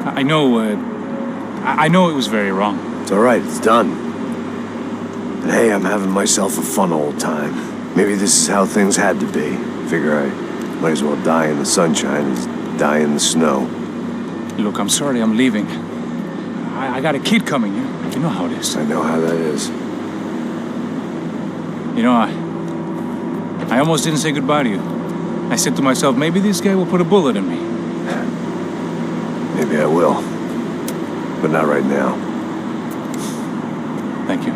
I know it was very wrong. It's all right, it's done. And hey, I'm having myself a fun old time. Maybe this is how things had to be. Figure I might as well die in the sunshine as die in the snow. Look, I'm sorry I'm leaving. I got a kid coming. You know how it is. I know how that is. You know, I almost didn't say goodbye to you. I said to myself, maybe this guy will put a bullet in me. Maybe I will. But not right now. Thank you.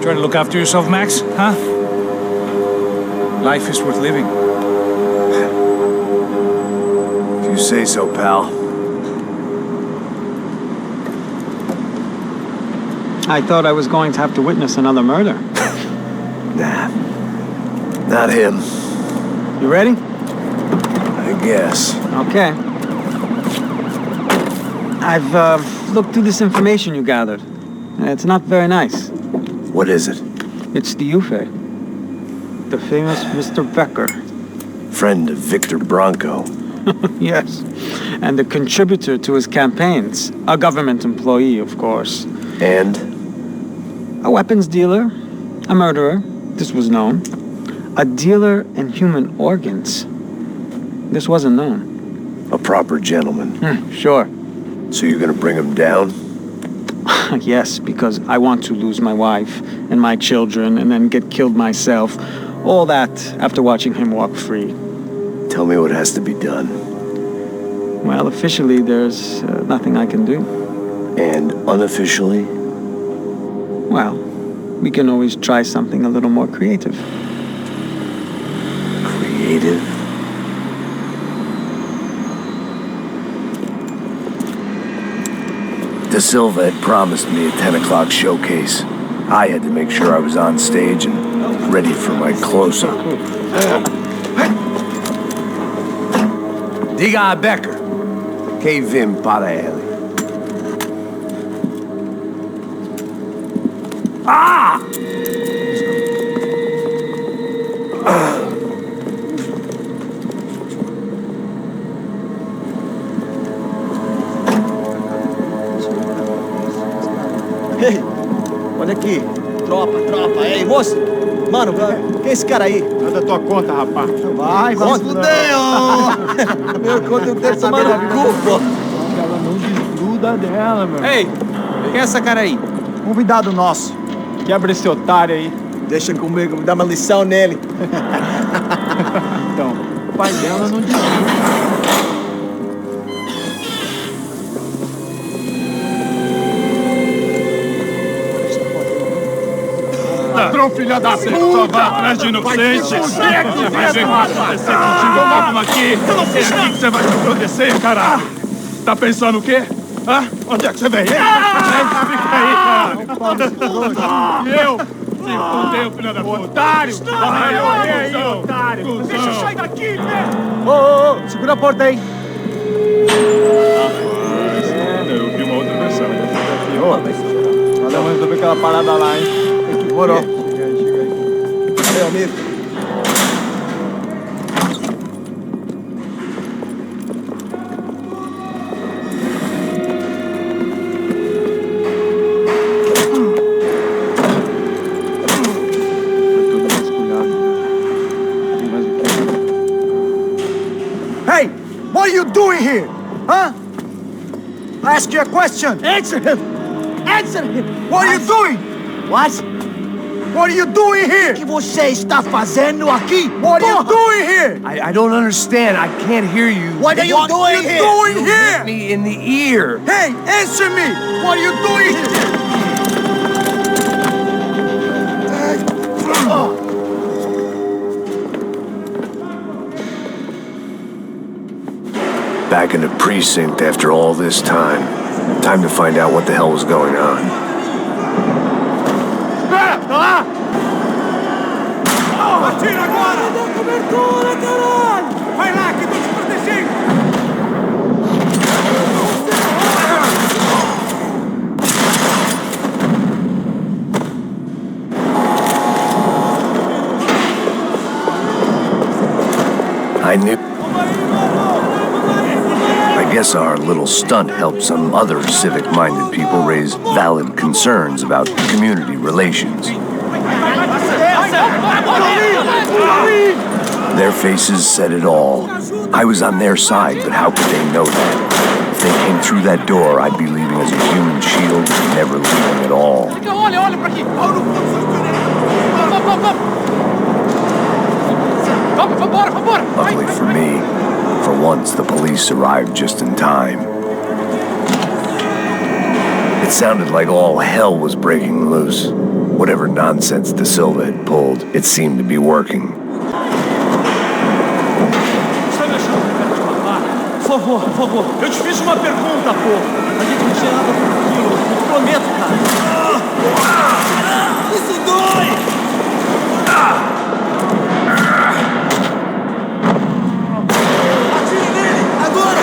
Trying to look after yourself, Max, huh? Life is worth living. If you say so, pal. I thought I was going to have to witness another murder. Nah. Not him. You ready? I guess. Okay. I've looked through this information you gathered. It's not very nice. What is it? It's the UFE. The famous Mr. Becker. Friend of Victor Bronco. Yes. And a contributor to his campaigns. A government employee, of course. And? A weapons dealer. A murderer. This was known. A dealer in human organs. This wasn't known. A proper gentleman. Sure. So you're gonna bring him down? Yes, because I want to lose my wife and my children and then get killed myself. All that after watching him walk free. Tell me what has to be done. Well, officially, there's nothing I can do. And unofficially? Well, we can always try something a little more creative. Creative? De Silva had promised me a 10 o'clock showcase. I had to make sure I was on stage and ready for my close-up. Diga a Becker. Que vim para ele. Ah! Ei, olha aqui. Tropa. Ei, moço. Mano, quem é esse cara aí? É da tua conta, rapaz. Vai fudeu! Meu conta eu tenho tomado cu, pô. Ela não desgruda dela, meu. Ei, quem é essa cara aí? Convidado nosso. Quebra esse otário aí. Deixa comigo, me dá uma lição nele. Então, pai dela não desiste. Ladrão, filha da puta! Vai atrás de inocentes! Vai ver o que vai acontecer contigo! Vamos aqui! Eu não fiz nada! Que você vai te acontecer, caralho! Tá pensando o quê? Hã? Onde é que você vem? Fica aí, caralho! E eu? Se fodeu, filha da puta! Otário! Vai aí, otário! Deixa eu sair daqui, velho! Ô, segura a porta aí. Eu vi uma outra versão. Vamos resolver aquela parada lá, hein? Demorou. Chega aí. Valeu, amigo. Hey, what are you doing here? Huh? I ask you a question. Answer him. Answer him. What are you doing? What? What are you doing here? O que você está fazendo aqui? What are you doing here? I don't understand. I can't hear you. What are you doing here? You hit me in the ear. Hey, answer me. What are you doing here? Back in the precinct after all this time. Time to find out what the hell was going on. Atira agora! Me dá cobertura, caralho! Vai lá, que eu tô te protegendo! I knew. I guess our little stunt helped some other civic-minded people raise valid concerns about community relations. Their faces said it all. I was on their side, but how could they know that? If they came through that door, I'd be leaving as a human shield and never leaving at all. Olha pra aqui! Vambora! Luckily for me, for once the police arrived just in time. It sounded like all hell was breaking loose. Whatever nonsense De Silva had pulled, it seemed to be working. Por favor, eu te fiz uma pergunta, pô. A gente não tinha nada por aquilo, eu te prometo, cara. Isso dói! Atire nele, agora!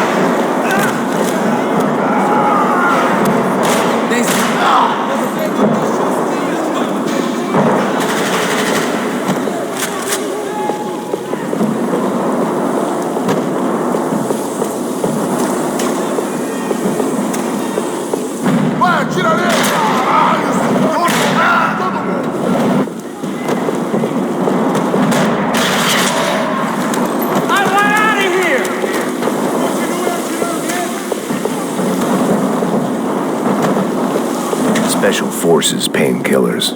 Special Forces painkillers.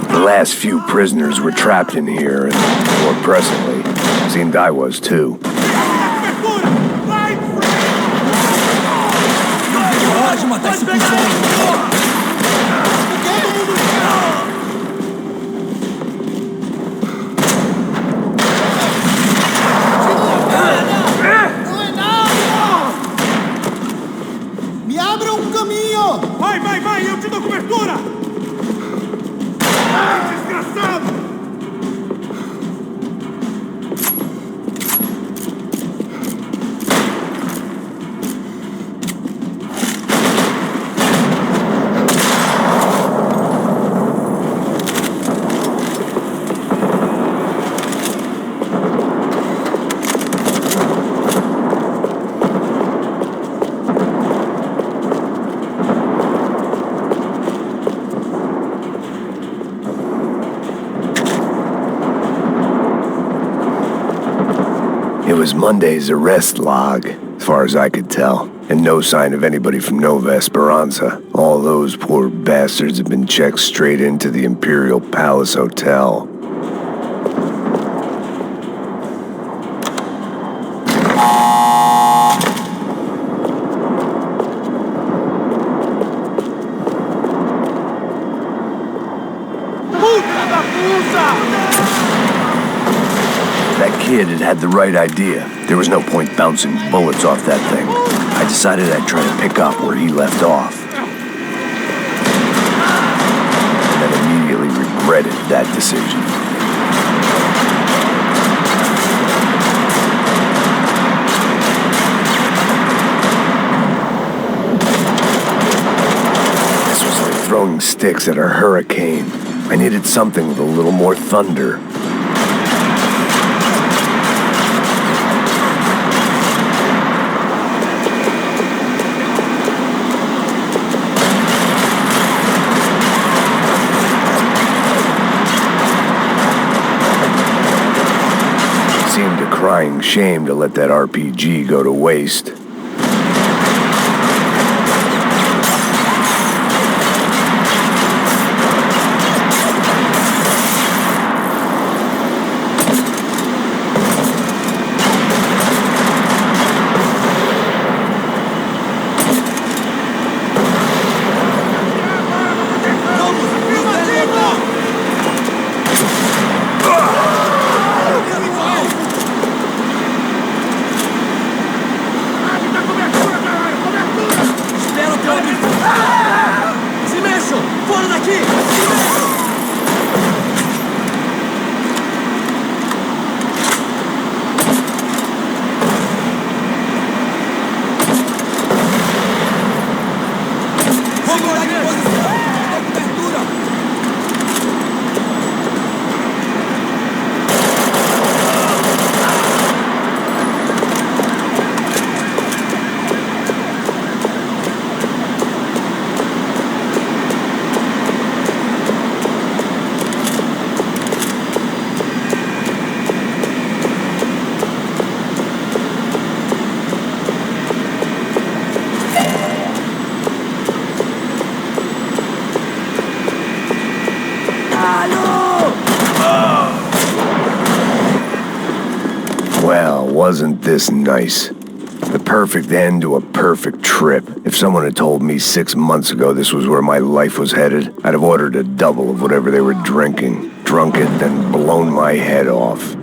The last few prisoners were trapped in here, and more presently, seemed I was too. Pode matar esse pisão. Vai, eu te dou cobertura! Desgraçado! It was Monday's arrest log. as far as I could tell. And no sign of anybody from Nova Esperanza. All those poor bastards have been checked straight into the Imperial Palace Hotel. That kid had the right idea. There was no point bouncing bullets off that thing. I decided I'd try to pick up where he left off. And then immediately regretted that decision. This was like throwing sticks at a hurricane. I needed something with a little more thunder. Seemed a crying shame to let that RPG go to waste. Well, wasn't this nice? The perfect end to a perfect trip. If someone had told me 6 months ago this was where my life was headed, I'd have ordered a double of whatever they were drinking, drunk it, then blown my head off.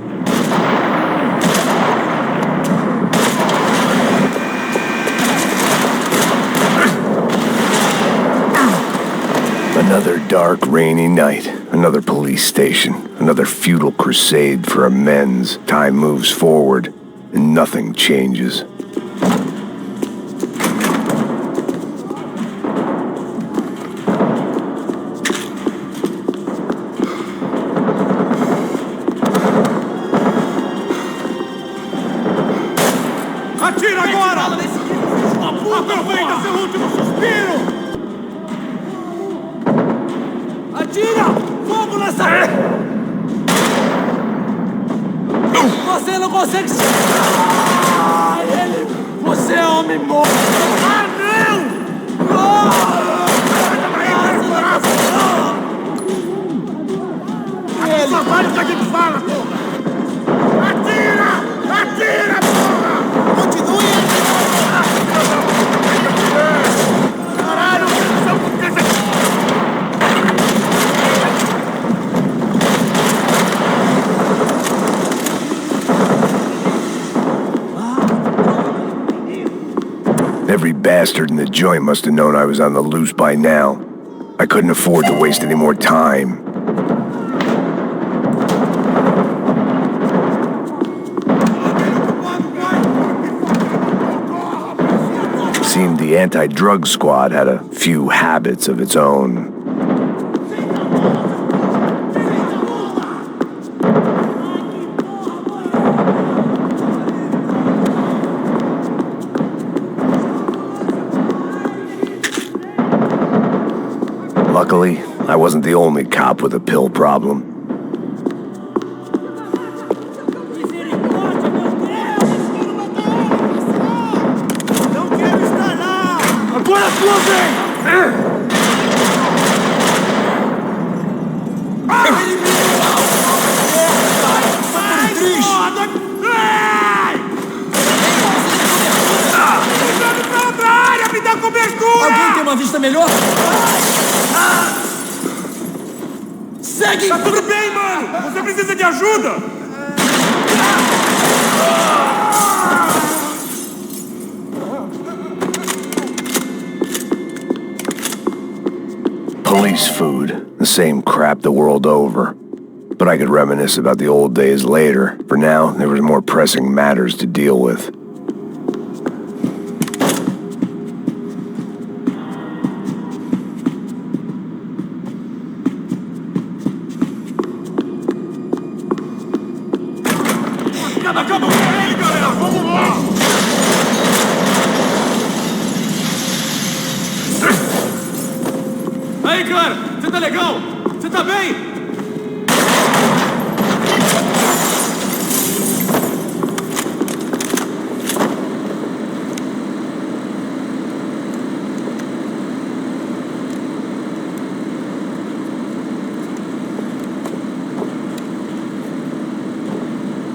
Another dark, rainy night. Another police station. Another futile crusade for amends. Time moves forward, and nothing changes. Atira agora! Aproveita seu último suspiro! Atira! Fogo nessa... Você não consegue... Ele... Você é homem morto! Ah, não! Ele... Só vale o que a gente fala, porra! Atira! Atira, porra! Continue! Caralho! Every bastard in the joint must have known I was on the loose by now. I couldn't afford to waste any more time. Seemed the anti-drug squad had a few habits of its own. Luckily, I wasn't the only cop with a pill problem. melhor? Segue! Tá tudo bem, mano! Você precisa de ajuda! Police food, the same crap the world over. But I could reminisce about the old days later. For now, there was more pressing matters to deal with. Acabou com ele, galera! Vamos lá! Aí, cara! Você tá legal? Você tá bem?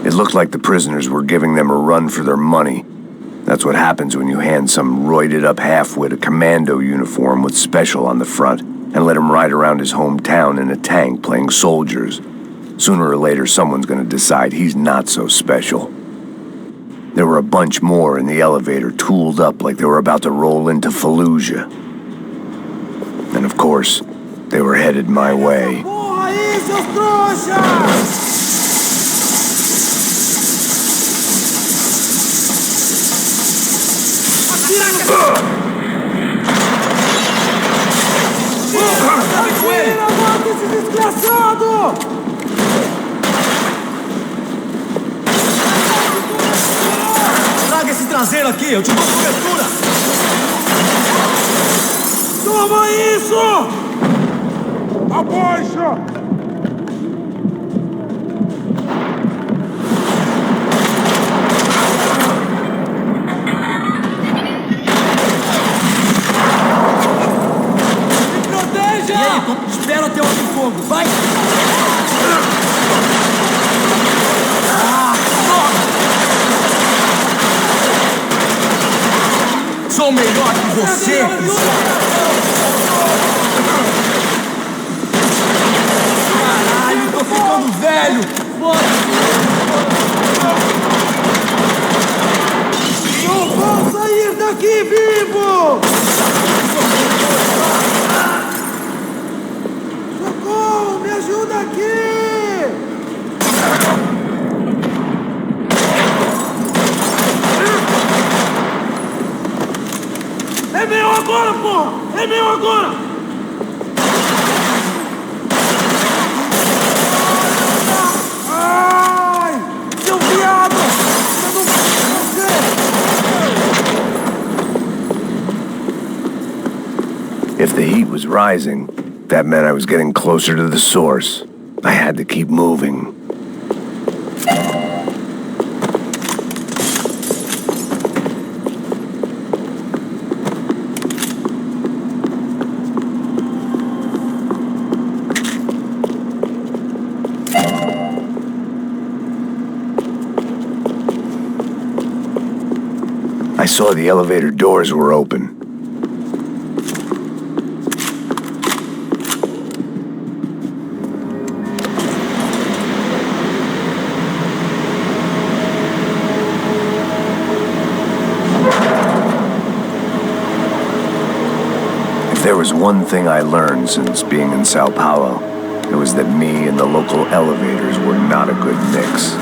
It looked like the prisoners were giving them a run for their money. That's what happens when you hand some roided-up halfwit a commando uniform with special on the front and let him ride around his hometown in a tank playing soldiers. Sooner or later, someone's gonna decide he's not so special. There were a bunch more in the elevator, tooled up like they were about to roll into Fallujah. And of course, they were headed my way. Porra aí, seus trouxas! Atira, mata esse desgraçado! Traga esse traseiro aqui, eu te dou cobertura! Toma isso! Abaixa! Espera até o fogo, vai! Sou melhor que você! Caralho, tô ficando velho! Não vou sair daqui vivo! Me ajuda aqui! É meu agora, porra! É meu agora! Ai! Seu viado! Eu não vou você! If the heat was rising, that meant I was getting closer to the source. I had to keep moving. I saw the elevator doors were open. If there was one thing I learned since being in São Paulo, it was that me and the local elevators were not a good mix.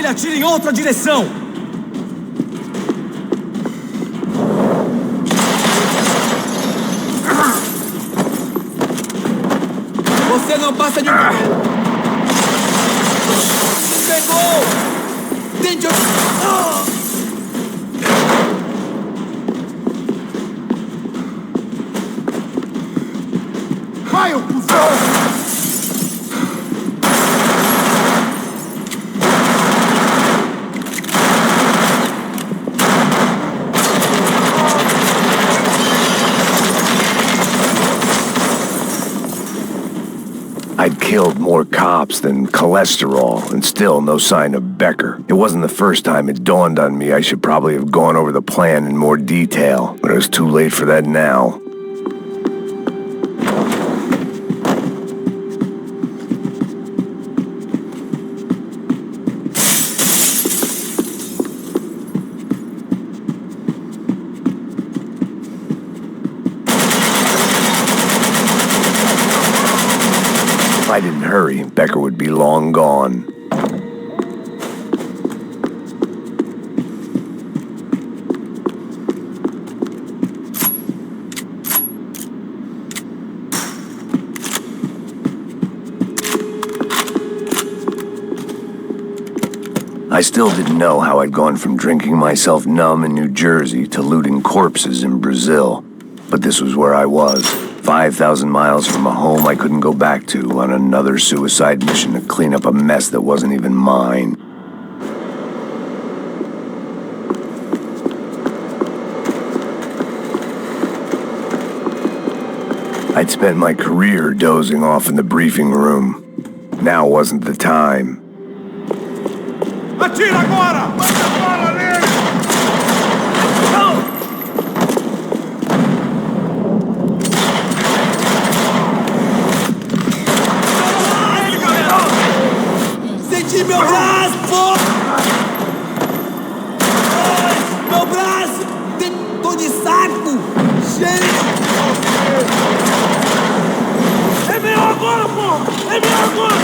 Atira em outra direção! Você não passa de um... Pegou! Tente... Vai, ô cuzão! I'd killed more cops than cholesterol, and still no sign of Becker. It wasn't the first time it dawned on me I should probably have gone over the plan in more detail, but it was too late for that now. If I didn't hurry, Becker would be long gone. I still didn't know how I'd gone from drinking myself numb in New Jersey to looting corpses in Brazil. But this was where I was. 5,000 miles from a home I couldn't go back to on another suicide mission to clean up a mess that wasn't even mine. I'd spent my career dozing off in the briefing room. Now wasn't the time. Atira agora! Manda bala nele! Senti meu braço, pô! Ai, meu braço! Tô de saco! Cheio! É meu agora, pô! É meu agora!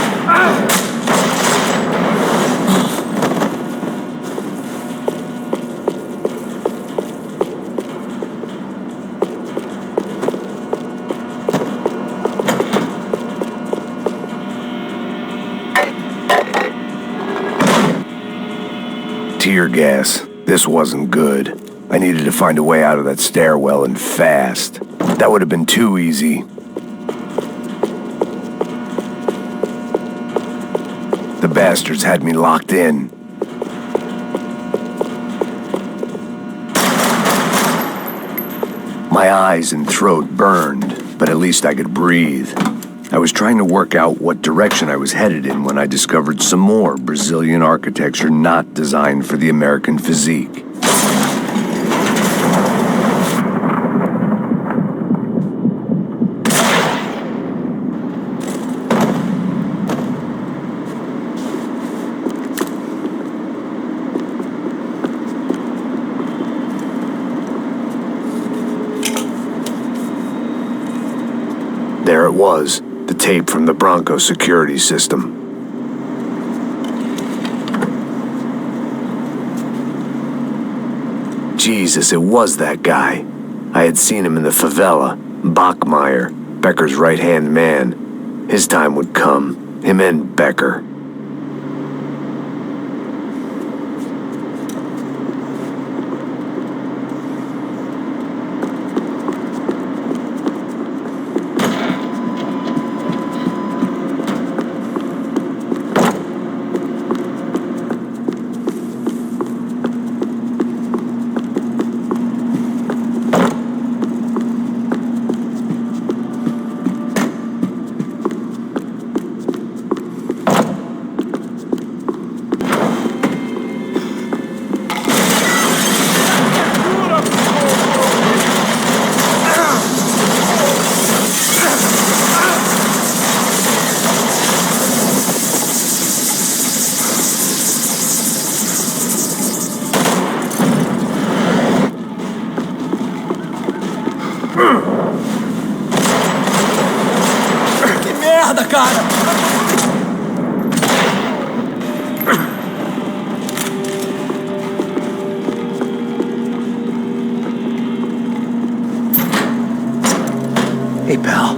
Tear gas. This wasn't good. I needed to find a way out of that stairwell and fast. That would have been too easy. The bastards had me locked in. My eyes and throat burned, but at least I could breathe. I was trying to work out what direction I was headed in when I discovered some more Brazilian architecture not designed for the American physique. There it was. The tape from the Bronco security system. Jesus, it was that guy. I had seen him in the favela. Bachmeyer, Becker's right-hand man. His time would come. Him and Becker. Que merda, cara! Hey, pal.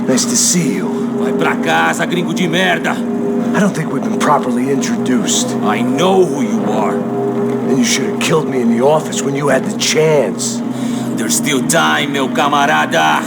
Nice to see you. Vai pra casa, gringo de merda! I don't think we've been properly introduced. I know who you are. Then you should have killed me in the office when you had the chance. There's still time, meu camarada!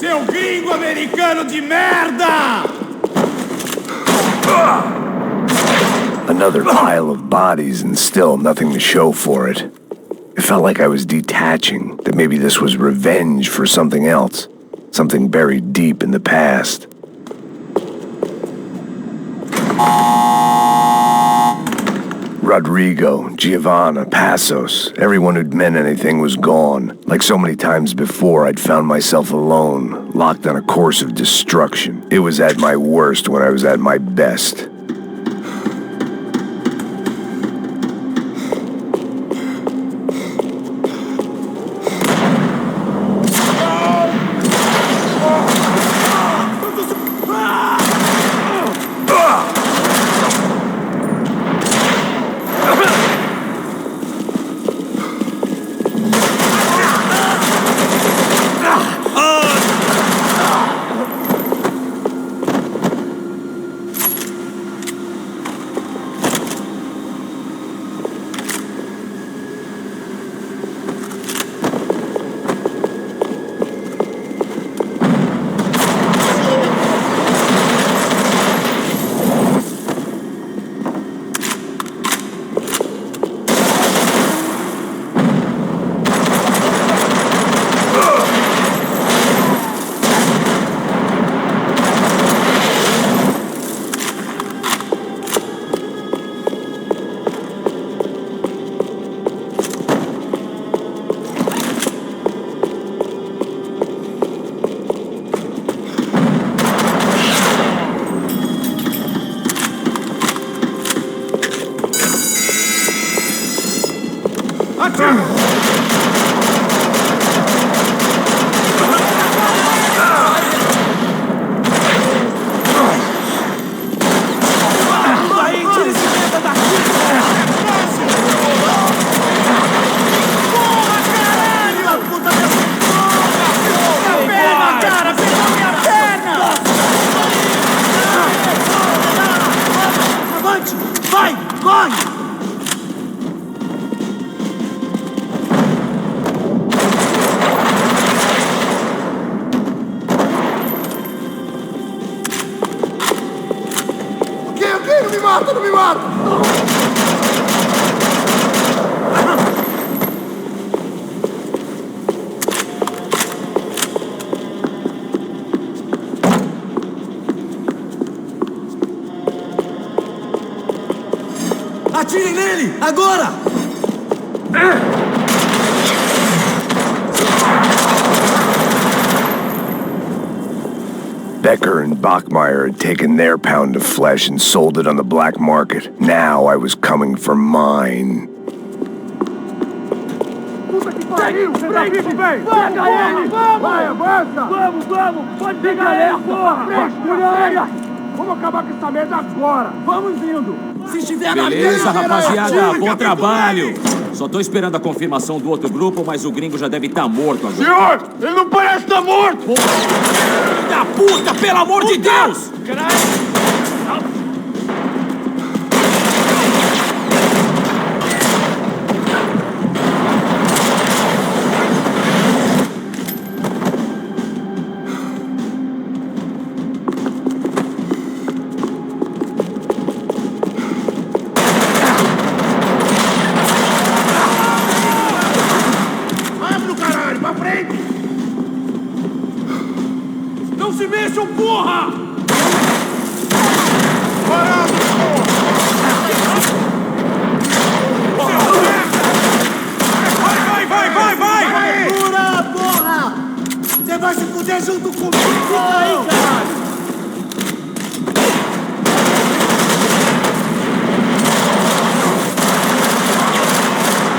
Seu gringo americano de merda! Another pile of bodies and still nothing to show for it. It felt like I was detaching, that maybe this was revenge for something else, something buried deep in the past. Rodrigo, Giovanna, Passos, everyone who'd meant anything was gone. Like so many times before, I'd found myself alone, locked on a course of destruction. It was at my worst when I was at my best. Não me mata! Atirem nele! Agora! Becker and Bachmeyer had taken their pound of flesh and sold it on the black market. Now I was coming for mine. Puta que pariu! Peraí, velho! Pega ele! Vamos! Vai, avança! Vamos! Pode pegar ele, porra! Vamos acabar com essa merda agora! Vamos indo! Se estiver na Beleza, merda, rapaziada, bom trabalho! Só tô esperando a confirmação do outro grupo, mas o gringo já deve estar morto agora. Senhor! Ele não parece estar morto! Filho da puta, pelo amor de Deus! Não se mexam, porra! Vai! Segura, porra! Você vai se fuder junto comigo! Fica aí, caralho!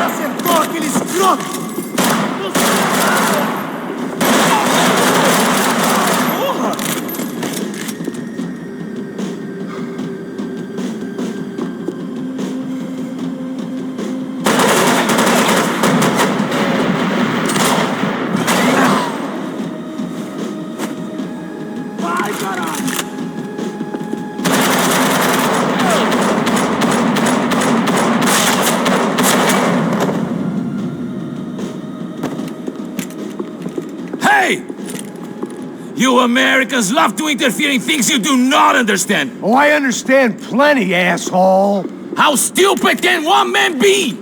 Acertou aquele escroto! Hey! You Americans love to interfere in things you do not understand. Oh, I understand plenty, asshole. How stupid can one man be?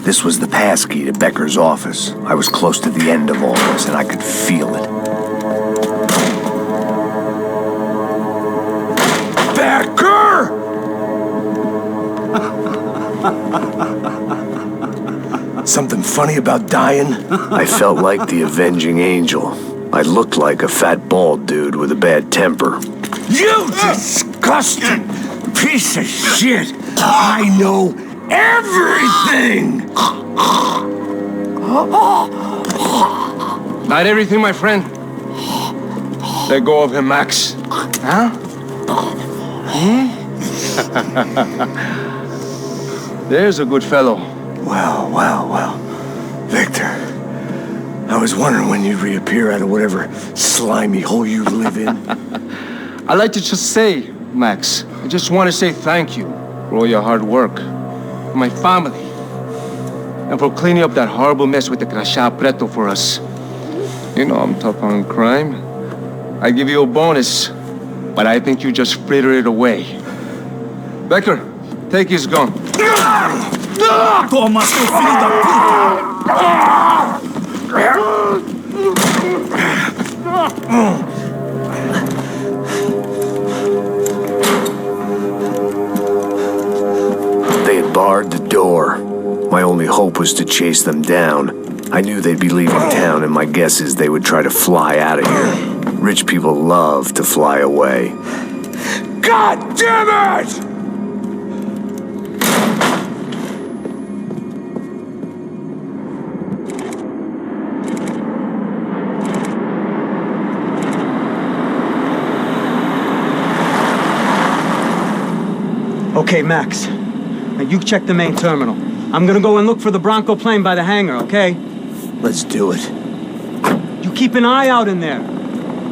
This was the passkey to Becker's office. I was close to the end of all this, and I could feel it. Becker! Something funny about dying? I felt like the avenging angel. I looked like a fat bald dude with a bad temper. You disgusting piece of shit! I know everything! Not everything, my friend. Let go of him, Max. Huh? There's a good fellow. Well. Victor, I was wondering when you'd reappear out of whatever slimy hole you live in. I'd like to just say, Max, I just want to say thank you for all your hard work, for my family, and for cleaning up that horrible mess with the crachá preto for us. You know I'm tough on crime. I give you a bonus, but I think you just frittered it away. Becker, take his gun. Toma, seu filho da They had barred the door. My only hope was to chase them down. I knew they'd be leaving town, and my guess is they would try to fly out of here. Rich people love to fly away. God damn it! Okay, Max. Now you check the main terminal. I'm gonna go and look for the Bronco plane by the hangar, okay? Let's do it. You keep an eye out in there.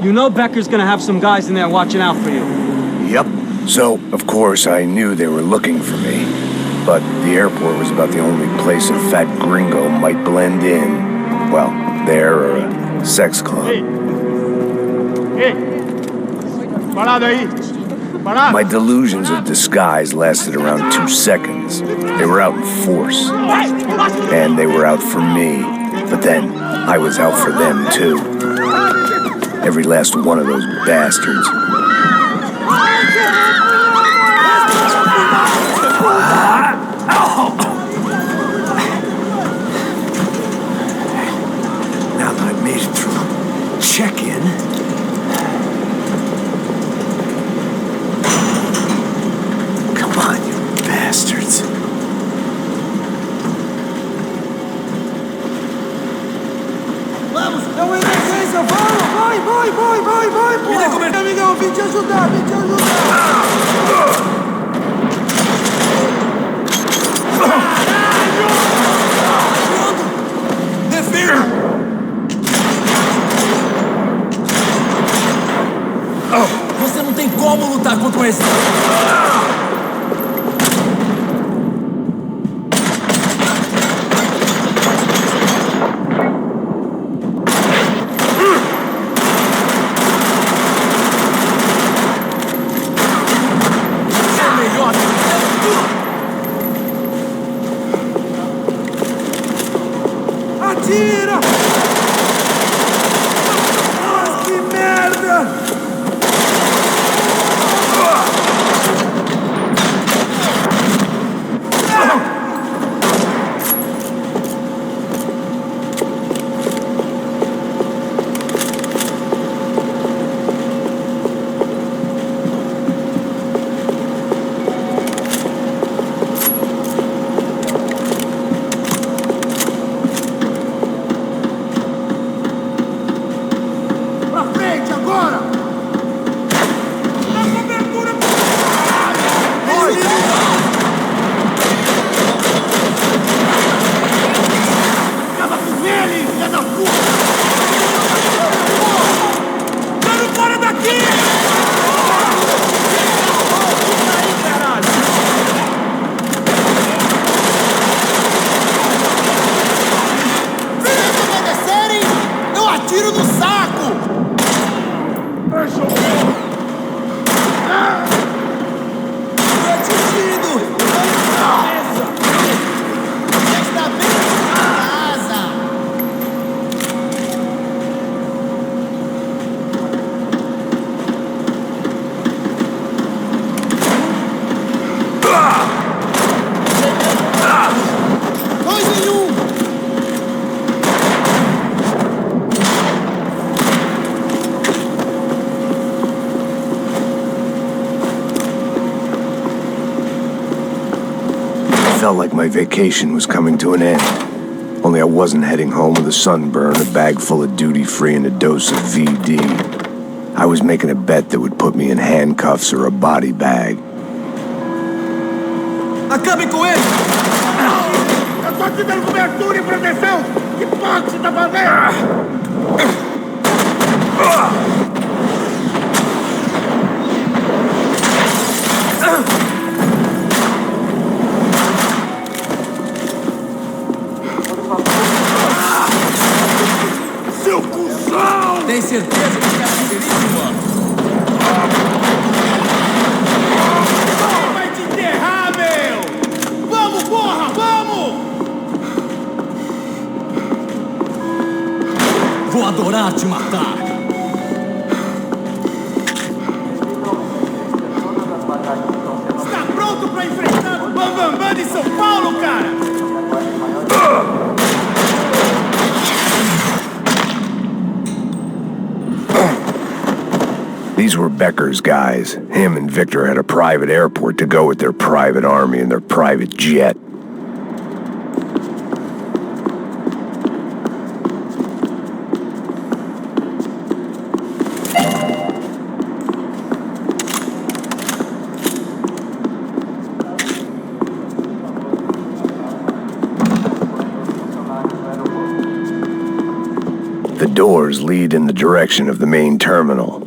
You know Becker's gonna have some guys in there watching out for you. Yep. So, of course, I knew they were looking for me. But the airport was about the only place a fat gringo might blend in. Well, there or a sex club. Hey! Parado aí! Parado! My delusions of disguise lasted around 2 seconds. They were out in force. And they were out for me. But then, I was out for them, too. Every last one of those bastards. Now that I've made it through check-in, come on, you bastards. Vamos! É uma emergência! Vai! Vai, amigão! Vim te ajudar! Defenda! Você não tem como lutar contra um exército! Atira! Nossa, que merda! Felt like my vacation was coming to an end. Only I wasn't heading home with a sunburn, a bag full of duty-free, and a dose of VD. I was making a bet that would put me in handcuffs or a body bag. Acabe com ele! Eu tô te dando cobertura e proteção! Que porra que você tá fazendo? parar de matar. Está pronto pra enfrentar o Bambambam de São Paulo, cara? These were Becker's guys. Him and Victor had a private airport to go with their private army and their private jet. The doors lead in the direction of the main terminal.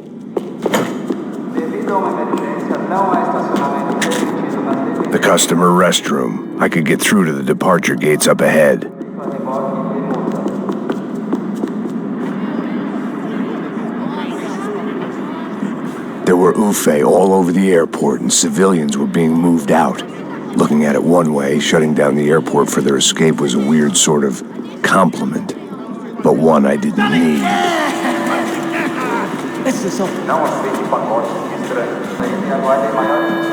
The customer restroom. I could get through to the departure gates up ahead. There were UFE all over the airport and civilians were being moved out. Looking at it one way, shutting down the airport for their escape was a weird sort of compliment. But one I didn't need. Não aceite pacotes estranhos. E aguardem maior.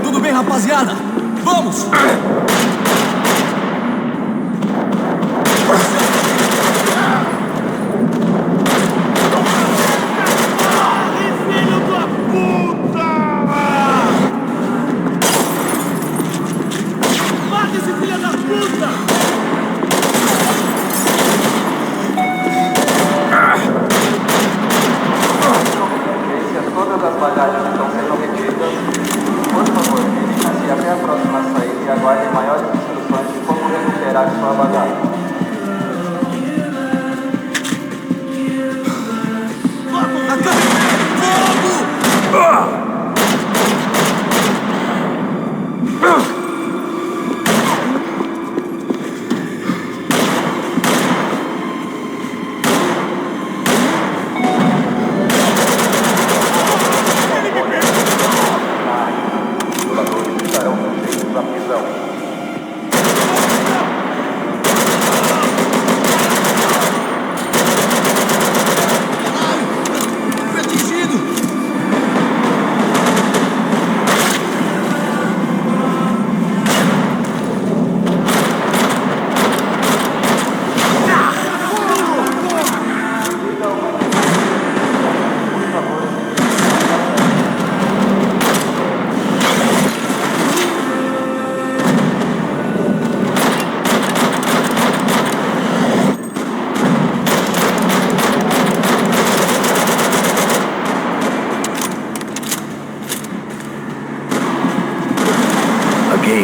Tudo bem, rapaziada? Vamos! Todas as bagagens estão sendo retidas. Por favor, fiquem até a próxima saída e aguardem maiores instruções de como recuperar sua bagagem.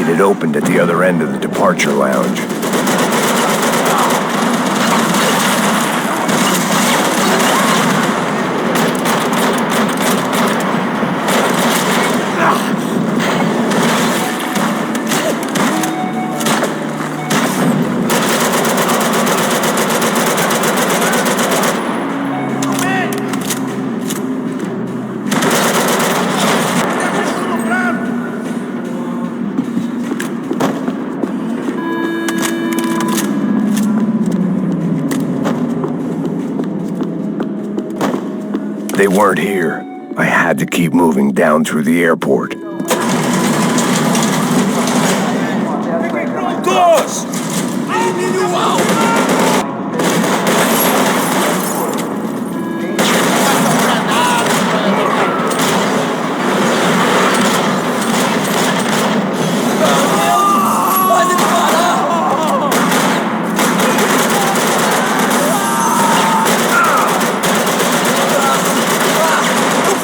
Had opened at the other end of the departure lounge. They weren't here. I had to keep moving down through the airport. Prontos!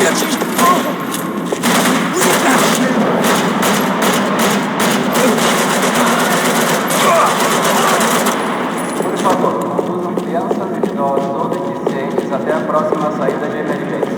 Por favor, conduzam crianças, idosos ou deficientes até a próxima saída de emergência.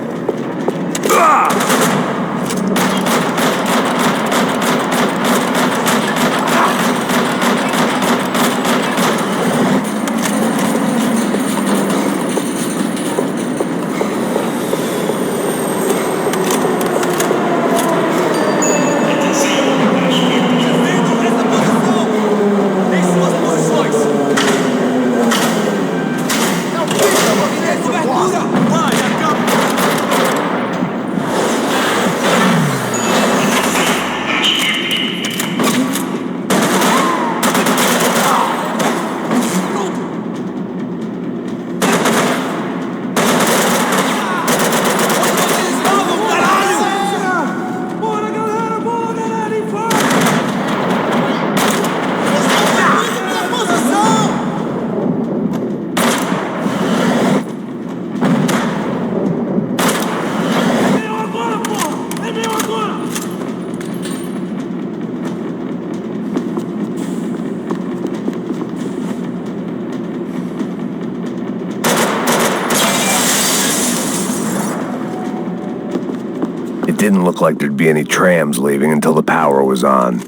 It didn't look like there'd be any trams leaving until the power was on. It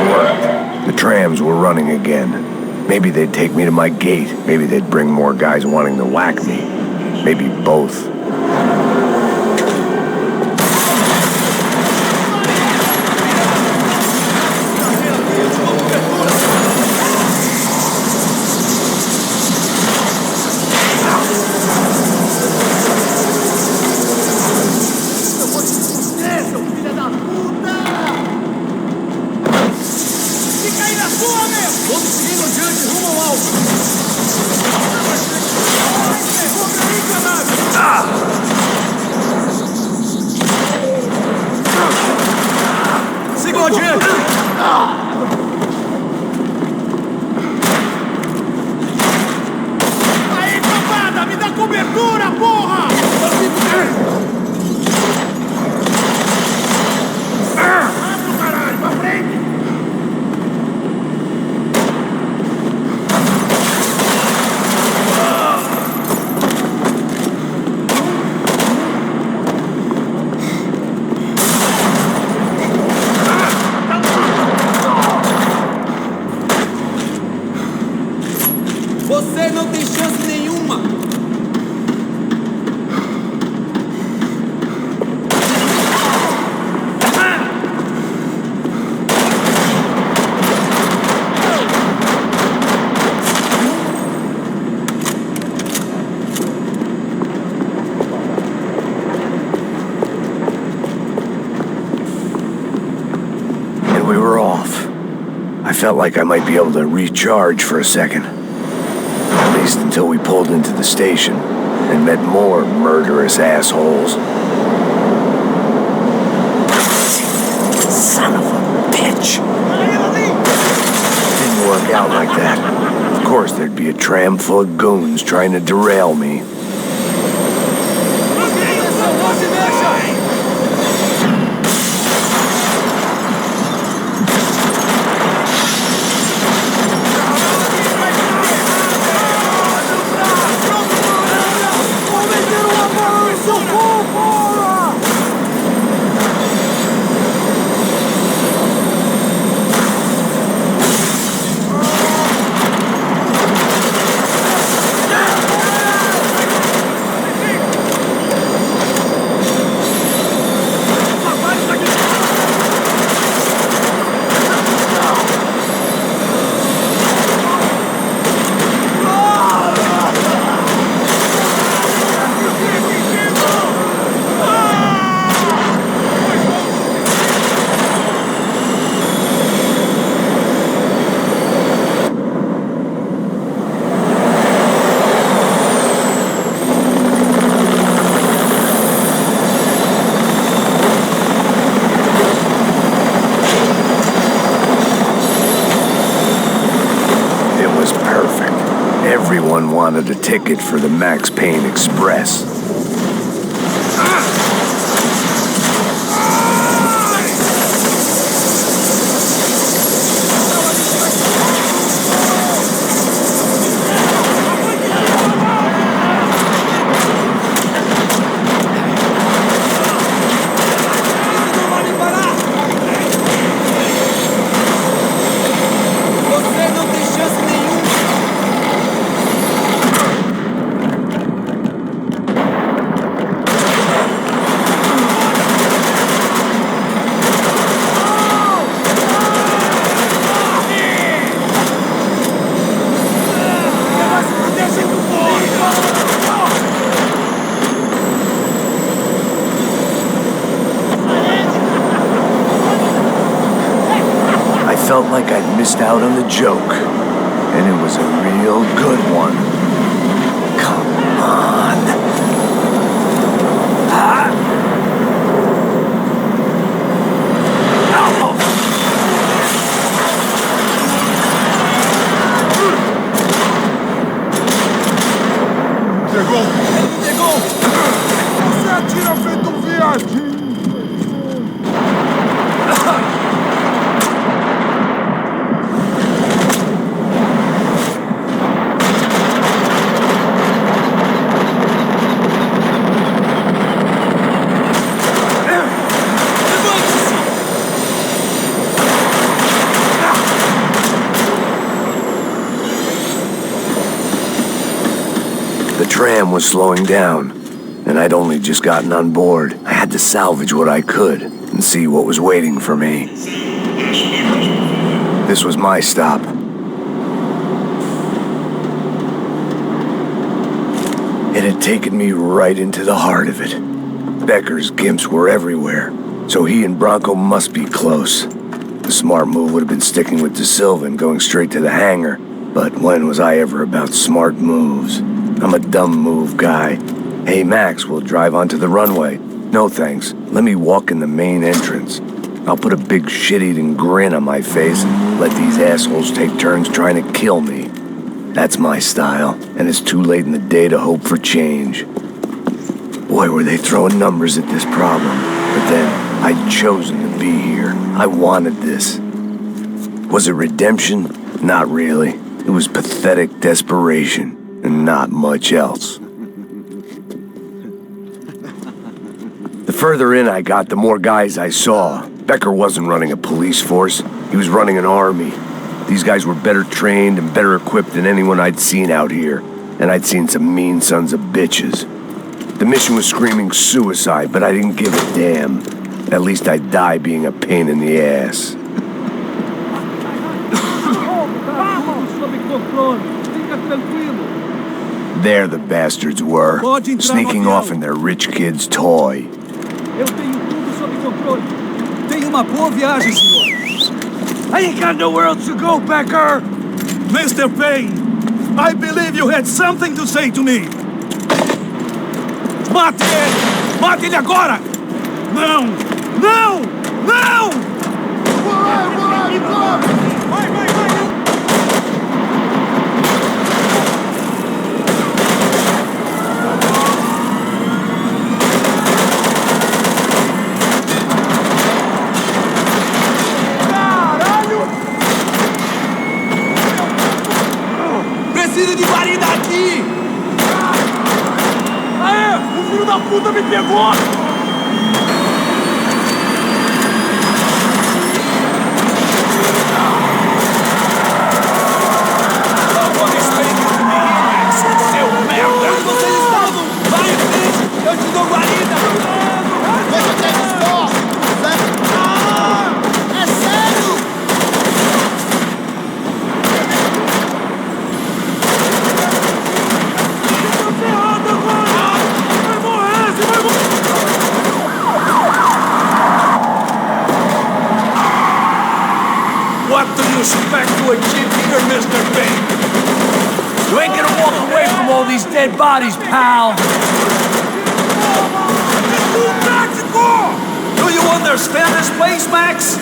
worked. The trams were running again. Maybe they'd take me to my gate. Maybe they'd bring more guys wanting to whack me. Maybe both. Você não tem chance nenhuma! And we were off. I felt like I might be able to recharge for a second. At least until we pulled into the station and met more murderous assholes. Son of a bitch. Didn't work out like that. Of course there'd be a tram full of goons trying to derail me. everyone wanted a ticket for the Max Payne Express. I felt like I'd missed out on the joke, and it was a real good one. Come on. Pegou! Pegou! Você atira feito um viadinho! The tram was slowing down, and I'd only just gotten on board. I had to salvage what I could and see what was waiting for me. This was my stop. It had taken me right into the heart of it. Becker's gimps were everywhere, so he and Bronco must be close. The smart move would have been sticking with De Silva and going straight to the hangar, but when was I ever about smart moves? I'm a dumb move guy. Hey, Max, we'll drive onto the runway. No thanks. Let me walk in the main entrance. I'll put a big shit-eating grin on my face and let these assholes take turns trying to kill me. That's my style, and it's too late in the day to hope for change. Boy, were they throwing numbers at this problem. But then, I'd chosen to be here. I wanted this. Was it redemption? Not really. It was pathetic desperation. And not much else. The further in I got, the more guys I saw. Becker wasn't running a police force. He was running an army. These guys were better trained and better equipped than anyone I'd seen out here. And I'd seen some mean sons of bitches. The mission was screaming suicide, but I didn't give a damn. At least I'd die being a pain in the ass. There the bastards were, sneaking off in their rich kid's toy. Eu tenho tudo sob controle. Tenha uma boa viagem, senhor. I ain't got nowhere else to go, Becker! Mr. Payne, I believe you had something to say to me. Mate ele! Mate ele agora! Não! Não! Não! Vai, vai, vai! Preciso de guarida aqui! Aê! O filho da puta me pegou! Não vou respeitar ninguém, seu merda! Onde vocês estavam? Vai em frente! Eu te dou guarida! Você tem esforço! É sério! What do you expect to achieve here, Mr. Payne? You ain't gonna walk away from all these dead bodies, pal! Do you understand this place, Max?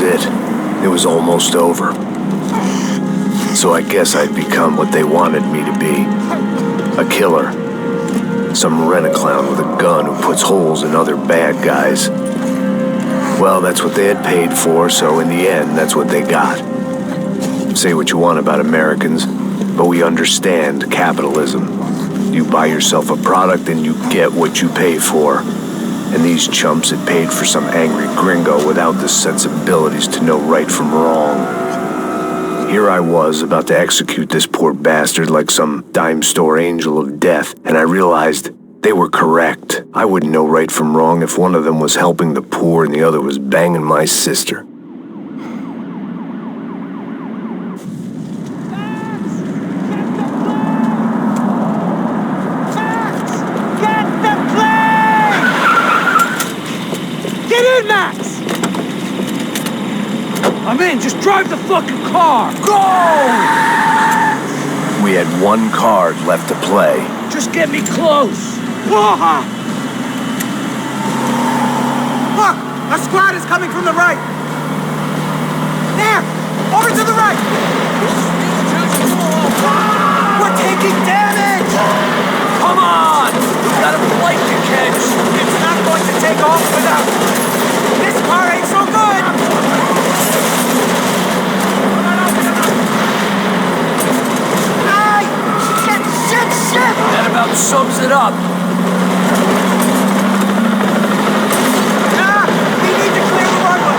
it. It was almost over. So I guess I'd become what they wanted me to be. A killer. Some rent-a-clown with a gun who puts holes in other bad guys. Well, that's what they had paid for, so in the end, that's what they got. Say what you want about Americans, but we understand capitalism. You buy yourself a product and you get what you pay for. And these chumps had paid for some angry gringo without the sensibilities to know right from wrong. Here I was, about to execute this poor bastard like some dime store angel of death, and I realized they were correct. I wouldn't know right from wrong if one of them was helping the poor and the other was banging my sister. I'm in, just drive the fucking car! Go! We had one card left to play. Just get me close! Look! A squad is coming from the right! There! Over to the right! We're taking damage! Come on! We've got a flight to catch! It's not going to take off without... This car ain't so good! That about sums it up. We need to clear the runway.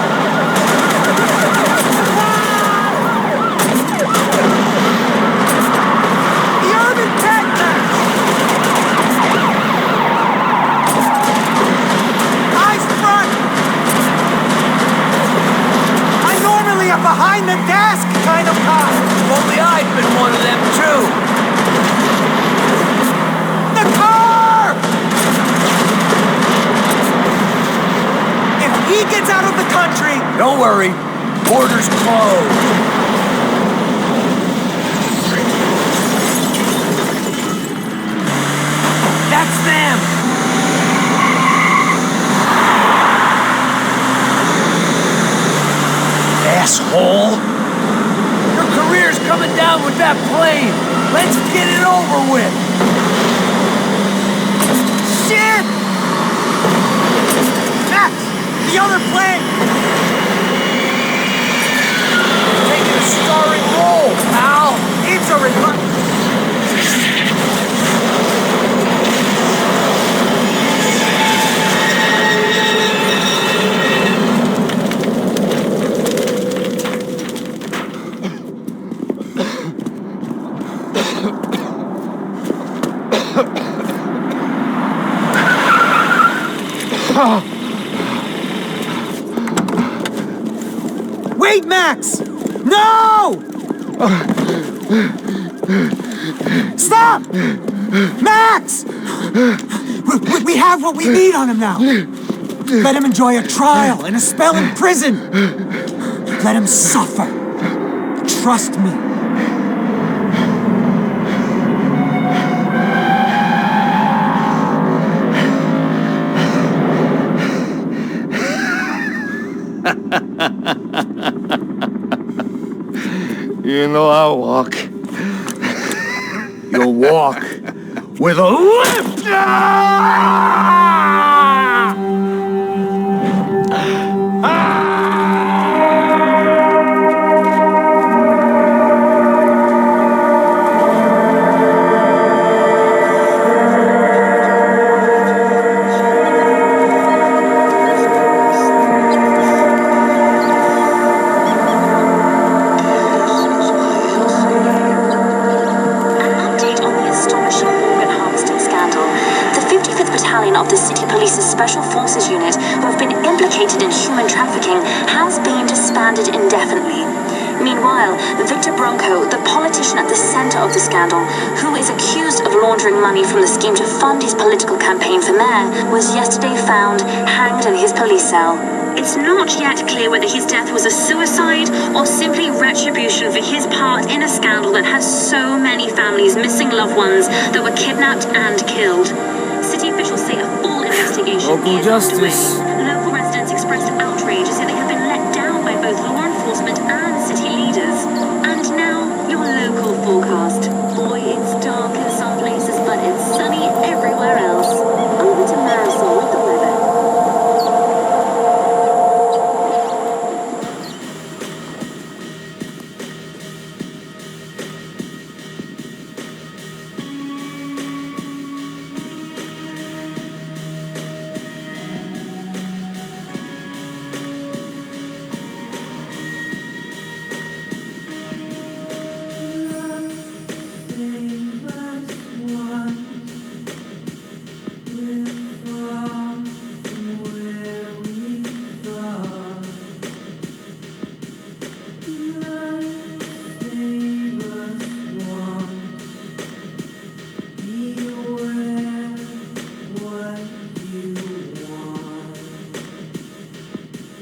The urban tank match. Eyes front. I'm normally a behind the desk kind of guy. Only I've been one of them too. He gets out of the country! Don't worry. Borders closed. That's them! Asshole! Your career's coming down with that plane! Let's get it over with! Shit! Max! The other plane! Taking a starring role, pal! It's a Wait, Max! No! Stop! Max! We have what we need on him now. Let him enjoy a trial and a spell in prison. Let him suffer. Trust me. You know I'll walk. You'll walk with a lift! Special Forces unit who have been implicated in human trafficking has been disbanded indefinitely. Meanwhile, Victor Bronco, the politician at the center of the scandal, who is accused of laundering money from the scheme to fund his political campaign for mayor, was yesterday found hanged in his police cell. It's not yet clear whether his death was a suicide or simply retribution for his part in a scandal that has so many families missing loved ones that were kidnapped and killed. City officials say a investigation Local justice. Local residents expressed outrage as if they have been let down by both enforcement and city leaders. And now, your local forecast.